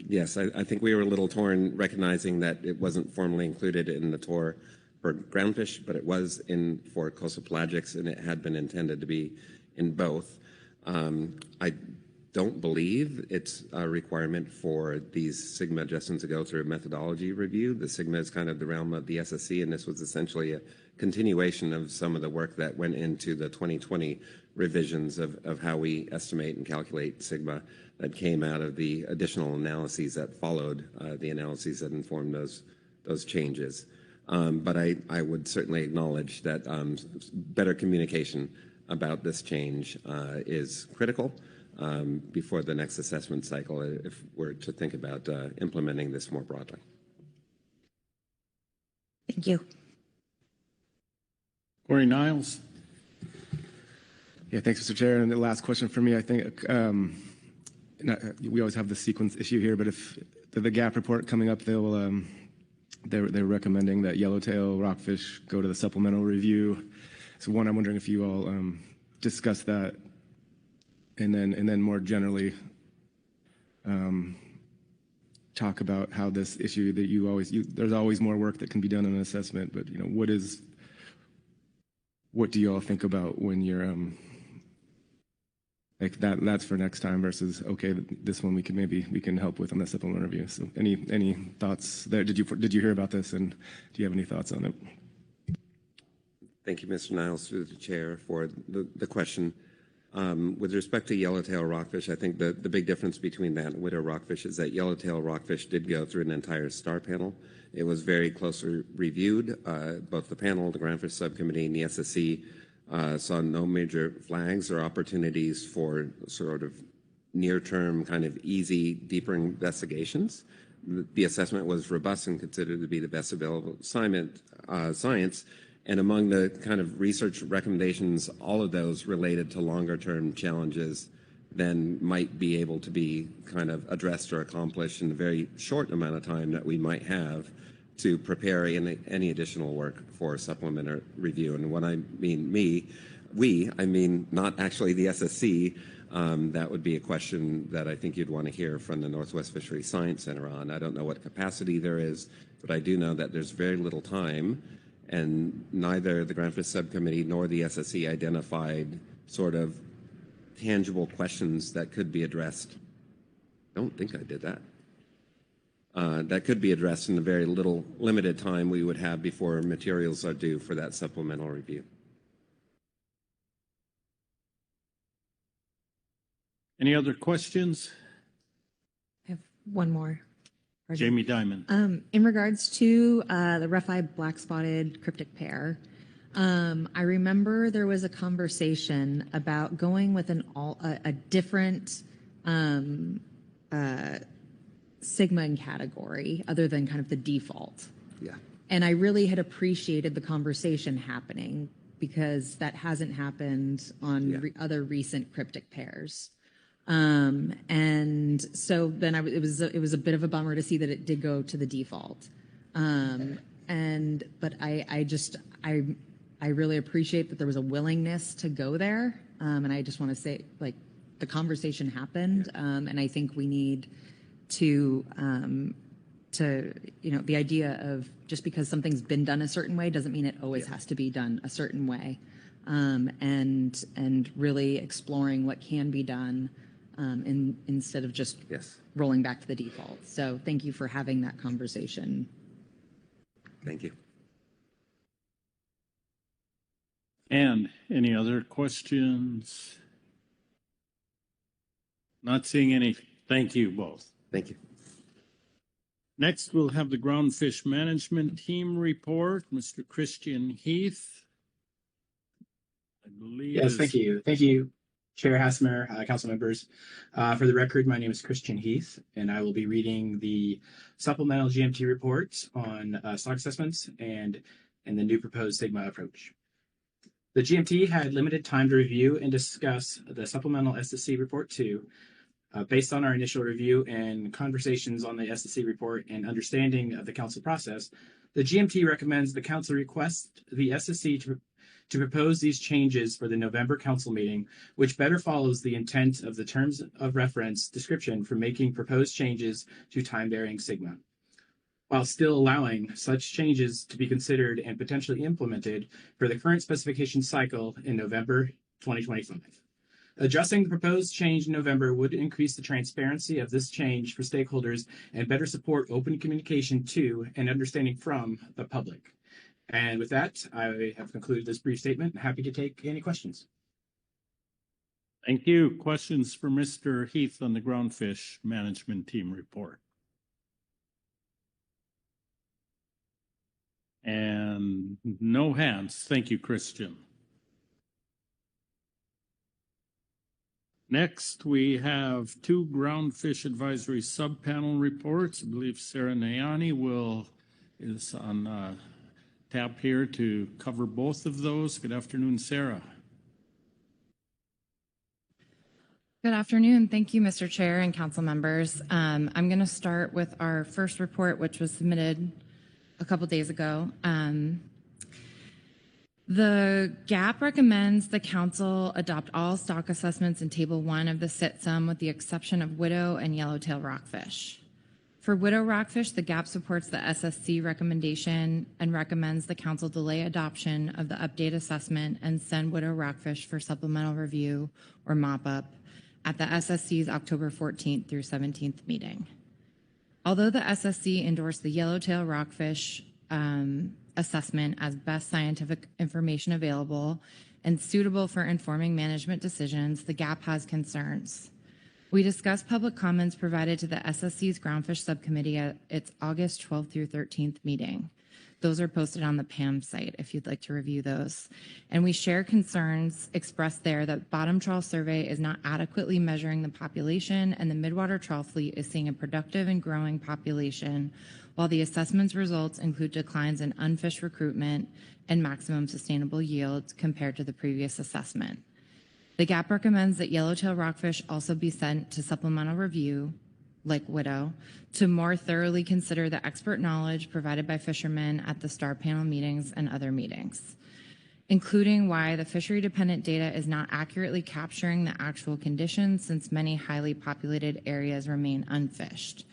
Yes, I think we were a little torn recognizing that it wasn't formally included in the TOR for groundfish, but it was in for coastal pelagics, and it had been intended to be in both. I don't believe it's a requirement for these sigma adjustments to go through a methodology review. The sigma is kind of the realm of the SSC, and this was essentially a continuation of some of the work that went into the 2020 revisions of how we estimate and calculate sigma that came out of the additional analyses that followed the analyses that informed those changes. But I would certainly acknowledge that better communication about this change is critical before the next assessment cycle, if we're to think about implementing this more broadly. Thank you. Corey Niles. Yeah, thanks, Mr. Chair. And the last question for me, I think we always have the sequence issue here, but if the GAP report coming up, they're recommending that yellowtail rockfish go to the supplemental review. So one, I'm wondering if you all discuss that, and then more generally talk about how this issue that there's always more work that can be done in an assessment, but what do you all think about when you're like that's for next time versus, okay, this one we can help with on the supplemental review. So any thoughts there? Did you hear about this, and do you have any thoughts on it? Thank you, Mr. Niles, through the chair, for the question. With respect to yellowtail rockfish, I think the big difference between that and widow rockfish is that yellowtail rockfish did go through an entire STAR panel. It was very closely reviewed. Both the panel, the Groundfish Subcommittee, and the SSC saw no major flags or opportunities for sort of near-term, kind of easy, deeper investigations. The assessment was robust and considered to be the best available science. And among the kind of research recommendations, all of those related to longer-term challenges then might be able to be kind of addressed or accomplished in a very short amount of time that we might have to prepare any additional work for supplementary review. And when I mean I mean not actually the SSC. That would be a question that I think you'd want to hear from the Northwest Fisheries Science Center on. I don't know what capacity there is, but I do know that there's very little time, and neither the Groundfish Subcommittee nor the SSC identified sort of tangible questions that could be addressed. I don't think I did that. That could be addressed in the very limited time we would have before materials are due for that supplemental review. Any other questions? I have one more. Jamie Dimon. In regards to the rough-eyed black-spotted cryptic pear, I remember there was a conversation about going with a different sigma and category other than kind of the default. Yeah. And I really had appreciated the conversation happening because that hasn't happened on other recent cryptic pears. And so then it was a bit of a bummer to see that it did go to the default. But I really appreciate that there was a willingness to go there. And I just want to say, like, the conversation happened. And I think we need to, the idea of just because something's been done a certain way doesn't mean it always has to be done a certain way. And really exploring what can be done instead of just rolling back to the default. So thank you for having that conversation. Thank you. And any other questions? Not seeing any. Thank you both. Thank you. Next, we'll have the Groundfish Management Team report. Mr. Christian Heath, I believe. Yes, thank you. Thank you, Chair Hassemer, council members. For the record, my name is Christian Heath, and I will be reading the supplemental GMT reports on stock assessments and the new proposed Sigma approach. The GMT had limited time to review and discuss the supplemental SSC report 2. Based on our initial review and conversations on the SSC report and understanding of the council process, the GMT recommends the council request the SSC to propose these changes for the November council meeting, which better follows the intent of the terms of reference description for making proposed changes to time-varying sigma, while still allowing such changes to be considered and potentially implemented for the current specification cycle in November 2025. Adjusting the proposed change in November would increase the transparency of this change for stakeholders and better support open communication to and understanding from the public. And with that, I have concluded this brief statement. I'm happy to take any questions. Thank you. Questions for Mr. Heath on the Groundfish Management Team report? And no hands. Thank you, Christian. Next, we have 2 Groundfish Advisory Subpanel reports. I believe Sarah Nayani is on tap here to cover both of those. Good afternoon, Sarah. Good afternoon. Thank you, Mr. Chair and council members. I'm going to start with our first report, which was submitted a couple days ago. The GAP recommends the council adopt all stock assessments in Table 1 of the SITSUM with the exception of widow and yellowtail rockfish. For widow rockfish, the GAP supports the SSC recommendation and recommends the council delay adoption of the update assessment and send widow rockfish for supplemental review or mop-up at the SSC's October 14th through 17th meeting. Although the SSC endorsed the yellowtail rockfish assessment as best scientific information available and suitable for informing management decisions, the GAP has concerns. We discussed public comments provided to the SSC's Groundfish Subcommittee at its August 12th through 13th meeting. Those are posted on the PAM site if you'd like to review those. And we share concerns expressed there that bottom trawl survey is not adequately measuring the population, and the midwater trawl fleet is seeing a productive and growing population, while the assessment's results include declines in unfished recruitment and maximum sustainable yields compared to the previous assessment. The GAP recommends that yellowtail rockfish also be sent to supplemental review, like Widow, to more thoroughly consider the expert knowledge provided by fishermen at the STAR panel meetings and other meetings, including why the fishery-dependent data is not accurately capturing the actual conditions since many highly populated areas remain unfished.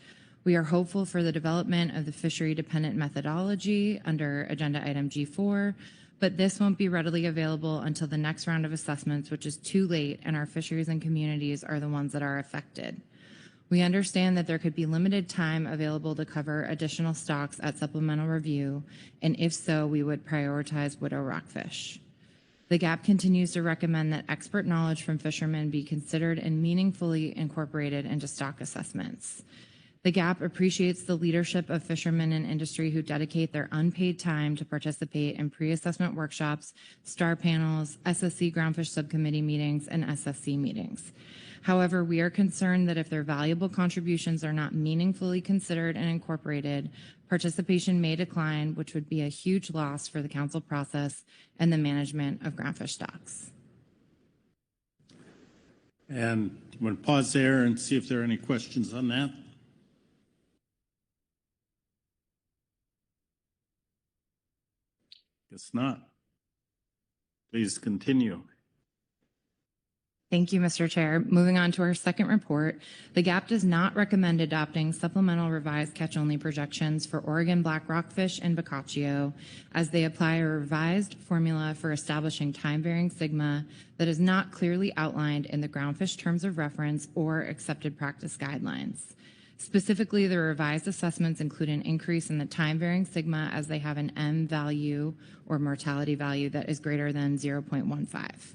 We are hopeful for the development of the fishery-dependent methodology under Agenda Item G4, but this won't be readily available until the next round of assessments, which is too late, and our fisheries and communities are the ones that are affected. We understand that there could be limited time available to cover additional stocks at supplemental review, and if so, we would prioritize widow rockfish. The GAP continues to recommend that expert knowledge from fishermen be considered and meaningfully incorporated into stock assessments. The GAP appreciates the leadership of fishermen and industry who dedicate their unpaid time to participate in pre-assessment workshops, STAR panels, SSC Groundfish Subcommittee meetings, and SSC meetings. However, we are concerned that if their valuable contributions are not meaningfully considered and incorporated, participation may decline, which would be a huge loss for the council process and the management of groundfish stocks. And I'm going to pause there and see if there are any questions on that. Guess not. Please continue. Thank you, Mr. Chair. Moving on to our second report, the GAP does not recommend adopting supplemental revised catch-only projections for Oregon black rockfish and Boccaccio, as they apply a revised formula for establishing time-varying sigma that is not clearly outlined in the groundfish terms of reference or accepted practice guidelines. Specifically, the revised assessments include an increase in the time-varying sigma as they have an M value or mortality value that is greater than 0.15.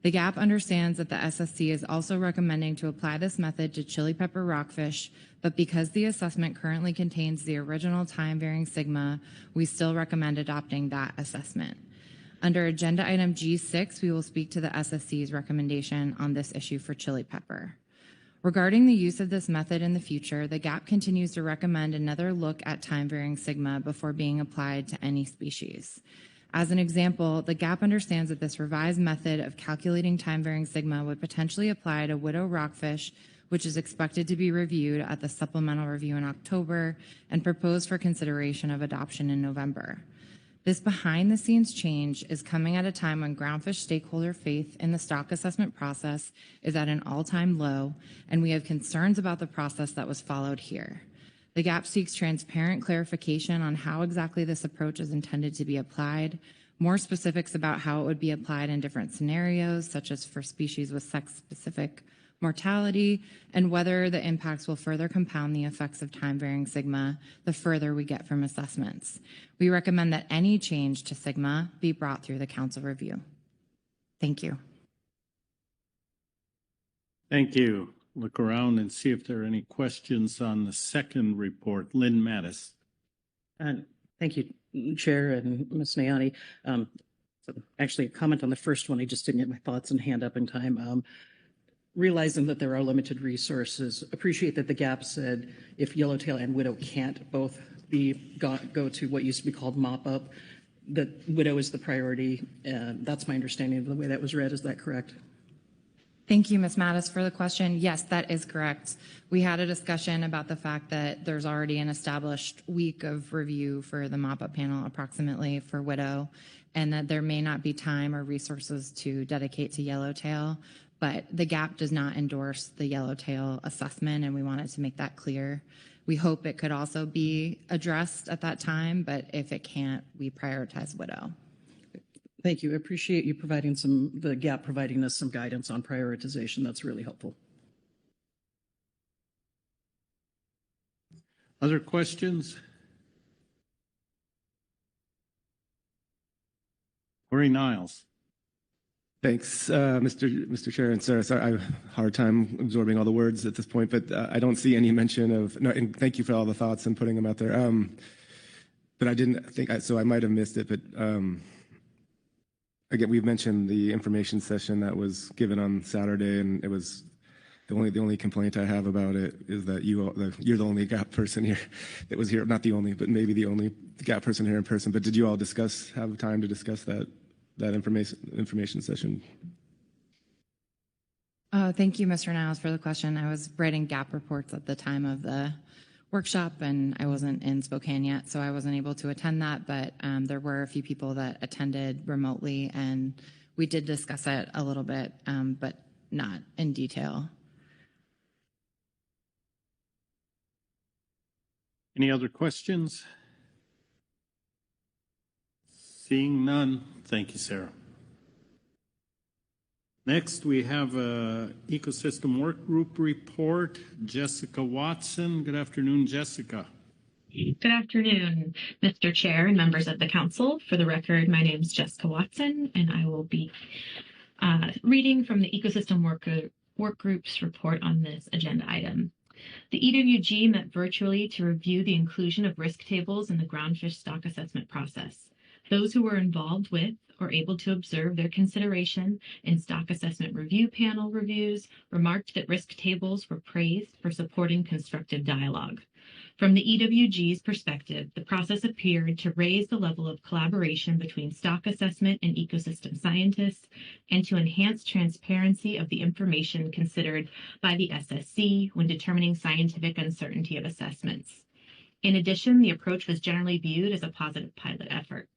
The GAP understands that the SSC is also recommending to apply this method to chili pepper rockfish, but because the assessment currently contains the original time-varying sigma, we still recommend adopting that assessment. Under Agenda Item G6, we will speak to the SSC's recommendation on this issue for chili pepper. Regarding the use of this method in the future, the GAP continues to recommend another look at time-varying sigma before being applied to any species. As an example, the GAP understands that this revised method of calculating time-varying sigma would potentially apply to widow rockfish, which is expected to be reviewed at the supplemental review in October and proposed for consideration of adoption in November. This behind-the-scenes change is coming at a time when groundfish stakeholder faith in the stock assessment process is at an all-time low, and we have concerns about the process that was followed here. The GAP seeks transparent clarification on how exactly this approach is intended to be applied, more specifics about how it would be applied in different scenarios, such as for species with sex-specific mortality, and whether the impacts will further compound the effects of time-varying sigma the further we get from assessments. We recommend that any change to sigma be brought through the council review. Thank you. Thank you. Look around and see if there are any questions on the second report. Lynn Mattis. Thank you, Chair and Ms. Nayani. So actually, a comment on the first one. I just didn't get my thoughts and hand up in time. Realizing that there are limited resources, appreciate that the GAP said if yellowtail and widow can't both go to what used to be called mop-up, that widow is the priority. That's my understanding of the way that was read. Is that correct? Thank you, Ms. Mattis, for the question. Yes, that is correct. We had a discussion about the fact that there's already an established week of review for the mop-up panel approximately for widow, and that there may not be time or resources to dedicate to yellowtail, but the GAP does not endorse the yellowtail assessment, and we wanted to make that clear. We hope it could also be addressed at that time, but if it can't, we prioritize widow. Thank you. I appreciate you providing the GAP providing us some guidance on prioritization. That's really helpful. Other questions? Corey Niles. Thanks, Mr. Chair and Sarah. Sorry, I have a hard time absorbing all the words at this point, but I don't see any mention of, no, and thank you for all the thoughts and putting them out there. But I didn't think, so I might have missed it, but again, we've mentioned the information session that was given on Saturday, and it was the only complaint I have about it is that you're the only GAP person here that was here, not the only, but maybe the only GAP person here in person. But did you all have time to discuss that information session? Thank you, Mr. Niles, for the question. I was writing GAP reports at the time of the workshop, and I wasn't in Spokane yet, so I wasn't able to attend that, but there were a few people that attended remotely, and we did discuss it a little bit, but not in detail. Any other questions? Seeing none, thank you, Sarah. Next, we have a ecosystem work group report. Jessica Watson. Good afternoon, Jessica. Good afternoon, Mr. Chair and members of the council. For the record, my name is Jessica Watson, and I will be reading from the Ecosystem Work Group's report on this agenda item. The EWG met virtually to review the inclusion of risk tables in the groundfish stock assessment process. Those who were involved with or able to observe their consideration in stock assessment review panel reviews remarked that risk tables were praised for supporting constructive dialogue. From the EWG's perspective, the process appeared to raise the level of collaboration between stock assessment and ecosystem scientists and to enhance transparency of the information considered by the SSC when determining scientific uncertainty of assessments. In addition, the approach was generally viewed as a positive pilot effort.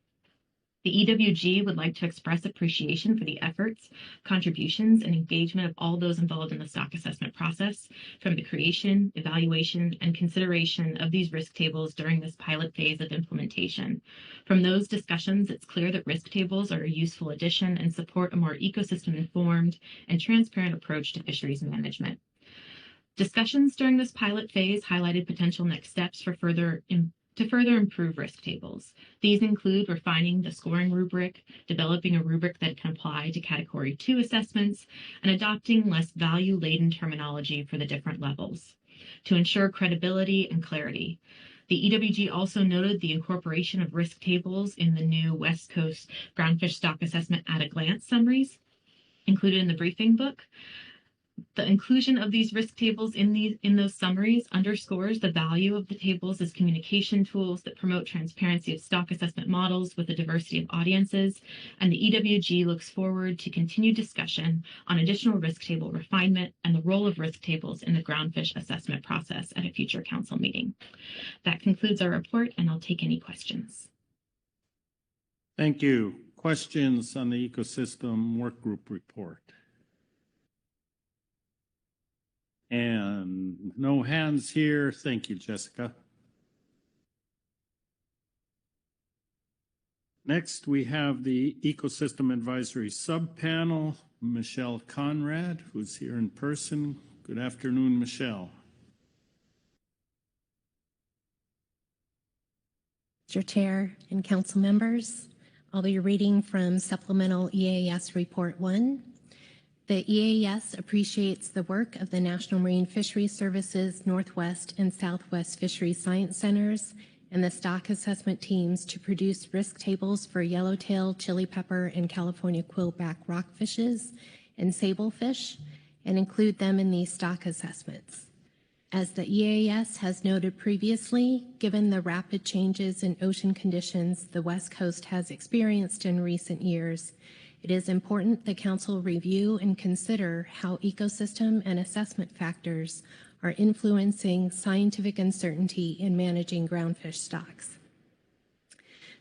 The EWG would like to express appreciation for the efforts, contributions, and engagement of all those involved in the stock assessment process, from the creation, evaluation, and consideration of these risk tables during this pilot phase of implementation. From those discussions, it's clear that risk tables are a useful addition and support a more ecosystem-informed and transparent approach to fisheries management. Discussions during this pilot phase highlighted potential next steps for further improve risk tables. These include refining the scoring rubric, developing a rubric that can apply to Category 2 assessments, and adopting less value-laden terminology for the different levels. To ensure credibility and clarity, the EWG also noted the incorporation of risk tables in the new West Coast Groundfish Stock Assessment at-a-glance summaries included in the briefing book. The inclusion of these risk tables in those summaries underscores the value of the tables as communication tools that promote transparency of stock assessment models with a diversity of audiences, and the EWG looks forward to continued discussion on additional risk table refinement and the role of risk tables in the groundfish assessment process at a future council meeting. That concludes our report, and I'll take any questions. Thank you. Questions on the ecosystem work group report? And no hands here. Thank you, Jessica. Next, we have the Ecosystem Advisory Subpanel, Michelle Conrad, who's here in person. Good afternoon, Michelle. Mr. Chair and council members, I'll be reading from Supplemental EAS Report 1. The EAS appreciates the work of the National Marine Fisheries Services Northwest and Southwest Fisheries Science Centers and the stock assessment teams to produce risk tables for yellowtail, chili pepper, and California quillback rockfishes and sablefish, and include them in these stock assessments. As the EAS has noted previously, given the rapid changes in ocean conditions the West Coast has experienced in recent years, it is important the Council review and consider how ecosystem and assessment factors are influencing scientific uncertainty in managing groundfish stocks.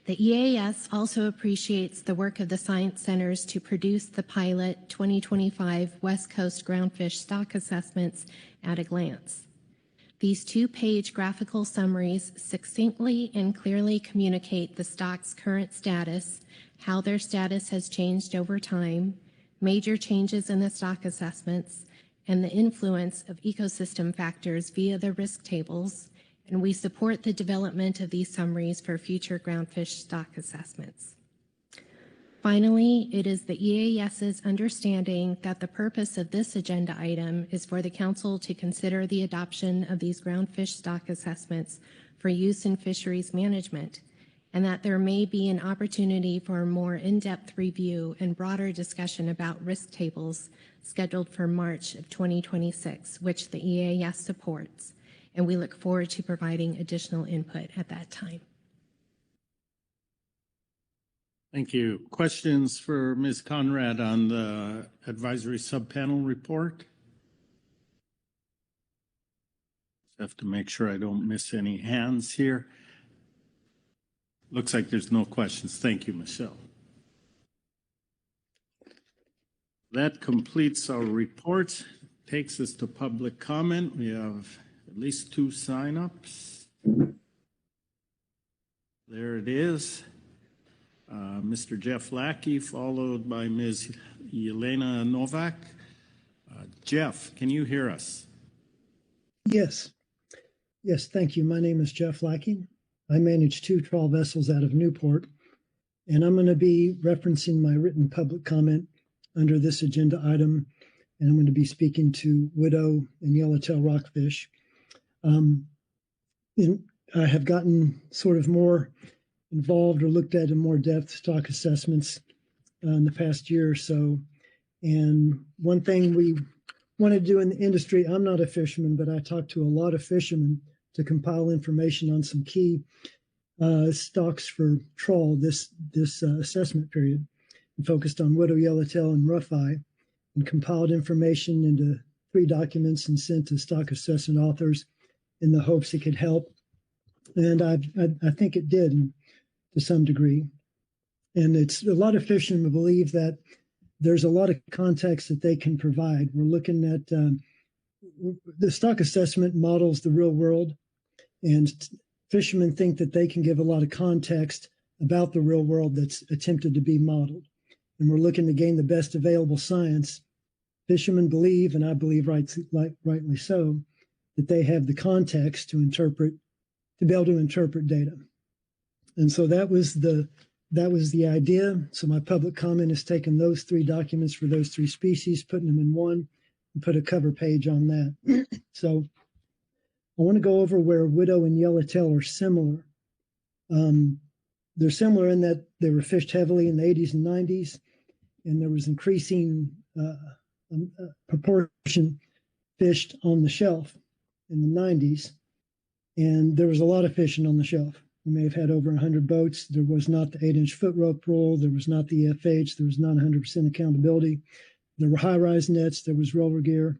The EAS also appreciates the work of the Science Centers to produce the pilot 2025 West Coast Groundfish Stock Assessments at a glance. These two-page graphical summaries succinctly and clearly communicate the stock's current status, how their status has changed over time, major changes in the stock assessments, and the influence of ecosystem factors via the risk tables, and we support the development of these summaries for future groundfish stock assessments. Finally, it is the EAS's understanding that the purpose of this agenda item is for the council to consider the adoption of these groundfish stock assessments for use in fisheries management, and that there may be an opportunity for a more in-depth review and broader discussion about risk tables scheduled for March of 2026, which the EAS supports, and we look forward to providing additional input at that time. Thank you. Questions for Ms. Conrad on the advisory subpanel report? Have to make sure I don't miss any hands here. Looks like there's no questions. Thank you, Michelle. That completes our report. Takes us to public comment. We have at least 2 signups. There it is. Mr. Jeff Lackey, followed by Ms. Yelena Novak. Jeff, can you hear us? Yes. Yes, thank you. My name is Jeff Lackey. I manage 2 trawl vessels out of Newport, and I'm going to be referencing my written public comment under this agenda item, and I'm going to be speaking to widow and yellowtail rockfish. I have gotten sort of more involved or looked at in more depth stock assessments in the past year or so. And one thing we want to do in the industry, I'm not a fisherman, but I talked to a lot of fishermen to compile information on some key stocks for trawl this assessment period, and focused on widow, yellowtail, and rough-eye, and compiled information into 3 documents and sent to stock assessment authors in the hopes it could help. And I think it did to some degree. And it's a lot of fishermen believe that there's a lot of context that they can provide. We're looking at the stock assessment models the real world, and fishermen think that they can give a lot of context about the real world that's attempted to be modeled. And we're looking to gain the best available science. Fishermen believe, and I believe rightly so, that they have the context to be able to interpret data. And so that was the idea. So my public comment has taken those 3 documents for those 3 species, putting them in one, and put a cover page on that. So I want to go over where widow and yellowtail are similar. They're similar in that they were fished heavily in the 80s and 90s, and there was increasing proportion fished on the shelf in the 90s, and there was a lot of fishing on the shelf. We may have had over 100 boats. There was not the 8-inch foot rope rule. There was not the FH. There was not 100% accountability. There were high-rise nets. There was roller gear.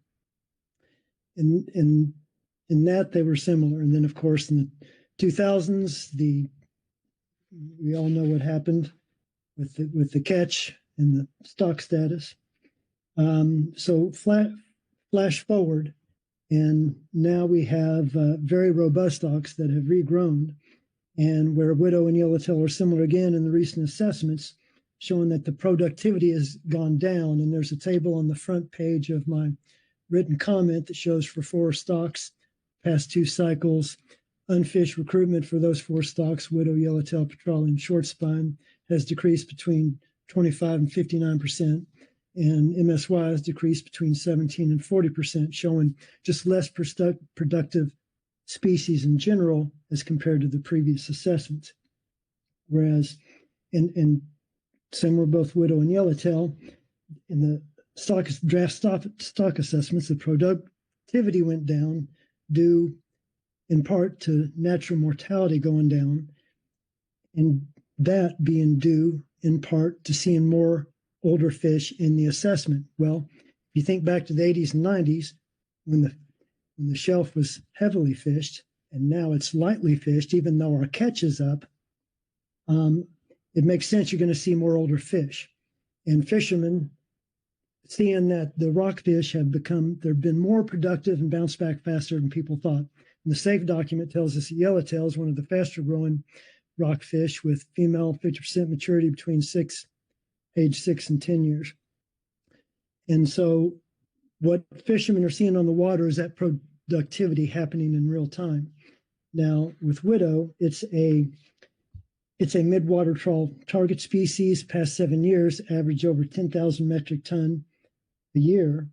And in that, they were similar. And then, of course, in the 2000s, we all know what happened with the catch and the stock status. So flash forward, and now we have very robust stocks that have regrown, and where widow and yellowtail are similar again in the recent assessments, showing that the productivity has gone down. And there's a table on the front page of my written comment that shows for 4 stocks, past 2 cycles, unfished recruitment for those 4 stocks, widow, yellowtail, petrolling, short spine, has decreased between 25 and 59%, and MSY has decreased between 17 and 40%, showing just less productive species in general as compared to the previous assessments. Whereas in similar both widow and yellowtail, in the draft stock assessments, the productivity went down due in part to natural mortality going down, and that being due in part to seeing more older fish in the assessment. Well, if you think back to the 80s and 90s, when the shelf was heavily fished, and now it's lightly fished, even though our catch is up, it makes sense you're going to see more older fish. And fishermen, seeing that the rockfish they've been more productive and bounced back faster than people thought. And the SAFE document tells us that yellowtail is one of the faster growing rockfish, with female 50% maturity between age 6 and 10 years. And so what fishermen are seeing on the water is that productivity happening in real time. Now with widow, it's a It's a midwater trawl target species. Past 7 years, average over 10,000 metric ton a year.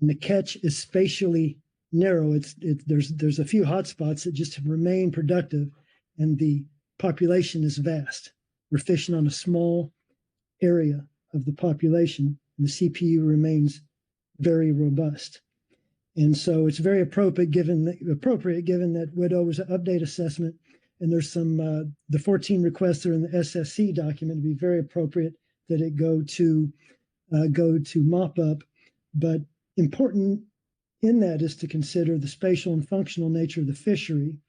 And the catch is spatially narrow. There's a few hot spots that just have remained productive, and the population is vast. We're fishing on a small area of the population, and the CPU remains very robust. And so it's very appropriate given that Widow was an update assessment, and there's some the 14 requests that are in the SSC document. It'd be very appropriate that it go to mop up. But important in that is to consider the spatial and functional nature of the fishery,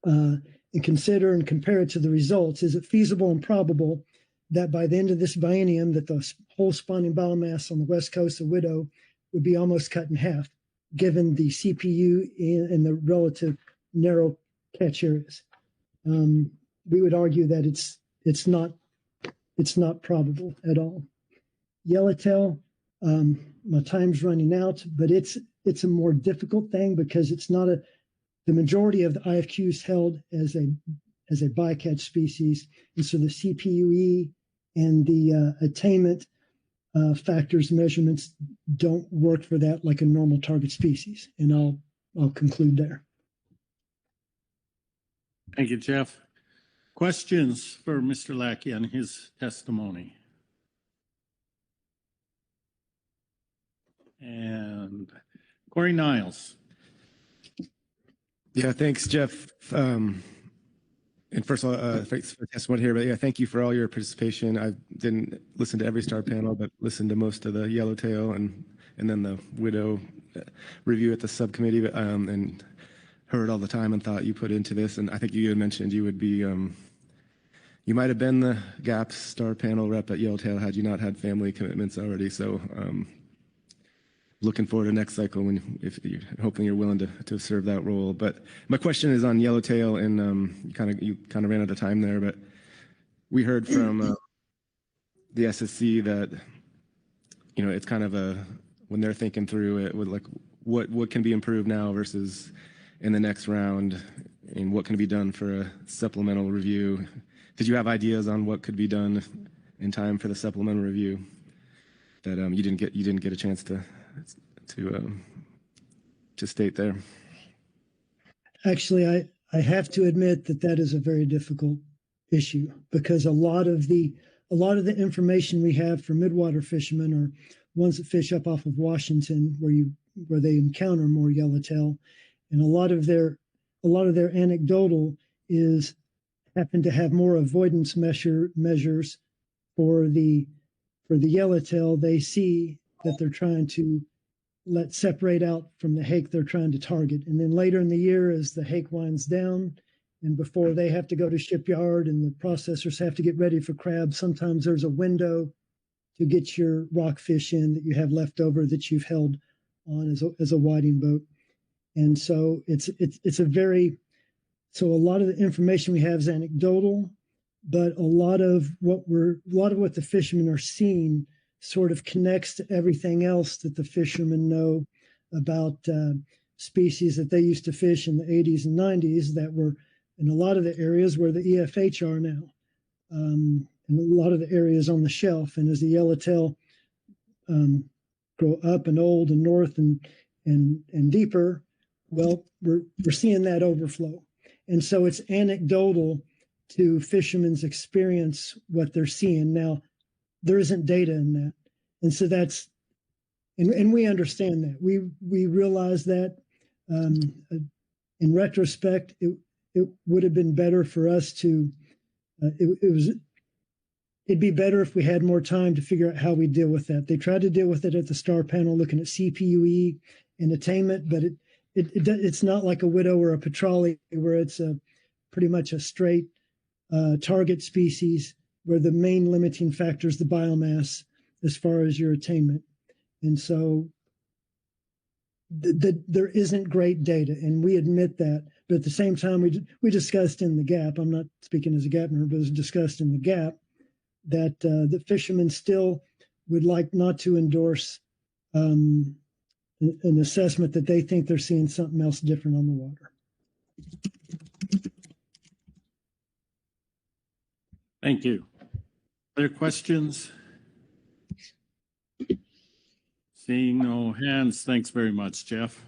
and consider and compare it to the results. Is it feasible and probable that by the end of this biennium that the whole spawning biomass on the west coast of Widow would be almost cut in half, given the CPU and the relative narrow catch areas? We would argue that it's not probable at all. Yellowtail, my time's running out, but it's a more difficult thing because it's not the majority of the IFQ is held as a bycatch species, and so the CPUE and the attainment factors measurements don't work for that like a normal target species. And I'll conclude there. Thank you, Jeff. Questions for Mr. Lackey on his testimony? And Corey Niles. Yeah, thanks, Jeff. And first of all, thanks for the testimony here. But yeah, thank you for all your participation. I didn't listen to every star panel, but listened to most of the Yellowtail and then the Widow review at the subcommittee, and heard all the time and thought you put into this. And I think you had mentioned you would be, you might have been the GAP star panel rep at Yellowtail had you not had family commitments already. So looking forward to next cycle if you're hoping you're willing to serve that role. But my question is on Yellowtail, and you kind of ran out of time there, but we heard from the SSC that it's kind of when they're thinking through it with like what can be improved now versus in the next round, and what can be done for a supplemental review. Did you have ideas on what could be done in time for the supplemental review that you didn't get a chance to state there? Actually, I have to admit that is a very difficult issue, because a lot of the information we have for midwater fishermen are ones that fish up off of Washington, where they encounter more yellowtail, and a lot of their anecdotal is happen to have more avoidance measures for the yellowtail. They see that they're trying to let separate out from the hake they're trying to target. And then later in the year, as the hake winds down and before they have to go to shipyard and the processors have to get ready for crabs, sometimes there's a window to get your rockfish in that you have left over that you've held on as a whiting boat. And so so a lot of the information we have is anecdotal, but a lot of what the fishermen are seeing sort of connects to everything else that the fishermen know about species that they used to fish in the 80s and 90s that were in a lot of the areas where the EFH are now, and a lot of the areas on the shelf. And as the yellowtail grow up and old and north and deeper, well, we're seeing that overflow. And so it's anecdotal to fishermen's experience what they're seeing. Now, there isn't data in that. And so and we understand that. We realize that in retrospect, it would have been better for us to, it'd be better if we had more time to figure out how we deal with that. They tried to deal with it at the STAR panel, looking at CPUE and attainment, but it's not like a widow or a petrale where it's pretty much a straight target species where the main limiting factor is the biomass as far as your attainment. And so there isn't great data, and we admit that. But at the same time, we discussed in the GAP, I'm not speaking as a GAP member, but it was discussed in the GAP that the fishermen still would like not to endorse an assessment that they think they're seeing something else different on the water. Thank you. Other questions? Seeing no hands, thanks very much, Jeff.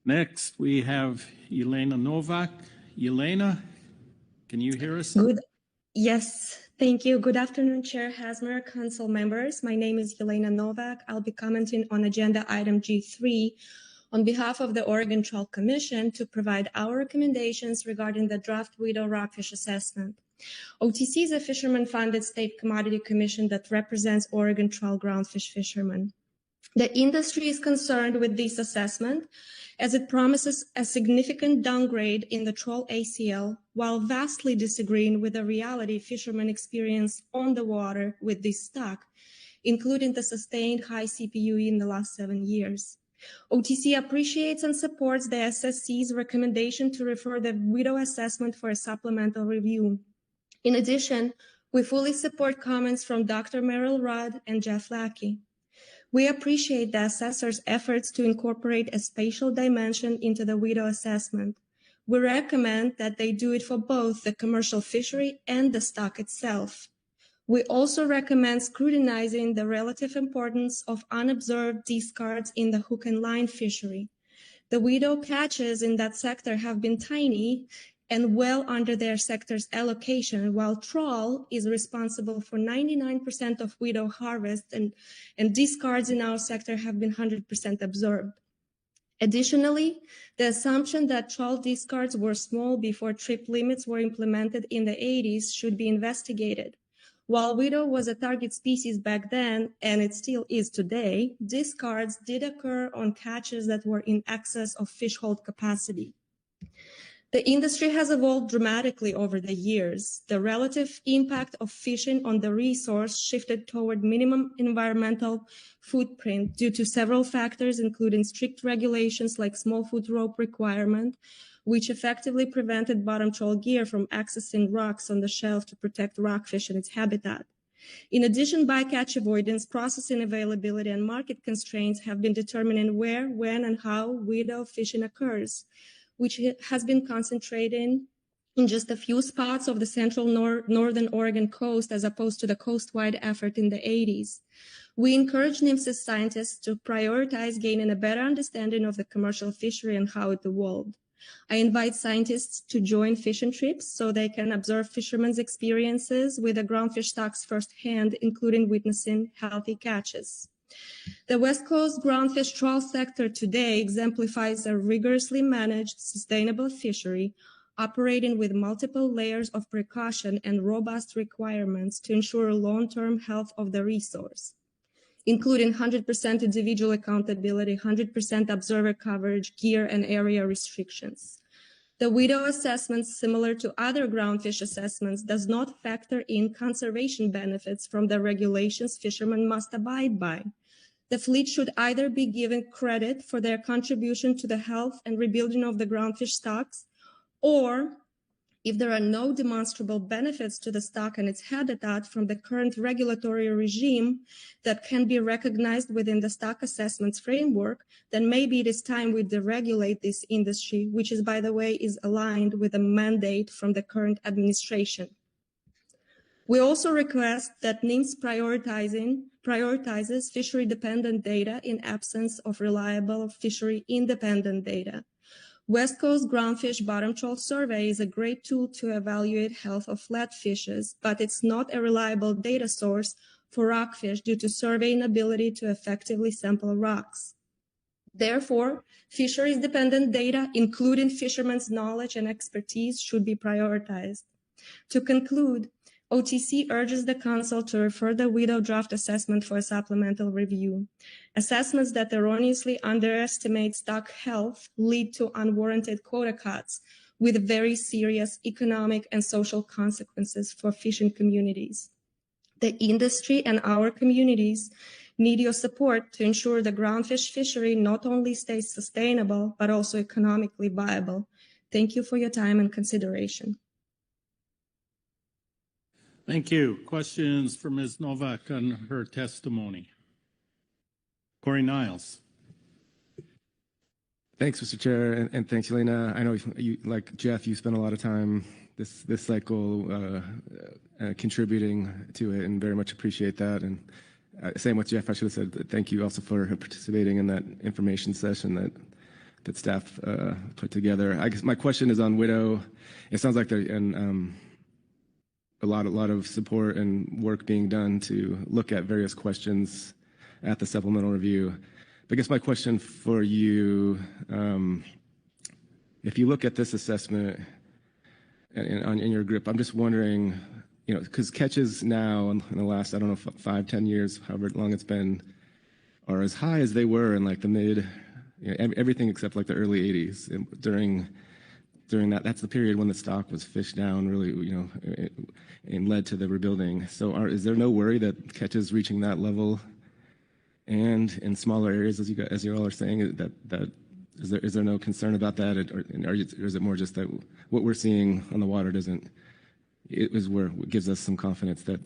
Next, we have Elena Novak. Elena, can you hear us? Yes, thank you. Good afternoon, Chair Hasmer, Council members. My name is Elena Novak. I'll be commenting on agenda item G3 on behalf of the Oregon Trawl Commission to provide our recommendations regarding the draft widow rockfish assessment. OTC is a fisherman-funded state commodity commission that represents Oregon trawl groundfish fishermen. The industry is concerned with this assessment as it promises a significant downgrade in the trawl ACL while vastly disagreeing with the reality fishermen experience on the water with this stock, including the sustained high CPUE in the last 7 years. OTC appreciates and supports the SSC's recommendation to refer the widow assessment for a supplemental review. In addition, we fully support comments from Dr. Merrill Rudd and Jeff Lackey. We appreciate the assessor's efforts to incorporate a spatial dimension into the widow assessment. We recommend that they do it for both the commercial fishery and the stock itself. We also recommend scrutinizing the relative importance of unobserved discards in the hook and line fishery. The widow catches in that sector have been tiny and well under their sector's allocation, while trawl is responsible for 99% of widow harvest and discards in our sector have been 100% observed. Additionally, the assumption that trawl discards were small before trip limits were implemented in the 80s should be investigated. While widow was a target species back then, and it still is today, discards did occur on catches that were in excess of fish hold capacity. The industry has evolved dramatically over the years. The relative impact of fishing on the resource shifted toward minimum environmental footprint due to several factors, including strict regulations like small foot rope requirement, which effectively prevented bottom trawl gear from accessing rocks on the shelf to protect rockfish and its habitat. In addition, bycatch avoidance, processing availability, and market constraints have been determining where, when, and how widow fishing occurs, which has been concentrated in just a few spots of the central northern Oregon coast as opposed to the coast-wide effort in the 80s. We encourage NMFS scientists to prioritize gaining a better understanding of the commercial fishery and how it evolved. I invite scientists to join fishing trips so they can observe fishermen's experiences with the groundfish stocks firsthand, including witnessing healthy catches. The West Coast groundfish trawl sector today exemplifies a rigorously managed, sustainable fishery operating with multiple layers of precaution and robust requirements to ensure long-term health of the resource, including 100% individual accountability, 100% observer coverage, gear, and area restrictions. The widow assessment, similar to other groundfish assessments, does not factor in conservation benefits from the regulations fishermen must abide by. The fleet should either be given credit for their contribution to the health and rebuilding of the groundfish stocks, or if there are no demonstrable benefits to the stock and its habitat from the current regulatory regime that can be recognized within the stock assessments framework, then maybe it is time we deregulate this industry, which is, by the way, is aligned with a mandate from the current administration. We also request that NIMS prioritizes fishery-dependent data in absence of reliable fishery-independent data. West Coast Groundfish Bottom Trawl Survey is a great tool to evaluate health of flatfishes, but it's not a reliable data source for rockfish due to survey inability to effectively sample rocks. Therefore, fisheries-dependent data, including fishermen's knowledge and expertise, should be prioritized. To conclude, OTC urges the Council to refer the widow draft assessment for a supplemental review. Assessments that erroneously underestimate stock health lead to unwarranted quota cuts with very serious economic and social consequences for fishing communities. The industry and our communities need your support to ensure the groundfish fishery not only stays sustainable, but also economically viable. Thank you for your time and consideration. Thank you. Questions for Ms. Novak on her testimony? Corey Niles. Thanks, Mr. Chair, and thanks, Elena. I know you, like Jeff, you spent a lot of time this cycle contributing to it, and very much appreciate that. And same with Jeff, I should have said thank you also for participating in that information session that staff put together. I guess my question is on Widow. It sounds like there a lot of support and work being done to look at various questions at the supplemental review. I guess my question for you, if you look at this assessment in your group, I'm just wondering, because catches now in the last, I don't know, 5, 10 years, however long it's been, are as high as they were in like the mid, everything except like the early 80s. And during that's the period when the stock was fished down really, and led to the rebuilding. So is there no worry that catches reaching that level and in smaller areas, as you all are saying, that is there no concern about that, or is it more just that what we're seeing on the water it gives us some confidence that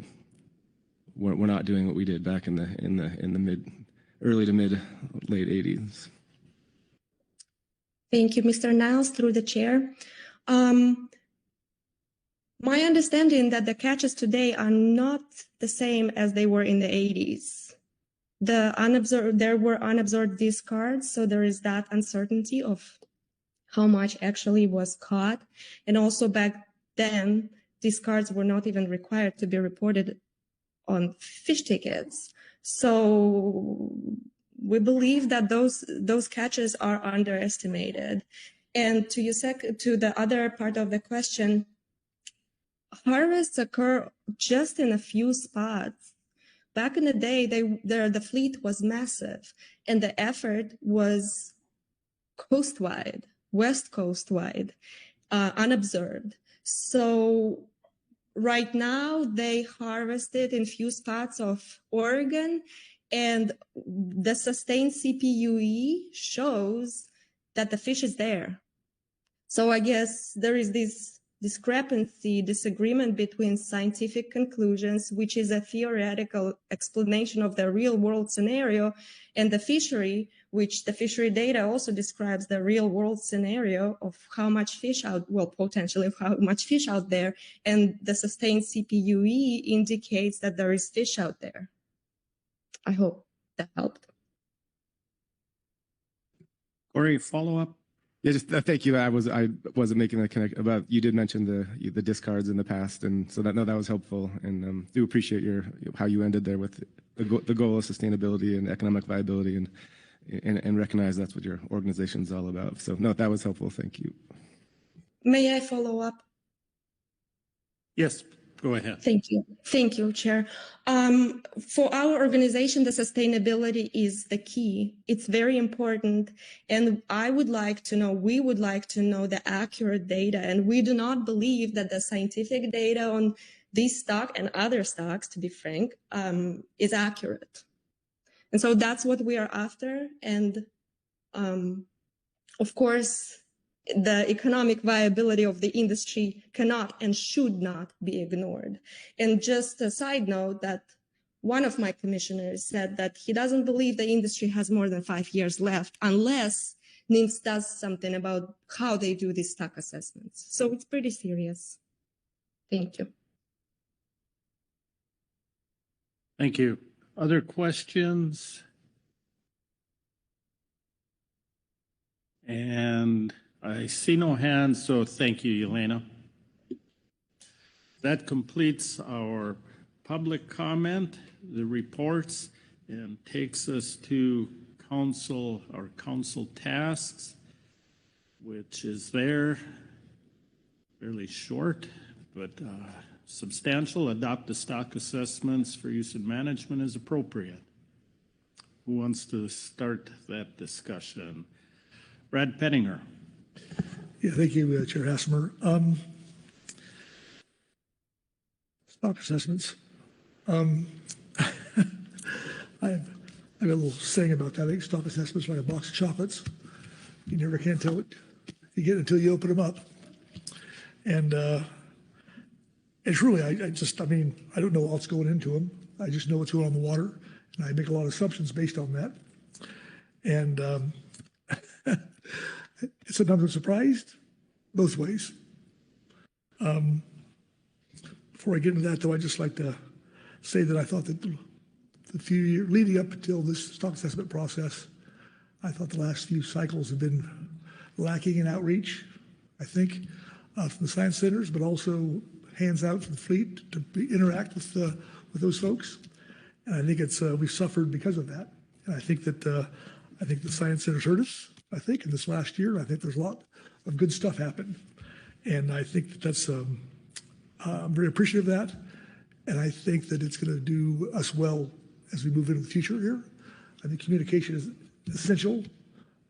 we're not doing what we did back in the early to mid late 80s? Thank you, Mr. Niles, through the chair. My understanding that the catches today are not the same as they were in the 80s. There were unobserved discards, so there is that uncertainty of how much actually was caught. And also back then, discards were not even required to be reported on fish tickets. So we believe that those catches are underestimated. And to the other part of the question, harvests occur just in a few spots. Back in the day, the fleet was massive, and the effort was coast-wide, west coast-wide, unobserved. So right now, they harvested in few spots of Oregon, and the sustained CPUE shows that the fish is there. So I guess there is this disagreement between scientific conclusions, which is a theoretical explanation of the real world scenario, and the fishery, which the fishery data also describes the real world scenario of how much fish potentially how much fish out there. And the sustained CPUE indicates that there is fish out there. I hope that helped. Corey, follow up? Yeah, just thank you. I wasn't making that connect about, you did mention the discards in the past, and so that was helpful, and do appreciate how you ended there with the goal of sustainability and economic viability, and recognize that's what your organization's all about. So no, that was helpful. Thank you. May I follow up? Yes, go ahead. Thank you. Thank you, Chair. For our organization, the sustainability is the key. It's very important. And we would like to know the accurate data. And we do not believe that the scientific data on this stock and other stocks, to be frank, is accurate. And so that's what we are after. And of course, the economic viability of the industry cannot and should not be ignored. And just a side note that one of my commissioners said that he doesn't believe the industry has more than 5 years left unless NIMS does something about how they do these stock assessments. So it's pretty serious. Thank you. Thank you. Other questions? And I see no hands, so thank you, Yelena. That completes our public comment, the reports, and takes us to our council tasks, which is there, fairly short, but substantial. Adopt the stock assessments for use in management as appropriate. Who wants to start that discussion? Brad Pettinger. Yeah, thank you, Chair Hassemer. Stock assessments. I have a little saying about that. I think stock assessments are like a box of chocolates. You never can tell what you get until you open them up. And it's really, I don't know what's going into them. I just know what's going on in the water, and I make a lot of assumptions based on that. And sometimes I'm surprised both ways. Before I get into that, though, I'd just like to say that I thought that the few years leading up until this stock assessment process, I thought the last few cycles have been lacking in outreach, I think, from the science centers, but also hands out to the fleet to interact with those folks. And I think we've suffered because of that. And I think that the science centers hurt us, I think, in this last year. I think there's a lot of good stuff happened. And I think that's, I'm very appreciative of that. And I think that it's going to do us well as we move into the future here. I think communication is essential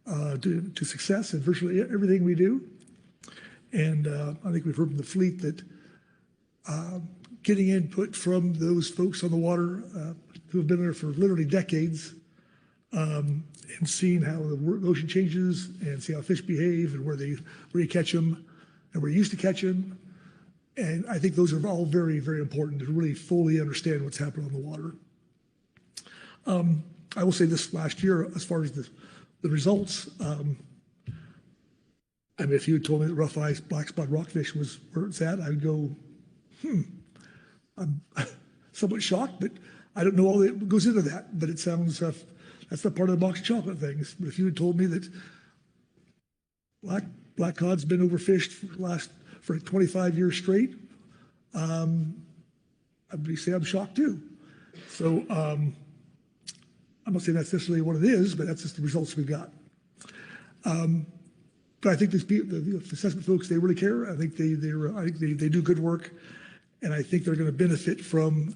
to success in virtually everything we do. And I think we've heard from the fleet that getting input from those folks on the water who have been there for literally decades and seeing how the ocean changes and see how fish behave and where you catch them and where you used to catch them. And I think those are all very, very important to really fully understand what's happening on the water. I will say this last year, as far as the results, I mean, if you had told me that rough ice black spot rockfish was where it's at, I would go, I'm somewhat shocked, but I don't know all that goes into that. But it sounds, that's not part of the box of chocolate things. But if you had told me that black cod's been overfished for 25 years straight, I'd say I'm shocked too. So I'm not saying that's necessarily what it is, but that's just the results we've got. But I think the assessment folks, they really care. I think they do good work, and I think they're going to benefit from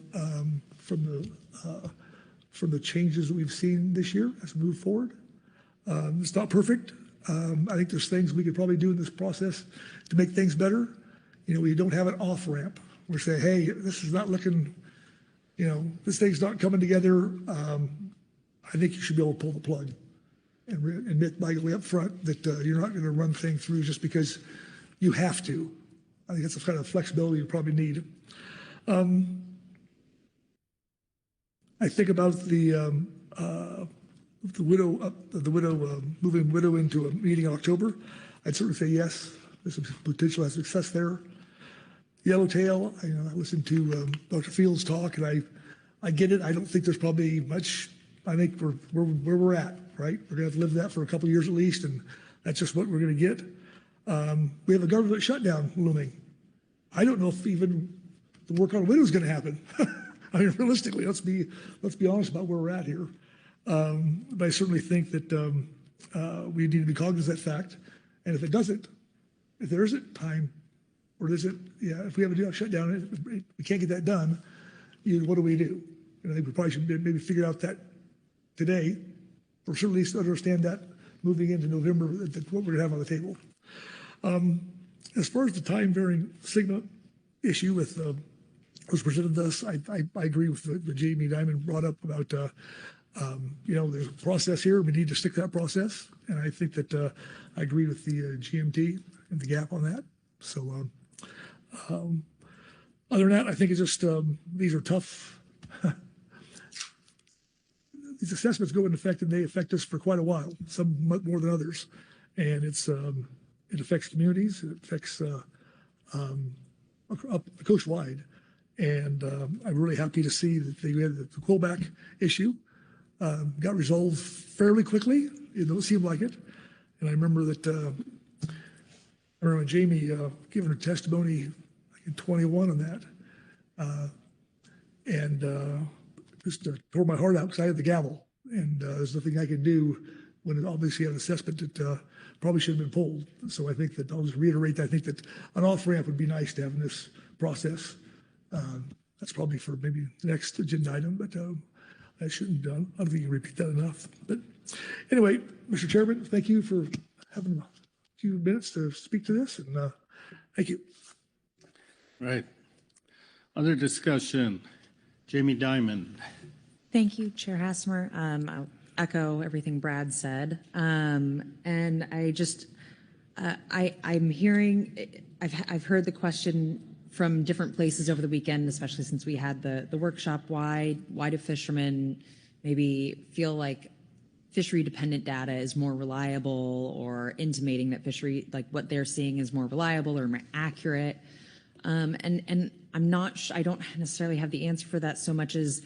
the changes that we've seen this year as we move forward. It's not perfect. I think there's things we could probably do in this process to make things better. You know, we don't have an off ramp. We're saying, hey, this is not looking, you know, this thing's not coming together. I think you should be able to pull the plug and admit by the way up front that you're not going to run things through just because you have to. I think that's the kind of flexibility you probably need. I think about the widow moving widow into a meeting in October. I'd certainly say yes. There's some potential success there. Yellowtail, I listened to Dr. Fields talk, and I get it. I don't think there's probably much. I think we're where we're at, right? We're going to have to live with that for a couple of years at least, and that's just what we're going to get. We have a government shutdown looming. I don't know if even the work on a widow is going to happen. I mean, realistically, let's be honest about where we're at here. But I certainly think that we need to be cognizant of that fact. And if there isn't time, or if we have a shutdown, we can't get that done, what do we do? And I think we probably should maybe figure out that today, or certainly understand that moving into November, what we're going to have on the table. As far as the time varying sigma issue with was presented to us, I agree with what Jamie Dimon brought up about, there's a process here. We need to stick to that process. And I think that I agree with the GMT and the gap on that. So other than that, I think it's just, these are tough. These assessments go into effect and they affect us for quite a while, some more than others. And it affects communities, it affects up the coast wide. And I'm really happy to see that we had the quillback issue got resolved fairly quickly. It don't seem like it. And I remember that when Jamie giving her testimony in 21 on that, and just tore my heart out because I had the gavel, and there's nothing I could do when it obviously had an assessment that probably should have been pulled. So I think that I'll just reiterate that I think that an off ramp would be nice to have in this process. That's probably for maybe the next agenda item, but I shouldn't. I don't think you can repeat that enough. But anyway, Mr. Chairman, thank you for having a few minutes to speak to this, and thank you. Right. Other discussion. Jamie Dimon. Thank you, Chair Hasmer. I'll echo everything Brad said. And I just, I'm hearing, I've heard the question from different places over the weekend, especially since we had the workshop. Why do fishermen maybe feel like fishery dependent data is more reliable, or intimating that fishery, like what they're seeing is more reliable or more accurate? And I'm not, I don't necessarily have the answer for that so much as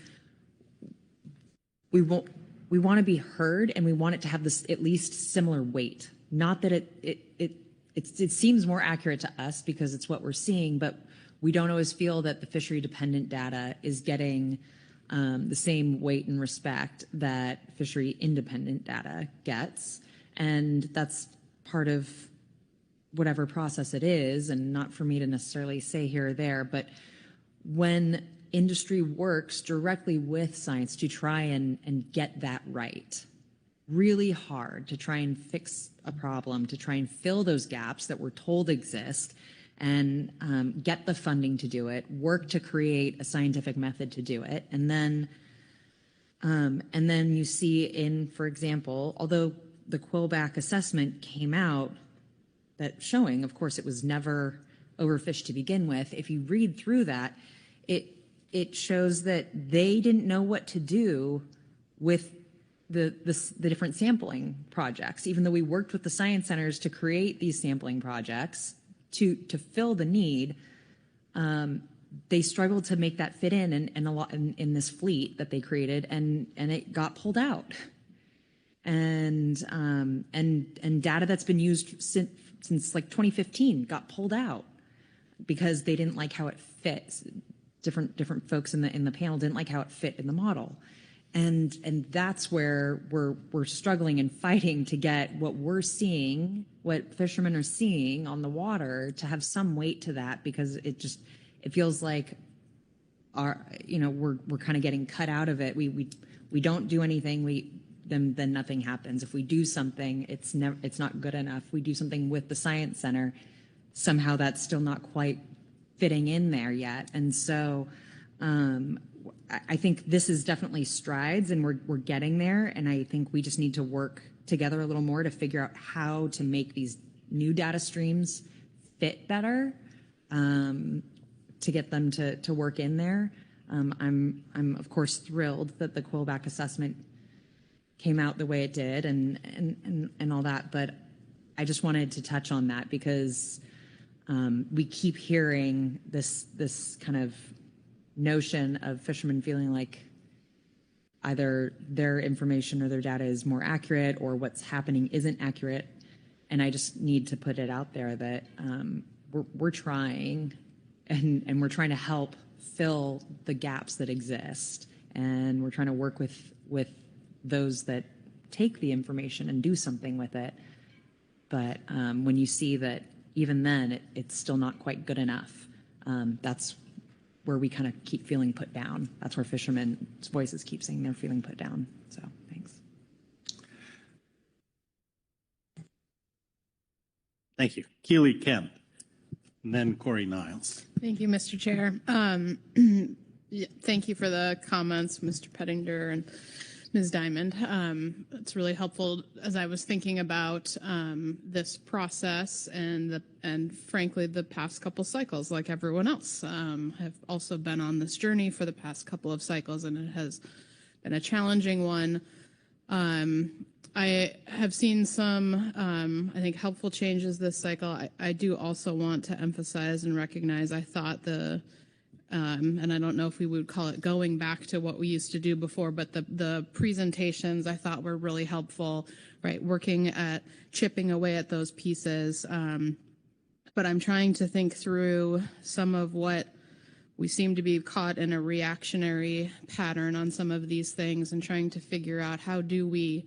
we want to be heard, and we want it to have this at least similar weight. Not that it seems more accurate to us because it's what we're seeing, but we don't always feel that the fishery dependent data is getting the same weight and respect that fishery independent data gets. And that's part of whatever process it is, and not for me to necessarily say here or there, but when industry works directly with science to try and get that right, really hard to try and fix a problem, to try and fill those gaps that we're told exist, and get the funding to do it, work to create a scientific method to do it. And then you see in, for example, although the Quillback assessment came out that showing, of course, it was never overfished to begin with. If you read through that, it shows that they didn't know what to do with the different sampling projects. Even though we worked with the science centers to create these sampling projects to fill the need, they struggled to make that fit in a lot in this fleet that they created, and it got pulled out. And data that's been used since like 2015 got pulled out because they didn't like how it fits. Different folks in the panel didn't like how it fit in the model. And that's where we're struggling and fighting to get what we're seeing, what fishermen are seeing on the water, to have some weight to that, because it feels like we're kind of getting cut out of it. We don't do anything, then nothing happens. If we do something, it's not good enough. We do something with the Science Center, somehow that's still not quite fitting in there yet. And so I think this is definitely strides, and we're getting there. And I think we just need to work together a little more to figure out how to make these new data streams fit better, to get them to work in there. I'm of course thrilled that the Quillback assessment came out the way it did, and all that, but I just wanted to touch on that because we keep hearing this kind of notion of fishermen feeling like either their information or their data is more accurate, or what's happening isn't accurate. And I just need to put it out there that we're trying, and we're trying to help fill the gaps that exist, and we're trying to work with those that take the information and do something with it. But when you see that even then it's still not quite good enough, that's where we kind of keep feeling put down. That's where fishermen's voices keep saying they're feeling put down. So thanks. Thank you. Keely Kemp, and then Corey Niles. Thank you, Mr. Chair. Thank you for the comments, Mr. Pettinger and Ms. Diamond. It's really helpful as I was thinking about this process and frankly the past couple cycles, like everyone else. Have also been on this journey for the past couple of cycles, and it has been a challenging one. I have seen some, I think, helpful changes this cycle. I do also want to emphasize and recognize I thought and I don't know if we would call it going back to what we used to do before, but the presentations I thought were really helpful, right? Working at chipping away at those pieces. But I'm trying to think through some of what we seem to be caught in a reactionary pattern on some of these things, and trying to figure out how do we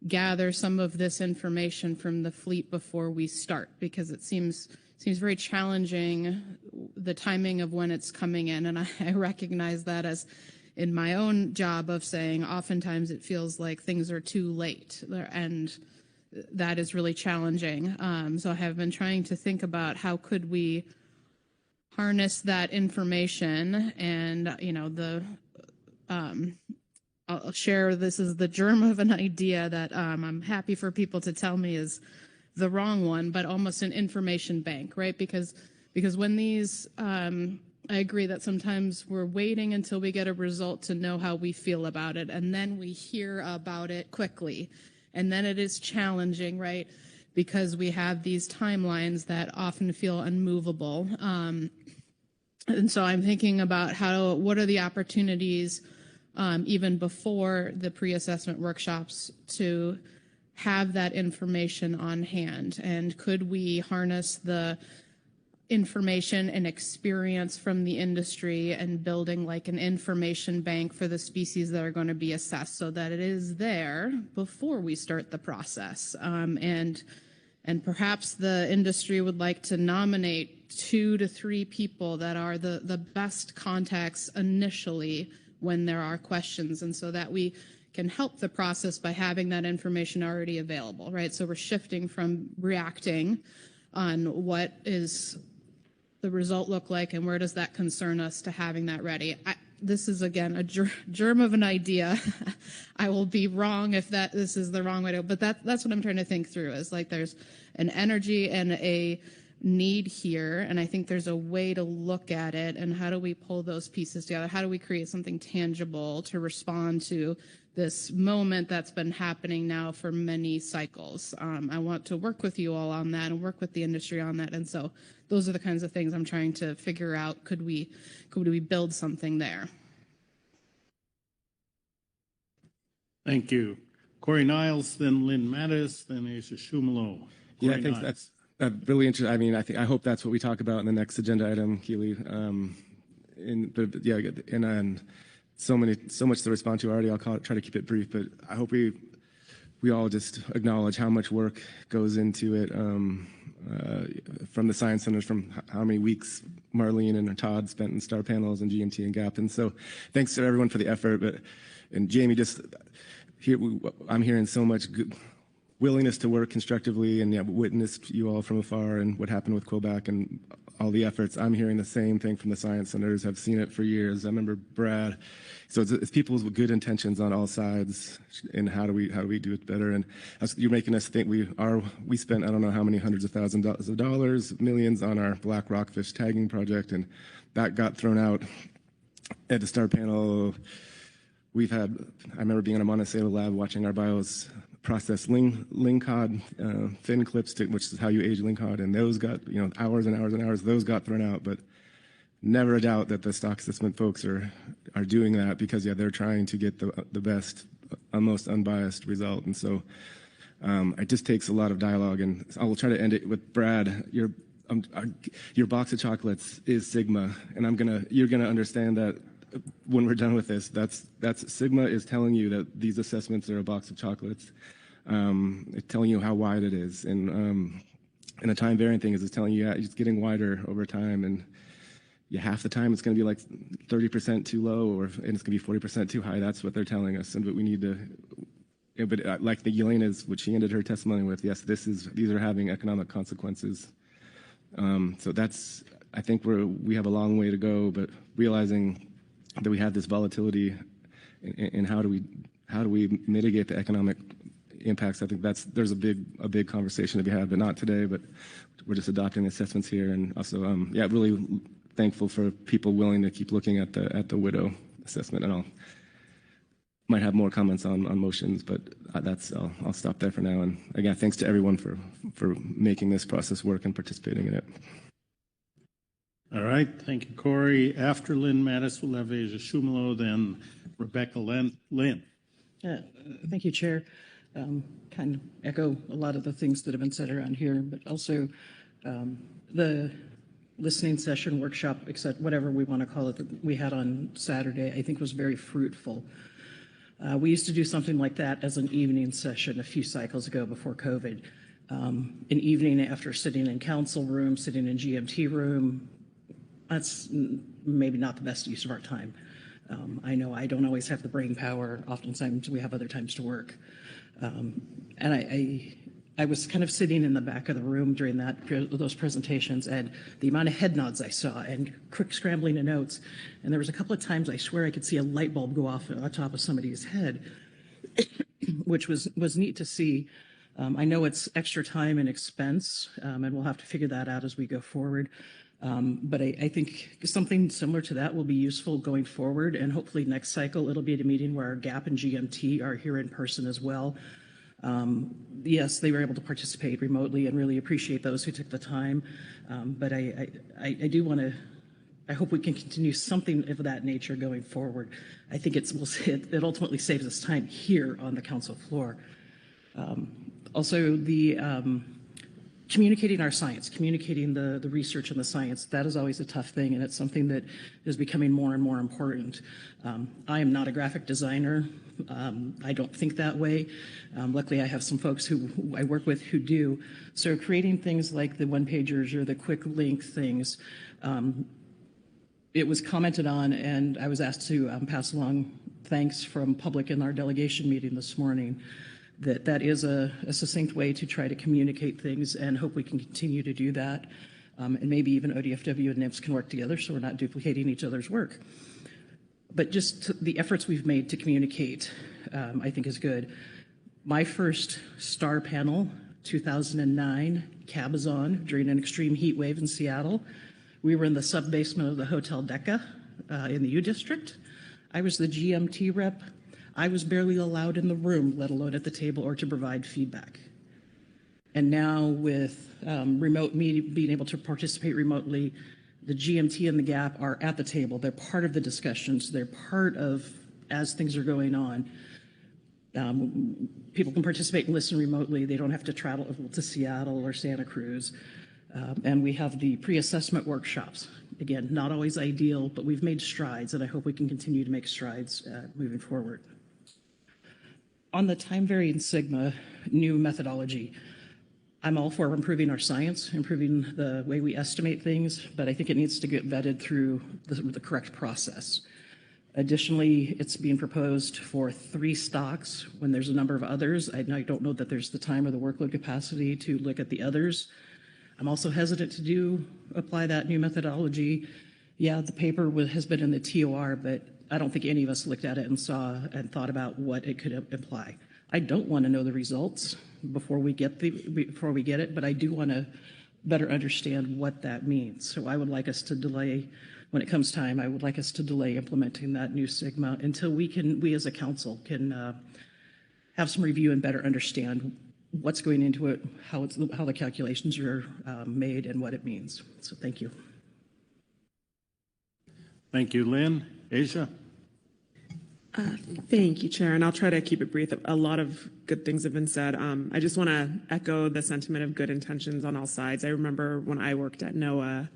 gather some of this information from the fleet before we start, because it seems very challenging, the timing of when it's coming in. And I recognize that as in my own job of saying, oftentimes it feels like things are too late, and that is really challenging. So I have been trying to think about how could we harness that information, and, I'll share, this is the germ of an idea that I'm happy for people to tell me is the wrong one, but almost an information bank, right? Because when these, I agree that sometimes we're waiting until we get a result to know how we feel about it, and then we hear about it quickly, and then it is challenging, right? because we have these timelines that often feel unmovable. And so I'm thinking about what are the opportunities even before the pre-assessment workshops to have that information on hand? And could we harness the information and experience from the industry and building like an information bank for the species that are going to be assessed so that it is there before we start the process? And perhaps the industry would like to nominate 2 to 3 people that are the best contacts initially when there are questions, and so that we can help the process by having that information already available, right? So we're shifting from reacting on what is the result look like and where does that concern us to having that ready. This is, again, a germ of an idea. I will be wrong if this is the wrong way to go, but that's what I'm trying to think through, is like there's an energy and a need here, and I think there's a way to look at it, and how do we pull those pieces together? How do we create something tangible to respond to this moment that's been happening now for many cycles? I want to work with you all on that and work with the industry on that, and so those are the kinds of things I'm trying to figure out. Could we build something there? Thank you. Corey Niles, then Lynn Mattis, then Asia Shumalo. Yeah, I think that's really interesting. I mean, I hope that's what we talk about in the next agenda item, Keely. And so much to respond to already. I'll try to keep it brief, but I hope we all just acknowledge how much work goes into it from the science centers, from how many weeks Marlene and Todd spent in star panels and GMT and GAP. And so thanks to everyone for the effort. And Jamie, I'm hearing so much good willingness to work constructively, and witnessed you all from afar and what happened with Quebec and all the efforts. I'm hearing the same thing from the science centers. I've seen it for years. I remember Brad. So it's people with good intentions on all sides, and how do we do it better? And you're making us think we spent, I don't know how many hundreds of thousands of dollars, millions on our black rockfish tagging project, and that got thrown out at the star panel. I remember being in a Monticello lab watching our bios process lingcod fin clips, which is how you age lingcod, and those got hours and hours and hours. Those got thrown out, but never a doubt that the stock assessment folks are doing that because they're trying to get the best, most unbiased result. And so it just takes a lot of dialogue. And I will try to end it with Brad. Your box of chocolates is Sigma, and you're gonna understand that when we're done with this. That's Sigma is telling you that these assessments are a box of chocolates. It's telling you how wide it is, and the time varying thing is it's telling you it's getting wider over time, and half the time it's going to be like 30% too low, and it's going to be 40% too high. That's what they're telling us, but we need to. But like the Yelena's, what she ended her testimony with, yes, these are having economic consequences. So I think we have a long way to go, but realizing that we have this volatility, and how do we mitigate the economic impacts? I think there's a big conversation to be had, but not today. But we're just adopting the assessments here, and also really thankful for people willing to keep looking at the widow assessment. And might have more comments on motions, but I'll stop there for now. And again, thanks to everyone for making this process work and participating in it. All right, thank you, Corey. After Lynn Mattis, we'll have Asia Shumalo, then Rebecca Lynn. Thank you, Chair. Kind of echo a lot of the things that have been said around here, but also the listening session, workshop, except whatever we want to call it, that we had on Saturday, I think was very fruitful. We used to do something like that as an evening session a few cycles ago before COVID. An evening after sitting in council room, sitting in GMT room, that's maybe not the best use of our time. I know I don't always have the brain power. Oftentimes we have other times to work. And I was kind of sitting in the back of the room during those presentations, and the amount of head nods I saw and quick scrambling of notes. And there was a couple of times I swear I could see a light bulb go off on top of somebody's head, which was neat to see. I know it's extra time and expense, and we'll have to figure that out as we go forward. But I think something similar to that will be useful going forward, and hopefully next cycle it'll be at a meeting where our GAP and GMT are here in person as well. Yes, they were able to participate remotely and really appreciate those who took the time. But I do want to, I hope we can continue something of that nature going forward. I think it ultimately saves us time here on the council floor. Also, the communicating our science, communicating the research and the science, that is always a tough thing, and it's something that is becoming more and more important. I am not a graphic designer. I don't think that way. Luckily, I have some folks who I work with who do. So creating things like the one-pagers or the quick link things, it was commented on, and I was asked to pass along thanks from public in our delegation meeting this morning. That is a succinct way to try to communicate things, and hope we can continue to do that. And maybe even ODFW and NIMS can work together so we're not duplicating each other's work. But just the efforts we've made to communicate, I think is good. My first STAR panel, 2009, Cabazon, during an extreme heat wave in Seattle. We were in the sub-basement of the Hotel Decca in the U District. I was the GMT rep. I was barely allowed in the room, let alone at the table or to provide feedback. And now with being able to participate remotely, the GMT and the GAP are at the table. They're part of the discussions. They're part of, as things are going on. People can participate and listen remotely. They don't have to travel to Seattle or Santa Cruz. And we have the pre-assessment workshops. Again, not always ideal, but we've made strides, and I hope we can continue to make strides moving forward. On the time varying sigma new methodology, I'm all for improving our science, improving the way we estimate things, but I think it needs to get vetted through the correct process. Additionally, it's being proposed for 3 stocks when there's a number of others. I don't know that there's the time or the workload capacity to look at the others. I'm also hesitant to apply that new methodology. Yeah, the paper has been in the TOR, but I don't think any of us looked at it and saw and thought about what it could imply. I don't want to know the results before we get it, but I do want to better understand what that means. So I would like us to delay, when it comes time, I would like us to delay implementing that new sigma until we as a council can have some review and better understand what's going into it, how the calculations are made, and what it means. So thank you. Thank you, Lynn. Asia? Thank you, Chair, and I'll try to keep it brief. A lot of good things have been said. I just want to echo the sentiment of good intentions on all sides. I remember when I worked at NOAA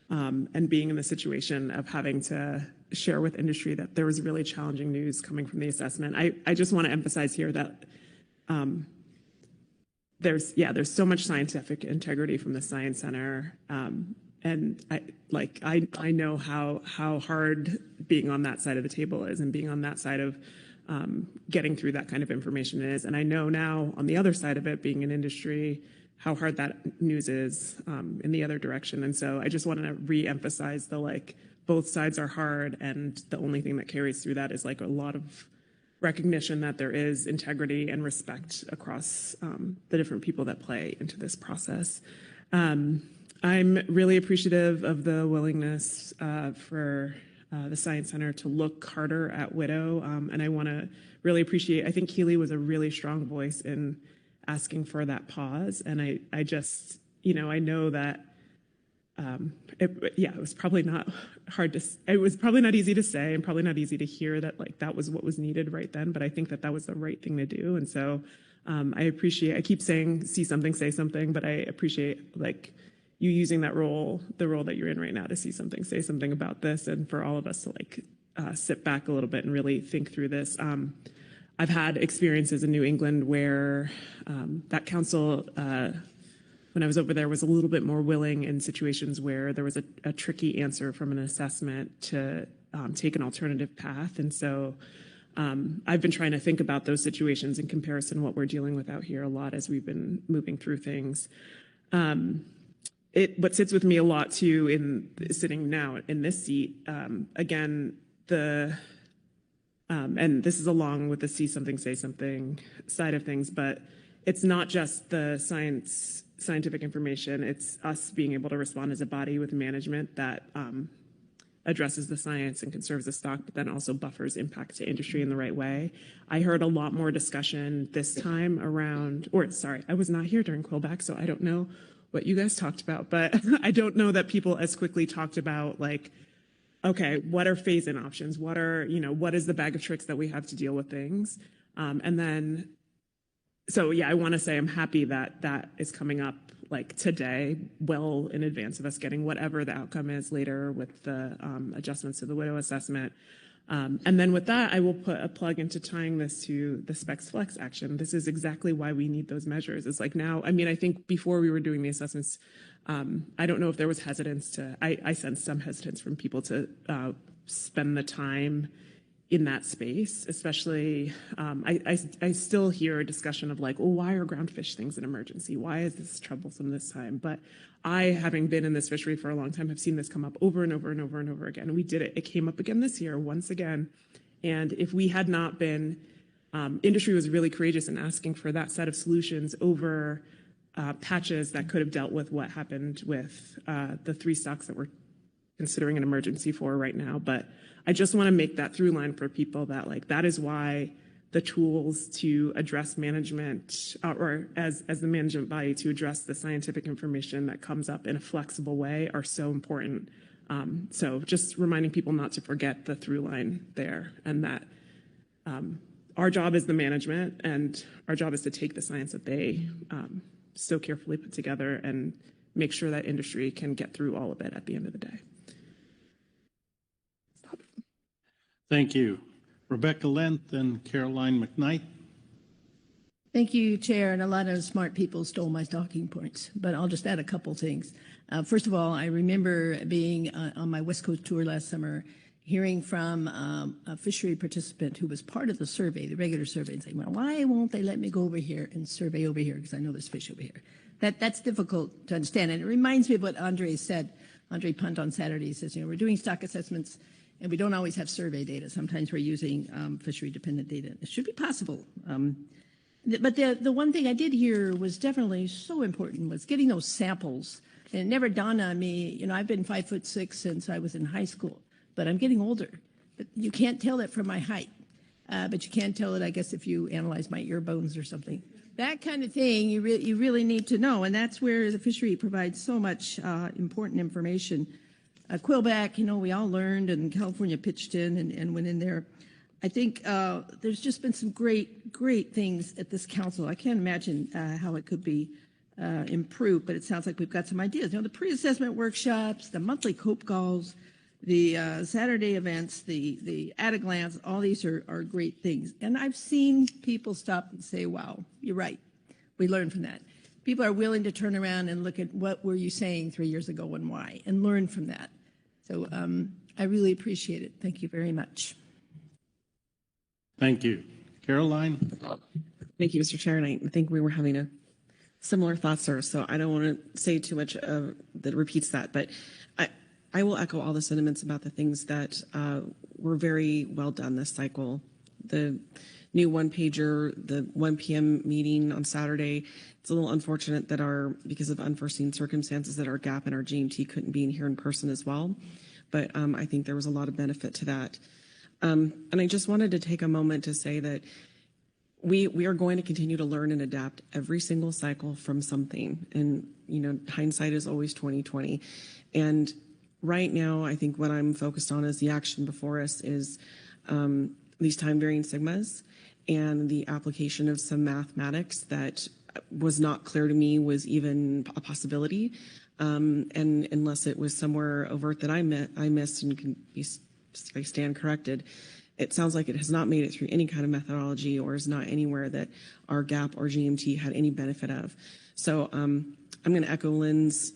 and being in the situation of having to share with industry that there was really challenging news coming from the assessment. I just want to emphasize here that there's so much scientific integrity from the Science Center, and I know how hard being on that side of the table is, and being on that side of getting through that kind of information is. And I know now on the other side of it, being in industry, how hard that news is in the other direction. And so I just want to re-emphasize both sides are hard, and the only thing that carries through that is a lot of recognition that there is integrity and respect across the different people that play into this process. I'm really appreciative of the willingness for the Science Center to look harder at Widow, and I want to really appreciate, I think Keely was a really strong voice in asking for that pause, and I just, I know that it was probably not it was probably not easy to say and probably not easy to hear that that was what was needed right then, but I think that was the right thing to do. And so I keep saying see something, say something, but I appreciate you using the role that you're in right now to see something, say something about this, and for all of us to sit back a little bit and really think through this. I've had experiences in New England where that council, when I was over there, was a little bit more willing in situations where there was a tricky answer from an assessment to take an alternative path. And so I've been trying to think about those situations in comparison to what we're dealing with out here a lot as we've been moving through things. What sits with me a lot too in sitting now in this seat, again, and this is along with the see something, say something side of things, but it's not just the scientific information, it's us being able to respond as a body with management that addresses the science and conserves the stock, but then also buffers impact to industry in the right way. I heard a lot more discussion this time around, or sorry, I was not here during Quillback, so I don't know what you guys talked about, but I don't know that people as quickly talked about like, okay, what are phase-in options? What are, what is the bag of tricks that we have to deal with things? And then, so yeah, I want to say I'm happy that that is coming up like today, well in advance of us getting whatever the outcome is later with the adjustments to the widow assessment. And then with that, I will put a plug into tying this to the Specs Flex action. This is exactly why we need those measures. It's like now, I mean, I think before we were doing the assessments, I don't know if there was hesitance to, I sensed some hesitance from people to spend the time in that space, especially, I still hear a discussion of like, well, why are groundfish things an emergency? Why is this troublesome this time? But I, having been in this fishery for a long time, have seen this come up over and over and over and over again. And we did it. It came up again this year, once again. And if we had not been, industry was really courageous in asking for that set of solutions over patches that could have dealt with what happened with the 3 stocks that we're considering an emergency for right now. But I just want to make that through line for people that like, that is why the tools to address management or as the management body to address the scientific information that comes up in a flexible way are so important. So just reminding people not to forget the through line there, and that our job is the management and our job is to take the science that they so carefully put together and make sure that industry can get through all of it at the end of the day. Thank you. Rebecca Lent and Caroline McKnight. Thank you, Chair. And a lot of smart people stole my talking points, but I'll just add a couple things. First of all, I remember being on my West Coast tour last summer, hearing from a fishery participant who was part of the survey, the regular survey, and saying, well, why won't they let me go over here and survey over here? Because I know there's fish over here. That's difficult to understand. And it reminds me of what Andre said. Andre Punt on Saturday says, we're doing stock assessments and we don't always have survey data. Sometimes we're using fishery-dependent data. It should be possible. But the one thing I did hear was definitely so important was getting those samples. And it never dawned on me, I've been 5'6" since I was in high school, but I'm getting older. But you can't tell that from my height. But you can tell it, I guess, if you analyze my ear bones or something. That kind of thing you really need to know. And that's where the fishery provides so much important information. Quillback, we all learned, and California pitched in and went in there. I think there's just been some great things at this council. I can't imagine how it could be improved, but it sounds like we've got some ideas. The pre-assessment workshops, the monthly COPE calls, the Saturday events, the at a glance, all these are great things. And I've seen people stop and say, wow, you're right. We learned from that. People are willing to turn around and look at what were you saying 3 years ago and why, and learn from that. So I really appreciate it. Thank you very much. Thank you. Caroline? Thank you, Mr. Chair. And I think we were having a similar thoughts there, so I don't want to say too much that repeats that. But I will echo all the sentiments about the things that were very well done this cycle. The new one-pager, the 1 p.m. meeting on Saturday. It's a little unfortunate that because of unforeseen circumstances, that our GAP and our GMT couldn't be in here in person as well. But I think there was a lot of benefit to that. And I just wanted to take a moment to say that we are going to continue to learn and adapt every single cycle from something. And, hindsight is always 20/20. And right now, I think what I'm focused on as the action before us is these time varying sigmas and the application of some mathematics that was not clear to me was even a possibility. And unless it was somewhere overt that I missed and can be, I stand corrected, it sounds like it has not made it through any kind of methodology or is not anywhere that our GAP or GMT had any benefit of. So I'm going to echo Lynn's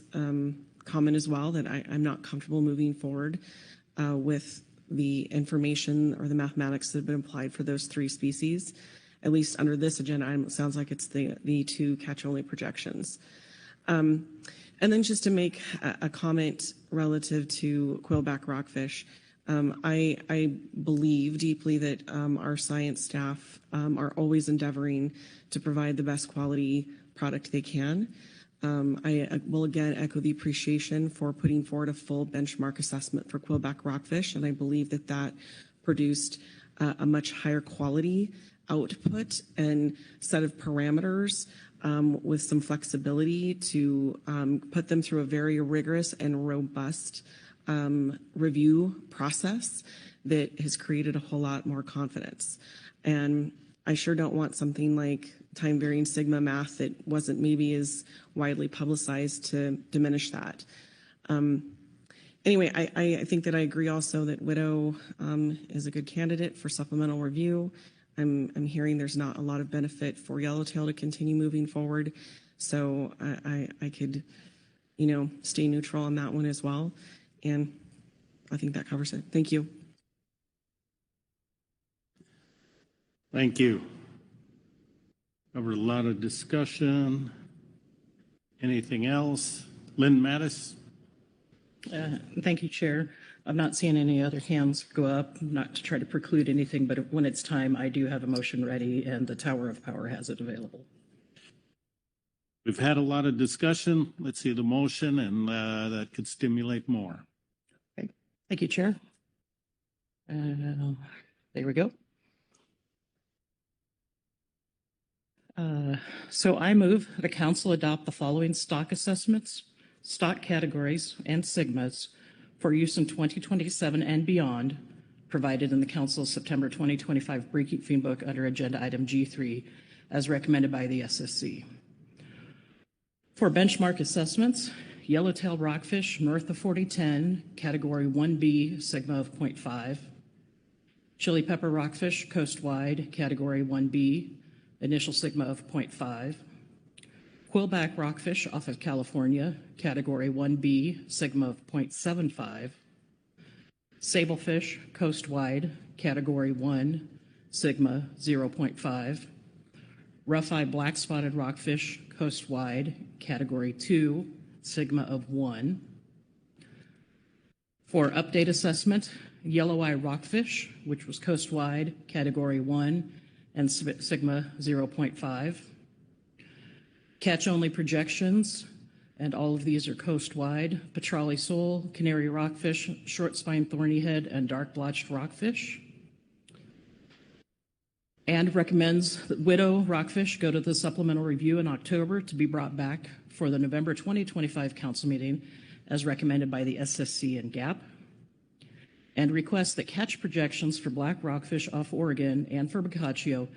comment as well, that I'm not comfortable moving forward with the information or the mathematics that have been applied for those 3 species. At least under this agenda item, it sounds like it's the 2 catch-only projections. And then just to make a comment relative to quillback rockfish, I believe deeply that our science staff are always endeavoring to provide the best quality product they can. I will again echo the appreciation for putting forward a full benchmark assessment for quillback rockfish, and I believe that that produced a much higher quality output and set of parameters with some flexibility to put them through a very rigorous and robust review process that has created a whole lot more confidence. And I sure don't want something like time varying sigma math that wasn't maybe as widely publicized to diminish that. Anyway, I think that I agree also that Widow is a good candidate for supplemental review. I'm hearing there's not a lot of benefit for Yellowtail to continue moving forward. So I could, stay neutral on that one as well. And I think that covers it. Thank you. Thank you. Covered a lot of discussion. Anything else? Lynn Mattis? Thank you, Chair. I'm not seeing any other hands go up, not to try to preclude anything, but when it's time, I do have a motion ready and the Tower of Power has it available. We've had a lot of discussion. Let's see the motion, and that could stimulate more. Okay. Thank you, Chair. There we go. So I move the council adopt the following stock assessments, stock categories, and sigmas for use in 2027 and beyond, provided in the council's September 2025 briefing book under agenda item G3, as recommended by the SSC. For benchmark assessments, yellowtail rockfish north of 4010, category 1B, sigma of 0.5. Chili pepper rockfish coastwide, category 1B, initial sigma of 0.5. Quillback rockfish off of California, category 1B, sigma of 0.75. Sablefish coastwide, category 1, sigma 0.5. Rough-eye black-spotted rockfish coastwide, category 2, sigma of 1. For update assessment, yellow-eye rockfish, which was coastwide, category 1, and sigma 0.5. Catch-only projections, and all of these are coastwide, petrale sole, canary rockfish, short-spine thornyhead, and dark-blotched rockfish. And recommends that widow rockfish go to the supplemental review in October to be brought back for the November 2025 council meeting as recommended by the SSC and GAP. And requests that catch projections for black rockfish off Oregon and for Boccaccio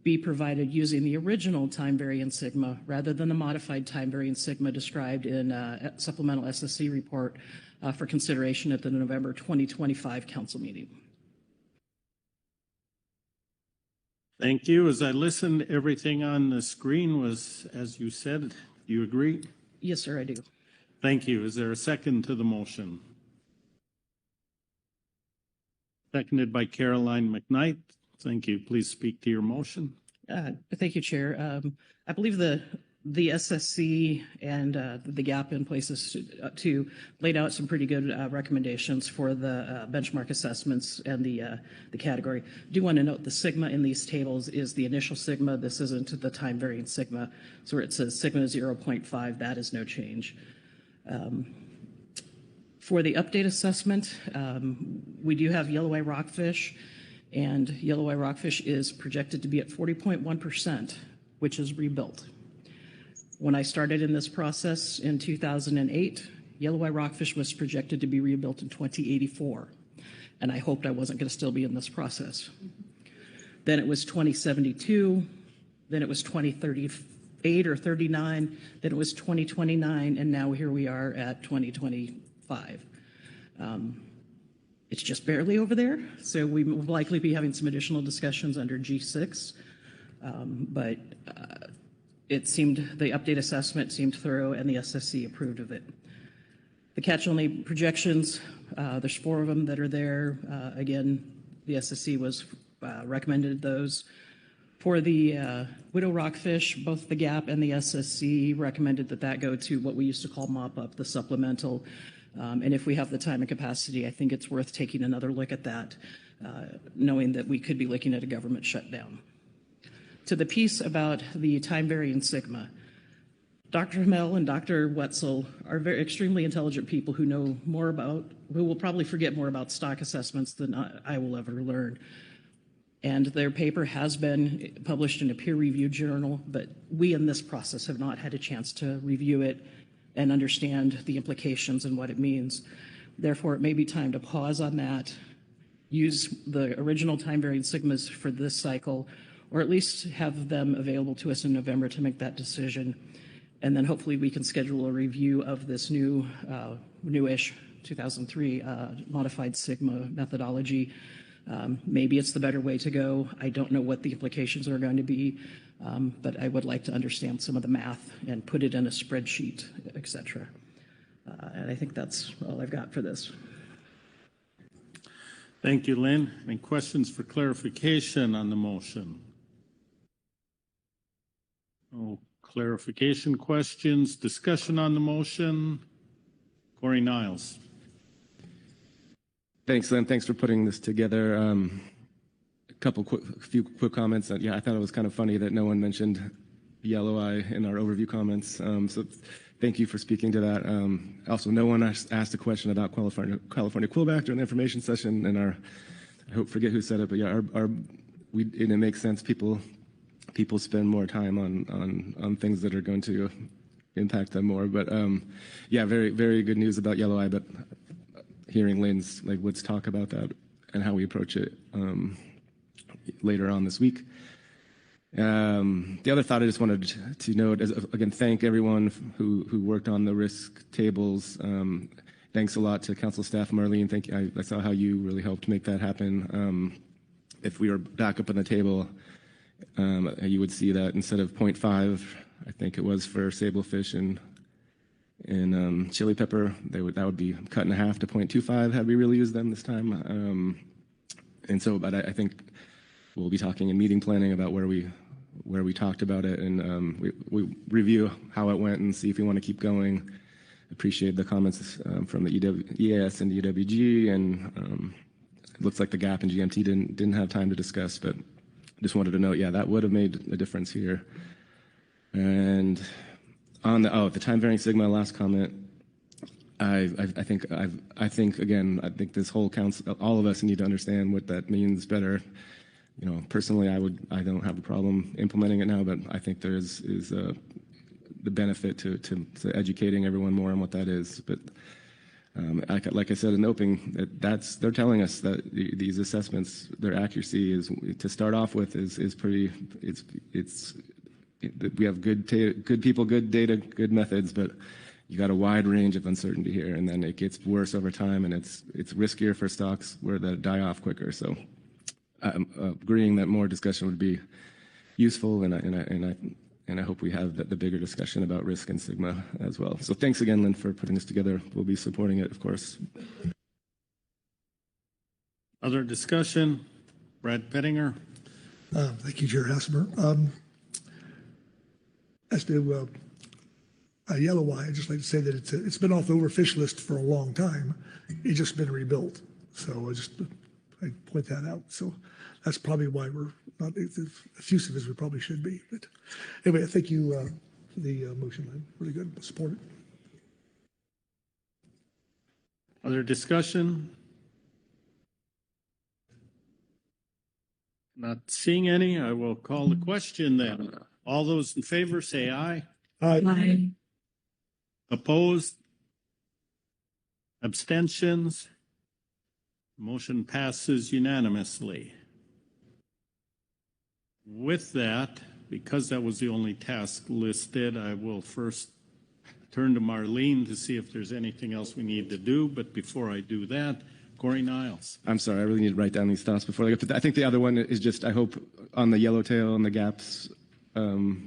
be provided using the original time variant sigma rather than the modified time variant sigma described in supplemental SSC report for consideration at the November 2025 council meeting. Thank you. As I listened, everything on the screen was, as you said. Do you agree? Yes, sir, I do. Thank you. Is there a second to the motion? Seconded by Caroline McKnight. Thank you. Please speak to your motion. Thank you, Chair. I believe the SSC and the GAP in places to laid out some pretty good recommendations for the benchmark assessments and the category. I do want to note the sigma in these tables is the initial sigma. This isn't the time variant sigma. So where it says sigma 0.5, that is no change. For the update assessment, we do have yellow-eye rockfish, and yellow-eye rockfish is projected to be at 40.1%, which is rebuilt. When I started in this process in 2008, yellow-eye rockfish was projected to be rebuilt in 2084, and I hoped I wasn't going to still be in this process. Then it was 2072, then it was 2038 or 39, then it was 2029, and now here we are at 2025. It's just barely over there, so we will likely be having some additional discussions under G6, but it seemed the update assessment seemed thorough and the SSC approved of it. The catch-only projections, there's 4 of them that are there. Again, the SSC was recommended those. For the widow rockfish, both the GAP and the SSC recommended that go to what we used to call mop-up, the supplemental. And if we have the time and capacity, I think it's worth taking another look at that, knowing that we could be looking at a government shutdown. To the piece about the time varying sigma, Dr. Hamel and Dr. Wetzel are very extremely intelligent people who will probably forget more about stock assessments than I will ever learn. And their paper has been published in a peer-reviewed journal, but we in this process have not had a chance to review it and understand the implications and what it means. Therefore, it may be time to pause on that, use the original time-varying sigmas for this cycle, or at least have them available to us in November to make that decision. And then hopefully we can schedule a review of this newish 2003 modified sigma methodology. Maybe it's the better way to go. I don't know what the implications are going to be, but I would like to understand some of the math and put it in a spreadsheet, et cetera. And I think that's all I've got for this. Thank you, Lynn. Any questions for clarification on the motion? No clarification questions. Discussion on the motion. Corey Niles. Thanks, Lynn. Thanks for putting this together. A few quick comments. Yeah, I thought it was kind of funny that no one mentioned yellow eye in our overview comments. So thank you for speaking to that. Also, no one asked a question about California quillback during the information session, and I forget who said it, but yeah, and it makes sense. People spend more time on things that are going to impact them more. But yeah, very, very good news about yellow eye. But hearing Lynn's, let's talk about that and how we approach it later on this week. The other thought I just wanted to note is, again, thank everyone who worked on the risk tables. Thanks a lot to council staff, Marlene. Thank you. I saw how you really helped make that happen. If we were back up on the table, you would see that instead of 0.5, I think it was for sablefish and chili pepper, that would be cut in half to 0.25 had we really used them this time. And so, but I think we'll be talking in meeting planning about where we talked about it, and we review how it went and see if we want to keep going. Appreciate the comments from the EAS and EWG, and it looks like the GAP and GMT didn't have time to discuss, but just wanted to note, yeah, that would have made a difference here. And on the time varying sigma, last comment. I think this whole council, all of us need to understand what that means better. You know, personally, I don't have a problem implementing it now, but I think there is the benefit to educating everyone more on what that is. But like I said in the opening, they're telling us that these assessments, their accuracy is, to start off with, is pretty. We have good people, good data, good methods, but you got a wide range of uncertainty here, and then it gets worse over time, and it's riskier for stocks where they die off quicker. So I'm agreeing that more discussion would be useful, and I hope we have the bigger discussion about risk and sigma as well. So thanks again, Lynn, for putting this together. We'll be supporting it, of course. Other discussion? Brad Pettinger. Thank you, Chair Hassemer. As to yellow eye, I'd just like to say that it's been off the overfish list for a long time. It's just been rebuilt. So I point that out. So that's probably why we're not as effusive as we probably should be. But anyway, thank you for the motion. Really good. Support it. Other discussion? Not seeing any. I will call the question then. All those in favor say aye. Aye. Aye. Opposed? Abstentions? Motion passes unanimously. With that, because that was the only task listed, I will first turn to Marlene to see if there's anything else we need to do. But before I do that, Corey Niles. I'm sorry, I really need to write down these thoughts before I get to that. I think the other one is just, I hope on the yellowtail and the gaps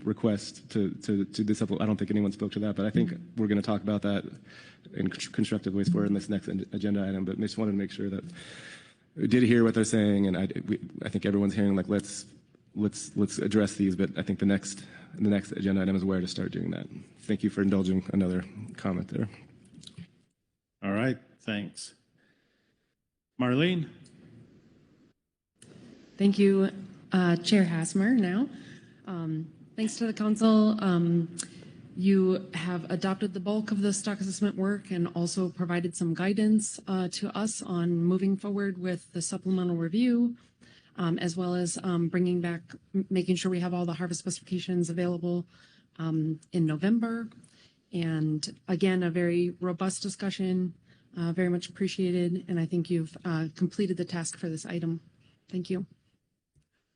request to this supplement. I don't think anyone spoke to that, but I think we're going to talk about that in constructive ways for in this next agenda item. But I just wanted to make sure that we did hear what they're saying, and I think everyone's hearing, like, let's address these. But I think the next agenda item is where to start doing that. Thank you for indulging another comment there. All right, thanks. Marlene. Thank you, Chair Hassemer. Now, thanks to the council You have adopted the bulk of the stock assessment work and also provided some guidance to us on moving forward with the supplemental review, as well as bringing back, making sure we have all the harvest specifications available in November. And again, a very robust discussion, very much appreciated. And I think you've completed the task for this item. Thank you.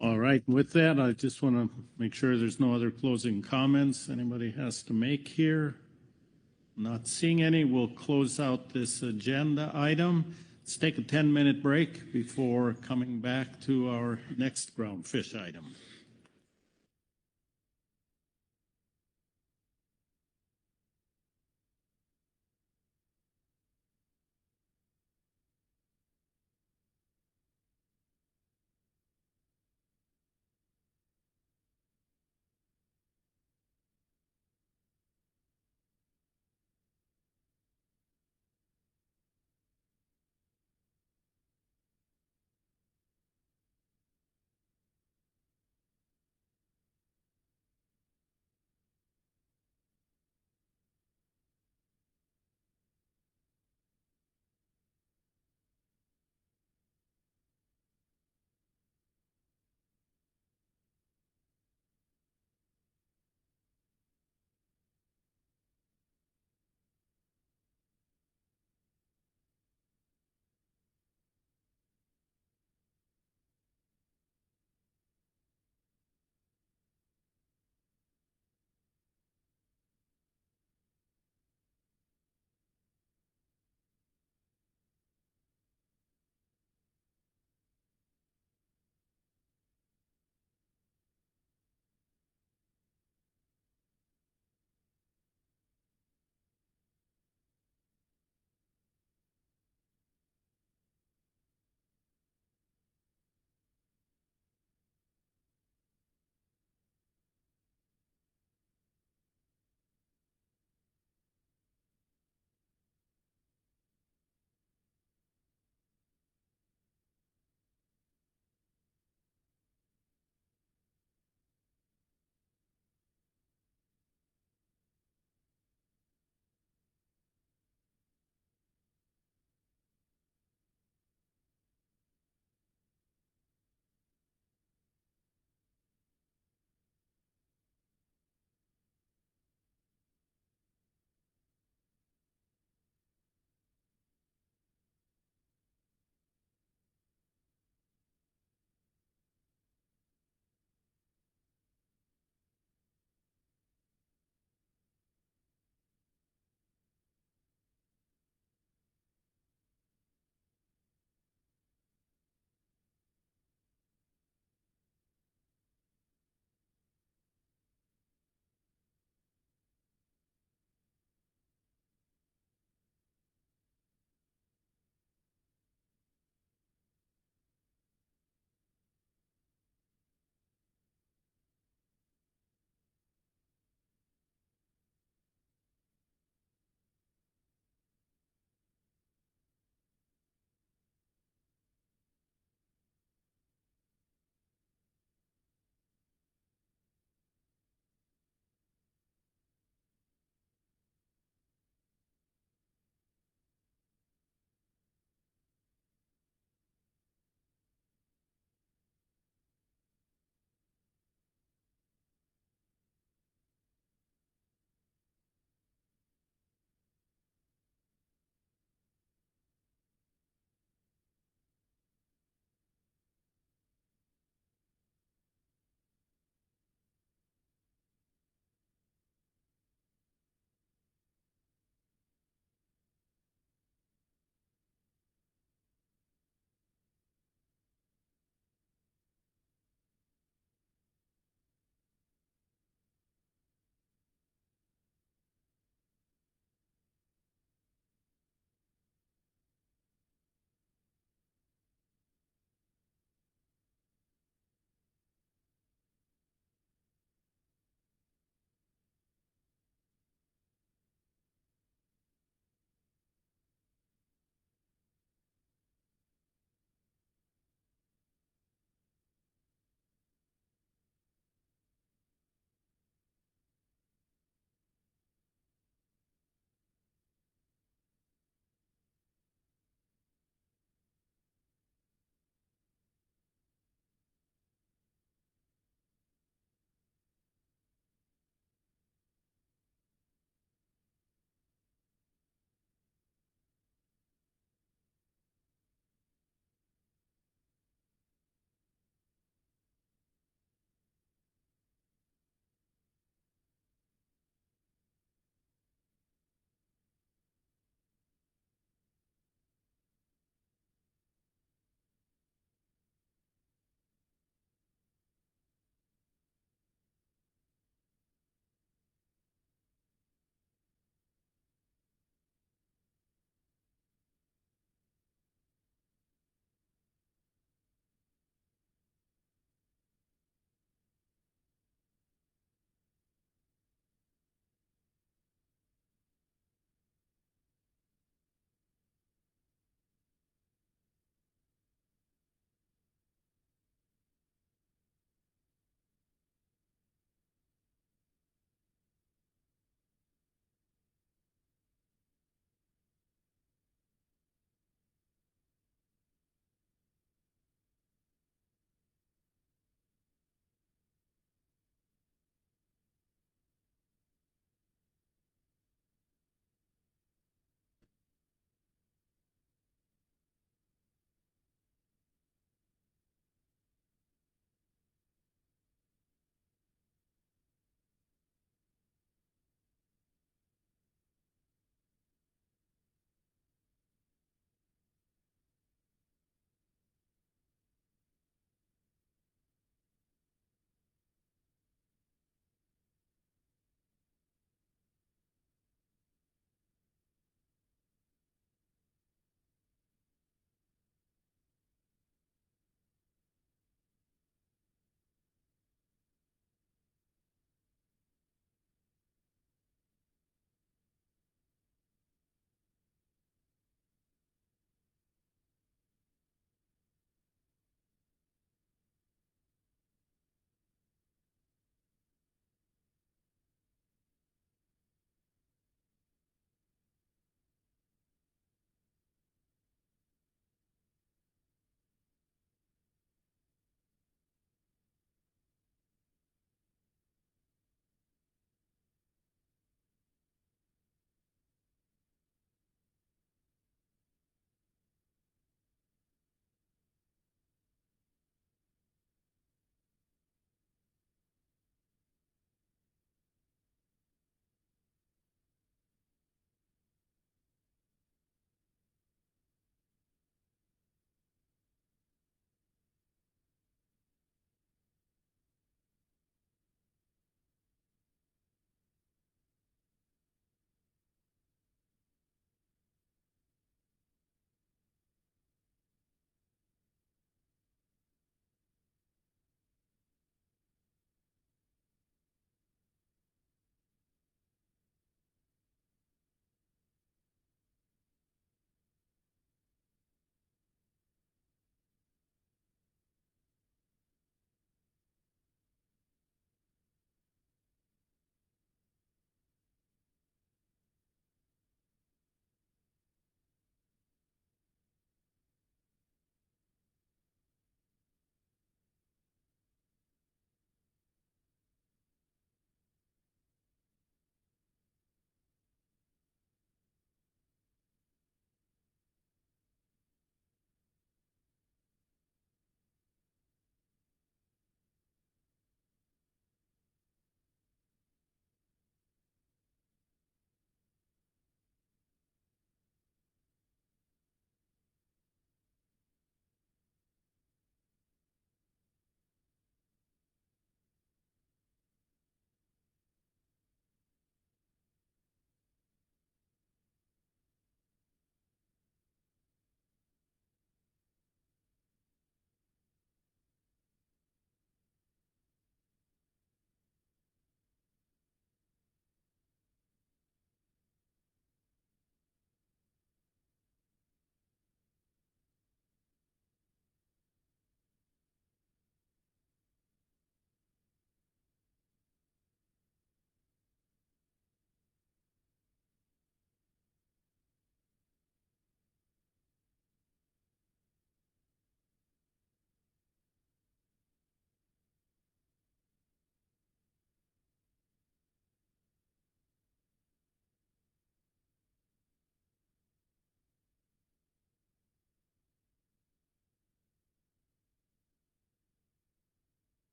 All right, with that, I just want to make sure there's no other closing comments anybody has to make here. Not seeing any, we'll close out this agenda item. Let's take a 10-minute break before coming back to our next groundfish item.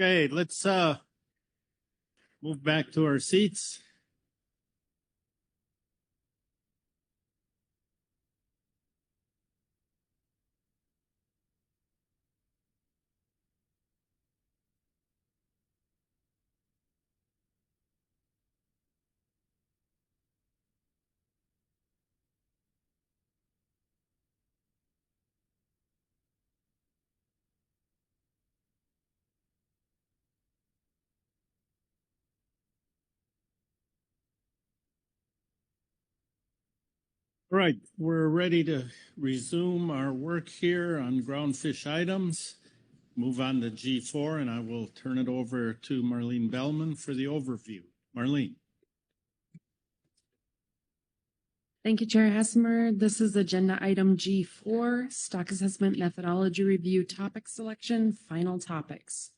Okay, let's move back to our seats. All right, we're ready to resume our work here on groundfish items. Move on to G4, and I will turn it over to Marlene Bellman for the overview. Marlene. Thank you, Chair Hassemer. This is agenda item G4, stock assessment methodology review topic selection, final topics.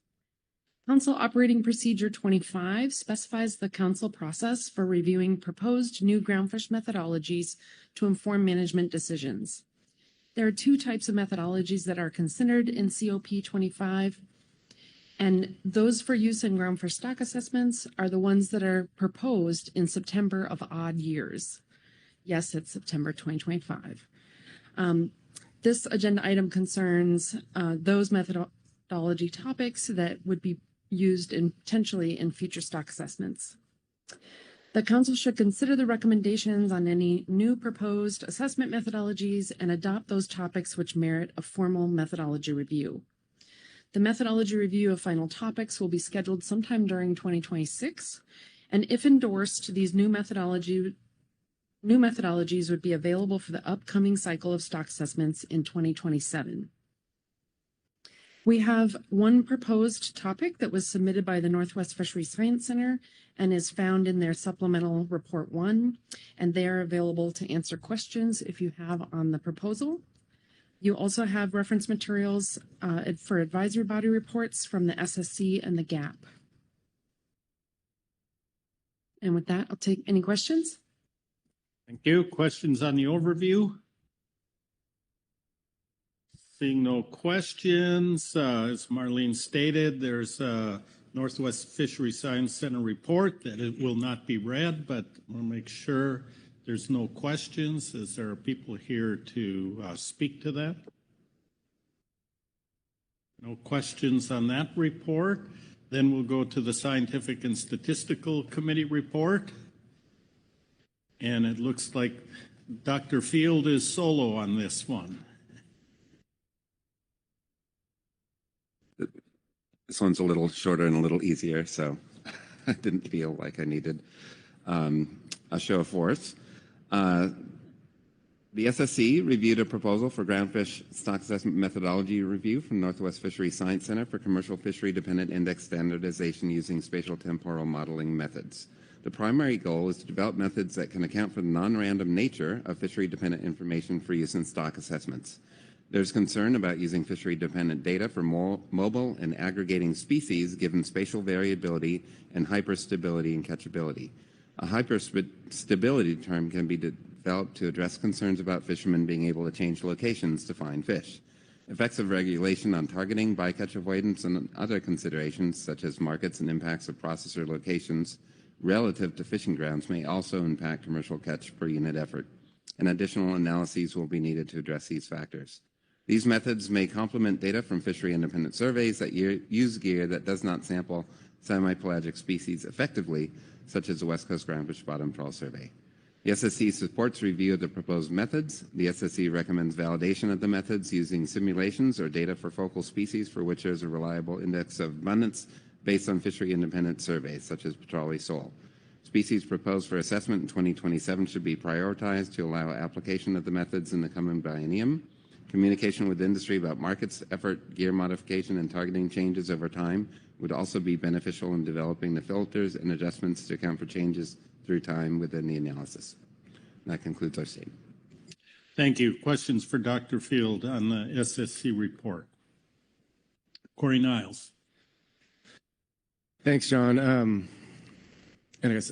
Council Operating Procedure 25 specifies the council process for reviewing proposed new groundfish methodologies to inform management decisions. There are two types of methodologies that are considered in COP 25, and those for use in groundfish stock assessments are the ones that are proposed in September of odd years. Yes, it's September 2025. This agenda item concerns those methodology topics that would be used potentially in future stock assessments. The council should consider the recommendations on any new proposed assessment methodologies and adopt those topics which merit a formal methodology review. The methodology review of final topics will be scheduled sometime during 2026, and if endorsed, these new methodologies would be available for the upcoming cycle of stock assessments in 2027. We have one proposed topic that was submitted by the Northwest Fishery Science Center and is found in their supplemental report 1, and they are available to answer questions if you have on the proposal. You also have reference materials for advisory body reports from the SSC and the GAP. And with that, I'll take any questions. Thank you. Questions on the overview? Seeing no questions, as Marlene stated, there's a Northwest Fishery Science Center report that it will not be read, but we'll make sure there's no questions as there are people here to speak to that. No questions on that report. Then we'll go to the Scientific and Statistical Committee report. And it looks like Dr. Field is solo on this one. This one's a little shorter and a little easier, so I didn't feel like I needed a show of force. The SSC reviewed a proposal for groundfish stock assessment methodology review from Northwest Fishery Science Center for commercial fishery-dependent index standardization using spatial temporal modeling methods. The primary goal is to develop methods that can account for the non-random nature of fishery-dependent information for use in stock assessments. There's concern about using fishery-dependent data for mobile and aggregating species given spatial variability and hyperstability and catchability. A hyperstability term can be developed to address concerns about fishermen being able to change locations to find fish. Effects of regulation on targeting, bycatch avoidance, and other considerations such as markets and impacts of processor locations relative to fishing grounds may also impact commercial catch per unit effort, and additional analyses will be needed to address these factors. These methods may complement data from fishery-independent surveys that use gear that does not sample semi-pelagic species effectively, such as the West Coast Groundfish Bottom Trawl Survey. The SSC supports review of the proposed methods. The SSC recommends validation of the methods using simulations or data for focal species for which there is a reliable index of abundance based on fishery-independent surveys, such as petrale sole. Species proposed for assessment in 2027 should be prioritized to allow application of the methods in the coming biennium. Communication with industry about markets, effort, gear modification, and targeting changes over time would also be beneficial in developing the filters and adjustments to account for changes through time within the analysis. That concludes our statement. Thank you. Questions for Dr. Field on the SSC report? Corey Niles. Thanks, John. And I guess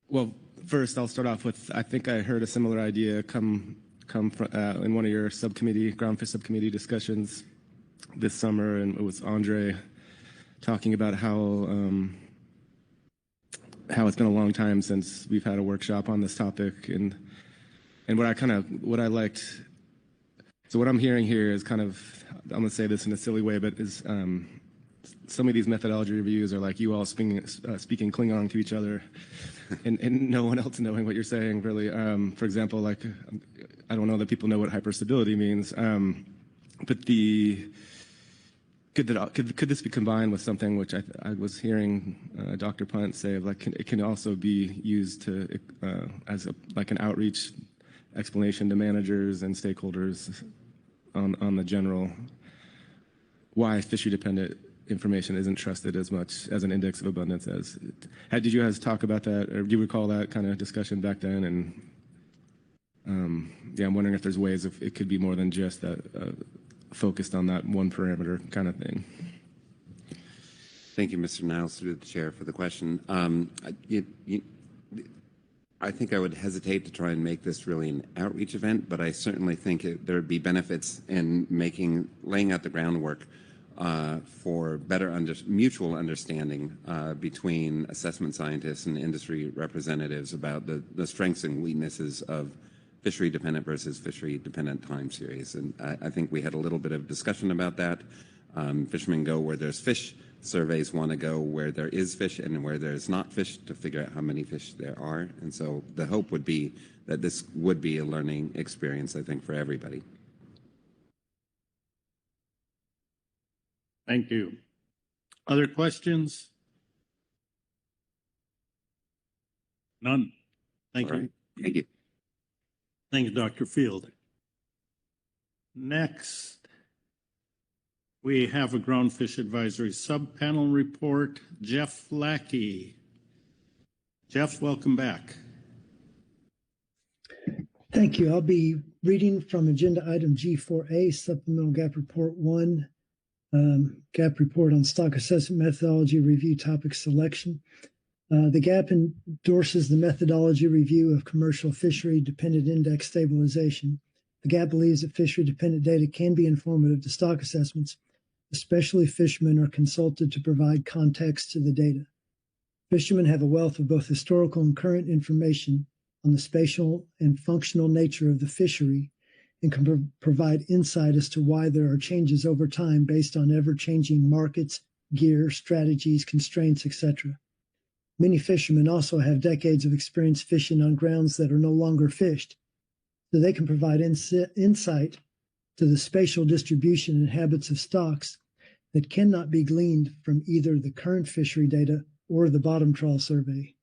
well, first I'll start off with, I think I heard a similar idea come come from in one of your groundfish subcommittee discussions this summer, and it was Andre talking about how it's been a long time since we've had a workshop on this topic, and what I liked. So what I'm hearing here is I'm gonna say this in a silly way, but is some of these methodology reviews are like you all speaking Klingon to each other, and no one else knowing what you're saying, really. For example, like, I don't know that people know what hyperstability means, but could this be combined with something which I was hearing Dr. Punt say, of like, it can also be used to as like an outreach explanation to managers and stakeholders on the general why fishery-dependent information isn't trusted as much as an index of abundance as. Did you guys talk about that, or do you recall that kind of discussion back then? And yeah, I'm wondering if there's ways of it could be more than just that focused on that one parameter kind of thing. Thank you, Mr. Niles, through the chair, for the question. I think I would hesitate to try and make this really an outreach event, but I certainly think there would be benefits in laying out the groundwork for better mutual understanding between assessment scientists and industry representatives about the strengths and weaknesses of fishery-dependent versus fishery-dependent time series. And I think we had a little bit of discussion about that. Fishermen go where there's fish. Surveys want to go where there is fish and where there's not fish to figure out how many fish there are. And so the hope would be that this would be a learning experience, I think, for everybody. Thank you. Other questions? None. Thank you. Thank you. Thank you, Dr. Field. Next, we have a Groundfish Advisory Subpanel report. Jeff Lackey. Jeff, welcome back. Thank you. I'll be reading from Agenda Item G4A, Supplemental Gap Report 1, Gap Report on Stock Assessment Methodology Review Topic Selection. The GAP endorses the methodology review of commercial fishery-dependent index stabilization. The GAP believes that fishery-dependent data can be informative to stock assessments, especially if fishermen are consulted to provide context to the data. Fishermen have a wealth of both historical and current information on the spatial and functional nature of the fishery and can provide insight as to why there are changes over time based on ever-changing markets, gear, strategies, constraints, etc. Many fishermen also have decades of experience fishing on grounds that are no longer fished, so they can provide insight to the spatial distribution and habits of stocks that cannot be gleaned from either the current fishery data or the bottom trawl survey.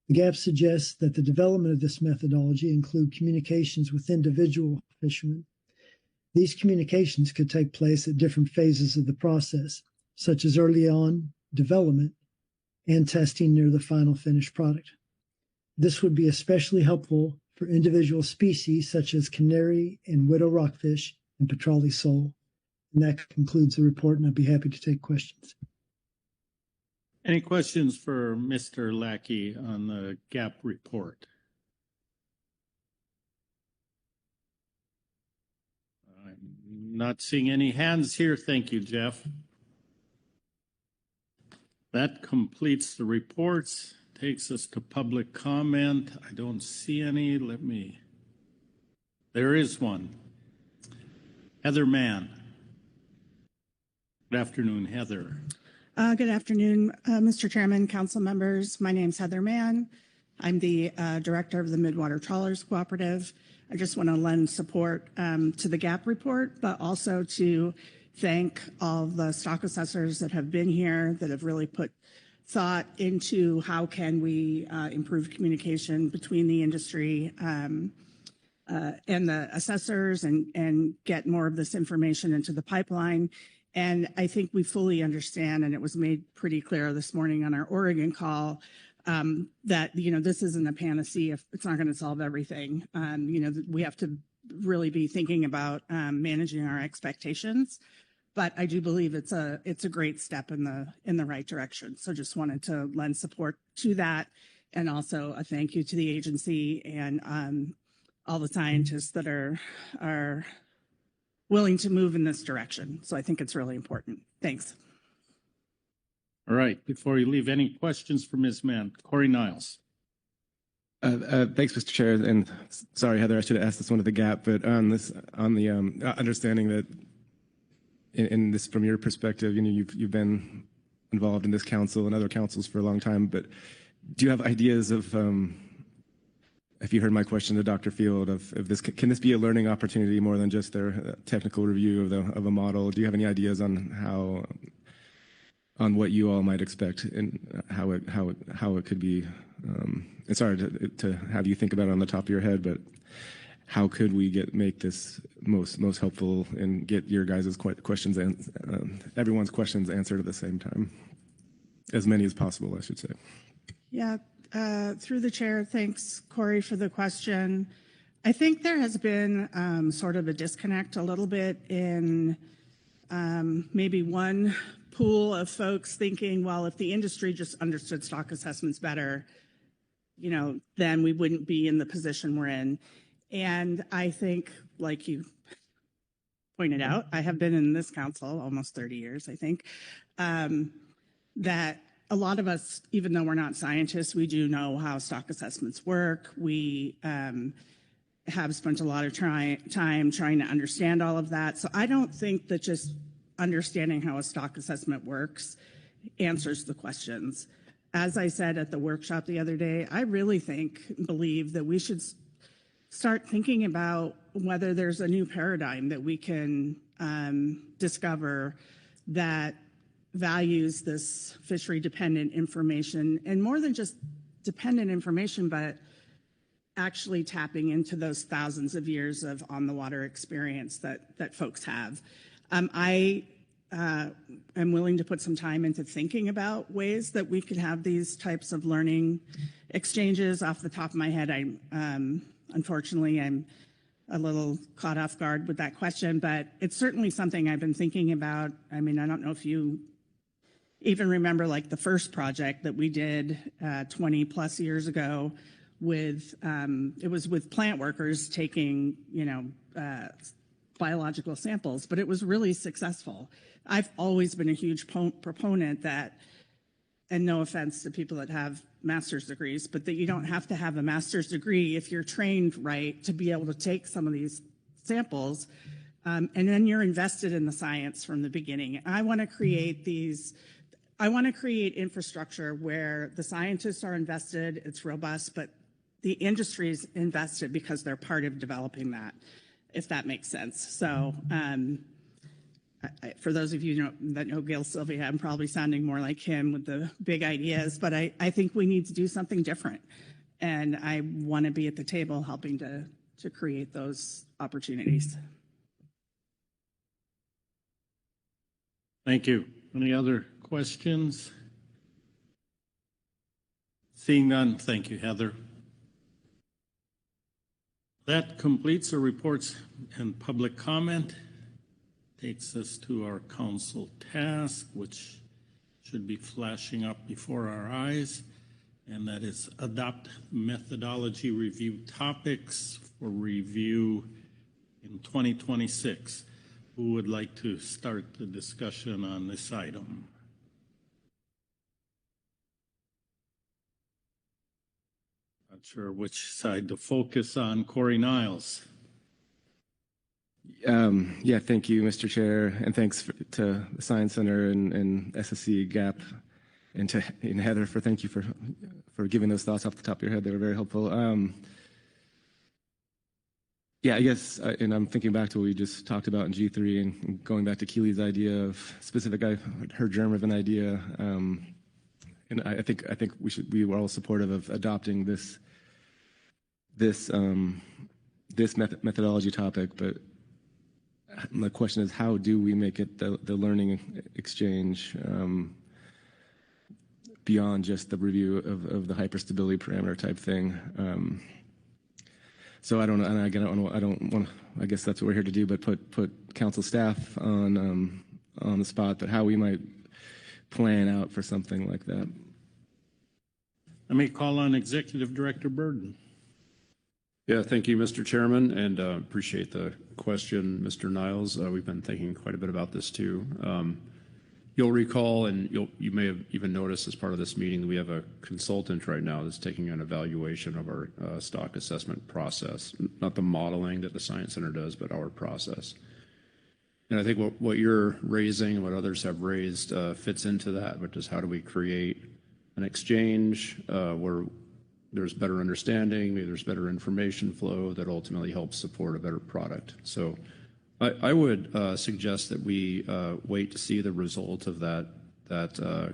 The GAP suggests that the development of this methodology include communications with individual fishermen. These communications could take place at different phases of the process, such as early on development and testing near the final finished product. This would be especially helpful for individual species such as canary and widow rockfish and petrale sole. And that concludes the report, and I'd be happy to take questions. Any questions for Mr. Lackey on the GAP report? I'm not seeing any hands here. Thank you, Jeff. That completes the reports. Takes us to public comment. I don't see any. There is one. Heather Mann. Good afternoon, Heather. Good afternoon, Mr. Chairman, council members. My name's Heather Mann. I'm the director of the Midwater Trawlers Cooperative. I just want to lend support to the GAP report, but also to thank all the stock assessors that have been here, that have really put thought into how can we improve communication between the industry and the assessors and get more of this information into the pipeline. And I think we fully understand, and it was made pretty clear this morning on our Oregon call, that, this isn't a panacea. It's not going to solve everything. We have to really be thinking about managing our expectations. But I do believe it's a great step in the right direction. So just wanted to lend support to that, and also a thank you to the agency and all the scientists that are willing to move in this direction. So I think it's really important. Thanks. All right, before you leave, any questions for Ms. Mann? Corey Niles. Thanks, Mr. Chair, and sorry, Heather, I should have asked this one at the gap, but on the understanding that in this, from your perspective, you've been involved in this council and other councils for a long time, but do you have ideas of, if you heard my question to Dr. Field, of this, can this be a learning opportunity more than just their technical review of a model? Do you have any ideas on what you all might expect and how it could be? It's hard to have you think about it on the top of your head, but how could we make this most helpful and get your guys' questions and everyone's questions answered at the same time? As many as possible, I should say. Yeah, through the chair, thanks, Corey, for the question. I think there has been sort of a disconnect a little bit in maybe one pool of folks thinking, well, if the industry just understood stock assessments better, then we wouldn't be in the position we're in. And I think, like you pointed out, I have been in this council almost 30 years, I think, that a lot of us, even though we're not scientists, we do know how stock assessments work. We have spent a lot of time trying to understand all of that. So I don't think that just understanding how a stock assessment works answers the questions. As I said at the workshop the other day, I really believe that we should start thinking about whether there's a new paradigm that we can discover that values this fishery-dependent information, and more than just dependent information, but actually tapping into those thousands of years of on-the-water experience that folks have. I am willing to put some time into thinking about ways that we could have these types of learning exchanges. Off the top of my head, unfortunately, I'm a little caught off guard with that question, but it's certainly something I've been thinking about. I mean, I don't know if you even remember like the first project that we did 20 plus years ago with, it was with plant workers taking, biological samples, but it was really successful. I've always been a huge proponent that, and no offense to people that have master's degrees, but that you don't have to have a master's degree if you're trained right to be able to take some of these samples, and then you're invested in the science from the beginning. I want to create infrastructure where the scientists are invested, it's robust, but the industry's invested because they're part of developing that, if that makes sense. So for those of you that know Gail Sylvia, I'm probably sounding more like him with the big ideas, but I think we need to do something different. And I want to be at the table helping to create those opportunities. Thank you. Any other questions? Seeing none, thank you, Heather. That completes the reports and public comment. Takes us to our council task, which should be flashing up before our eyes, and that is adopt methodology review topics for review in 2026. Who would like to start the discussion on this item? Not sure which side to focus on. Corey Niles. Yeah, thank you, Mr. Chair, and thanks to the Science Center and SSC GAP, and to Heather thank you for giving those thoughts off the top of your head. They were very helpful. Yeah, I guess, and I'm thinking back to what we just talked about in G3 and going back to Keely's idea of specific, I heard germ of an idea, and I think we were all supportive of adopting this methodology topic, but my question is, how do we make it the learning exchange beyond just the review of the hyperstability parameter type thing? So I don't know, and again, I don't want. I guess that's what we're here to do, but put council staff on the spot. But how we might plan out for something like that. Let me call on Executive Director Burden. Yeah, thank you, Mr. Chairman, and appreciate the question, Mr. Niles. We've been thinking quite a bit about this too. You'll recall, and you may have even noticed as part of this meeting, we have a consultant right now that's taking an evaluation of our stock assessment process, not the modeling that the Science Center does, but our process. And I think what you're raising and what others have raised fits into that, which is how do we create an exchange where there's better understanding, maybe there's better information flow that ultimately helps support a better product. So I would suggest that we wait to see the result of that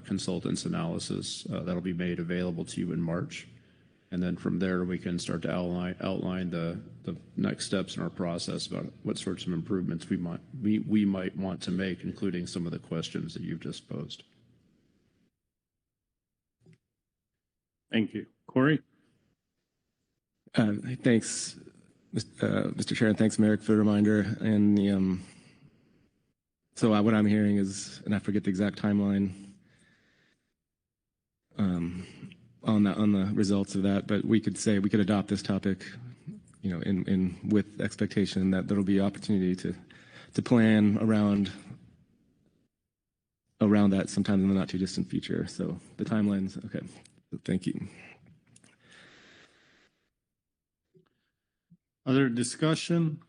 consultant's analysis that'll be made available to you in March. And then from there, we can start to outline the next steps in our process about what sorts of improvements we might want to make, including some of the questions that you've just posed. Thank you. Corey? Thanks, Mr. Chair, and thanks, Merrick, for the reminder. And so what I'm hearing is, and I forget the exact timeline on the results of that, but we could adopt this topic, in with expectation that there'll be opportunity to plan around that sometime in the not too distant future. So the timelines, okay. Thank you. Other discussion?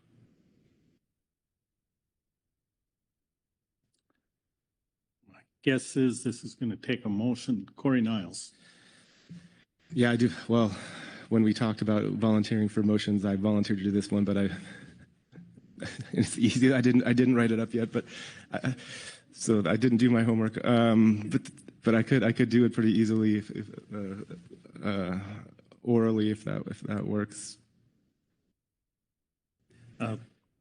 My guess is this is going to take a motion. Corey Niles. Yeah, I do. Well, when we talked about volunteering for motions, I volunteered to do this one, but it's easy. I didn't write it up yet, but so I didn't do my homework. But I could do it pretty easily if orally if that works.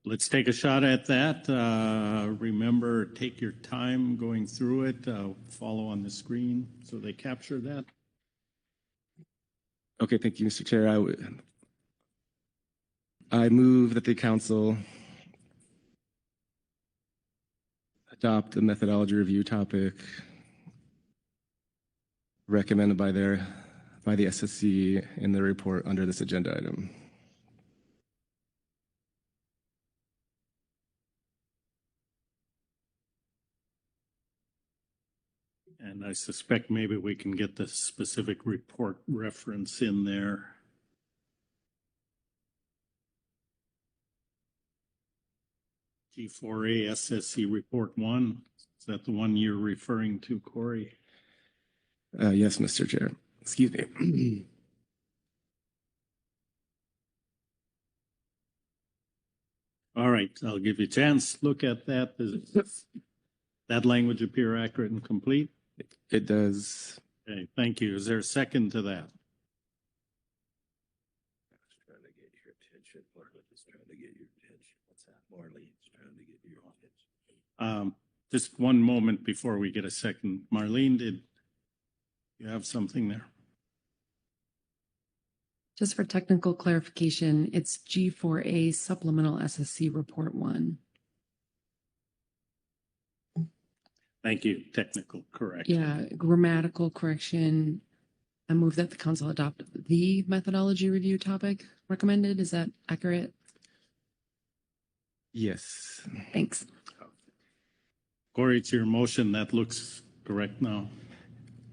Let's take a shot at that. Remember, take your time going through it. Follow on the screen so they capture that. Okay, thank you, Mr. Chair. I move that the council adopt the methodology review topic recommended by the SSC in the report under this agenda item. And I suspect maybe we can get the specific report reference in there. G4A SSC Report 1. Is that the one you're referring to, Corey? Yes, Mr. Chair. Excuse me. All right, I'll give you a chance. Look at that. Does that language appear accurate and complete? It does. Okay, thank you. Is there a second to that? Trying to get your attention. Marlene's trying to get your attention. What's that? Marlene's trying to get your attention. Just one moment before we get a second. Marlene, did you have something there? Just for technical clarification, it's G4A Supplemental SSC Report 1. Thank you. Technical correction. Yeah, grammatical correction. I move that the council adopt the methodology review topic recommended. Is that accurate? Yes. Thanks. Corey, it's your motion. That looks correct now.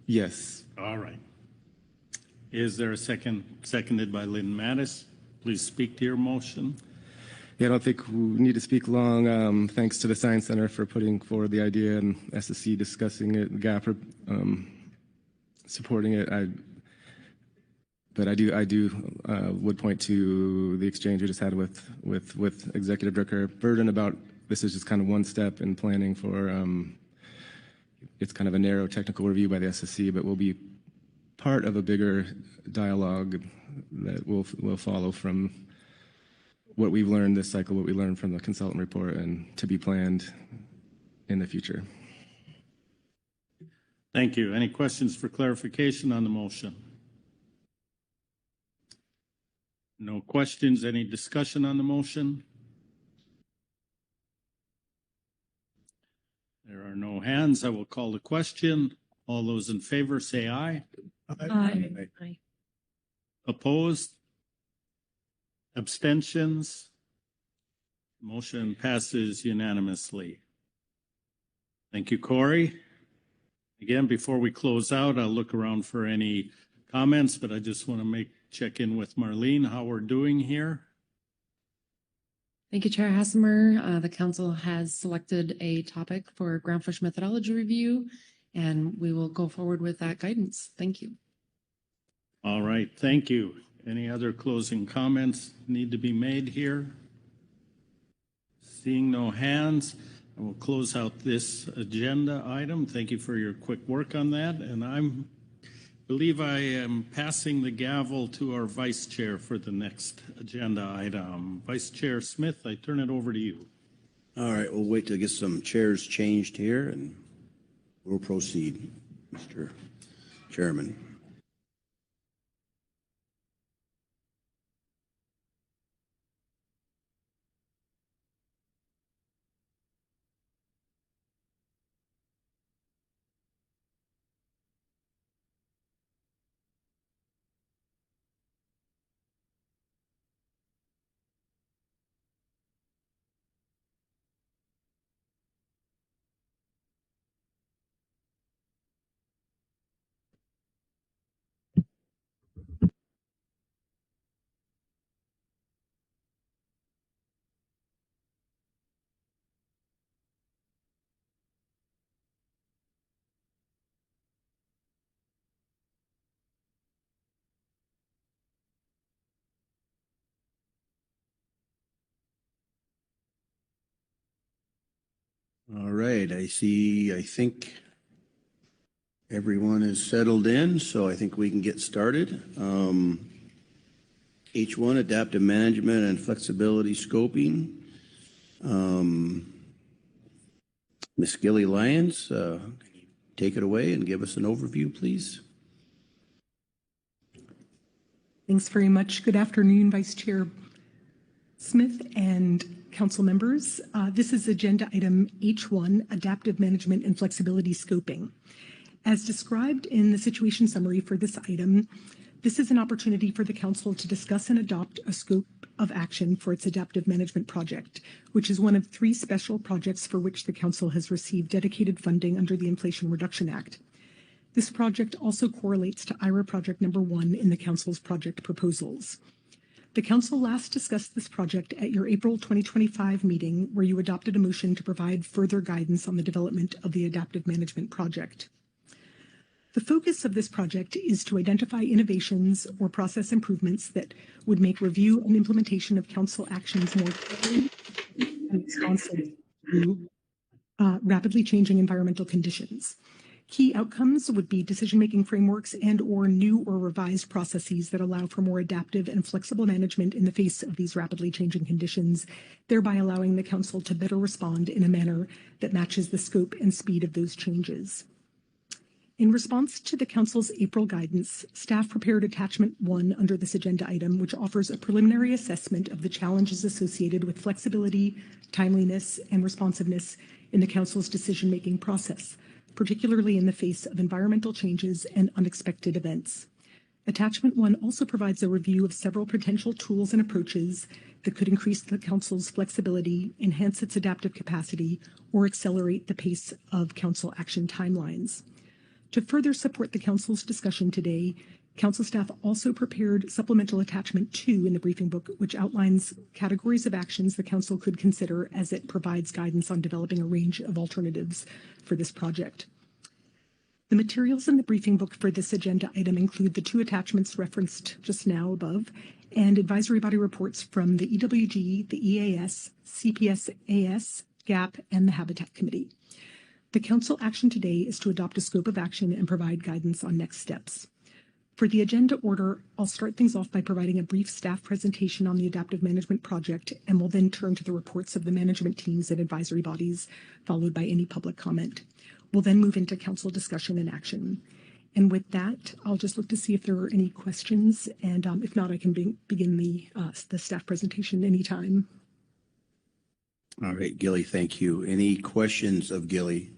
Yes. All right. Is there a second? Seconded by Lynn Mattis. Please speak to your motion. Yeah, I don't think we need to speak long. Thanks to the Science Center for putting forward the idea and SSC discussing it, GAP supporting it. But I would point to the exchange we just had with Executive Director Burden about this is just kind of one step in planning for it's kind of a narrow technical review by the SSC, but will be part of a bigger dialogue that will follow from what we've learned this cycle, what we learned from the consultant report, and to be planned in the future. Thank you. Any questions for clarification on the motion? No questions. Any discussion on the motion? There are no hands. I will call the question. All those in favor say aye. Aye. Opposed? Abstentions? Motion passes unanimously. Thank you, Corey. Again, before we close out, I'll look around for any comments, but I just want to check in with Marlene, how we're doing here. Thank you, Chair Hassemer. The council has selected a topic for groundfish methodology review, and we will go forward with that guidance. Thank you. All right, thank you. Any other closing comments need to be made here? Seeing no hands, I will close out this agenda item. Thank you for your quick work on that. And I believe I am passing the gavel to our vice chair for the next agenda item. Vice Chair Smith, I turn it over to you. All right, we'll wait to get some chairs changed here and we'll proceed, Mr. Chairman. All right, I think everyone is settled in, so I think we can get started. H1, adaptive management and flexibility scoping. Ms. Gilly Lyons, can you take it away and give us an overview, please? Thanks very much. Good afternoon, Vice Chair Smith and council members. This is agenda item H1, adaptive management and flexibility scoping. As described in the situation summary for this item, this is an opportunity for the council to discuss and adopt a scope of action for its adaptive management project, which is one of 3 special projects for which the council has received dedicated funding under the Inflation Reduction Act. This project also correlates to IRA project number 1 in the council's project proposals. The council last discussed this project at your April 2025 meeting, where you adopted a motion to provide further guidance on the development of the adaptive management project. The focus of this project is to identify innovations or process improvements that would make review and implementation of council actions more timely and responsive to rapidly changing environmental conditions. Key outcomes would be decision-making frameworks and/or new or revised processes that allow for more adaptive and flexible management in the face of these rapidly changing conditions, thereby allowing the council to better respond in a manner that matches the scope and speed of those changes. In response to the council's April guidance, staff prepared attachment 1 under this agenda item, which offers a preliminary assessment of the challenges associated with flexibility, timeliness, and responsiveness in the council's decision-making process, particularly in the face of environmental changes and unexpected events. Attachment 1 also provides a review of several potential tools and approaches that could increase the council's flexibility, enhance its adaptive capacity, or accelerate the pace of council action timelines. To further support the council's discussion today, council staff also prepared supplemental attachment 2 in the briefing book, which outlines categories of actions the council could consider as it provides guidance on developing a range of alternatives for this project. The materials in the briefing book for this agenda item include the 2 attachments referenced just now above and advisory body reports from the EWG, the EAS, CPSAS, GAP, and the Habitat Committee. The council action today is to adopt a scope of action and provide guidance on next steps. For the agenda order, I'll start things off by providing a brief staff presentation on the adaptive management project, and will then turn to the reports of the management teams and advisory bodies, followed by any public comment. We'll then move into council discussion and action. And with that, I'll just look to see if there are any questions, and if not, I can begin the staff presentation anytime. All right, Gilly, thank you. Any questions of Gilly?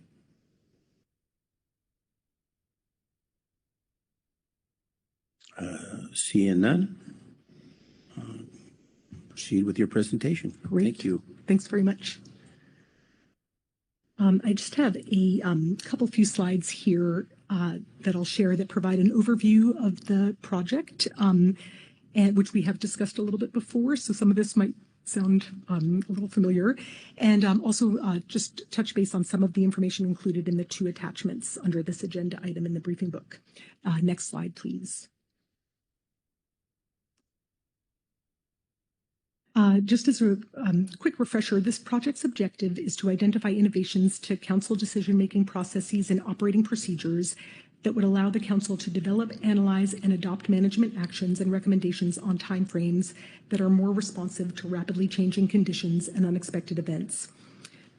Seeing none. proceed with your presentation. Great. Thank you. Thanks very much. I just have a few slides here that I'll share that provide an overview of the project, and which we have discussed a little bit before. So some of this might sound a little familiar, and also just touch base on some of the information included in the 2 attachments under this agenda item in the briefing book. Next slide, please. Just as a quick refresher, this project's objective is to identify innovations to council decision-making processes and operating procedures that would allow the council to develop, analyze, and adopt management actions and recommendations on timeframes that are more responsive to rapidly changing conditions and unexpected events.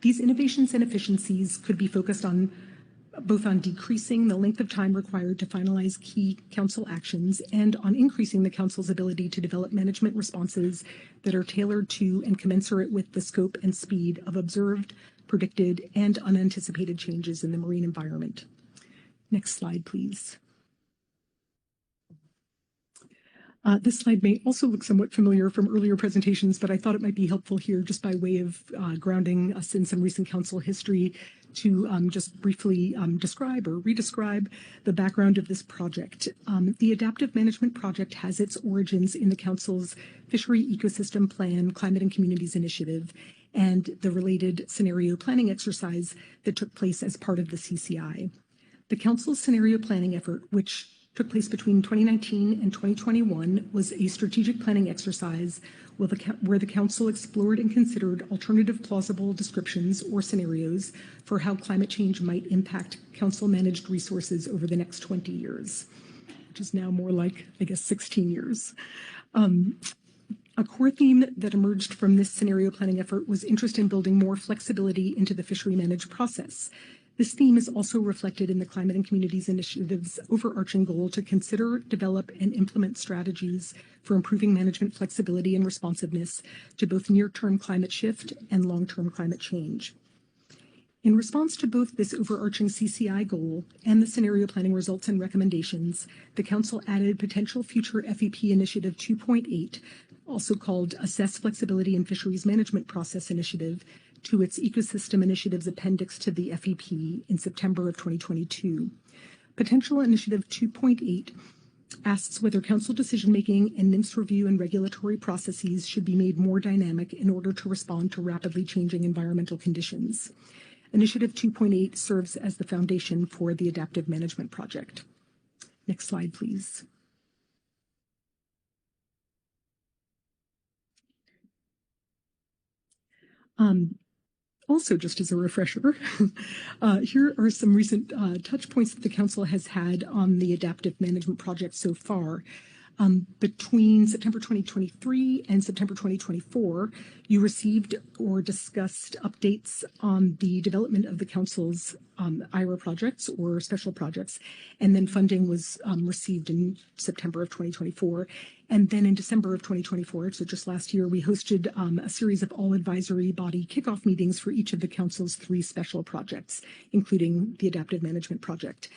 These innovations and efficiencies could be focused on both on decreasing the length of time required to finalize key council actions and on increasing the council's ability to develop management responses that are tailored to and commensurate with the scope and speed of observed, predicted, and unanticipated changes in the marine environment. Next slide, please. This slide may also look somewhat familiar from earlier presentations, but I thought it might be helpful here just by way of grounding us in some recent council history to just briefly describe or redescribe the background of this project. The Adaptive Management Project has its origins in the Council's Fishery Ecosystem Plan, Climate and Communities Initiative, and the related scenario planning exercise that took place as part of the CCI. The Council's scenario planning effort, which took place between 2019 and 2021, was a strategic planning exercise where the Council explored and considered alternative plausible descriptions or scenarios for how climate change might impact Council-managed resources over the next 20 years, which is now more like, I guess, 16 years. A core theme that emerged from this scenario planning effort was interest in building more flexibility into the fishery managed process. This theme is also reflected in the Climate and Communities Initiative's overarching goal to consider, develop, and implement strategies for improving management flexibility and responsiveness to both near-term climate shift and long-term climate change. In response to both this overarching CCI goal and the scenario planning results and recommendations, the Council added potential future FEP Initiative 2.8, also called Assess Flexibility in Fisheries Management Process Initiative, to its Ecosystem Initiatives Appendix to the FEP in September of 2022. Potential Initiative 2.8 asks whether council decision-making and NIMS review and regulatory processes should be made more dynamic in order to respond to rapidly changing environmental conditions. Initiative 2.8 serves as the foundation for the Adaptive Management Project. Next slide, please. Also, just as a refresher, here are some recent touch points that the Council has had on the Adaptive Management Project so far. Between September 2023 and September 2024, you received or discussed updates on the development of the Council's IRA projects or special projects, and then funding was received in September of 2024. And then in December of 2024, so just last year, we hosted a series of all advisory body kickoff meetings for each of the Council's 3 special projects, including the Adaptive Management Project.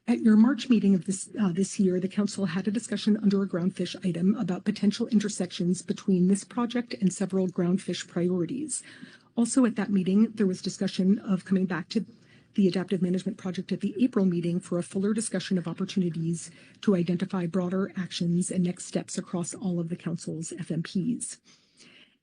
At your March meeting of this year, the Council had a discussion under a groundfish item about potential intersections between this project and several groundfish priorities. Also at that meeting, there was discussion of coming back to the Adaptive Management Project at the April meeting for a fuller discussion of opportunities to identify broader actions and next steps across all of the Council's FMPs.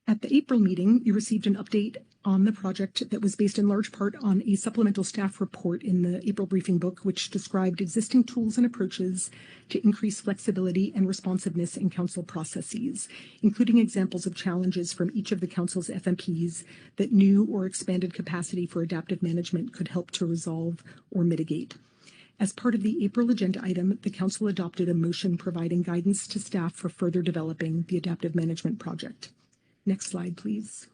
At the April meeting, you received an update on the project that was based in large part on a supplemental staff report in the April briefing book, which described existing tools and approaches to increase flexibility and responsiveness in council processes, including examples of challenges from each of the council's FMPs that new or expanded capacity for adaptive management could help to resolve or mitigate. As part of the April agenda item, the council adopted a motion providing guidance to staff for further developing the adaptive management project. Next slide, please.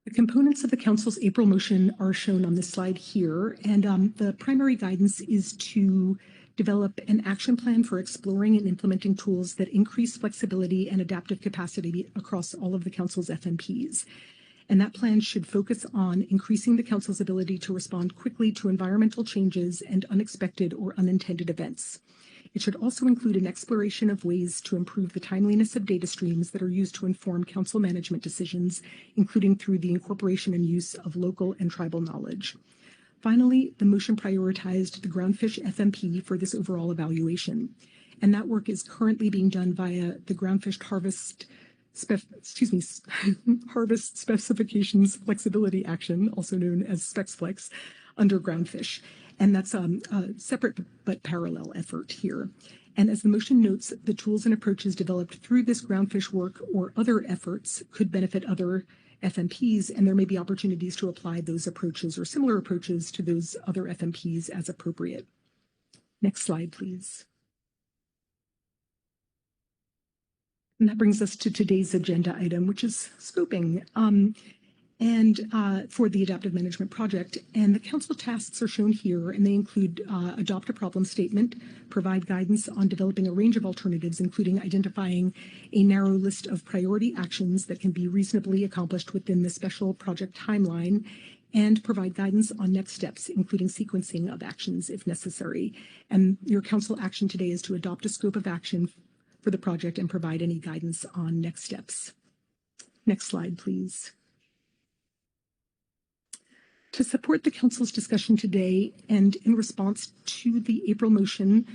The components of the Council's April motion are shown on this slide here, and the primary guidance is to develop an action plan for exploring and implementing tools that increase flexibility and adaptive capacity across all of the Council's FMPs. And that plan should focus on increasing the Council's ability to respond quickly to environmental changes and unexpected or unintended events, It should also include an exploration of ways to improve the timeliness of data streams that are used to inform council management decisions, including through the incorporation and use of local and tribal knowledge. Finally, the motion prioritized the Groundfish FMP for this overall evaluation, and that work is currently being done via the Groundfish Harvest Specifications Flexibility Action, also known as SpecFlex, under Groundfish. And that's a separate but parallel effort here. And as the motion notes, the tools and approaches developed through this Groundfish work or other efforts could benefit other FMPs, and there may be opportunities to apply those approaches or similar approaches to those other FMPs as appropriate. Next slide, please. And that brings us to today's agenda item, which is scoping for the Adaptive Management Project. And the council tasks are shown here, and they include adopt a problem statement, provide guidance on developing a range of alternatives, including identifying a narrow list of priority actions that can be reasonably accomplished within the special project timeline, and provide guidance on next steps, including sequencing of actions if necessary. And your council action today is to adopt a scope of action for the project and provide any guidance on next steps. Next slide, please. To support the council's discussion today and in response to the April motion,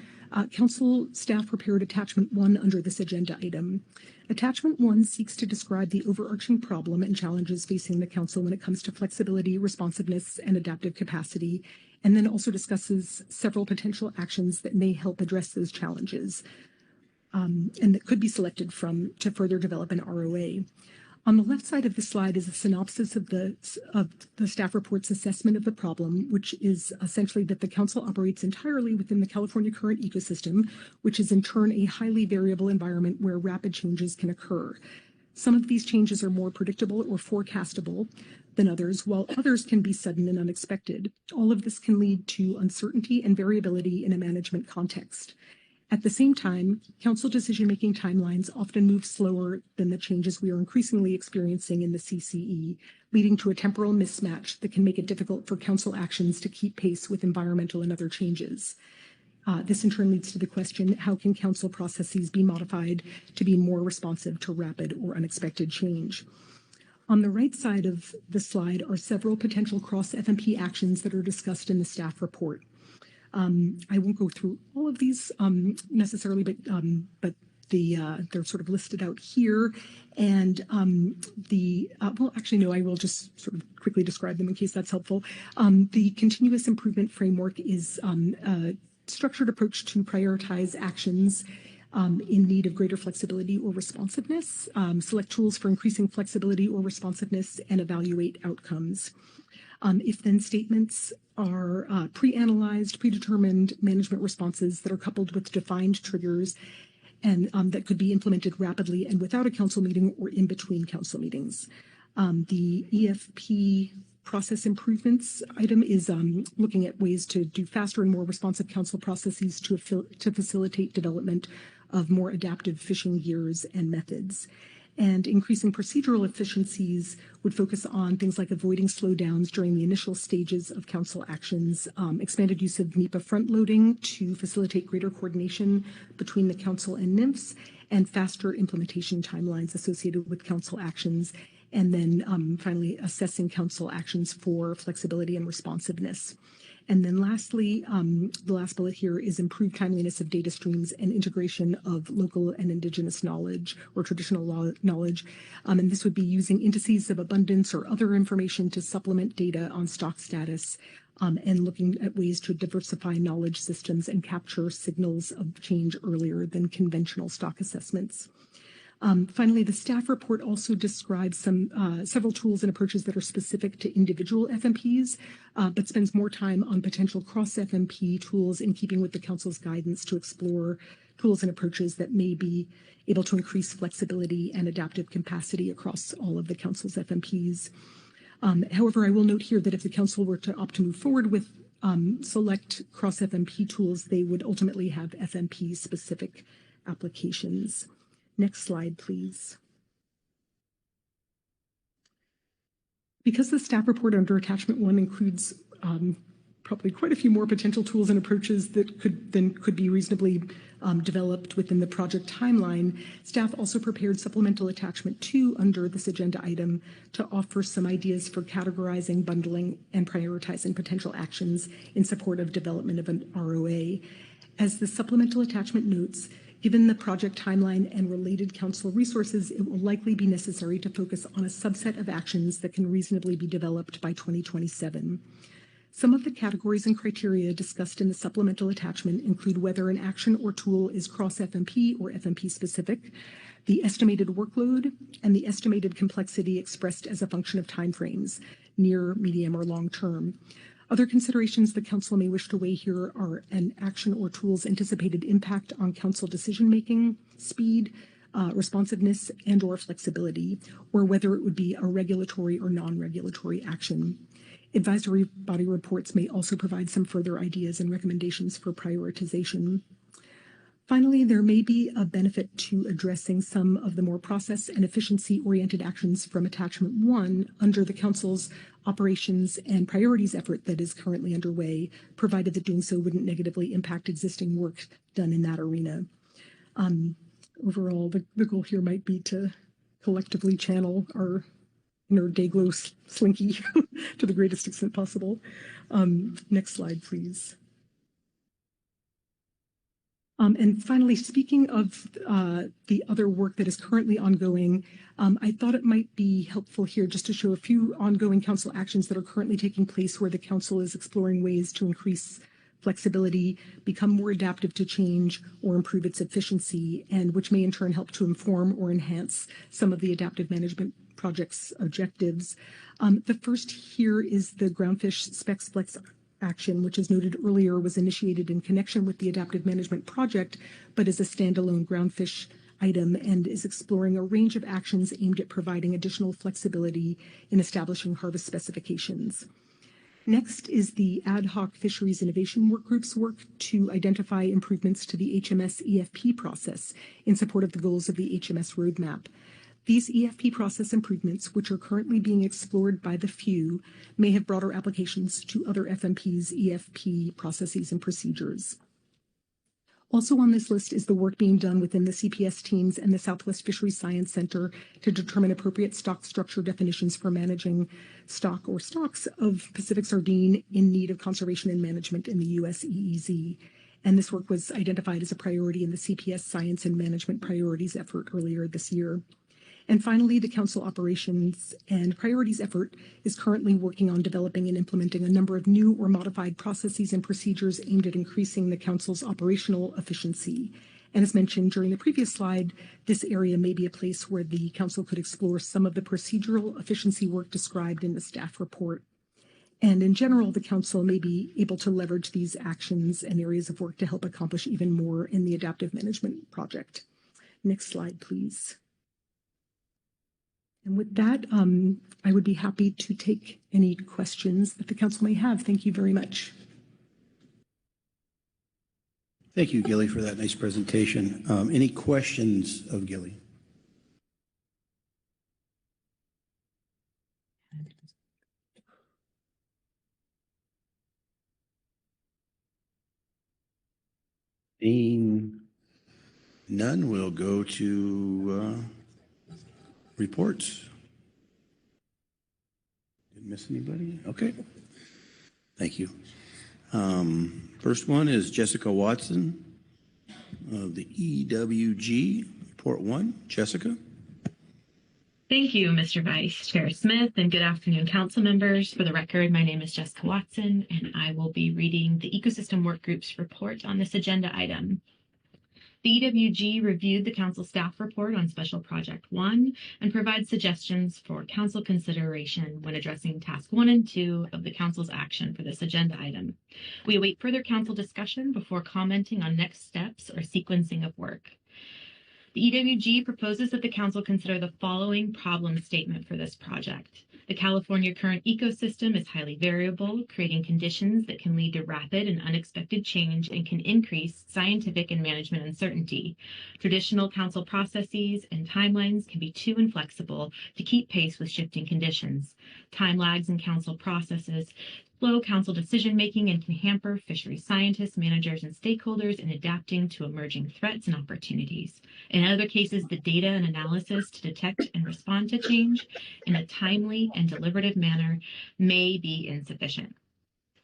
council staff prepared attachment 1 under this agenda item. Attachment 1 seeks to describe the overarching problem and challenges facing the council when it comes to flexibility, responsiveness, and adaptive capacity, and then also discusses several potential actions that may help address those challenges. And that could be selected from to further develop an ROA. On the left side of the slide is a synopsis of the staff report's assessment of the problem, which is essentially that the council operates entirely within the California current ecosystem, which is in turn a highly variable environment where rapid changes can occur. Some of these changes are more predictable or forecastable than others, while others can be sudden and unexpected. All of this can lead to uncertainty and variability in a management context. At the same time, council decision-making timelines often move slower than the changes we are increasingly experiencing in the CCE, leading to a temporal mismatch that can make it difficult for council actions to keep pace with environmental and other changes. This in turn leads to the question, how can council processes be modified to be more responsive to rapid or unexpected change? On the right side of the slide are several potential cross-FMP actions that are discussed in the staff report. I won't go through all of these necessarily, but they're sort of listed out here. And well, actually, no, I will just sort of quickly describe them in case that's helpful. The continuous improvement framework is a structured approach to prioritize actions in need of greater flexibility or responsiveness, select tools for increasing flexibility or responsiveness, and evaluate outcomes. If-then statements are pre-analyzed, predetermined management responses that are coupled with defined triggers and that could be implemented rapidly and without a council meeting or in between council meetings. The EFP process improvements item is looking at ways to do faster and more responsive council processes to facilitate development of more adaptive fishing gears and methods. And increasing procedural efficiencies would focus on things like avoiding slowdowns during the initial stages of council actions, expanded use of NEPA front-loading to facilitate greater coordination between the council and NIMFs, and faster implementation timelines associated with council actions, and then finally assessing council actions for flexibility and responsiveness. And then lastly, the last bullet here is improved timeliness of data streams and integration of local and indigenous knowledge or traditional knowledge. And this would be using indices of abundance or other information to supplement data on stock status and looking at ways to diversify knowledge systems and capture signals of change earlier than conventional stock assessments. Finally, the staff report also describes several tools and approaches that are specific to individual FMPs, but spends more time on potential cross-FMP tools in keeping with the council's guidance to explore tools and approaches that may be able to increase flexibility and adaptive capacity across all of the council's FMPs. However, I will note here that if the council were to opt to move forward with select cross-FMP tools, they would ultimately have FMP-specific applications. Next slide, please. Because the staff report under attachment 1 includes probably quite a few more potential tools and approaches that could be reasonably developed within the project timeline, staff also prepared supplemental attachment 2 under this agenda item to offer some ideas for categorizing, bundling, and prioritizing potential actions in support of development of an ROA. As the supplemental attachment notes, given the project timeline and related council resources, it will likely be necessary to focus on a subset of actions that can reasonably be developed by 2027. Some of the categories and criteria discussed in the supplemental attachment include whether an action or tool is cross-FMP or FMP specific, the estimated workload, and the estimated complexity expressed as a function of timeframes, near, medium, or long term. Other considerations the council may wish to weigh here are an action or tool's anticipated impact on council decision-making, speed, responsiveness, and/or flexibility, or whether it would be a regulatory or non-regulatory action. Advisory body reports may also provide some further ideas and recommendations for prioritization. Finally, there may be a benefit to addressing some of the more process and efficiency-oriented actions from Attachment 1 under the Council's operations and priorities effort that is currently underway, provided that doing so wouldn't negatively impact existing work done in that arena. Overall, the goal here might be to collectively channel our inner Dayglow slinky to the greatest extent possible. Next slide, please. And finally, speaking of the other work that is currently ongoing, I thought it might be helpful here just to show a few ongoing council actions that are currently taking place where the council is exploring ways to increase flexibility, become more adaptive to change, or improve its efficiency, and which may in turn help to inform or enhance some of the adaptive management project's objectives. The first here is the Groundfish Specs Flex action, which as noted earlier was initiated in connection with the adaptive management project, but is a standalone Groundfish item and is exploring a range of actions aimed at providing additional flexibility in establishing harvest specifications. Next is the ad hoc Fisheries Innovation Workgroup's work to identify improvements to the HMS EFP process in support of the goals of the HMS roadmap. These EFP process improvements, which are currently being explored by the few, may have broader applications to other FMP's EFP processes and procedures. Also on this list is the work being done within the CPS teams and the Southwest Fisheries Science Center to determine appropriate stock structure definitions for managing stock or stocks of Pacific sardine in need of conservation and management in the U.S. EEZ. And this work was identified as a priority in the CPS Science and Management Priorities effort earlier this year. And finally, the Council Operations and Priorities effort is currently working on developing and implementing a number of new or modified processes and procedures aimed at increasing the Council's operational efficiency. And as mentioned during the previous slide, this area may be a place where the Council could explore some of the procedural efficiency work described in the staff report. And in general, the Council may be able to leverage these actions and areas of work to help accomplish even more in the adaptive management project. Next slide, please. And with that, I would be happy to take any questions that the council may have. Thank you very much. Thank you, Gilly, for that nice presentation. Any questions of Gilly? Being none, we'll go to reports. Didn't miss anybody? Okay. Thank you. First one is Jessica Watson of the EWG, Report 1. Jessica. Thank you, Mr. Vice Chair Smith, and good afternoon, council members. For the record, my name is Jessica Watson, and I will be reading the Ecosystem Workgroup's report on this agenda item. The EWG reviewed the Council staff report on Special Project 1 and provides suggestions for Council consideration when addressing Task 1 and 2 of the Council's action for this agenda item. We await further Council discussion before commenting on next steps or sequencing of work. The EWG proposes that the Council consider the following problem statement for this project. The California current ecosystem is highly variable, creating conditions that can lead to rapid and unexpected change and can increase scientific and management uncertainty. Traditional Council processes and timelines can be too inflexible to keep pace with shifting conditions. Time lags in Council processes slow council decision-making and can hamper fisheries scientists, managers, and stakeholders in adapting to emerging threats and opportunities. In other cases, the data and analysis to detect and respond to change in a timely and deliberative manner may be insufficient.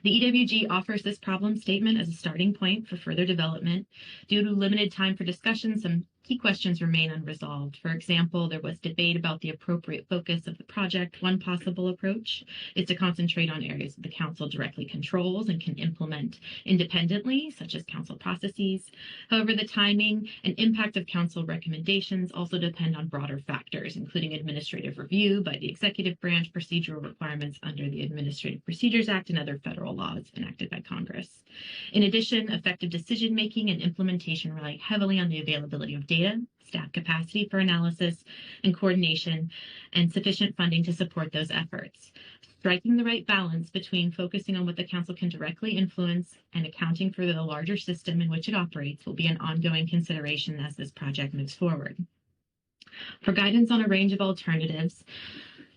The EWG offers this problem statement as a starting point for further development. Due to limited time for discussion, some key questions remain unresolved. For example, there was debate about the appropriate focus of the project. One possible approach is to concentrate on areas that the council directly controls and can implement independently, such as council processes. However, the timing and impact of council recommendations also depend on broader factors, including administrative review by the executive branch, procedural requirements under the Administrative Procedures Act, and other federal laws enacted by Congress. In addition, effective decision-making and implementation rely heavily on the availability of data, staff capacity for analysis and coordination, and sufficient funding to support those efforts. Striking the right balance between focusing on what the council can directly influence and accounting for the larger system in which it operates will be an ongoing consideration as this project moves forward. For guidance on a range of alternatives,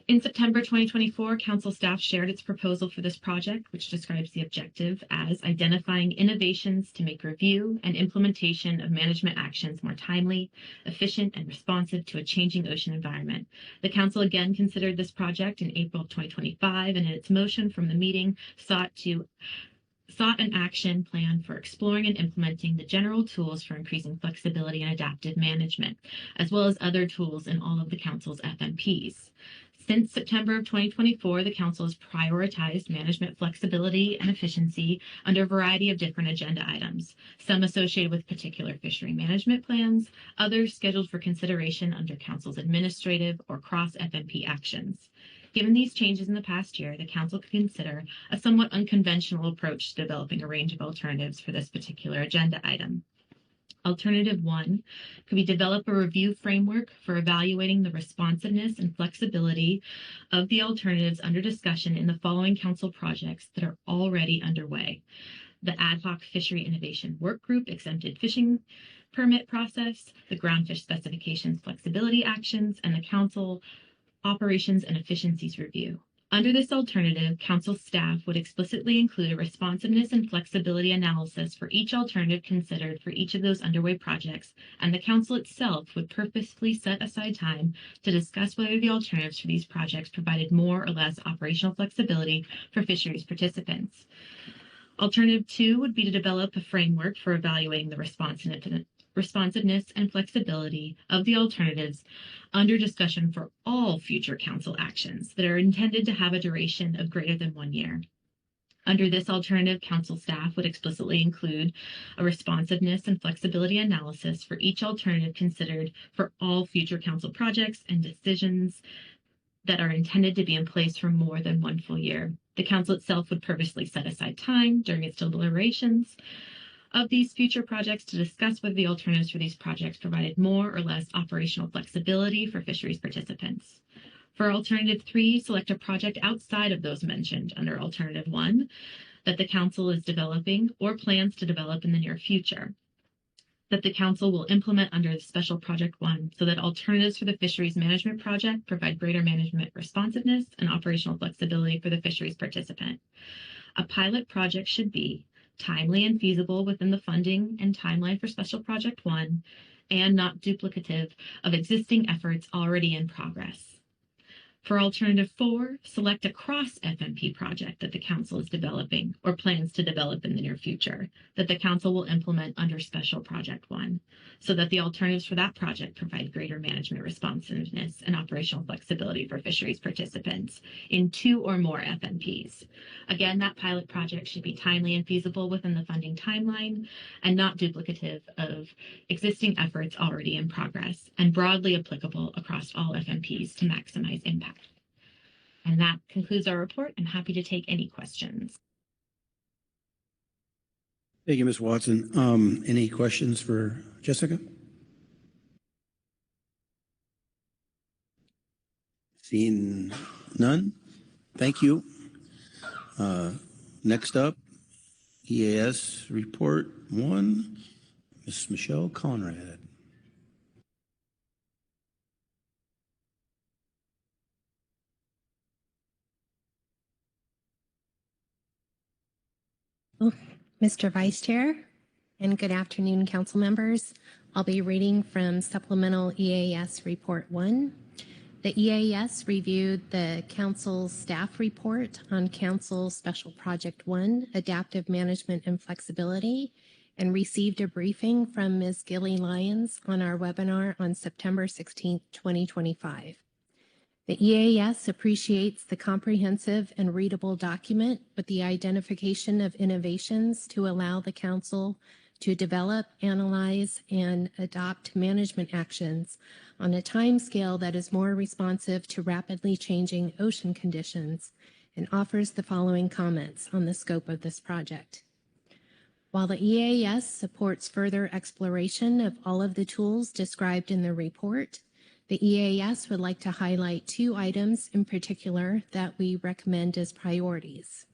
in September 2024, council staff shared its proposal for this project, which describes the objective as identifying innovations to make review and implementation of management actions more timely, efficient, and responsive to a changing ocean environment. The council again considered this project in April of 2025, and in its motion from the meeting sought an action plan for exploring and implementing the general tools for increasing flexibility and adaptive management, as well as other tools in all of the council's FMPs. Since September of 2024, the council has prioritized management flexibility and efficiency under a variety of different agenda items, some associated with particular fishery management plans, others scheduled for consideration under council's administrative or cross-FMP actions. Given these changes in the past year, the council could consider a somewhat unconventional approach to developing a range of alternatives for this particular agenda item. Alternative 1 could be develop a review framework for evaluating the responsiveness and flexibility of the alternatives under discussion in the following council projects that are already underway: the Ad Hoc Fishery Innovation Work Group Exempted Fishing Permit Process, the Groundfish Specifications Flexibility Actions, and the Council Operations and Efficiencies Review. Under this alternative, council staff would explicitly include a responsiveness and flexibility analysis for each alternative considered for each of those underway projects, and the council itself would purposefully set aside time to discuss whether the alternatives for these projects provided more or less operational flexibility for fisheries participants. Alternative 2 would be to develop a framework for evaluating the responsiveness and flexibility of the alternatives under discussion for all future council actions that are intended to have a duration of greater than 1 year. Under this alternative, council staff would explicitly include a responsiveness and flexibility analysis for each alternative considered for all future council projects and decisions that are intended to be in place for more than 1 full year. The council itself would purposely set aside time during its deliberations of these future projects to discuss whether the alternatives for these projects provided more or less operational flexibility for fisheries participants. For Alternative 3, select a project outside of those mentioned under Alternative 1 that the council is developing or plans to develop in the near future, that the council will implement under the Special Project 1 so that alternatives for the fisheries management project provide greater management responsiveness and operational flexibility for the fisheries participant. A pilot project should be timely and feasible within the funding and timeline for Special Project 1 and not duplicative of existing efforts already in progress. For Alternative 4, select a cross-FMP project that the council is developing or plans to develop in the near future that the council will implement under Special Project 1 so that the alternatives for that project provide greater management responsiveness and operational flexibility for fisheries participants in 2 or more FMPs. Again, that pilot project should be timely and feasible within the funding timeline and not duplicative of existing efforts already in progress and broadly applicable across all FMPs to maximize impact. And that concludes our report. I'm happy to take any questions. Thank you, Ms. Watson. Any questions for Jessica? Seeing none, thank you. Next up, EAS Report 1, Ms. Michelle Conrad. Mr. Vice Chair, and good afternoon, council members. I'll be reading from Supplemental EAS Report 1. The EAS reviewed the Council's staff report on Council Special Project 1, Adaptive Management and Flexibility, and received a briefing from Ms. Gilly Lyons on our webinar on September 16, 2025. The EAS appreciates the comprehensive and readable document with the identification of innovations to allow the Council to develop, analyze, and adopt management actions on a timescale that is more responsive to rapidly changing ocean conditions, and offers the following comments on the scope of this project. While the EAS supports further exploration of all of the tools described in the report, the EAS would like to highlight 2 items in particular that we recommend as priorities.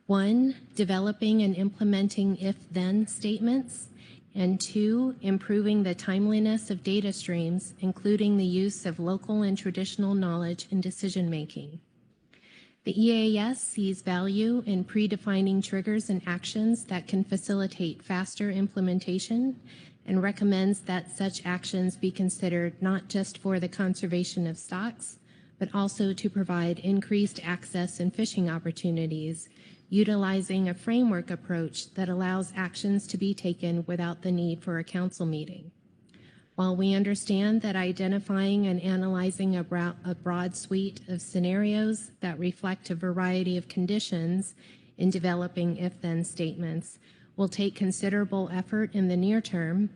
1, developing and implementing if-then statements, and 2, improving the timeliness of data streams, including the use of local and traditional knowledge in decision-making. The EAS sees value in predefining triggers and actions that can facilitate faster implementation, and recommends that such actions be considered not just for the conservation of stocks, but also to provide increased access and fishing opportunities, utilizing a framework approach that allows actions to be taken without the need for a council meeting. While we understand that identifying and analyzing a broad suite of scenarios that reflect a variety of conditions in developing if-then statements will take considerable effort in the near term,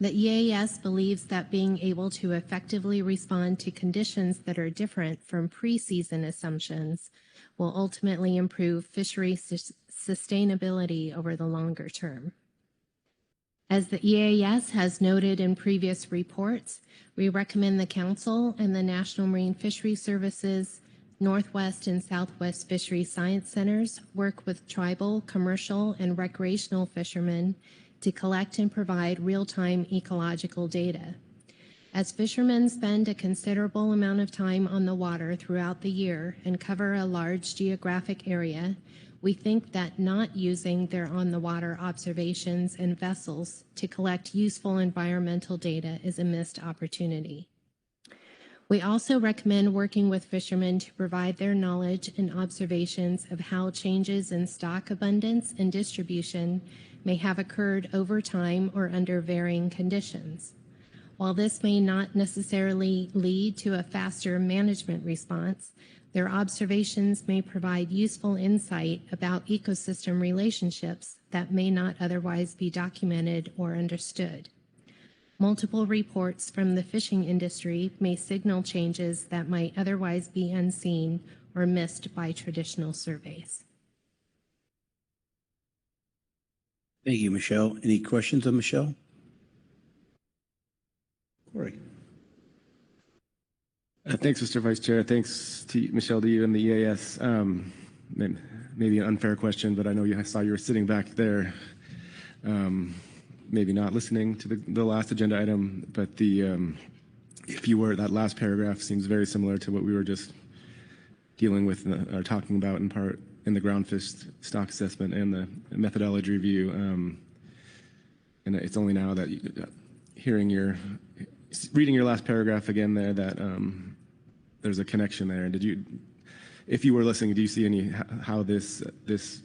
the EAS believes that being able to effectively respond to conditions that are different from pre-season assumptions will ultimately improve fishery sustainability over the longer term. As the EAS has noted in previous reports, we recommend the Council and the National Marine Fisheries Services Northwest and Southwest Fishery Science Centers work with tribal, commercial, and recreational fishermen to collect and provide real-time ecological data. As fishermen spend a considerable amount of time on the water throughout the year and cover a large geographic area, we think that not using their on-the-water observations and vessels to collect useful environmental data is a missed opportunity. We also recommend working with fishermen to provide their knowledge and observations of how changes in stock abundance and distribution may have occurred over time or under varying conditions. While this may not necessarily lead to a faster management response, their observations may provide useful insight about ecosystem relationships that may not otherwise be documented or understood. Multiple reports from the fishing industry may signal changes that might otherwise be unseen or missed by traditional surveys. Thank you, Michelle. Any questions of Michelle? Corey. Thanks, Mr. Vice Chair. Thanks to Michelle, to you and the EAS. Maybe an unfair question, but I know I saw you were sitting back there, maybe not listening to the last agenda item, but if you were, that last paragraph seems very similar to what we were just dealing with or talking about in part in the Groundfish stock assessment and the methodology review. And it's only now that reading your last paragraph again there that there's a connection there. If you were listening, do you see how this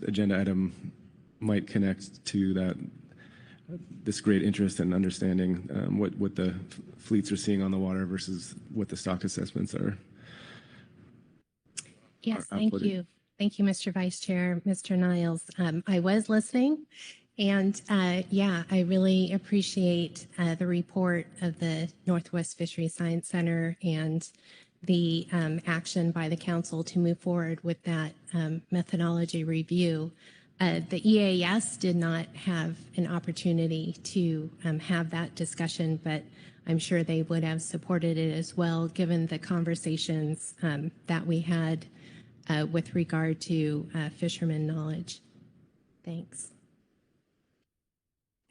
agenda item might connect to this great interest in understanding what the fleets are seeing on the water versus what the stock assessments are? Yes, thank you. Thank you, Mr. Vice Chair, Mr. Niles. I was listening, and I really appreciate the report of the Northwest Fishery Science Center and the action by the Council to move forward with that methodology review. The EAS did not have an opportunity to have that discussion, but I'm sure they would have supported it as well, given the conversations that we had with regard to fishermen knowledge. Thanks.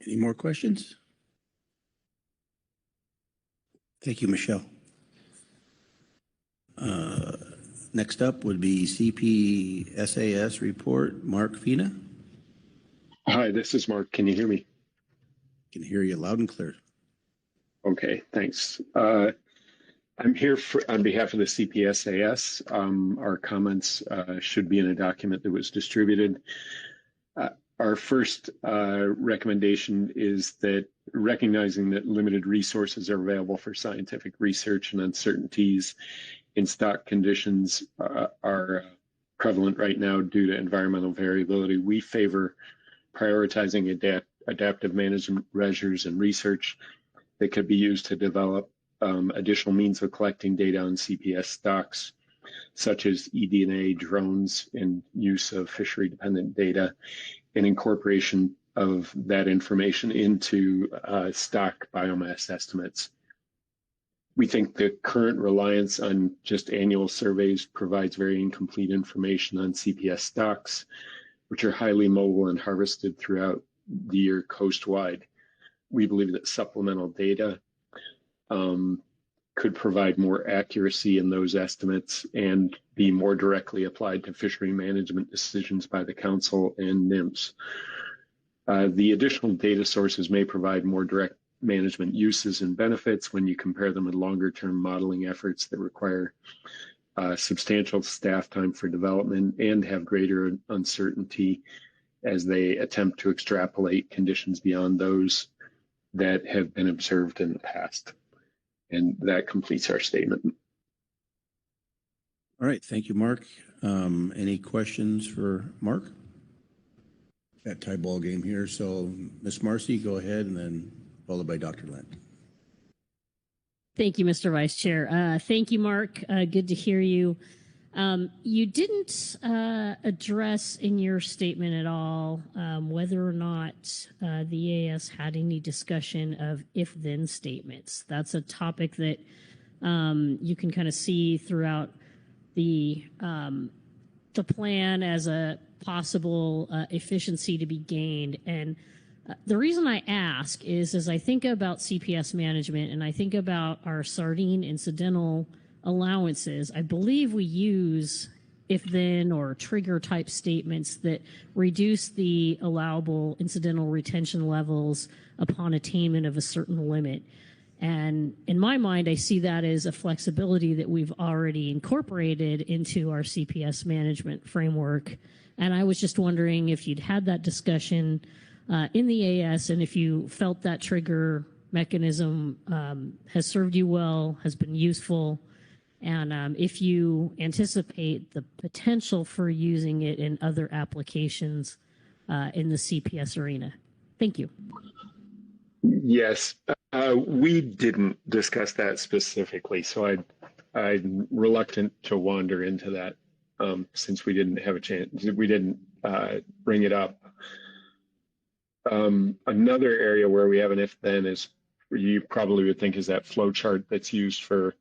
Any more questions? Thank you, Michelle. Next up would be CPSAS report, Mark Fina. Hi, this is Mark. Can you hear me? Can hear you loud and clear. Okay, thanks. I'm here on behalf of the CPSAS. Our comments should be in a document that was distributed. Our first recommendation is that recognizing that limited resources are available for scientific research and uncertainties in stock conditions are prevalent right now due to environmental variability, we favor prioritizing adaptive management measures and research that could be used to develop additional means of collecting data on CPS stocks, such as eDNA, drones, and use of fishery-dependent data, and incorporation of that information into stock biomass estimates. We think the current reliance on just annual surveys provides very incomplete information on CPS stocks, which are highly mobile and harvested throughout the year coastwide. We believe that supplemental data could provide more accuracy in those estimates and be more directly applied to fishery management decisions by the Council and NIMS. The additional data sources may provide more direct management uses and benefits when you compare them with longer-term modeling efforts that require substantial staff time for development and have greater uncertainty as they attempt to extrapolate conditions beyond those that have been observed in the past. And that completes our statement. All right, thank you, Mark. Any questions for Mark? Got tie ball game here, so Ms. Marcy, go ahead, and then followed by Dr. Lent. Thank you, Mr. Vice Chair. Thank you, Mark. Good to hear you. You didn't address in your statement at all whether or not the EAS had any discussion of if-then statements. That's a topic that you can kind of see throughout the plan as a possible efficiency to be gained. And the reason I ask is as I think about CPS management and I think about our sardine incidental allowances, I believe we use if-then or trigger type statements that reduce the allowable incidental retention levels upon attainment of a certain limit. And in my mind, I see that as a flexibility that we've already incorporated into our CPS management framework. And I was just wondering if you'd had that discussion in the EAS and if you felt that trigger mechanism has served you well, has been useful, and if you anticipate the potential for using it in other applications in the CPS arena. Thank you. Yes, we didn't discuss that specifically, so I'm reluctant to wander into that since we didn't have a chance. We didn't bring it up. Another area where we have an if-then is you probably would think is that flow chart that's used for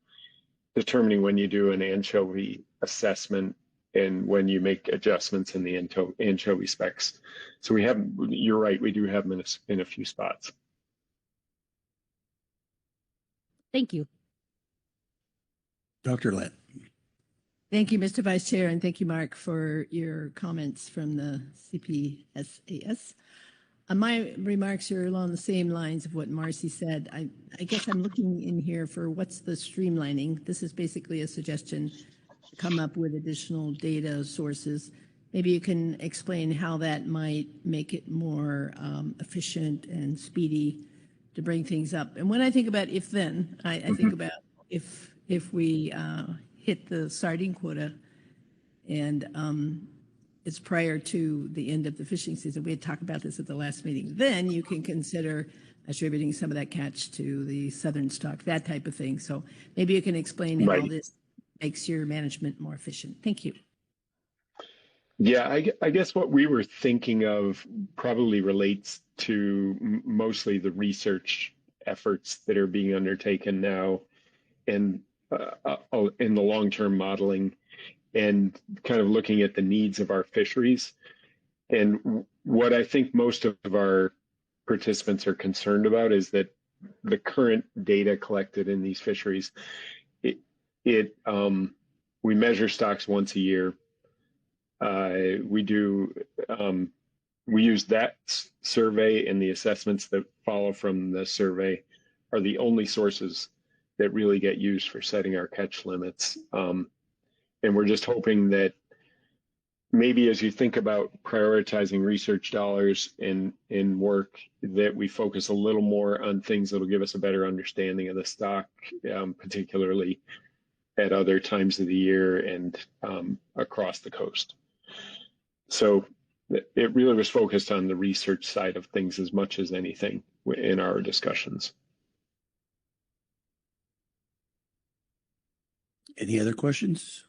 determining when you do an anchovy assessment and when you make adjustments in the anchovy specs. So we have, you're right, we do have them in a few spots. Thank you. Dr. Lent. Thank you, Mr. Vice Chair, and thank you, Mark, for your comments from the CPSAS. My remarks are along the same lines of what Marcy said. I guess I'm looking in here for what's the streamlining. This is basically a suggestion to come up with additional data sources. Maybe you can explain how that might make it more efficient and speedy to bring things up. And when I think about if-then, I think about if we hit the sardine quota and it's prior to the end of the fishing season. We had talked about this at the last meeting. Then you can consider attributing some of that catch to the southern stock, that type of thing. So maybe you can explain how this makes your management more efficient. Thank you. Yeah, I guess what we were thinking of probably relates to mostly the research efforts that are being undertaken now and in the long-term modeling and kind of looking at the needs of our fisheries. And what I think most of our participants are concerned about is that the current data collected in these fisheries, we measure stocks once a year. We do we use that survey, and the assessments that follow from the survey are the only sources that really get used for setting our catch limits. And we're just hoping that maybe as you think about prioritizing research dollars in work, that we focus a little more on things that'll give us a better understanding of the stock, particularly at other times of the year and across the coast. So it really was focused on the research side of things as much as anything in our discussions. Any other questions?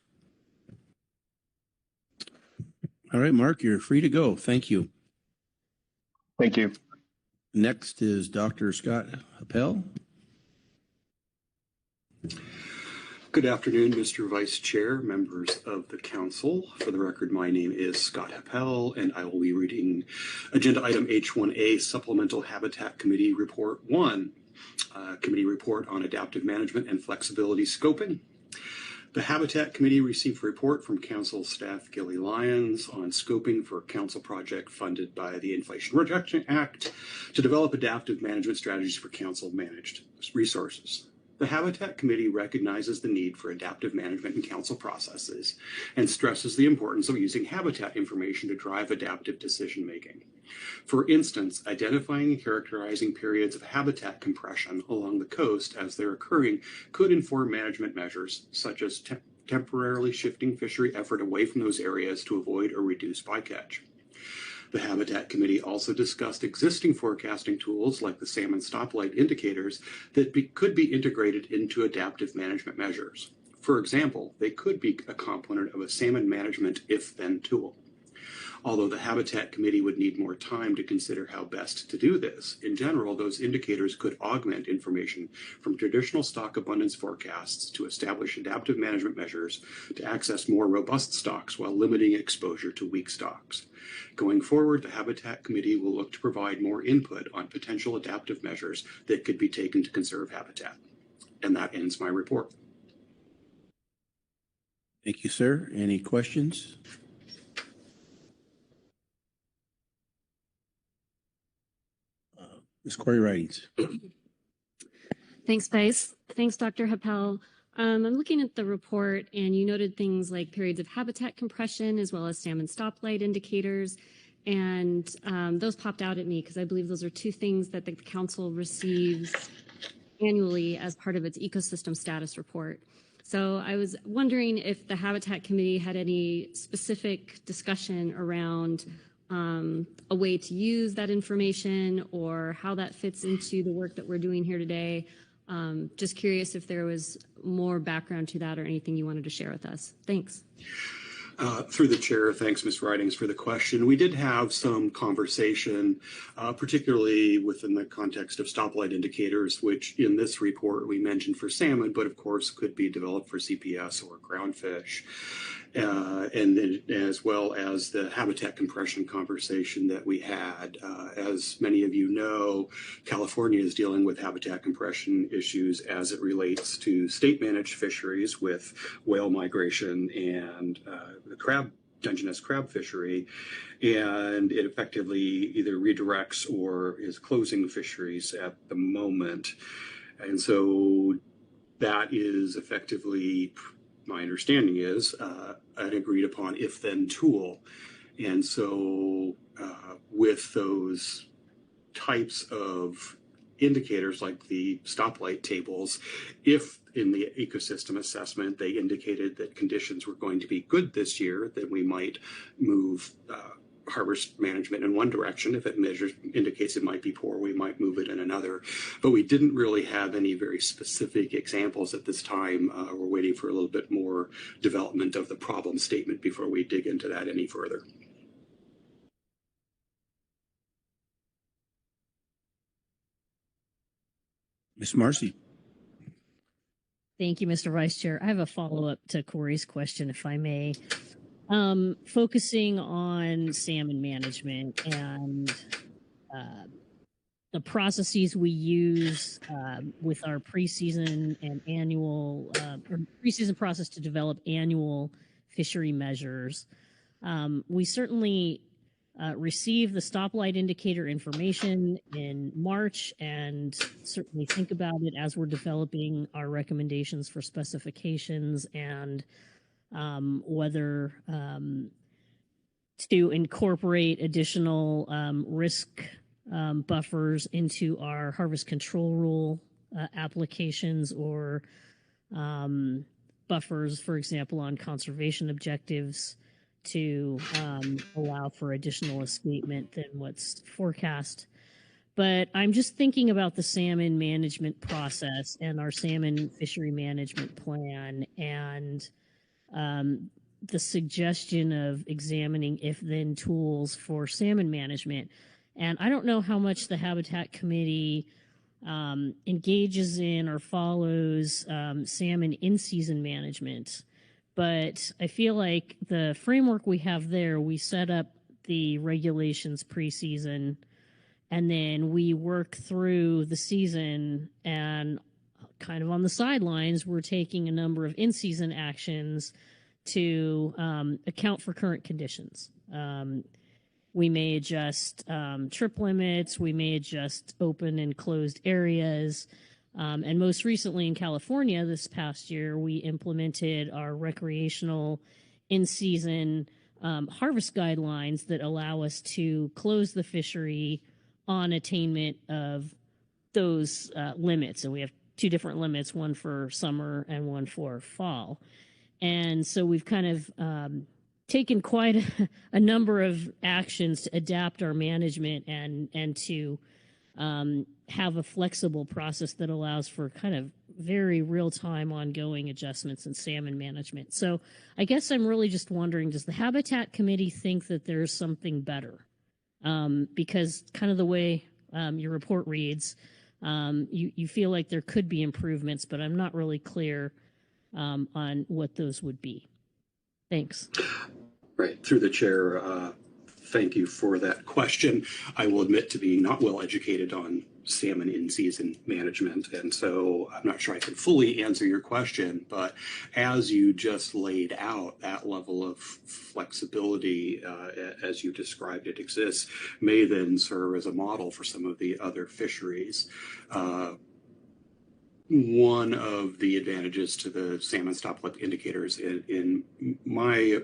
All right, Mark, you're free to go. Thank you. Thank you. Next is Dr. Scott Appel. Good afternoon, Mr. Vice Chair, members of the council. For the record, my name is Scott Appel, and I will be reading Agenda Item H1A, Supplemental Habitat Committee Report 1, Committee Report on Adaptive Management and Flexibility Scoping. The Habitat Committee received a report from Council Staff Gilly Lyons on scoping for a council project funded by the Inflation Reduction Act to develop adaptive management strategies for council-managed resources. The Habitat Committee recognizes the need for adaptive management in council processes and stresses the importance of using habitat information to drive adaptive decision-making. For instance, identifying and characterizing periods of habitat compression along the coast as they're occurring could inform management measures, such as temporarily shifting fishery effort away from those areas to avoid or reduce bycatch. The Habitat Committee also discussed existing forecasting tools like the salmon stoplight indicators that could be integrated into adaptive management measures. For example, they could be a component of a salmon management if-then tool. Although the Habitat Committee would need more time to consider how best to do this, in general, those indicators could augment information from traditional stock abundance forecasts to establish adaptive management measures to access more robust stocks while limiting exposure to weak stocks. Going forward, the Habitat Committee will look to provide more input on potential adaptive measures that could be taken to conserve habitat. And that ends my report. Thank you, sir. Any questions? Ms. Corey Ridings. Thanks, Vice. Thanks, Dr. Happel. I'm looking at the report, and you noted things like periods of habitat compression as well as salmon stoplight indicators. And those popped out at me because I believe those are two things that the council receives annually as part of its ecosystem status report. So I was wondering if the Habitat Committee had any specific discussion around a way to use that information or how that fits into the work that we're doing here today. Just curious if there was more background to that or anything you wanted to share with us. Thanks. Through the chair, thanks, Ms. Ridings, for the question. We did have some conversation, particularly within the context of stoplight indicators, which in this report we mentioned for salmon, but of course could be developed for CPS or groundfish. And then as well as the habitat compression conversation that we had. As many of you know, California is dealing with habitat compression issues as it relates to state-managed fisheries with whale migration and the Dungeness crab fishery, and it effectively either redirects or is closing fisheries at the moment. And so that is effectively, my understanding is, an agreed upon if-then tool. And so with those types of indicators like the stoplight tables, if in the ecosystem assessment they indicated that conditions were going to be good this year, then we might move harvest management in one direction. If it indicates it might be poor, we might move it in another. But we didn't really have any very specific examples at this time. We're waiting for a little bit more development of the problem statement before we dig into that any further. Ms. Marcy. Thank you, Mr. Vice Chair. I have a follow-up to Corey's question, if I may. Focusing on salmon management and the processes we use with our preseason and annual or preseason process to develop annual fishery measures. We certainly received the stoplight indicator information in March and certainly think about it as we're developing our recommendations for specifications and whether to incorporate additional risk buffers into our harvest control rule applications or buffers, for example, on conservation objectives to allow for additional escapement than what's forecast. But I'm just thinking about the salmon management process and our salmon fishery management plan and the suggestion of examining if-then tools for salmon management. And I don't know how much the Habitat Committee engages in or follows salmon in-season management. But I feel like the framework we have there, we set up the regulations pre-season, and then we work through the season, and kind of on the sidelines, we're taking a number of in-season actions to account for current conditions. We may adjust trip limits, we may adjust open and closed areas. And most recently in California this past year, we implemented our recreational in-season harvest guidelines that allow us to close the fishery on attainment of those limits. And we have two different limits, one for summer and one for fall. And so we've kind of taken quite a number of actions to adapt our management and to have a flexible process that allows for kind of very real-time ongoing adjustments in salmon management. So I guess I'm really just wondering, does the Habitat Committee think that there's something better? Because kind of the way your report reads, you feel like there could be improvements, but I'm not really clear on what those would be. Thanks. Right. Through the chair, thank you for that question. I will admit to being not well educated on salmon in-season management, and so I'm not sure I can fully answer your question, but as you just laid out, that level of flexibility, as you described it, exists, may then serve as a model for some of the other fisheries. One of the advantages to the salmon stoplight indicators, in my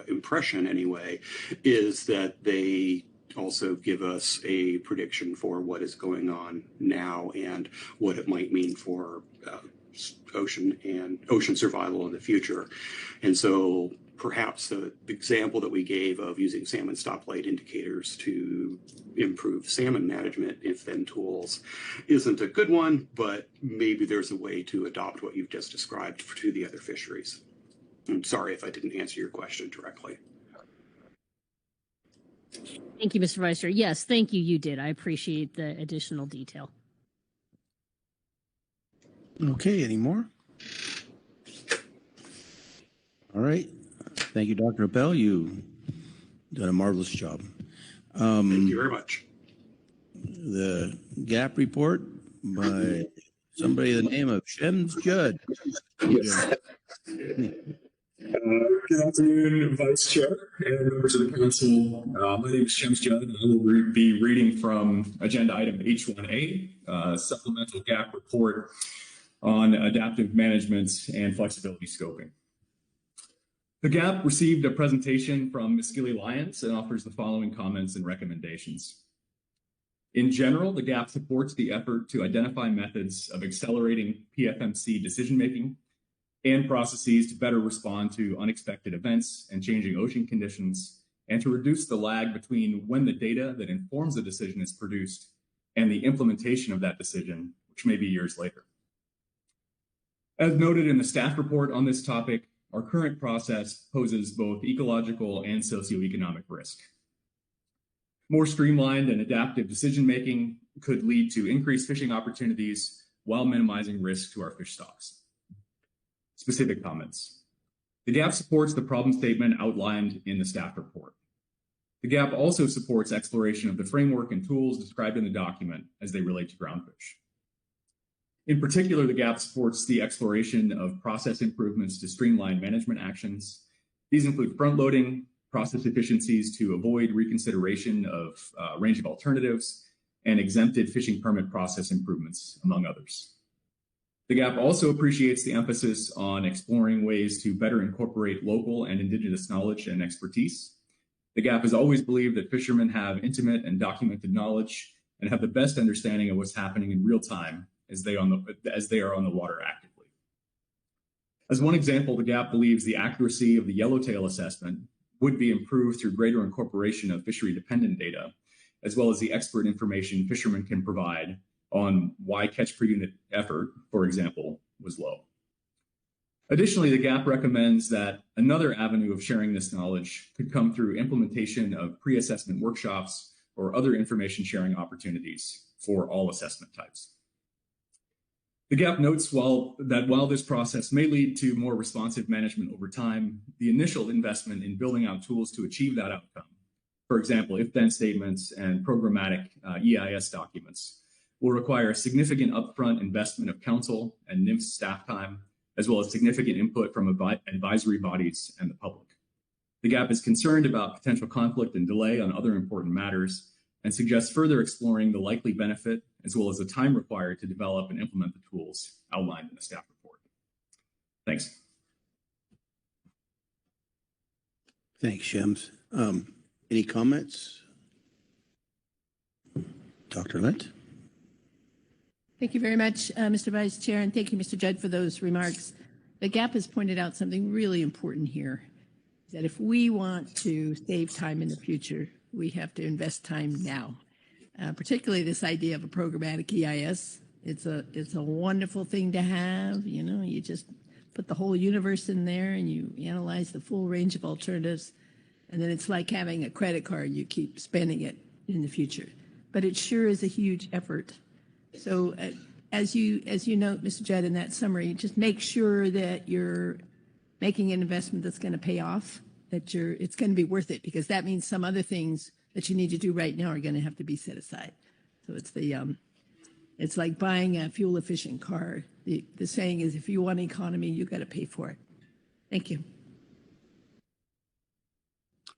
impression anyway, is that they also give us a prediction for what is going on now and what it might mean for ocean survival in the future. And so perhaps the example that we gave of using salmon stoplight indicators to improve salmon management, if-then tools, isn't a good one, but maybe there's a way to adopt what you've just described to the other fisheries. I'm sorry if I didn't answer your question directly. Thank you, Mr. Vice Chair. Yes, thank you. You did. I appreciate the additional detail. Okay, any more? All right. Thank you, Dr. Appel. You've done a marvelous job. Thank you very much. The GAP report by somebody the name of Shems Judd. Yes. Good afternoon, Vice Chair and members of the Council. My name is Shems Judd, and I will be reading from Agenda Item H1A, Supplemental GAP Report on Adaptive Management and Flexibility Scoping. The GAP received a presentation from Ms. Gilly Lyons and offers the following comments and recommendations. In general, the GAP supports the effort to identify methods of accelerating PFMC decision-making and processes to better respond to unexpected events and changing ocean conditions, and to reduce the lag between when the data that informs a decision is produced and the implementation of that decision, which may be years later. As noted in the staff report on this topic, our current process poses both ecological and socioeconomic risk. More streamlined and adaptive decision-making could lead to increased fishing opportunities while minimizing risk to our fish stocks. Specific comments. The GAP supports the problem statement outlined in the staff report. The GAP also supports exploration of the framework and tools described in the document as they relate to groundfish. In particular, the GAP supports the exploration of process improvements to streamline management actions. These include front-loading, process efficiencies to avoid reconsideration of range of alternatives, and exempted fishing permit process improvements, among others. The GAP also appreciates the emphasis on exploring ways to better incorporate local and indigenous knowledge and expertise. The GAP has always believed that fishermen have intimate and documented knowledge and have the best understanding of what's happening in real time as they are on the water actively. As one example, the GAP believes the accuracy of the yellowtail assessment would be improved through greater incorporation of fishery-dependent data, as well as the expert information fishermen can provide on why catch per unit effort, for example, was low. Additionally, the GAP recommends that another avenue of sharing this knowledge could come through implementation of pre-assessment workshops or other information sharing opportunities for all assessment types. The GAP notes while this process may lead to more responsive management over time, the initial investment in building out tools to achieve that outcome, for example, if-then statements and programmatic EIS documents, will require a significant upfront investment of council and NIMS staff time, as well as significant input from advisory bodies and the public. The GAP is concerned about potential conflict and delay on other important matters and suggests further exploring the likely benefit as well as the time required to develop and implement the tools outlined in the staff report. Thanks. Thanks, Shems. Any comments? Dr. Lent? Thank you very much, Mr. Vice Chair, and thank you, Mr. Judd, for those remarks. The GAP has pointed out something really important here, that if we want to save time in the future, we have to invest time now. Particularly this idea of a programmatic EIS. It's a wonderful thing to have. You know, you just put the whole universe in there and you analyze the full range of alternatives. And then it's like having a credit card. You keep spending it in the future. But it sure is a huge effort. So as you note, Mr. Judd, in that summary, just make sure that you're making an investment that's going to pay off, that it's going to be worth it, because that means some other things that you need to do right now are going to have to be set aside. So it's like buying a fuel efficient car. The saying is, if you want economy, you got to pay for it. Thank you.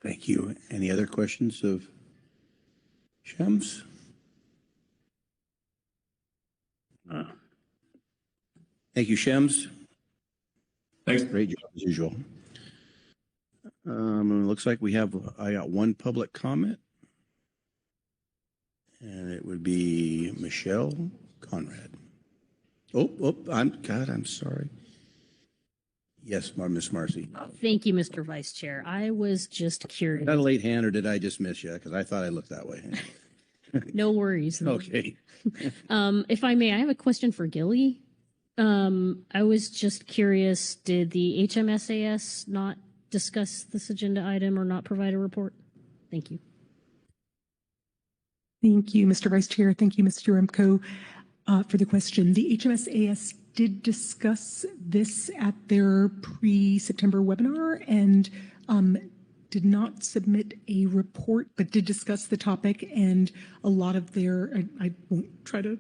Thank you. Any other questions of Shems? Thank you, Shems. Thanks. Great job as usual. Looks like I got one public comment, and it would be Michelle Conrad. I'm sorry. Yes, Miss Marcy. Thank you, Mr. Vice Chair. I was just curious. Is that a late hand, or did I just miss you? Because I thought I looked that way. No worries. Okay. If I may, I have a question for Gilly. I was just curious, did the HMSAS not discuss this agenda item or not provide a report? Thank you. Thank you, Mr. Vice Chair. Thank you, Mr. Remco, for the question. The HMSAS did discuss this at their pre-September webinar and did not submit a report, but did discuss the topic, and a lot of I won't try to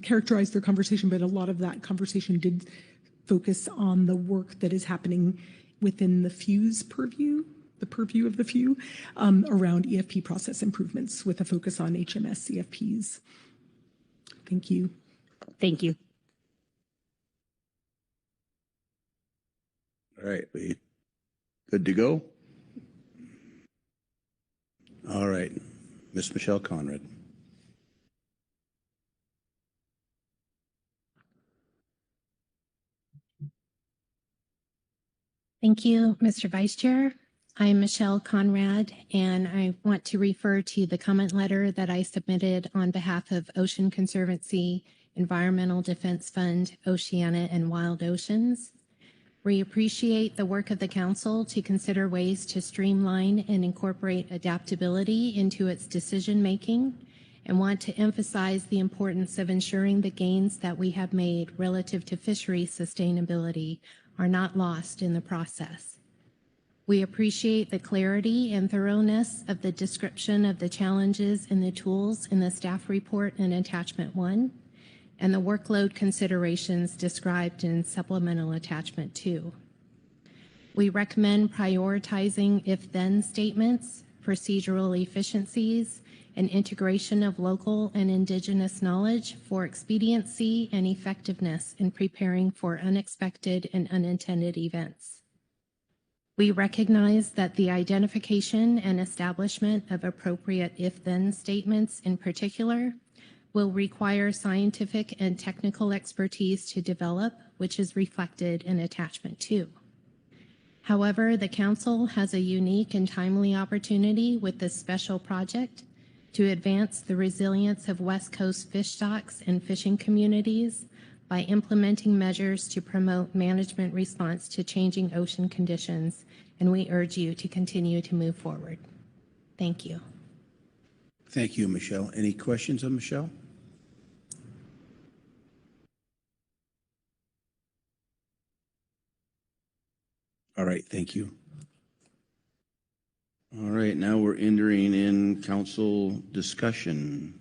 characterize their conversation, but a lot of that conversation did focus on the work that is happening within the FEW's purview, the purview of the FEW, around EFP process improvements with a focus on HMS CFPs. Thank you. Thank you. All right, we good to go? All right, Miss Michelle Conrad. Thank you, Mr. Vice Chair. I'm Michelle Conrad, and I want to refer to the comment letter that I submitted on behalf of Ocean Conservancy, Environmental Defense Fund, Oceana, and Wild Oceans. We appreciate the work of the Council to consider ways to streamline and incorporate adaptability into its decision-making, and want to emphasize the importance of ensuring the gains that we have made relative to fishery sustainability are not lost in the process. We appreciate the clarity and thoroughness of the description of the challenges and the tools in the staff report in Attachment 1, and the workload considerations described in Supplemental Attachment 2. We recommend prioritizing if-then statements, procedural efficiencies, and integration of local and Indigenous knowledge for expediency and effectiveness in preparing for unexpected and unintended events. We recognize that the identification and establishment of appropriate if-then statements in particular will require scientific and technical expertise to develop, which is reflected in Attachment 2. However, the Council has a unique and timely opportunity with this special project to advance the resilience of West Coast fish stocks and fishing communities by implementing measures to promote management response to changing ocean conditions, and we urge you to continue to move forward. Thank you. Thank you, Michelle. Any questions of Michelle? All right, thank you. All right, now we're entering in council discussion.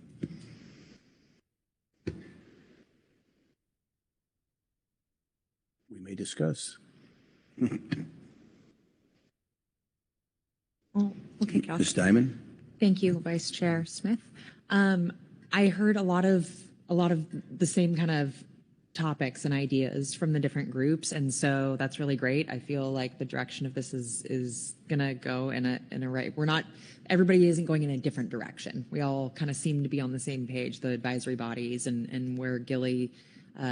We may discuss. Oh, okay, Ms. Diamond? Thank you, Vice Chair Smith. I heard a lot of the same kind of topics and ideas from the different groups, and so that's really great. I feel like the direction of this is gonna go in a right. Everybody isn't going in a different direction. We all kind of seem to be on the same page. The advisory bodies and where Gilly,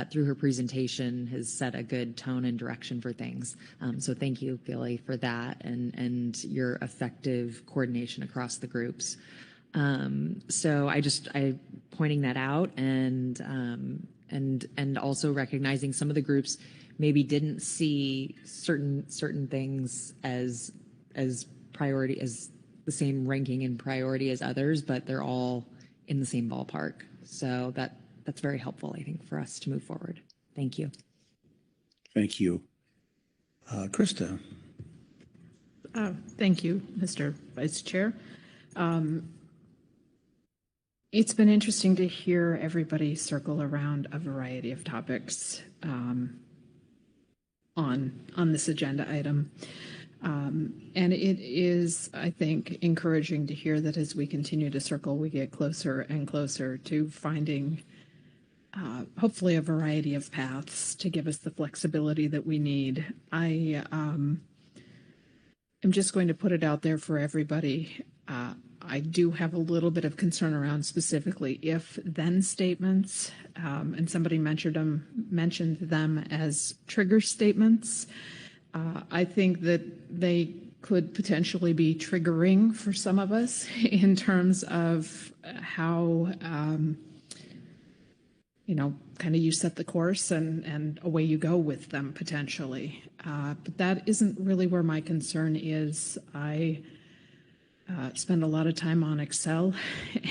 through her presentation, has set a good tone and direction for things. So thank you, Gilly, for that and your effective coordination across the groups. So I pointing that out and also recognizing some of the groups maybe didn't see certain things as priority, as the same ranking and priority as others, but they're all in the same ballpark. So that's very helpful, I think, for us to move forward. Thank you. Thank you. Krista. Thank you, Mr. Vice Chair. It's been interesting to hear everybody circle around a variety of topics on this agenda item. And it is, I think, encouraging to hear that as we continue to circle, we get closer and closer to finding hopefully a variety of paths to give us the flexibility that we need. I am just going to put it out there for everybody. I do have a little bit of concern around specifically if-then statements, and somebody mentioned them as trigger statements. I think that they could potentially be triggering for some of us in terms of how, kind of you set the course and away you go with them potentially. But that isn't really where my concern is. I spend a lot of time on Excel,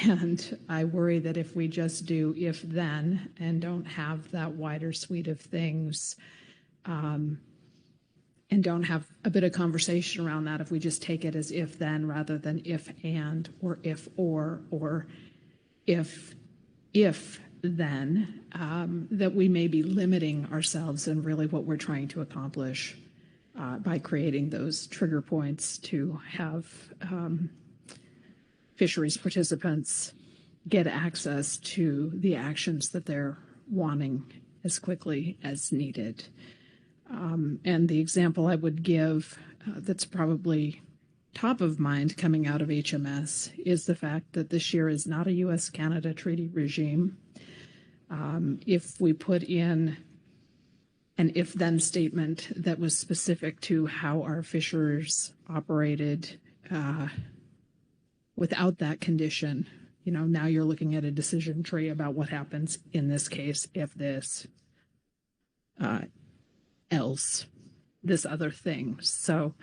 and I worry that if we just do if-then and don't have that wider suite of things, and don't have a bit of conversation around that, if we just take it as if-then rather than if-and or if-or if-then, that we may be limiting ourselves in really what we're trying to accomplish by creating those trigger points to have fisheries participants get access to the actions that they're wanting as quickly as needed. And the example I would give that's probably top of mind coming out of HMS is the fact that this year is not a U.S.-Canada treaty regime. If we put in an if-then statement that was specific to how our fishers operated without that condition, now you're looking at a decision tree about what happens in this case if this, else, this other thing. So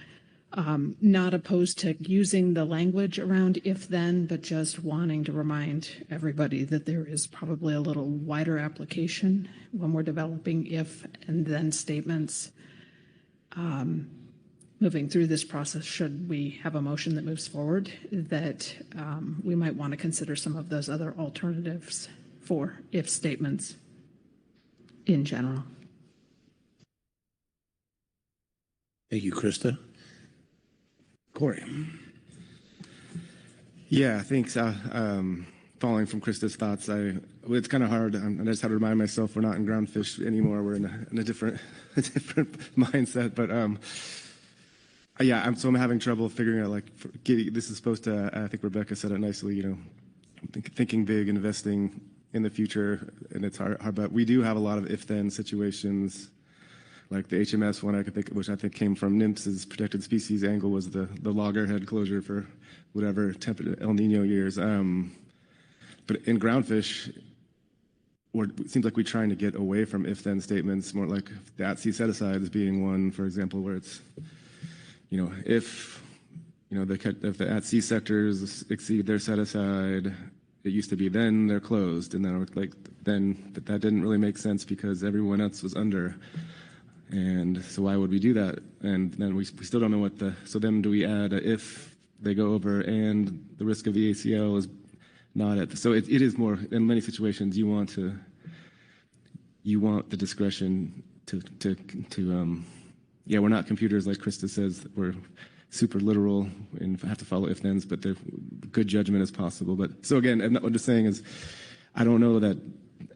not opposed to using the language around if-then, but just wanting to remind everybody that there is probably a little wider application when we're developing if and then statements. Moving through this process, should we have a motion that moves forward, that we might want to consider some of those other alternatives for if statements in general. Thank you, Krista. Corey. Yeah, thanks. Following from Krista's thoughts, it's kind of hard. I just had to remind myself we're not in Groundfish anymore. We're in a different mindset. But yeah, I'm having trouble figuring out this is supposed to. I think Rebecca said it nicely. Thinking big, investing in the future, and it's hard. But we do have a lot of if-then situations. Like the HMS one I could think, which I think came from NIMS's protected species angle, was the loggerhead closure for whatever El Nino years. But in Groundfish, it seems like we're trying to get away from if-then statements, more like the at-sea set-aside as being one, for example, where it's, if the at-sea sectors exceed their set-aside, it used to be then they're closed, and then that didn't really make sense because everyone else was under. And so why would we do that? And then we still don't know so then do we add if they go over and the risk of the ACL is not at, so it is more, in many situations, you want the discretion yeah, we're not computers like Krista says, we're super literal and have to follow if-thens, but they're good judgment as possible. But so again, what I'm just saying is, I don't know that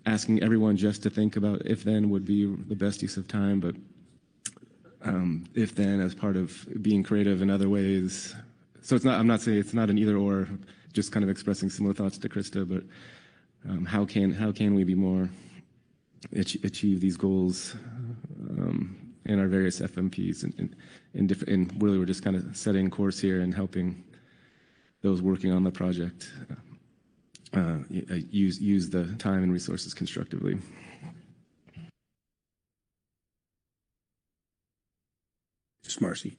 asking everyone just to think about if-then would be the best use of time, but if-then as part of being creative in other ways. So I'm not saying it's not an either or, just kind of expressing similar thoughts to Krista, but how can we be more achieve these goals in our various FMPs and really we're just kind of setting course here and helping those working on the project use the time and resources constructively. Ms. Marcy.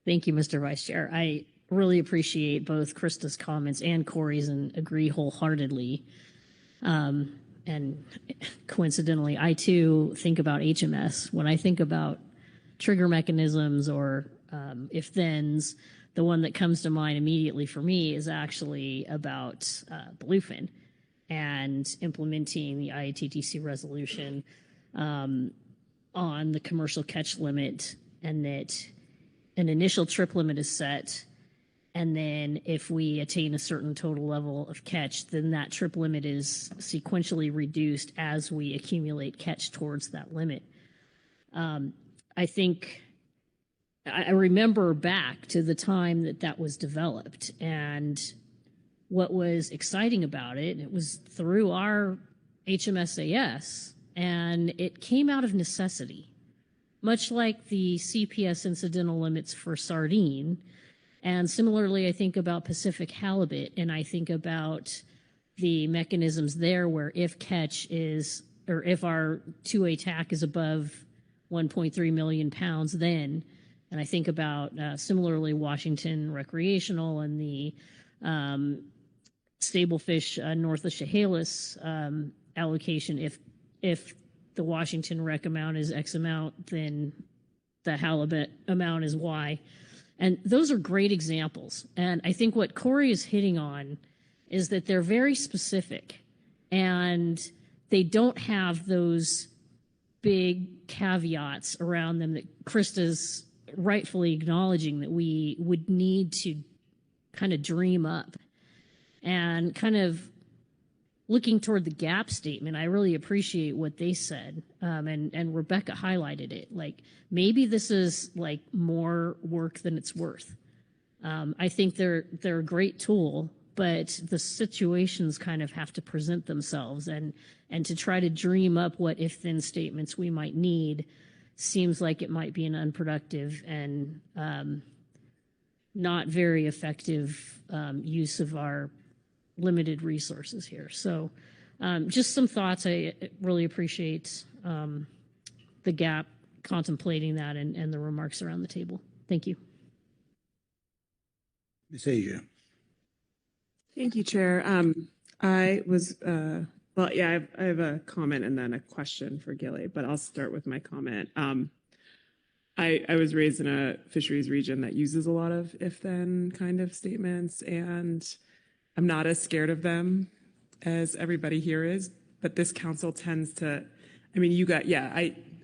Thank you, Mr. Vice Chair. I really appreciate both Krista's comments and Corey's and agree wholeheartedly. And coincidentally, I too think about HMS. When I think about trigger mechanisms or if-thens, the one that comes to mind immediately for me is actually about bluefin and implementing the IATTC resolution on the commercial catch limit, and that an initial trip limit is set. And then if we attain a certain total level of catch, then that trip limit is sequentially reduced as we accumulate catch towards that limit. I think I remember back to the time that was developed, and what was exciting about it was through our HMSAS, and it came out of necessity, much like the CPS incidental limits for sardine. And similarly, I think about Pacific halibut, and I think about the mechanisms there where if catch is, or if our 2A TAC is above 1.3 million pounds, then, and I think about similarly Washington recreational and the stable fish north of Chehalis allocation. If the Washington rec amount is X amount, then the halibut amount is Y. And those are great examples. And I think what Corey is hitting on is that they're very specific and they don't have those big caveats around them that Krista's rightfully acknowledging that we would need to kind of dream up. And kind of looking toward the gap statement, I really appreciate what they said. And Rebecca highlighted it. Like, maybe this is like more work than it's worth. I think they're a great tool, but the situations kind of have to present themselves, and to try to dream up what if-then statements we might need seems like it might be an unproductive and not very effective use of our limited resources here. So just some thoughts. I really appreciate the gap, contemplating that, and the remarks around the table. Thank you. Ms. Asia. Thank you, Chair. I have a comment and then a question for Gilly, but I'll start with my comment. I was raised in a fisheries region that uses a lot of if-then kind of statements, and I'm not as scared of them as everybody here is, but this council tends to, I mean,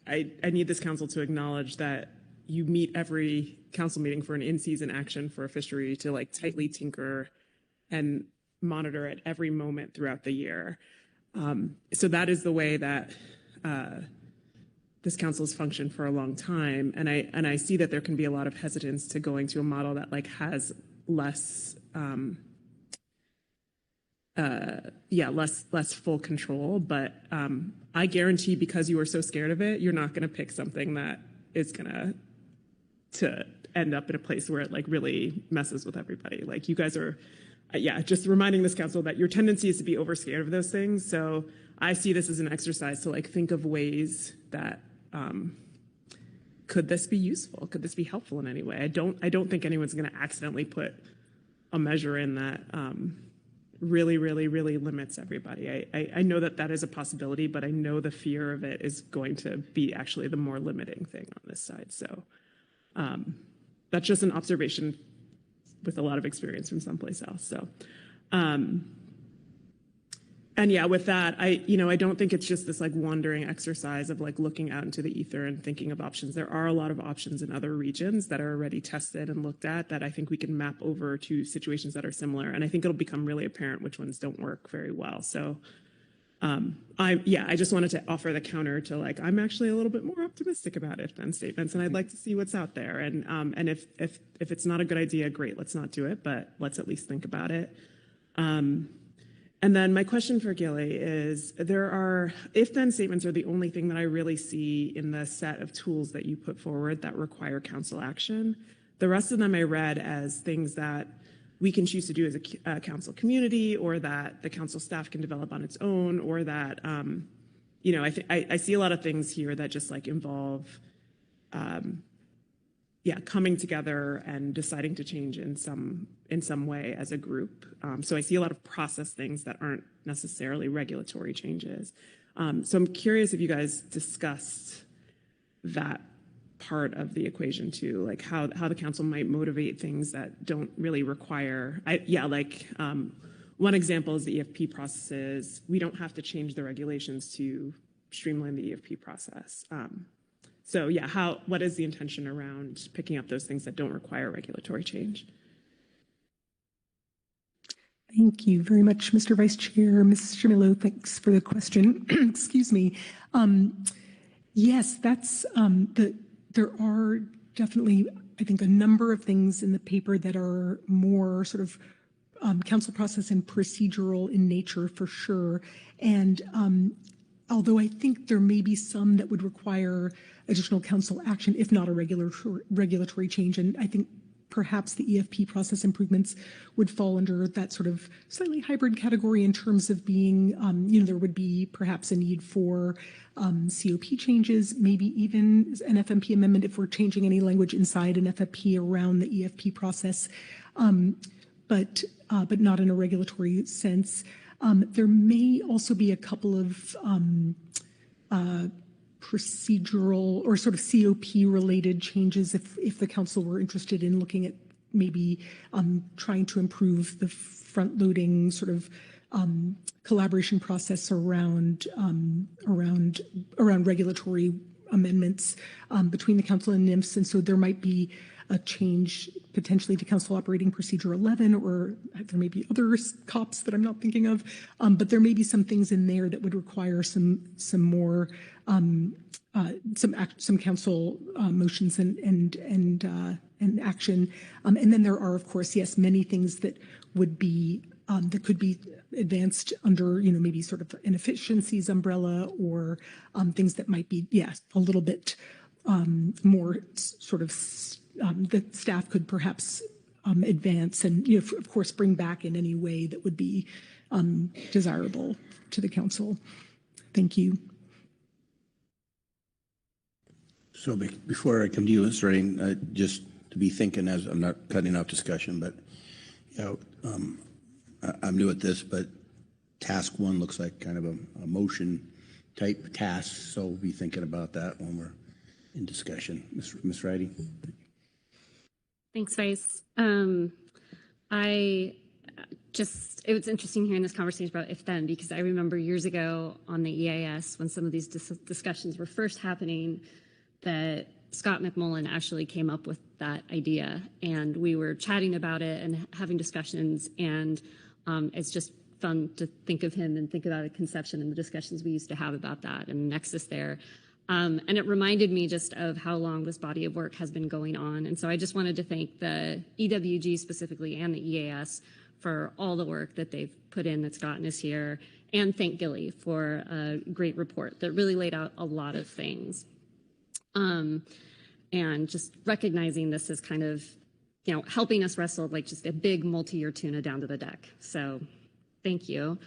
I need this council to acknowledge that you meet every council meeting for an in-season action for a fishery to like tightly tinker and monitor at every moment throughout the year. So that is the way that this council has functioned for a long time, and I see that there can be a lot of hesitance to going to a model that like has less less full control. But I guarantee, because you are so scared of it, you're not going to pick something that is going to end up in a place where it like really messes with everybody. Like you guys are, just reminding this council that your tendency is to be over scared of those things. So I see this as an exercise to like think of ways that could this be useful? Could this be helpful in any way? I don't think anyone's going to accidentally put a measure in that really limits everybody. I know that that is a possibility, but I know the fear of it is going to be actually the more limiting thing on this side. So that's just an observation with a lot of experience from someplace else. So, and yeah, with that, I don't think it's just this like wandering exercise of like looking out into the ether and thinking of options. There are a lot of options in other regions that are already tested and looked at that I think we can map over to situations that are similar. And I think it'll become really apparent which ones don't work very well. So I just wanted to offer the counter to like, I'm actually a little bit more optimistic about if-then statements, and I'd like to see what's out there. And if it's not a good idea, great, let's not do it, but let's at least think about it. And then my question for Gilly is, if-then statements are the only thing that I really see in the set of tools that you put forward that require council action. The rest of them I read as things that we can choose to do as a council community, or that the council staff can develop on its own, or that, I see a lot of things here that just like involve, coming together and deciding to change in some way as a group. So I see a lot of process things that aren't necessarily regulatory changes. So I'm curious if you guys discussed that part of the equation too, like how the council might motivate things that don't really require, one example is the EFP processes. We don't have to change the regulations to streamline the EFP process. So yeah, what is the intention around picking up those things that don't require regulatory change? Thank you very much, Mr. Vice Chair. Ms. Shimilo, thanks for the question. Excuse me. Yes, that's there are definitely, I think, a number of things in the paper that are more sort of council process and procedural in nature, for sure. And although I think there may be some that would require additional council action, if not a regulatory change, and I think perhaps the EFP process improvements would fall under that sort of slightly hybrid category in terms of being, there would be perhaps a need for COP changes, maybe even an FMP amendment if we're changing any language inside an FMP around the EFP process, but not in a regulatory sense. There may also be a couple of procedural or sort of COP related changes if the council were interested in looking at maybe trying to improve the front loading sort of collaboration process around regulatory amendments between the council and NIMS. And so there might be a change potentially to Council Operating Procedure 11, or there may be other COPs that I'm not thinking of, but there may be some things in there that would require some more some council motions and action. And then there are, of course, yes, many things that would be that could be advanced under, maybe sort of an efficiencies umbrella, or things that might be, a little bit more sort of the staff could perhaps advance and, of course, bring back in any way that would be desirable to the council. Thank you. So before I come to you, Mr. Redding, just to be thinking, as I'm not cutting off discussion, but I'm new at this, but task one looks like kind of a motion type task. So we'll be thinking about that when we're in discussion. Ms. Ridey. Thanks, Vice. I it was interesting hearing this conversation about if then, because I remember years ago on the EAS when some of these discussions were first happening, that Scott McMullen actually came up with that idea, and we were chatting about it and having discussions, and it's just fun to think of him and think about a conception and the discussions we used to have about that and the nexus there. And it reminded me just of how long this body of work has been going on. And so I just wanted to thank the EWG specifically and the EAS for all the work that they've put in that's gotten us here, and thank Gilly for a great report that really laid out a lot of things. And just recognizing this as kind of, helping us wrestle like just a big multi-year tuna down to the deck. So thank you.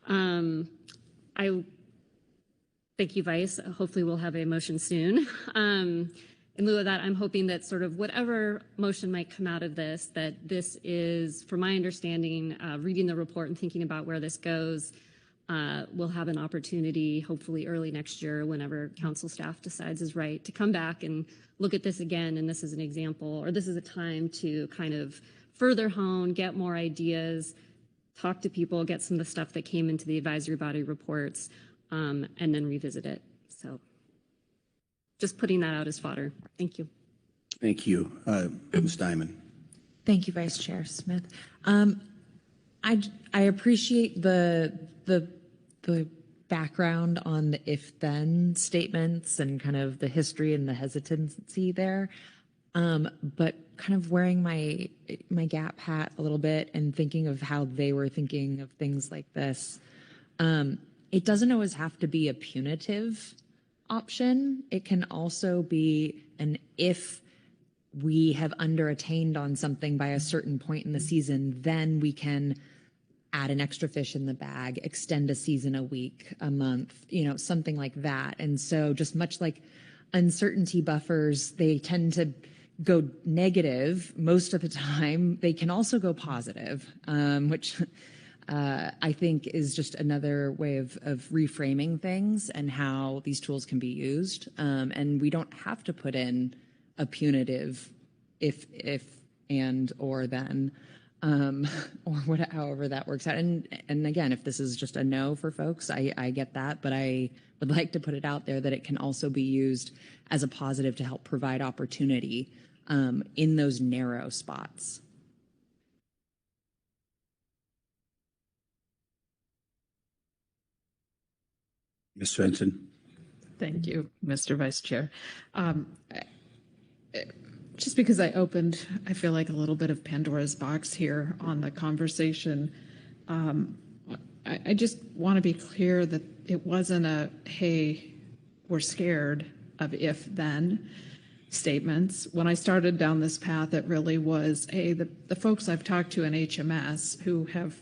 I thank you, Vice. Hopefully we'll have a motion soon. In lieu of that, I'm hoping that sort of whatever motion might come out of this, that this is, from my understanding, reading the report and thinking about where this goes, we'll have an opportunity, hopefully early next year, whenever council staff decides is right, to come back and look at this again. And this is an example, or this is a time to kind of further hone, get more ideas, talk to people, get some of the stuff that came into the advisory body reports, and then revisit it. So just putting that out as fodder. Thank you. Thank you. Ms. Diamond. Thank you, Vice Chair Smith. I appreciate the background on the if-then statements and kind of the history and the hesitancy there. But kind of wearing my GAP hat a little bit and thinking of how they were thinking of things like this, it doesn't always have to be a punitive option. It can also be an if we have underattained on something by a certain point in the season, then we can add an extra fish in the bag, extend a season a week, a month, something like that. And so just much like uncertainty buffers, they tend to go negative most of the time. They can also go positive, which I think is just another way of reframing things and how these tools can be used. And we don't have to put in a punitive if and or then, or however that works out. And again, if this is just a no for folks, I get that, but I would like to put it out there that it can also be used as a positive to help provide opportunity in those narrow spots. Ms. Svensson. Thank you, Mr. Vice Chair. Just because I feel like a little bit of Pandora's box here on the conversation. I just want to be clear that it wasn't a, hey, we're scared of if-then statements. When I started down this path, it really was, hey, the folks I've talked to in HMS who have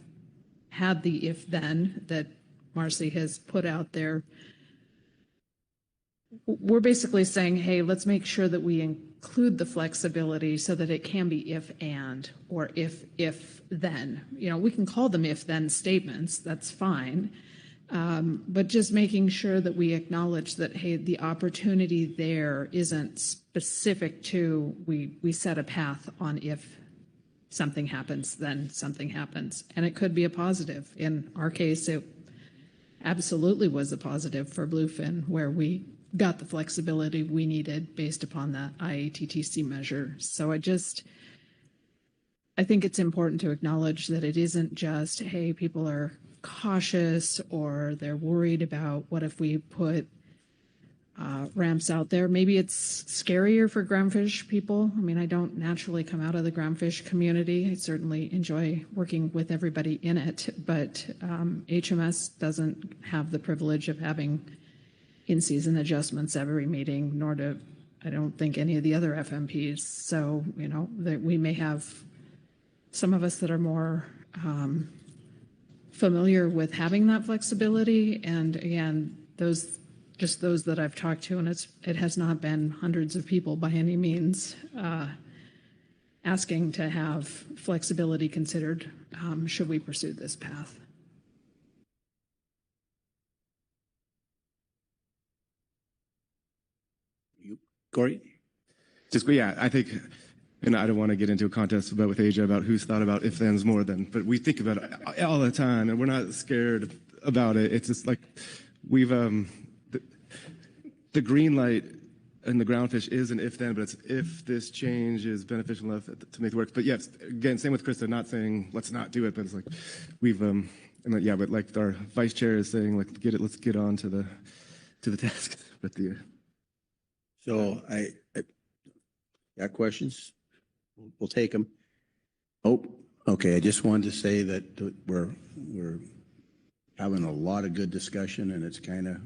had the if-then that Marcy has put out there, we're basically saying, hey, let's make sure that we include the flexibility so that it can be if and or if then. We can call them if then statements, that's fine. But just making sure that we acknowledge that, hey, the opportunity there isn't specific to we set a path on if something happens, then something happens. And it could be a positive. In our case, it absolutely was a positive for Bluefin, where we got the flexibility we needed based upon the IATTC measure. So I think it's important to acknowledge that it isn't just, hey, people are cautious or they're worried about what if we put ramps out there. Maybe it's scarier for groundfish people. I mean, I don't naturally come out of the groundfish community. I certainly enjoy working with everybody in it, but HMS doesn't have the privilege of having in-season adjustments every meeting, nor do I don't think any of the other FMPs. So, that we may have some of us that are more familiar with having that flexibility. And again, those that I've talked to, and it has not been hundreds of people by any means, asking to have flexibility considered should we pursue this path. Corey? I think and I don't want to get into a contest with Asia about who's thought about if-thens more than, but we think about it all the time, and we're not scared about it. It's just like we've, the green light and the groundfish is an if-then, but it's if this change is beneficial enough to make it work. But yes, again, same with Krista, not saying let's not do it, but it's like we've, and like, yeah, but like our vice chair is saying, like, let's get on to the task. But the So I got questions. We'll take them. Oh, okay. I just wanted to say that we're having a lot of good discussion, and it's kind of,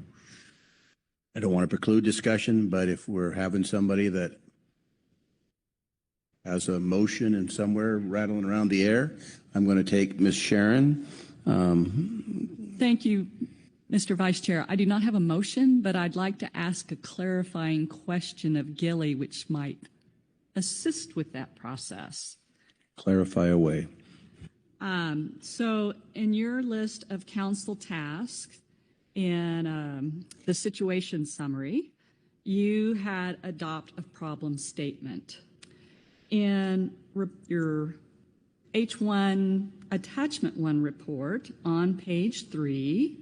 I don't want to preclude discussion, but if we're having somebody that has a motion and somewhere rattling around the air, I'm going to take Ms. Sharon. Thank you, Mr. Vice Chair. I do not have a motion, but I'd like to ask a clarifying question of Gilly, which might assist with that process. Clarify away. So in your list of council tasks in the situation summary, you had adopt a problem statement. In your H1 attachment 1 report on page 3,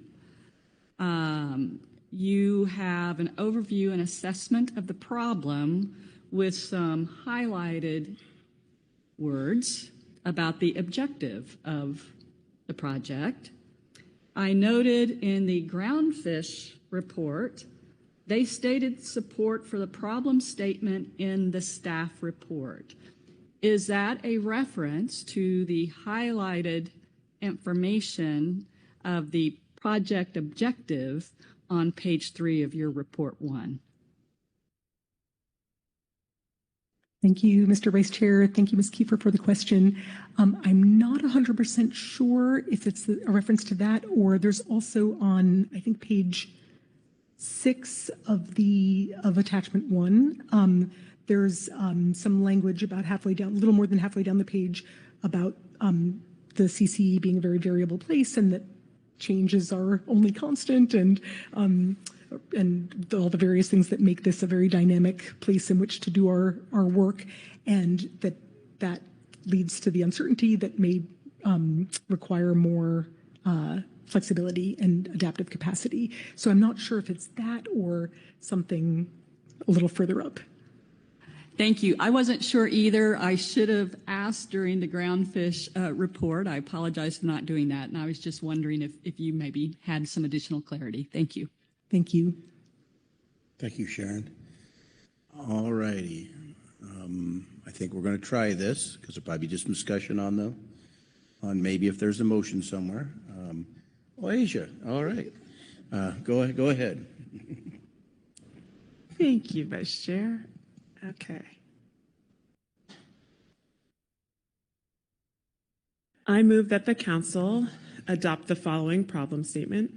you have an overview and assessment of the problem with some highlighted words about the objective of the project. I noted in the Groundfish report, they stated support for the problem statement in the staff report. Is that a reference to the highlighted information of the project objective on page 3 of your report 1? Thank you, Mr. Vice Chair. Thank you, Ms. Kiefer, for the question. I'm not 100% sure if it's a reference to that, or there's also on, I think, page 6 of attachment 1. There's some language about halfway down, a little more than halfway down the page, about the CCE being a very variable place and that changes are only constant, and all the various things that make this a very dynamic place in which to do our work, and that leads to the uncertainty that may require more flexibility and adaptive capacity. So I'm not sure if it's that or something a little further up. Thank you. I wasn't sure either. I should have asked during the Groundfish report. I apologize for not doing that. And I was just wondering if you maybe had some additional clarity. Thank you. Thank you. Thank you, Sharon. All righty. I think we're going to try this because there'll probably be just some discussion on maybe if there's a motion somewhere. Asia. All right. Go ahead. Thank you, Vice Chair. Okay. I move that the council adopt the following problem statement.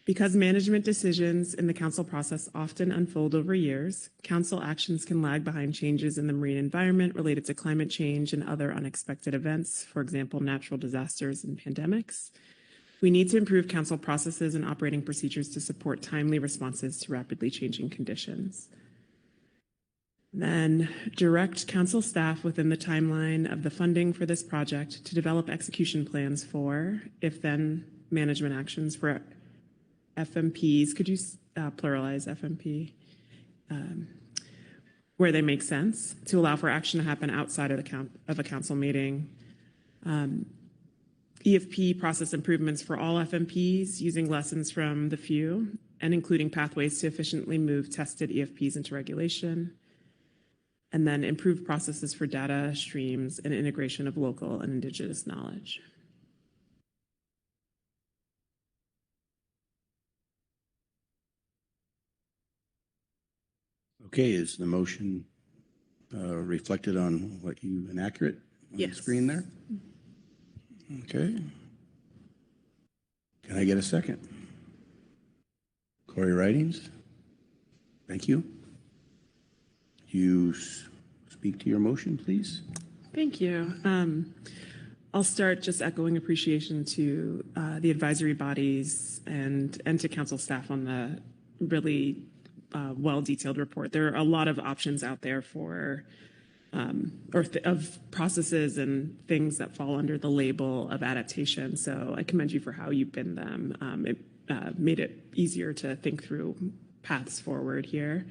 Because management decisions in the council process often unfold over years, council actions can lag behind changes in the marine environment related to climate change and other unexpected events, for example, natural disasters and pandemics. We need to improve council processes and operating procedures to support timely responses to rapidly changing conditions. Then direct council staff within the timeline of the funding for this project to develop execution plans for if-then management actions for FMPs. Could you pluralize FMP? Where they make sense to allow for action to happen outside of a council meeting. EFP process improvements for all FMPs using lessons from the few and including pathways to efficiently move tested EFPs into regulation. And then improve processes for data streams and integration of local and indigenous knowledge. Okay, is the motion reflected on what you inaccurate on the screen there? Okay. Can I get a second? Corey Writings? Thank you. You speak to your motion, please. Thank you. I'll start just echoing appreciation to the advisory bodies and to council staff on the really well-detailed report. There are a lot of options out there for of processes and things that fall under the label of adaptation. So I commend you for how you bin them. It made it easier to think through paths forward here.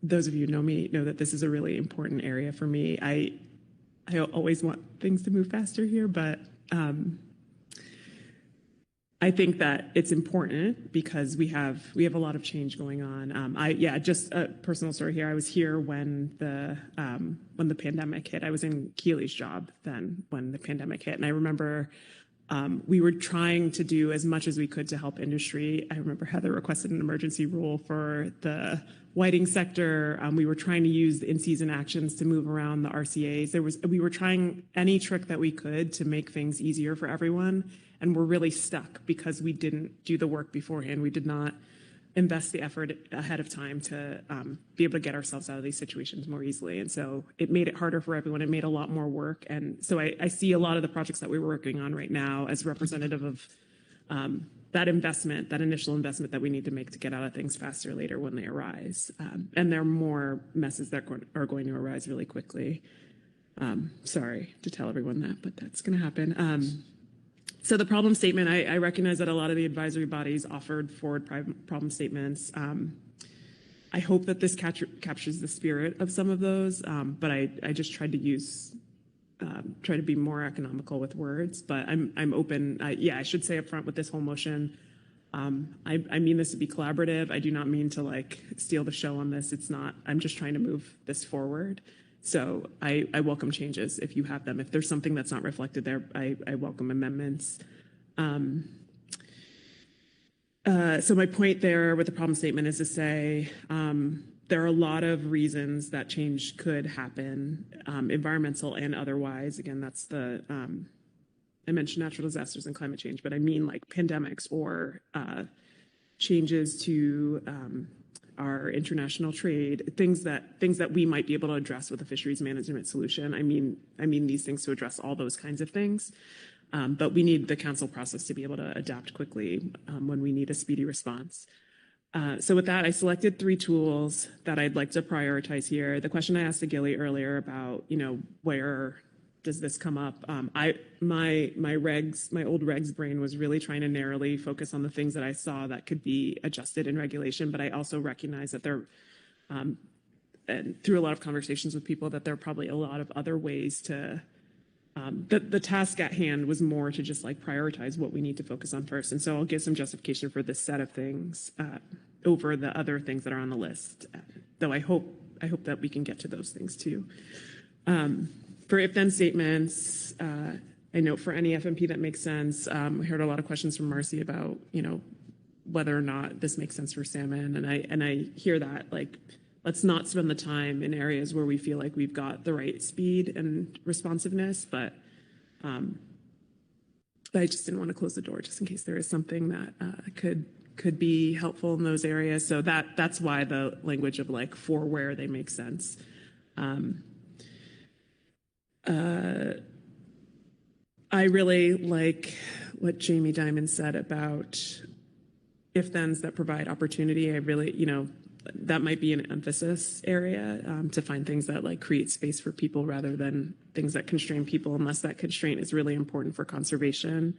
Those of you who know me know that this is a really important area for me. I always want things to move faster here, but I think that it's important because we have a lot of change going on. Just a personal story here. I was here when the pandemic hit. I was in Keely's job then when the pandemic hit, and I remember we were trying to do as much as we could to help industry. I remember Heather requested an emergency rule for the whiting sector. We were trying to use the in-season actions to move around the RCAs. We were trying any trick that we could to make things easier for everyone, and we're really stuck because we didn't do the work beforehand. We did not invest the effort ahead of time to be able to get ourselves out of these situations more easily. And so it made it harder for everyone. It made a lot more work. And so I see a lot of the projects that we're working on right now as representative of that investment, that initial investment that we need to make to get out of things faster later when they arise. And there are more messes that are going to arise really quickly. Sorry to tell everyone that, but that's going to happen. So the problem statement, I recognize that a lot of the advisory bodies offered forward problem statements. I hope that this captures the spirit of some of those, but I just tried to try to be more economical with words, but I'm open. I should say up front with this whole motion, I mean this to be collaborative. I do not mean to like steal the show on this. It's not, I'm just trying to move this forward. So I welcome changes if you have them. If there's something that's not reflected there, I welcome amendments. So my point there with the problem statement is to say there are a lot of reasons that change could happen, environmental and otherwise. Again, that's I mentioned natural disasters and climate change, but I mean like pandemics or changes to our international trade, things that we might be able to address with a fisheries management solution. I mean these things to address all those kinds of things. But we need the council process to be able to adapt quickly when we need a speedy response. So with that, I selected 3 tools that I'd like to prioritize here. The question I asked Gilly earlier about, where does this come up? My old regs brain was really trying to narrowly focus on the things that I saw that could be adjusted in regulation, but I also recognize that there, and through a lot of conversations with people, that there are probably a lot of other ways to, the task at hand was more to just like prioritize what we need to focus on first. And so I'll give some justification for this set of things over the other things that are on the list, though I hope that we can get to those things too. For if-then statements, I note for any FMP that makes sense. We heard a lot of questions from Marcy about, whether or not this makes sense for salmon. And I hear that, like, let's not spend the time in areas where we feel like we've got the right speed and responsiveness, but I just didn't want to close the door just in case there is something that could be helpful in those areas. So that's why the language of like for where they make sense. I really like what Jamie Dimon said about if-thens that provide opportunity. I really, that might be an emphasis area to find things that like create space for people rather than things that constrain people, unless that constraint is really important for conservation.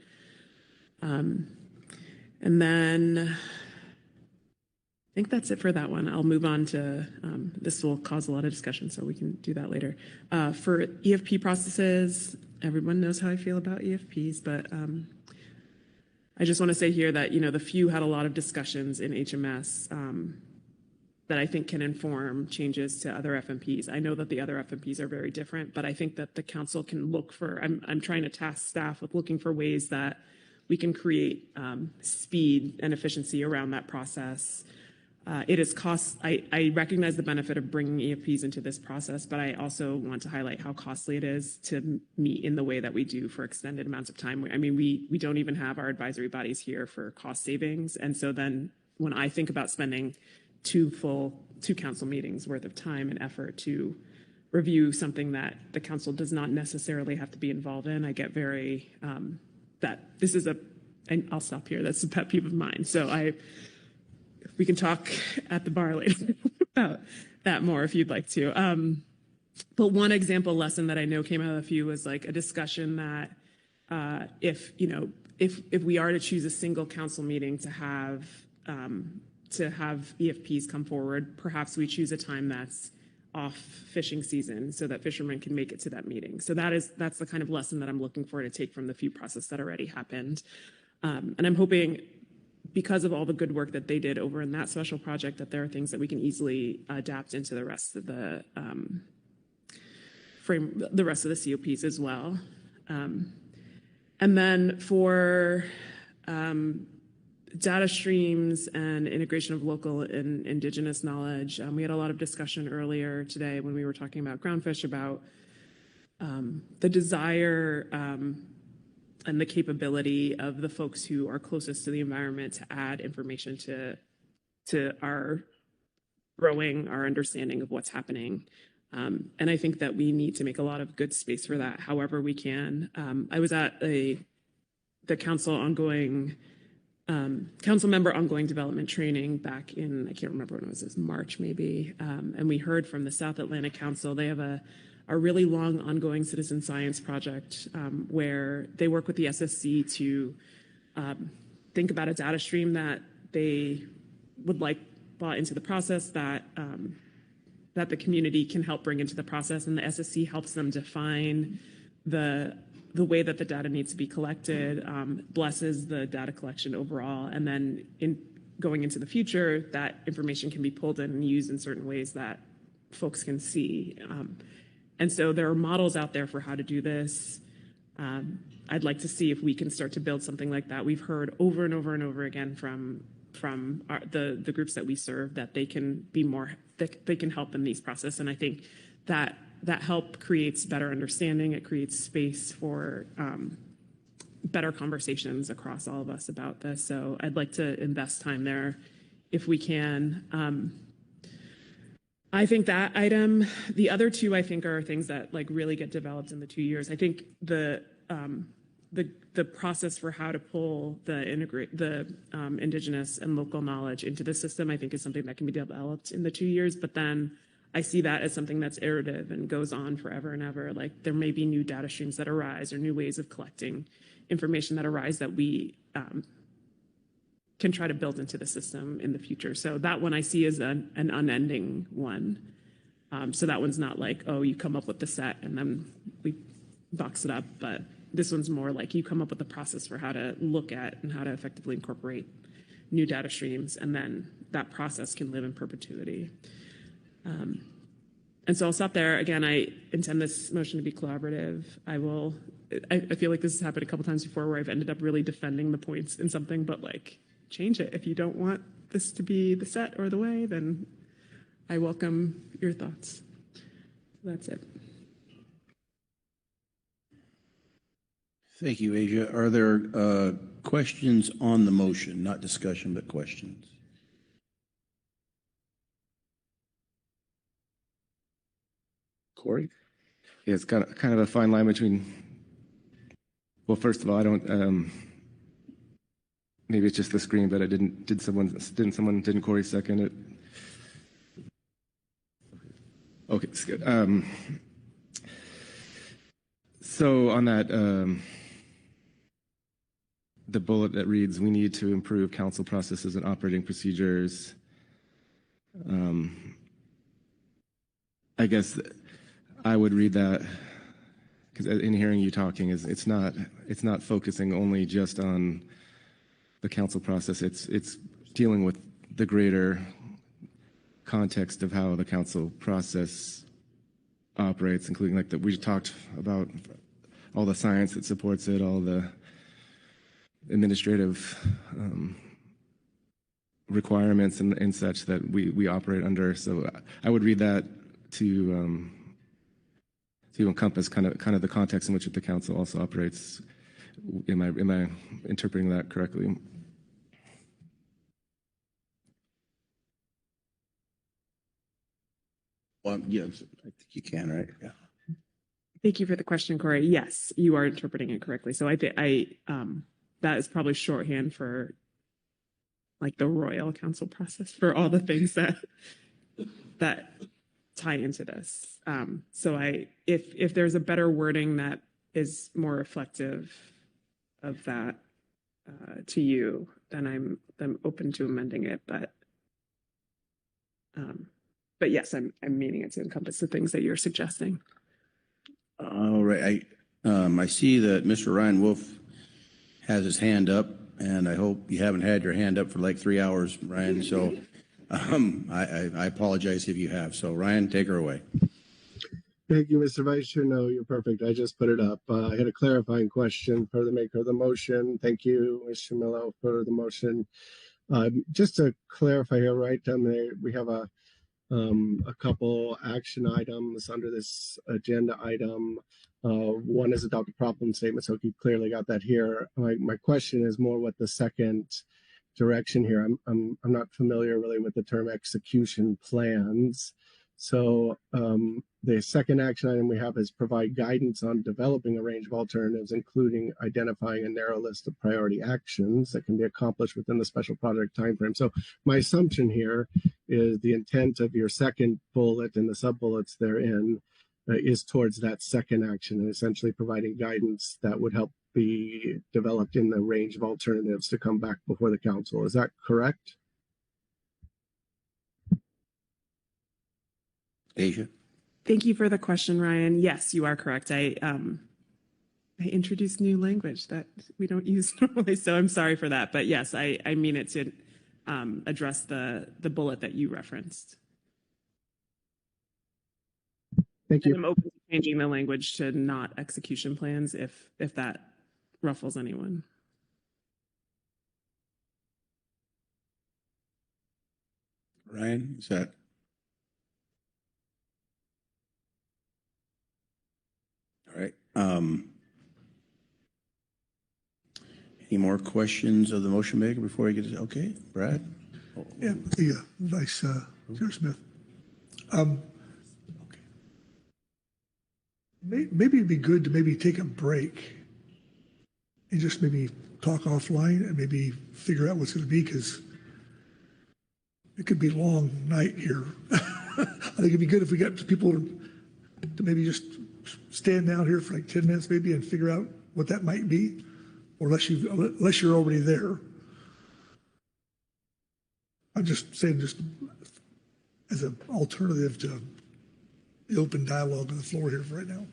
And then I think that's it for that one. I'll move on to, this will cause a lot of discussion, so we can do that later. For EFP processes, everyone knows how I feel about EFPs, but I just want to say here that, the FEW had a lot of discussions in HMS that I think can inform changes to other FMPs. I know that the other FMPs are very different, but I think that the council can look for, I'm trying to task staff with looking for ways that we can create speed and efficiency around that process. It is cost. I recognize the benefit of bringing EFPs into this process, but I also want to highlight how costly it is to meet in the way that we do for extended amounts of time. I mean, we don't even have our advisory bodies here for cost savings. And so then when I think about spending 2 council meetings worth of time and effort to review something that the council does not necessarily have to be involved in, I get very, that this is and I'll stop here. That's a pet peeve of mine. So we can talk at the bar later about that more if you'd like to. But one example lesson that I know came out of a few was like a discussion that if we are to choose a single council meeting to have EFPs come forward, perhaps we choose a time that's off fishing season so that fishermen can make it to that meeting. So that's the kind of lesson that I'm looking for to take from the few process that already happened. And I'm hoping, because of all the good work that they did over in that special project, that there are things that we can easily adapt into the rest of the the rest of the COPs as well. And then for data streams and integration of local and indigenous knowledge, we had a lot of discussion earlier today when we were talking about Groundfish about the desire and the capability of the folks who are closest to the environment to add information to our growing our understanding of what's happening. And I think that we need to make a lot of good space for that, however we can. I was at the council member ongoing development training back in, I can't remember when it was March maybe. And we heard from the South Atlantic Council. They have a really long ongoing citizen science project where they work with the SSC to think about a data stream that they would like brought into the process that the community can help bring into the process, and the SSC helps them define the way that the data needs to be collected, blesses the data collection overall, and then going into the future, that information can be pulled in and used in certain ways that folks can see. And so there are models out there for how to do this. I'd like to see if we can start to build something like that. We've heard over and over and over again from the groups that we serve that they can be more, they can help in these processes. And I think that help creates better understanding. It creates space for better conversations across all of us about this. So I'd like to invest time there if we can. I think that item, the other two, I think are things that like really get developed in the 2 years. I think the process for how to pull the indigenous and local knowledge into the system, I think is something that can be developed in the 2 years. But then I see that as something that's iterative and goes on forever and ever. Like there may be new data streams that arise or new ways of collecting information that arise that we can try to build into the system in the future. So that one I see as an unending one. So that one's not like, oh, you come up with the set and then we box it up. But this one's more like you come up with a process for how to look at and how to effectively incorporate new data streams. And then that process can live in perpetuity. And so I'll stop there. Again, I intend this motion to be collaborative. I feel like this has happened a couple times before where I've ended up really defending the points in something, but like change it. If you don't want this to be the set or the way, then I welcome your thoughts. That's it. Thank you, Asia. Are there questions on the motion? Not discussion, but questions. Corey? Yeah, it's kind of a fine line between, well, first of all, I don't, maybe it's just the screen, but didn't Corey second it? Okay, it's good. So on that, the bullet that reads, we need to improve council processes and operating procedures. I guess I would read that, because in hearing you talking, it's not focusing only just on the council process. It's dealing with the greater context of how the council process operates, including like that we talked about all the science that supports it, all the administrative requirements and such that we operate under. So I would read that to encompass kind of the context in which the council also operates. Am I interpreting that correctly? Well, yes, I think you can, right? Yeah. Thank you for the question, Corey. Yes, you are interpreting it correctly. So I think that is probably shorthand for like the royal council process for all the things that tie into this. So if there's a better wording that is more reflective of that to you, then I'm open to amending it. But yes, I'm meaning it to encompass the things that you're suggesting. All right. I see that Mr. Ryan Wolf has his hand up, and I hope you haven't had your hand up for like 3 hours, Ryan. So I apologize if you have. So Ryan, take her away. Thank you, Mr. Vice Chair. No, you're perfect. I just put it up. I had a clarifying question for the maker of the motion. Thank you, Mr. Millo, for the motion. Just to clarify here, right down there, we have a couple action items under this agenda item. One is adopt a problem statement, so you clearly got that here. My question is more what the second direction here. I'm not familiar really with the term execution plans. So the second action item we have is provide guidance on developing a range of alternatives, including identifying a narrow list of priority actions that can be accomplished within the special project timeframe. So my assumption here is the intent of your second bullet and the sub-bullets therein is towards that second action and essentially providing guidance that would help be developed in the range of alternatives to come back before the council. Is that correct? Asia? Thank you for the question, Ryan. Yes, you are correct. I introduced new language that we don't use normally, so I'm sorry for that. But yes, I mean it to address the bullet that you referenced. Thank you. And I'm open to changing the language to not execution plans if that ruffles anyone. Ryan, is that? All right. Any more questions of the motion maker before I get to, okay, Brad? Yeah, Vice Chair Smith. Maybe it'd be good to maybe take a break and just maybe talk offline and maybe figure out what's going to be, because it could be a long night here. I think it'd be good if we got people to maybe just stand down here for like 10 minutes maybe and figure out what that might be, or unless you're already there. I'm just saying, just as an alternative to the open dialogue on the floor here for right now.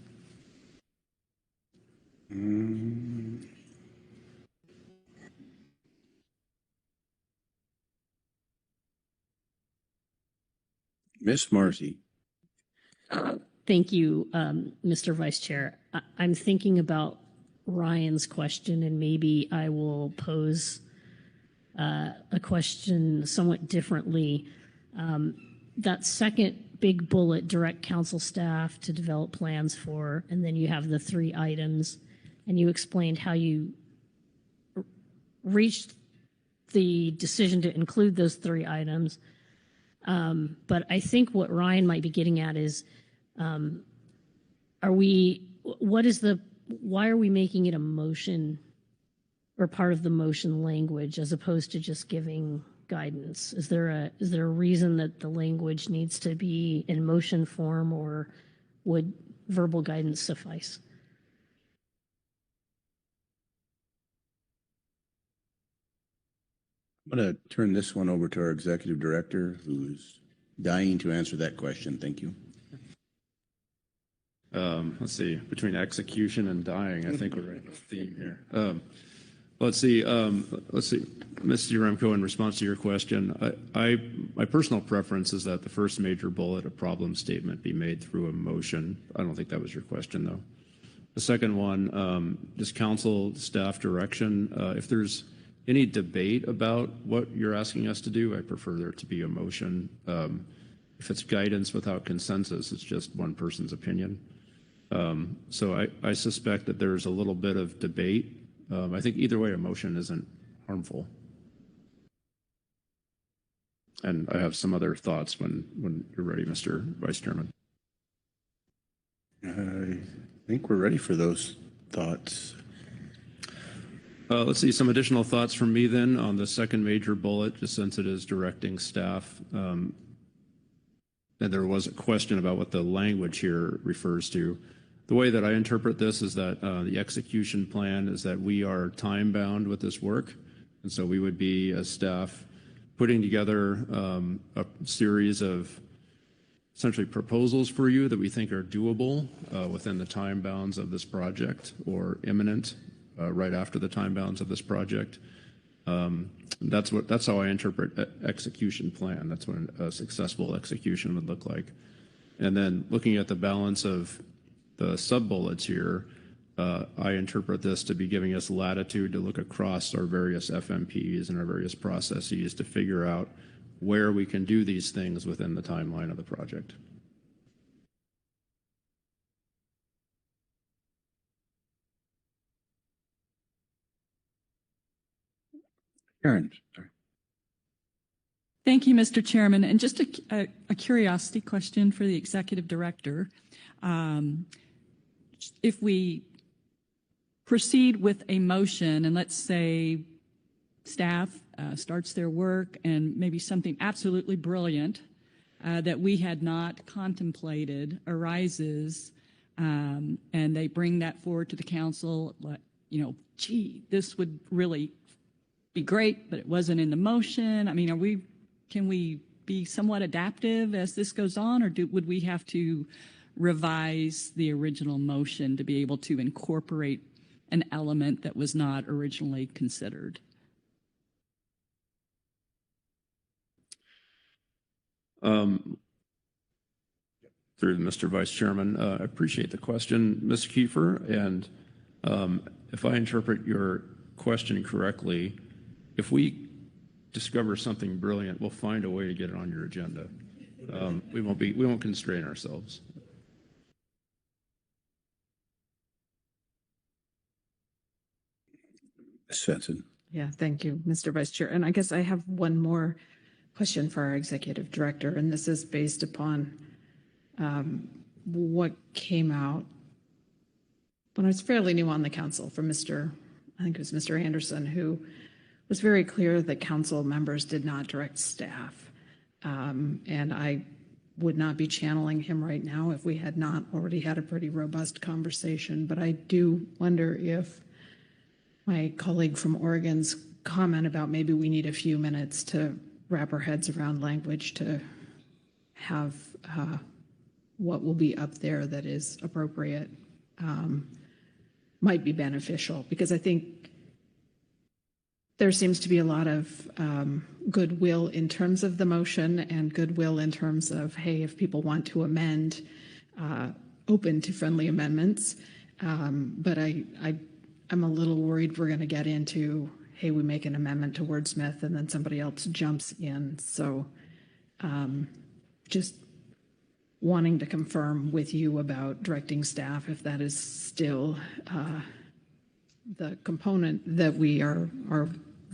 Miss Marcy. Thank you, Mr. Vice Chair. I'm thinking about Ryan's question, and maybe I will pose a question somewhat differently. That second big bullet, direct council staff to develop plans for, and then you have the 3 items, and you explained how you reached the decision to include those 3 items. But I think what Ryan might be getting at is, why are we making it a motion or part of the motion language as opposed to just giving guidance? Is there a reason that the language needs to be in motion form, or would verbal guidance suffice? I'm going to turn this one over to our executive director, who is dying to answer that question. Thank you. Let's see, between execution and dying, I think we're in a theme here. Let's see, Mr. Remco, in response to your question, my personal preference is that the first major bullet, a problem statement, be made through a motion. I don't think that was your question, though. The second one, just council staff direction. If there's any debate about what you're asking us to do, I prefer there to be a motion. If it's guidance without consensus, it's just one person's opinion. So I suspect that there's a little bit of debate. I think either way, a motion isn't harmful. And I have some other thoughts when you're ready, Mr. Vice Chairman. I think we're ready for those thoughts. Let's see, some additional thoughts from me then on the second major bullet, just since it is directing staff. and there was a question about what the language here refers to. The way that I interpret this is that the execution plan is that we are time bound with this work. And so we would be, as staff, putting together a series of essentially proposals for you that we think are doable within the time bounds of this project or imminent right after the time bounds of this project. That's how I interpret execution plan. That's what a successful execution would look like. And then looking at the balance of the sub-bullets here, I interpret this to be giving us latitude to look across our various FMPs and our various processes to figure out where we can do these things within the timeline of the project. Karen, sorry. Thank you, Mr. Chairman. And just a curiosity question for the executive director. If we proceed with a motion and let's say staff starts their work and maybe something absolutely brilliant that we had not contemplated arises and they bring that forward to the council, like, you know, gee, this would really be great, but it wasn't in the motion. I mean, can we be somewhat adaptive as this goes on, or would we have to revise the original motion to be able to incorporate an element that was not originally considered? Through Mr. Vice Chairman, I appreciate the question, Ms. Kiefer. And if I interpret your question correctly, if we discover something brilliant, we'll find a way to get it on your agenda. We won't constrain ourselves. Svensson. Yeah, thank you, Mr. Vice Chair. And I guess I have one more question for our executive director, and this is based upon what came out when I was fairly new on the council from I think it was Mr. Anderson, who was very clear that council members did not direct staff. And I would not be channeling him right now if we had not already had a pretty robust conversation. But I do wonder if my colleague from Oregon's comment about maybe we need a few minutes to wrap our heads around language to have what will be up there that is appropriate might be beneficial, because I think there seems to be a lot of goodwill in terms of the motion and goodwill in terms of, hey, if people want to amend, open to friendly amendments. But I'm a little worried we're going to get into, hey, we make an amendment to wordsmith and then somebody else jumps in. So just wanting to confirm with you about directing staff, if that is still the component that we are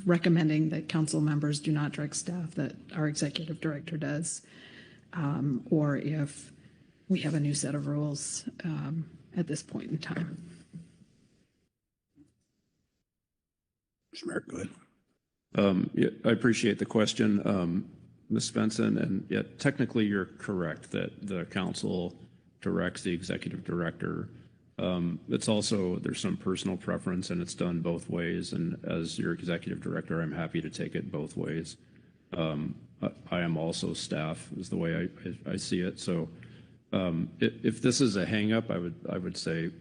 recommending that council members do not direct staff, that our executive director does, or if we have a new set of rules at this point in time. Smart, go ahead. Yeah, I appreciate the question, Ms. Svensson, and yet technically you're correct that the council directs the executive director. It's also, there's some personal preference and it's done both ways. And as your executive director, I'm happy to take it both ways. I am also staff is the way I see it. So if this is a hang up, I would say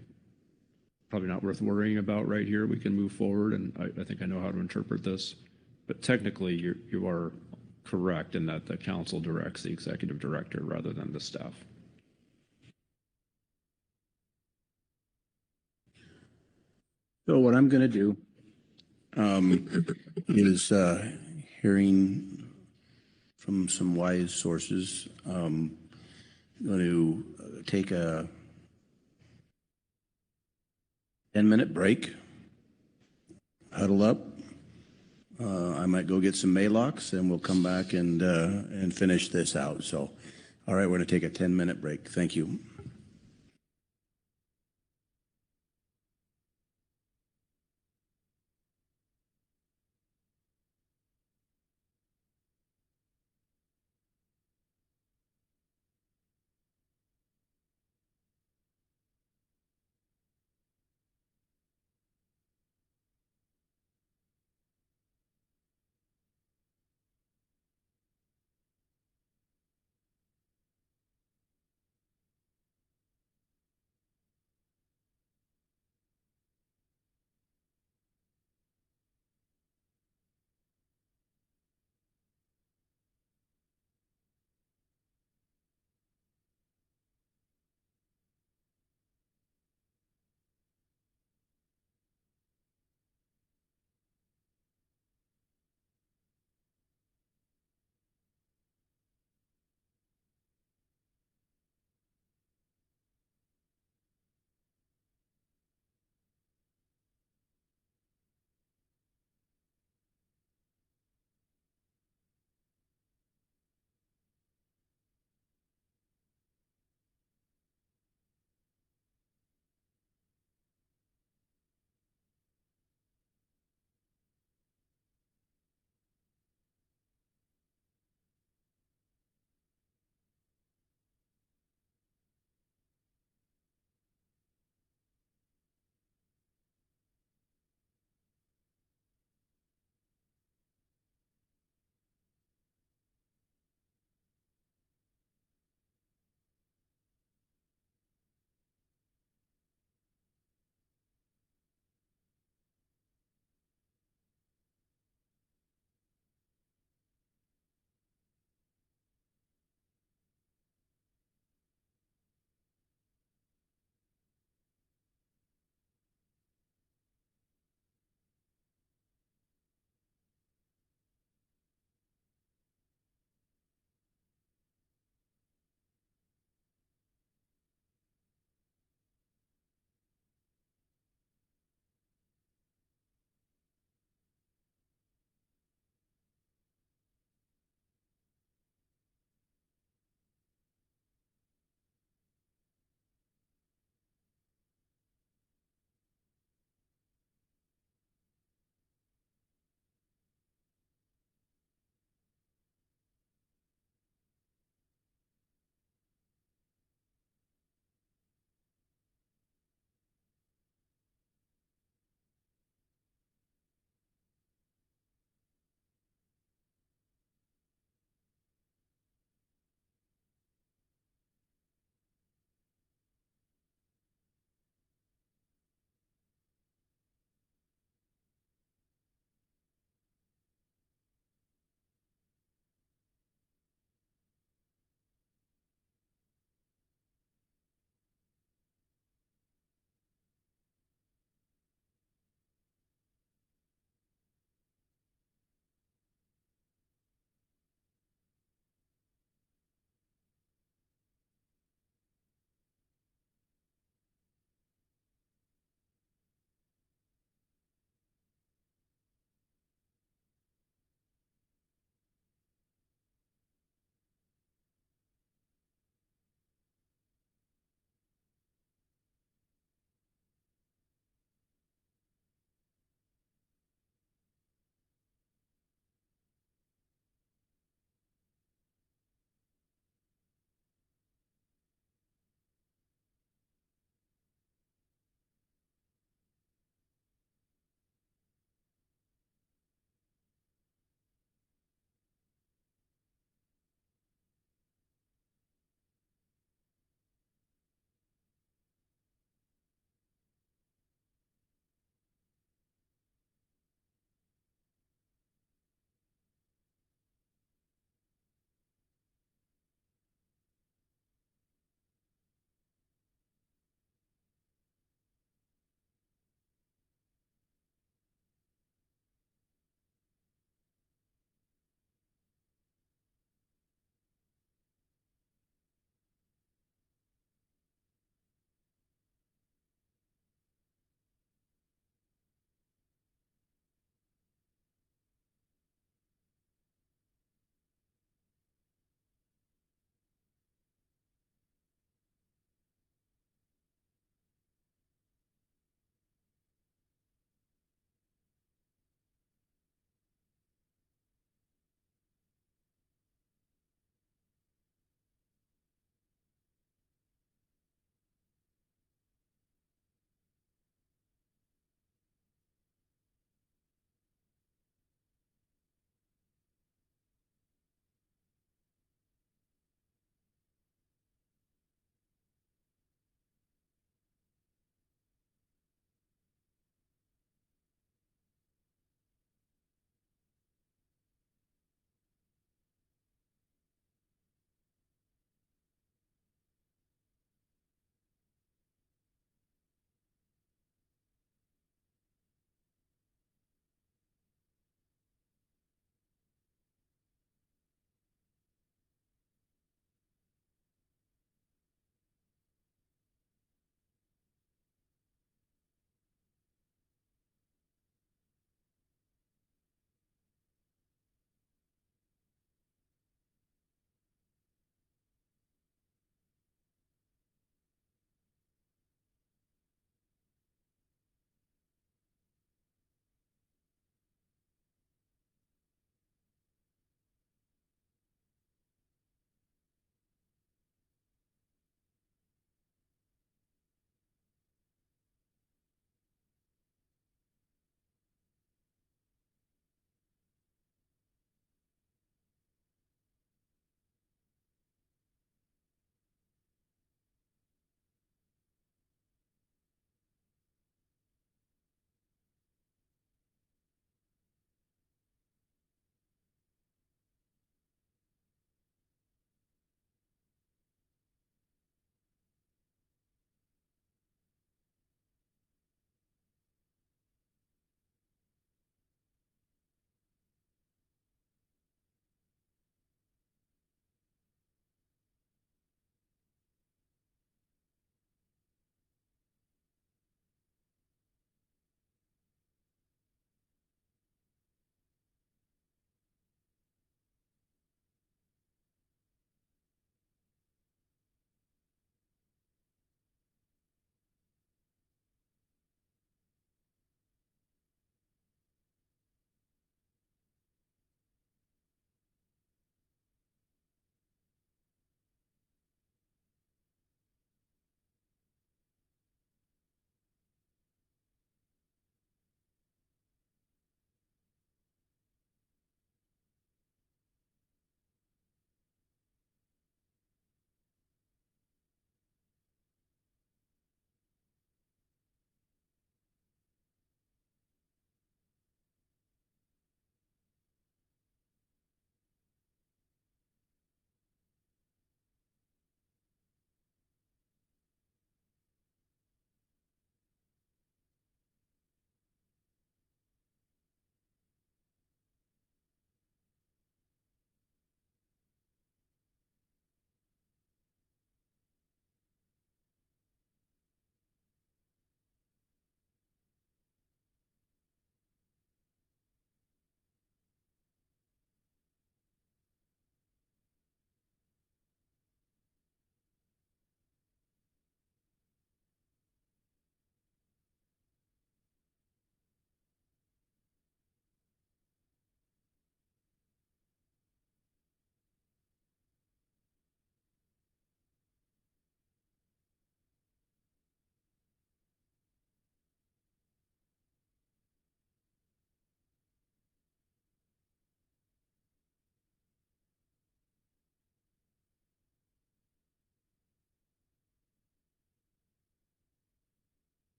probably not worth worrying about right here. We can move forward, and I think I know how to interpret this. But technically, you are correct in that the council directs the executive director rather than the staff. So what I'm going to do is hearing from some wise sources, I'm going to take a 10-minute break, huddle up. I might go get some Maalox, and we'll come back and finish this out. So, all right, we're going to take a 10-minute break. Thank you.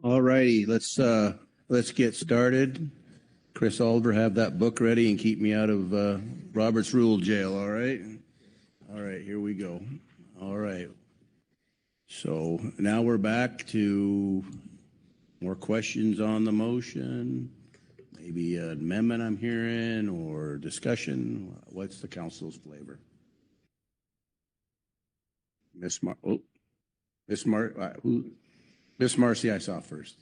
All righty, let's get started. Chris Oliver, have that book ready and keep me out of Robert's Rule jail, all right? All right, here we go. All right. So now we're back to more questions on the motion, maybe an amendment I'm hearing or discussion. What's the council's flavor? Miss Marcy I saw first.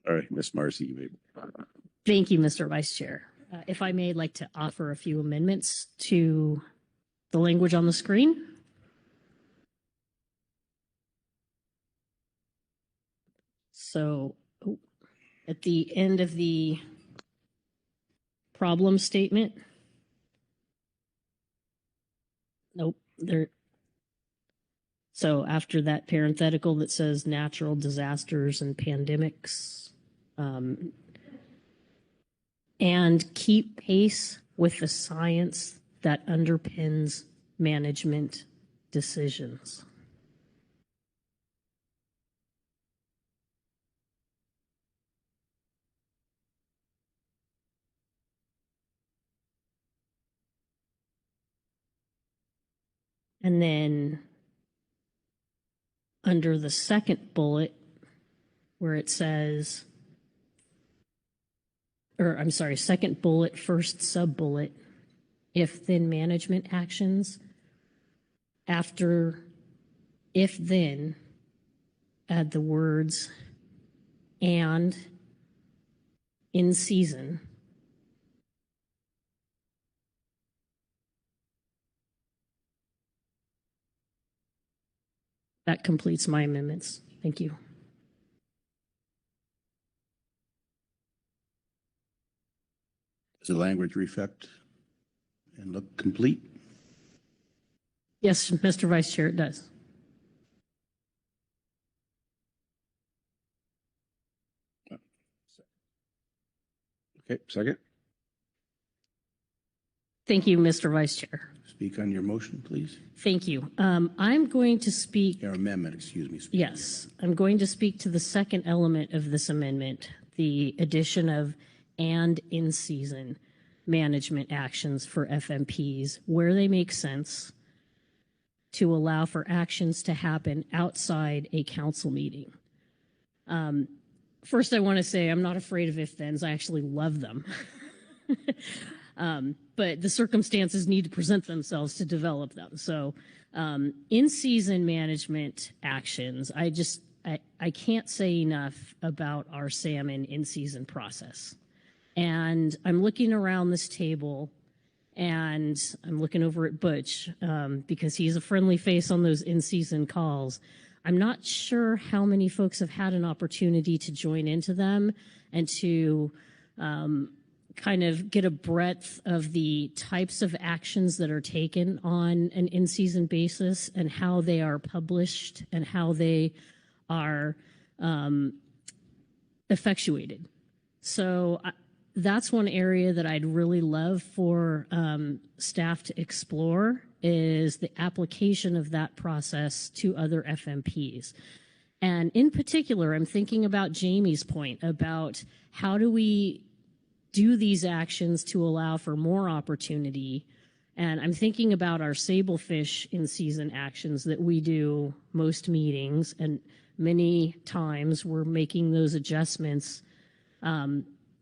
All right, Miss Marcy, you may. Thank you, Mr. Vice Chair. If I may, I'd like to offer a few amendments to the language on the screen. So at the end of the problem statement, nope, there. So after that parenthetical that says natural disasters and pandemics, and keep pace with the science that underpins management decisions. And then under the second bullet, where it says, or I'm sorry, second bullet, first sub-bullet, if then management actions, after if then, add the words and in season. That completes my amendments. Thank you. Does the language reflect and look complete? Yes, Mr. Vice Chair, it does. Okay, second. Thank you, Mr. Vice Chair. Speak on your motion, please. Thank you. I'm going to speak. Your amendment, excuse me. Yes, I'm going to speak to the second element of this amendment, the addition of and in-season management actions for FMPs where they make sense to allow for actions to happen outside a council meeting. First, I want to say I'm not afraid of if-thens. I actually love them. But the circumstances need to present themselves to develop them. So in-season management actions, I can't say enough about our salmon in-season process. And I'm looking around this table and I'm looking over at Butch because he's a friendly face on those in-season calls. I'm not sure how many folks have had an opportunity to join into them and to kind of get a breadth of the types of actions that are taken on an in-season basis and how they are published and how they are effectuated. So that's one area that I'd really love for staff to explore is the application of that process to other FMPs. And in particular, I'm thinking about Jamie's point about how do we do these actions to allow for more opportunity. And I'm thinking about our sablefish in-season actions that we do most meetings, and many times we're making those adjustments.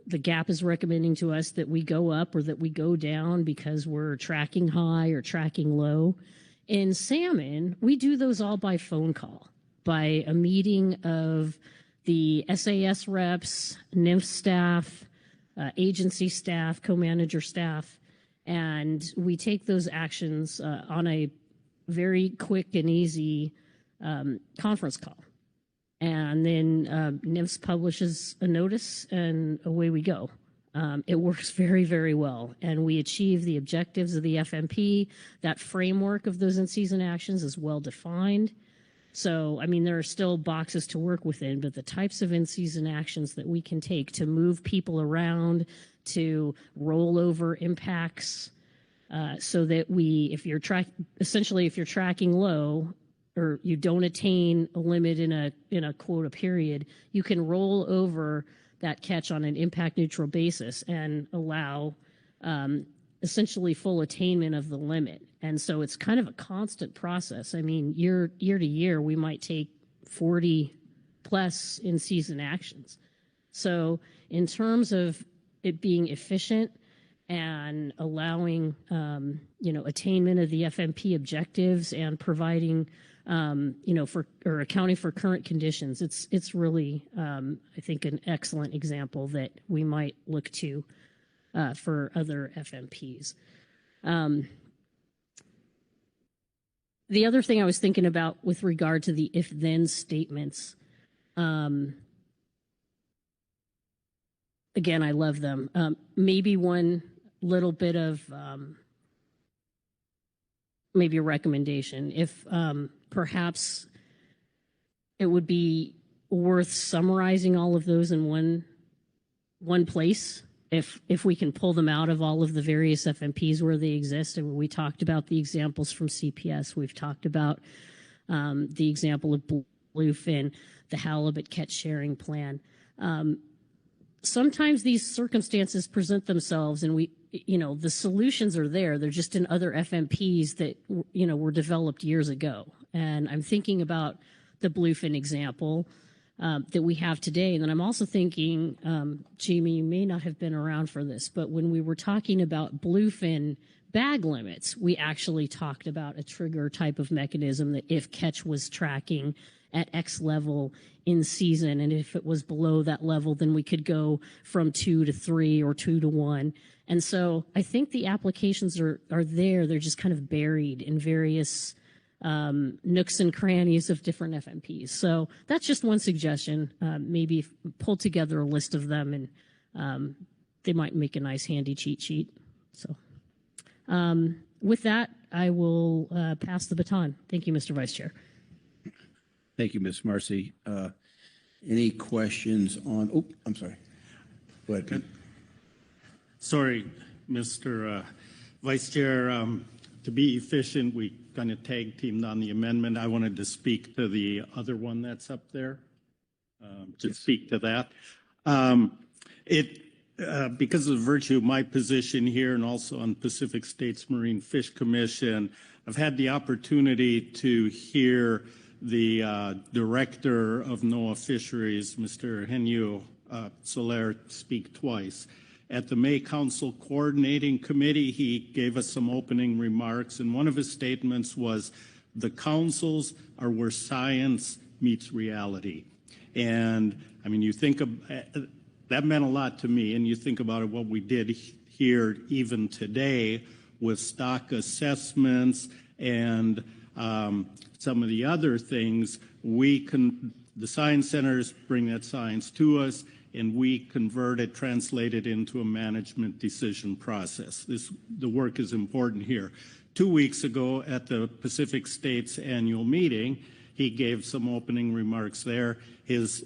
The GAP is recommending to us that we go up or that we go down because we're tracking high or tracking low. In salmon, we do those all by phone call, by a meeting of the SAS reps, NIMF staff, agency staff, co-manager staff, and we take those actions on a very quick and easy conference call. And then NIMS publishes a notice and away we go. It works very, very well, and we achieve the objectives of the FMP. That framework of those in-season actions is well defined. So, I mean, there are still boxes to work within, but the types of in-season actions that we can take to move people around, to roll over impacts, so that if you're tracking low, or you don't attain a limit in a quota period, you can roll over that catch on an impact neutral basis and allow essentially full attainment of the limit. And so it's kind of a constant process. I mean, year to year, we might take 40 plus in-season actions. So in terms of it being efficient and allowing, attainment of the FMP objectives and providing, or accounting for current conditions, it's really, I think, an excellent example that we might look to for other FMPs. The other thing I was thinking about with regard to the if-then statements, again, I love them. Maybe one little bit of maybe a recommendation. If perhaps it would be worth summarizing all of those in one place, if we can pull them out of all of the various FMPs where they exist. And we talked about the examples from CPS. We've talked about the example of bluefin, the halibut catch sharing plan. Sometimes these circumstances present themselves and the solutions are there. They're just in other FMPs that, were developed years ago. And I'm thinking about the bluefin example that we have today. And then I'm also thinking, Jamie, you may not have been around for this, but when we were talking about bluefin bag limits, we actually talked about a trigger type of mechanism that if catch was tracking at X level in season, and if it was below that level, then we could go from 2 to 3 or 2 to 1. And so I think the applications are there. They're just kind of buried in various nooks and crannies of different FMPs. So that's just one suggestion. Maybe pull together a list of them, and they might make a nice handy cheat sheet. So with that, I will pass the baton. Thank you, Mr. Vice Chair. Thank you, Ms. Marcy. Any questions on, I'm sorry. Go ahead. Sorry, Mr. Vice Chair. To be efficient, we kind of tag teamed on the amendment. I wanted to speak to the other one that's up there, speak to that. Because of the virtue of my position here and also on Pacific States Marine Fish Commission, I've had the opportunity to hear the director of NOAA Fisheries, Mr. Henio Soler, speak twice. At the May Council Coordinating Committee, he gave us some opening remarks, and one of his statements was, the councils are where science meets reality. And I mean, you think of, that meant a lot to me, and you think about it, what we did here even today with stock assessments and some of the other things, the science centers bring that science to us, and we convert it, translate it into a management decision process. The work is important here. 2 weeks ago at the Pacific States annual meeting, he gave some opening remarks there.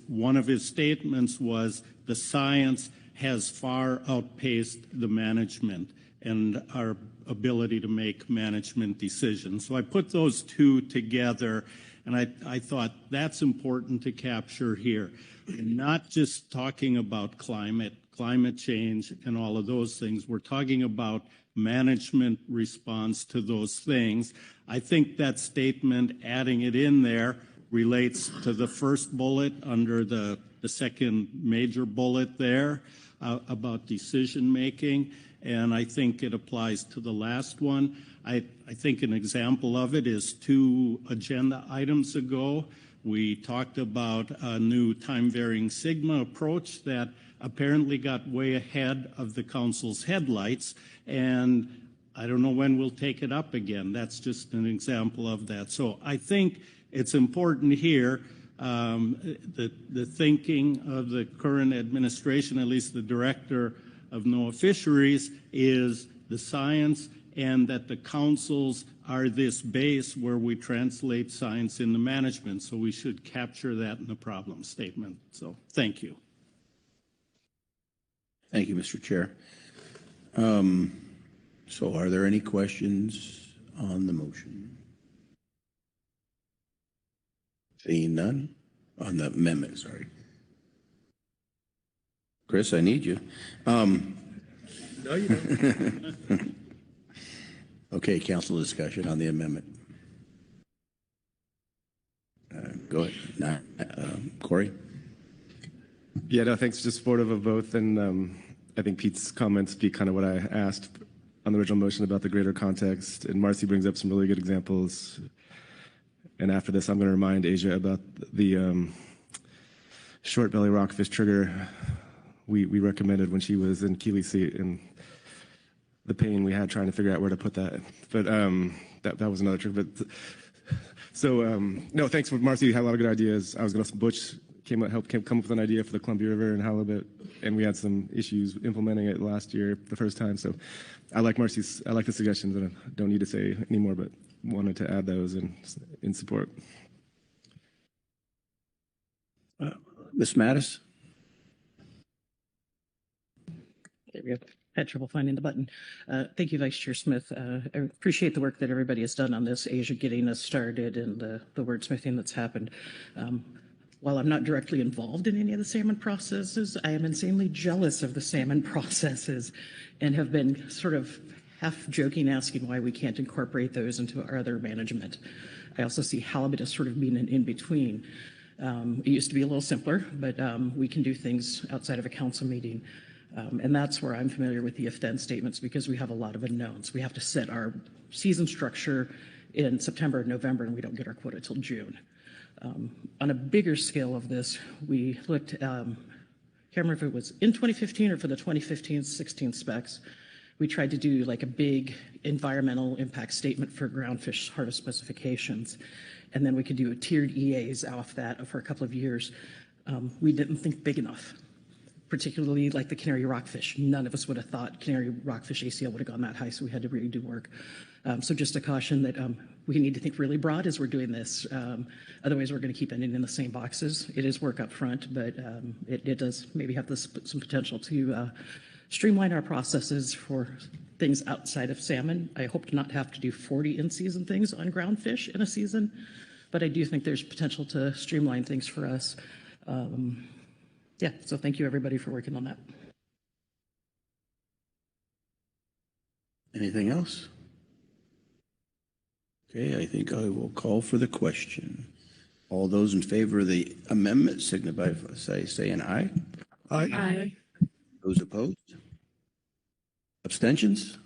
One of his statements was, the science has far outpaced the management and our ability to make management decisions. So I put those two together, and I thought that's important to capture here. We're not just talking about climate change and all of those things. We're talking about management response to those things. I think that statement, adding it in there, relates to the first bullet under the second major bullet there about decision making. And I think it applies to the last one. I think an example of it is 2 agenda items ago, we talked about a new time-varying sigma approach that apparently got way ahead of the council's headlights, and I don't know when we'll take it up again. That's just an example of that. So I think it's important here, the thinking of the current administration, at least the director of NOAA Fisheries is the science, and that the councils are this base where we translate science into management. So we should capture that in the problem statement. So thank you. Thank you, Mr. Chair. So are there any questions on the motion? Seeing none? On the amendment, sorry. Chris, I need you. No, you don't. Okay, council discussion on the amendment. Go ahead. Corey? Yeah, no, thanks. Just supportive of both. And I think Pete's comments speak kind of what I asked on the original motion about the greater context. And Marcy brings up some really good examples. And after this, I'm going to remind Asia about the short belly rockfish trigger we recommended when she was in Keeley seat, and the pain we had trying to figure out where to put that. But that was another trick. But so no, thanks for Marcy. You had a lot of good ideas. I was going to Butch come up with an idea for the Columbia River and halibut, and we had some issues implementing it last year the first time. So I like Marcy's. I like the suggestions, and I don't need to say anymore, but wanted to add those in support. Ms. Mattis? There we go. Had trouble finding the button. Thank you, Vice Chair Smith. I appreciate the work that everybody has done on this, Asia getting us started, and the wordsmithing that's happened. While I'm not directly involved in any of the salmon processes, I am insanely jealous of the salmon processes and have been sort of half joking, asking why we can't incorporate those into our other management. I also see halibut as sort of being an in-between. It used to be a little simpler, but we can do things outside of a council meeting. And that's where I'm familiar with the if-then statements, because we have a lot of unknowns. We have to set our season structure in September and November, and we don't get our quota till June. On a bigger scale of this, we looked, can't remember if it was in 2015 or for the 2015-16 specs, we tried to do like a big environmental impact statement for groundfish harvest specifications. And then we could do a tiered EAs off that for a couple of years. We didn't think big enough, particularly like the canary rockfish. None of us would have thought canary rockfish ACL would have gone that high, so we had to really do work. So just a caution that we need to think really broad as we're doing this. Otherwise, we're going to keep ending in the same boxes. It is work up front, but it does maybe have some potential to streamline our processes for things outside of salmon. I hope to not have to do 40 in-season things on groundfish in a season, but I do think there's potential to streamline things for us. Yeah, so thank you everybody for working on that. Anything else? Okay, I think I will call for the question. All those in favor of the amendment signify by saying aye. Aye. Aye. Those opposed? Abstentions?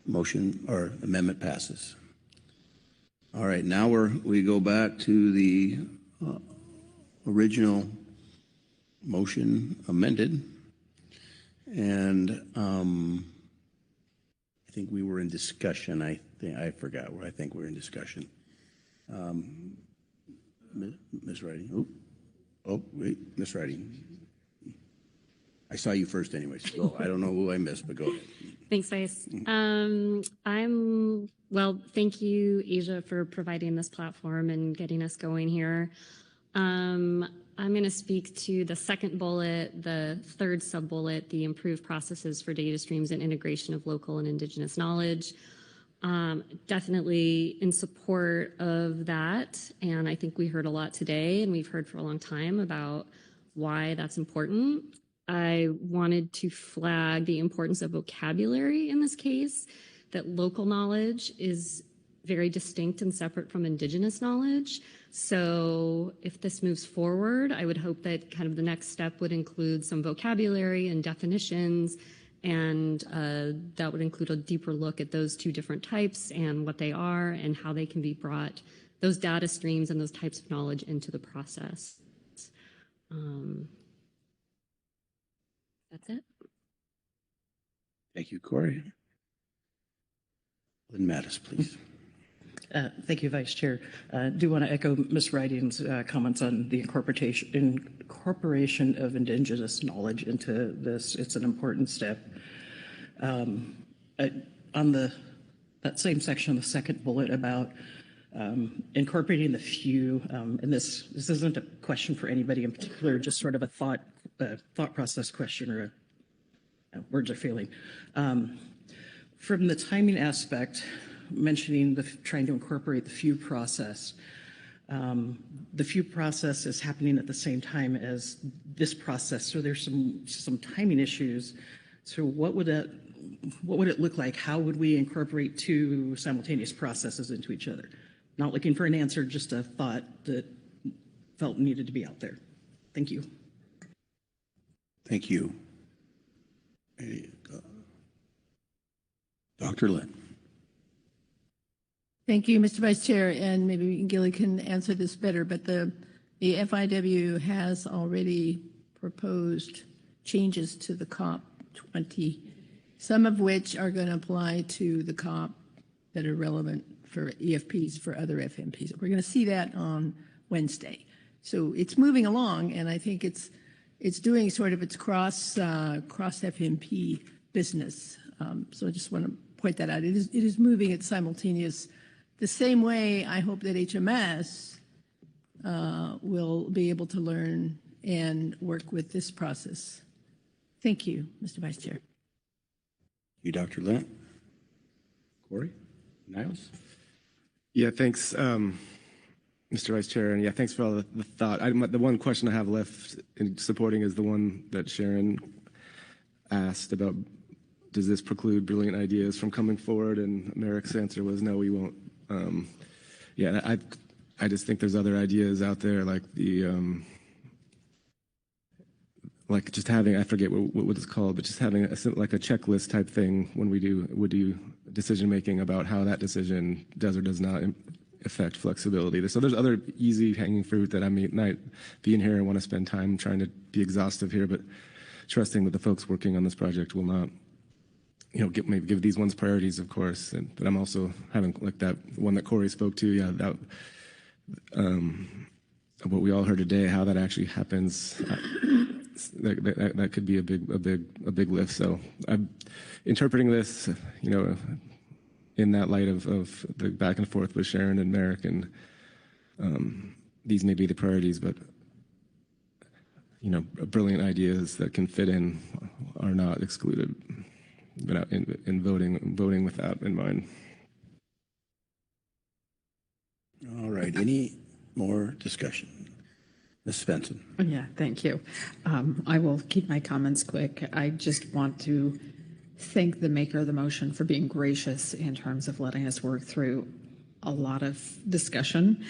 Motion or amendment passes. All right, now we go back to the original motion amended, and I think we were in discussion. I forgot where I think we were in discussion. Ms. Writing. Oh, wait, Ms. Writing. I saw you first anyway, so I don't know who I missed, but go ahead. Thanks, Vice. Well, thank you, Asia, for providing this platform and getting us going here. I'm going to speak to the second bullet, the third sub-bullet, the improved processes for data streams and integration of local and Indigenous knowledge. Definitely in support of that. And I think we heard a lot today, and we've heard for a long time about why that's important. I wanted to flag the importance of vocabulary in this case, that local knowledge is very distinct and separate from Indigenous knowledge. So if this moves forward, I would hope that kind of the next step would include some vocabulary and definitions, and that would include a deeper look at those two different types and what they are and how they can be brought, those data streams and those types of knowledge, into the process. That's it. Thank you, Corey. Lynn Mattis, please. Thank you, Vice Chair. Do want to echo Ms. Riding's comments on the incorporation of Indigenous knowledge into this. It's an important step. On that same section, the second bullet about incorporating the few, and this isn't a question for anybody in particular, just sort of a thought process question or words or feeling. From the timing aspect, mentioning trying to incorporate the few process. The few process is happening at the same time as this process, so there's some timing issues. So what would it look like? How would we incorporate two simultaneous processes into each other? Not looking for an answer, just a thought that felt needed to be out there. Thank you. Thank you. Dr. Lynn. Thank you, Mr. Vice Chair, and maybe Gilly can answer this better, but the FIW has already proposed changes to the COP 20, some of which are going to apply to the COP that are relevant for EFPs for other FMPs. We're going to see that on Wednesday. So it's moving along, and I think it's doing sort of its cross FMP business. So I just want to point that out. It is moving. It's simultaneous. The same way I hope that HMS will be able to learn and work with this process. Thank you, Mr. Vice Chair. You, Dr. Lent. Corey? Niles? Yeah, thanks, Mr. Vice Chair. And yeah, thanks for all the thought. The one question I have left in supporting is the one that Sharon asked about, does this preclude brilliant ideas from coming forward? And Merrick's answer was, no, we won't. Yeah, I just think there's other ideas out there, like like just having, I forget what it's called, but just having like a checklist type thing when we do decision making about how that decision does or does not affect flexibility. So there's other easy hanging fruit that I might be in here and want to spend time trying to be exhaustive here, but trusting that the folks working on this project will not, maybe give these ones priorities, of course. But I'm also having like that one that Corey spoke to. Yeah, that what we all heard today, how that actually happens. That could be a big lift. So I'm interpreting this, in that light of the back and forth with Sharon and Merrick, and these may be the priorities, but brilliant ideas that can fit in are not excluded. In voting with that in mind. All right. Any more discussion? Ms. Svensson. Yeah, thank you. I will keep my comments quick. I just want to thank the maker of the motion for being gracious in terms of letting us work through a lot of discussion.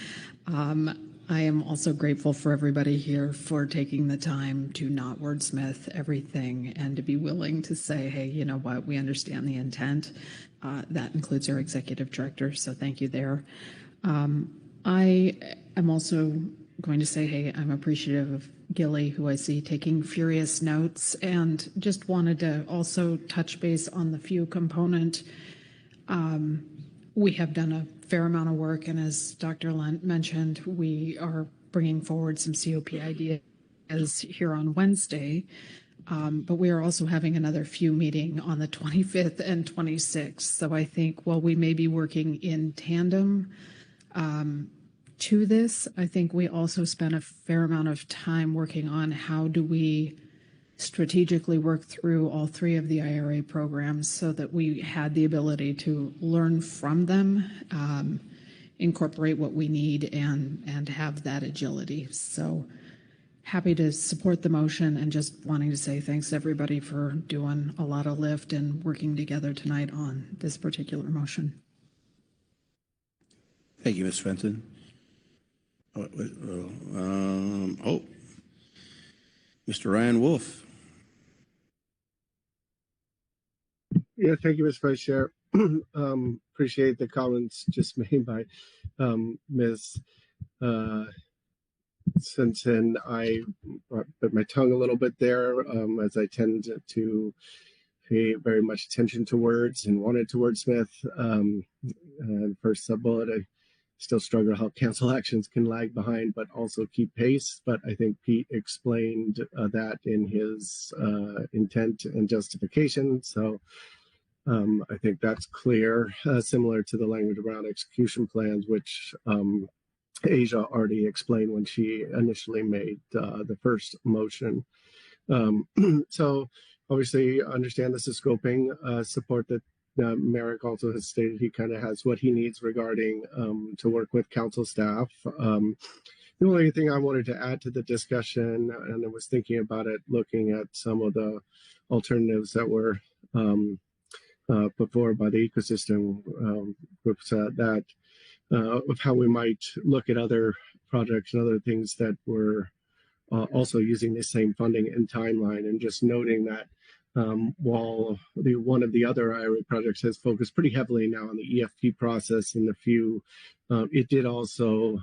I am also grateful for everybody here for taking the time to not wordsmith everything and to be willing to say, hey, you know what, we understand the intent. That includes our executive director, so thank you there. I am also going to say, hey, I'm appreciative of Gilly, who I see taking furious notes, and just wanted to also touch base on the few component. We have done a fair amount of work, and as Dr. Lent mentioned, we are bringing forward some COP ideas here on Wednesday, but we are also having another few meeting on the 25th and 26th. So I think while we may be working in tandem to this, I think we also spent a fair amount of time working on how do we strategically work through all three of the IRA programs so that we had the ability to learn from them, incorporate what we need, and have that agility. So happy to support the motion, and just wanting to say thanks to everybody for doing a lot of lift and working together tonight on this particular motion. Thank you, Ms. Fenton. Mr. Ryan Wolf. Yeah, thank you, Mr. Vice Chair. Appreciate the comments just made by Ms. Simpson. I bit my tongue a little bit there, as I tend to pay very much attention to words and wanted to wordsmith. first sub-bullet, I still struggle how council actions can lag behind, but also keep pace. But I think Pete explained that in his intent and justification. So I think that's clear, similar to the language around execution plans, which Asia already explained when she initially made the first motion. So obviously understand this is scoping, support that Merrick also has stated he kind of has what he needs regarding to work with council staff. The only thing I wanted to add to the discussion, and I was thinking about it, looking at some of the alternatives that were put forward by the ecosystem groups, that of how we might look at other projects and other things that were also using the same funding and timeline, and just noting that while one of the other IRA projects has focused pretty heavily now on the EFP process and the few, it did also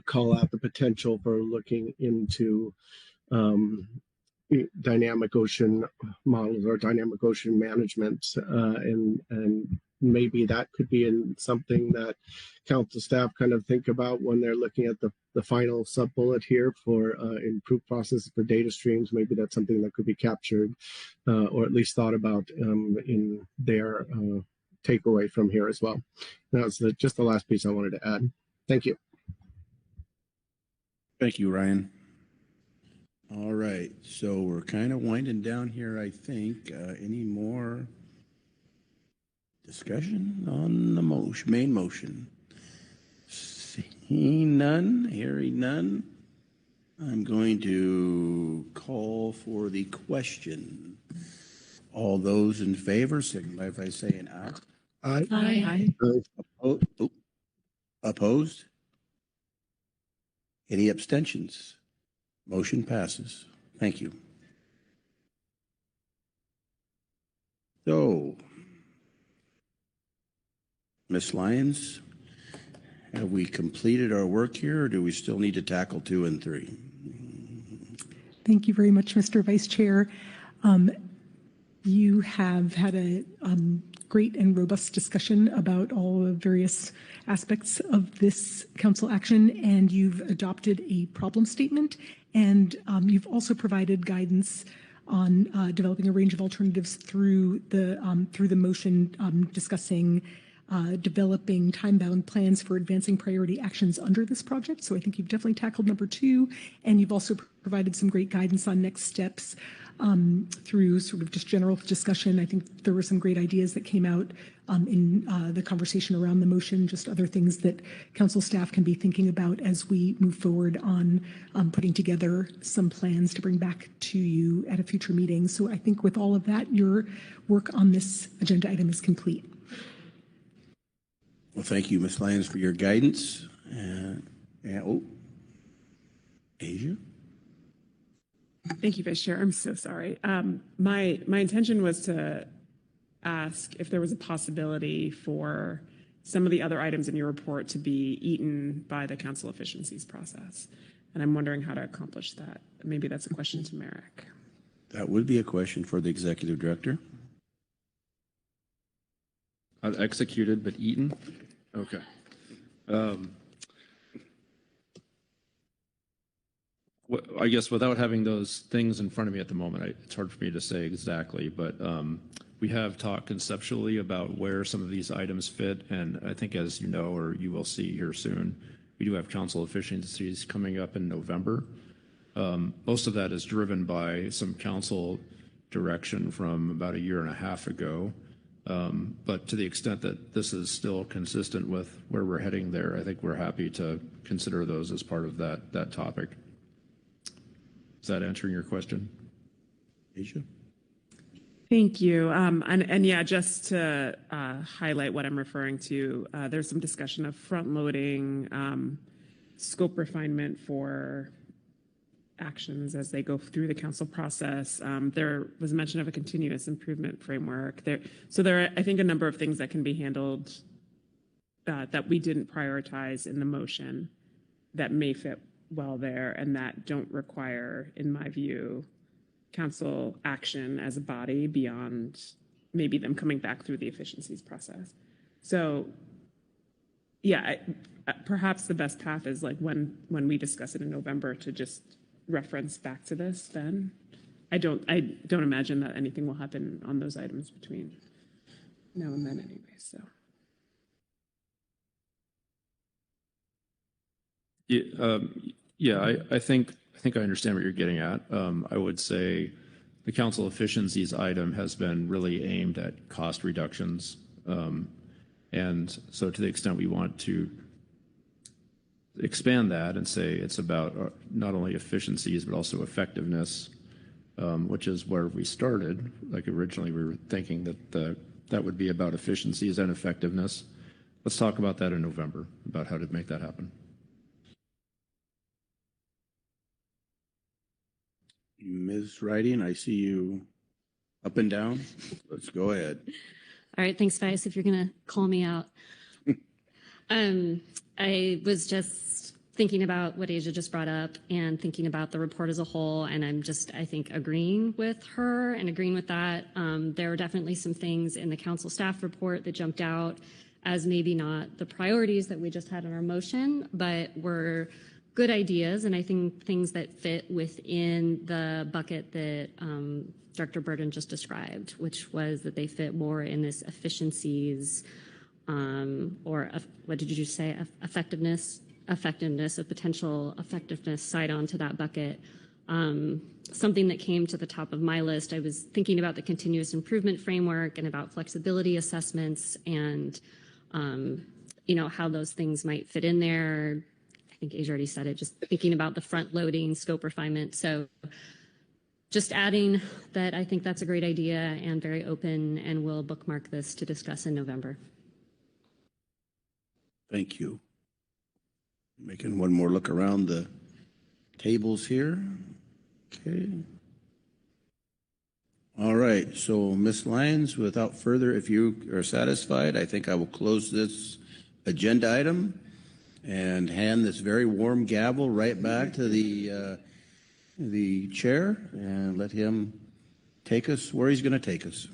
call out the potential for looking into dynamic ocean models or dynamic ocean management, and maybe that could be in something that council staff kind of think about when they're looking at the final sub bullet here for improved processes for data streams. Maybe that's something that could be captured or at least thought about in their takeaway from here as well. That's just the last piece I wanted to add. Thank you. Thank you, Ryan. All right, so we're kind of winding down here, I think. Any more discussion on the main motion? Seeing none, hearing none, I'm going to call for the question. All those in favor, signify by saying aye. Aye. Aye. Opposed? Any abstentions? Motion passes. Thank you. So, Ms. Lyons, have we completed our work here, or do we still need to tackle 2 and 3? Thank you very much, Mr. Vice Chair. You have had a great and robust discussion about all the various aspects of this council action, and you've adopted a problem statement, and you've also provided guidance on developing a range of alternatives through the motion discussing developing time-bound plans for advancing priority actions under this project. So I think you've definitely tackled number 2, and you've also provided some great guidance on next steps through sort of just general discussion. I think there were some great ideas that came out in the conversation around the motion, just other things that council staff can be thinking about as we move forward on putting together some plans to bring back to you at a future meeting. So I think with all of that, your work on this agenda item is complete. Well, thank you, Ms. Lyons, for your guidance. Asia? Thank you, Vice Chair. I'm so sorry. My intention was to ask if there was a possibility for some of the other items in your report to be eaten by the council efficiencies process. And I'm wondering how to accomplish that. Maybe that's a question to Merrick. That would be a question for the executive director. Executed but eaten? Okay. I guess without having those things in front of me at the moment, it's hard for me to say exactly, but we have talked conceptually about where some of these items fit, and I think, as you know, or you will see here soon, we do have council efficiencies coming up in November. Most of that is driven by some council direction from about 1.5 years ago. But to the extent that this is still consistent with where we're heading there, I think we're happy to consider those as part of that topic. Is that answering your question? Asia? Thank you. And yeah, just to highlight what I'm referring to, there's some discussion of front-loading scope refinement for actions as they go through the council process. There was mention of a continuous improvement framework. So there are, I think, a number of things that can be handled that we didn't prioritize in the motion that may fit well there and that don't require, in my view, council action as a body beyond maybe them coming back through the efficiencies process. So yeah, perhaps the best path is like when we discuss it in November to just reference back to this then. I don't imagine that anything will happen on those items between now and then anyway, so. Yeah, I think I understand what you're getting at. I would say the council efficiencies item has been really aimed at cost reductions. And so to the extent we want to expand that and say it's about not only efficiencies, but also effectiveness, which is where we started. Like originally we were thinking that that would be about efficiencies and effectiveness. Let's talk about that in November, about how to make that happen. Ms. Writing, I see you up and down. Let's go ahead. All right, thanks, Vice, if you're going to call me out. I was just thinking about what Asia just brought up and thinking about the report as a whole, and I'm just, I think, agreeing with her and agreeing with that. There were definitely some things in the council staff report that jumped out as maybe not the priorities that we just had in our motion, but were good ideas, and I think things that fit within the bucket that Director Burden just described, which was that they fit more in this efficiencies or what did you say, effectiveness of potential effectiveness side onto that bucket. Something that came to the top of my list, I was thinking about the continuous improvement framework and about flexibility assessments and how those things might fit in there. I think Asia already said it, just thinking about the front loading scope refinement. So just adding that I think that's a great idea and very open, and we'll bookmark this to discuss in November. Thank you. Making one more look around the tables here. Okay. All right, so Ms. Lyons, without further, if you are satisfied, I think I will close this agenda item and hand this very warm gavel right back to the chair and let him take us where he's going to take us.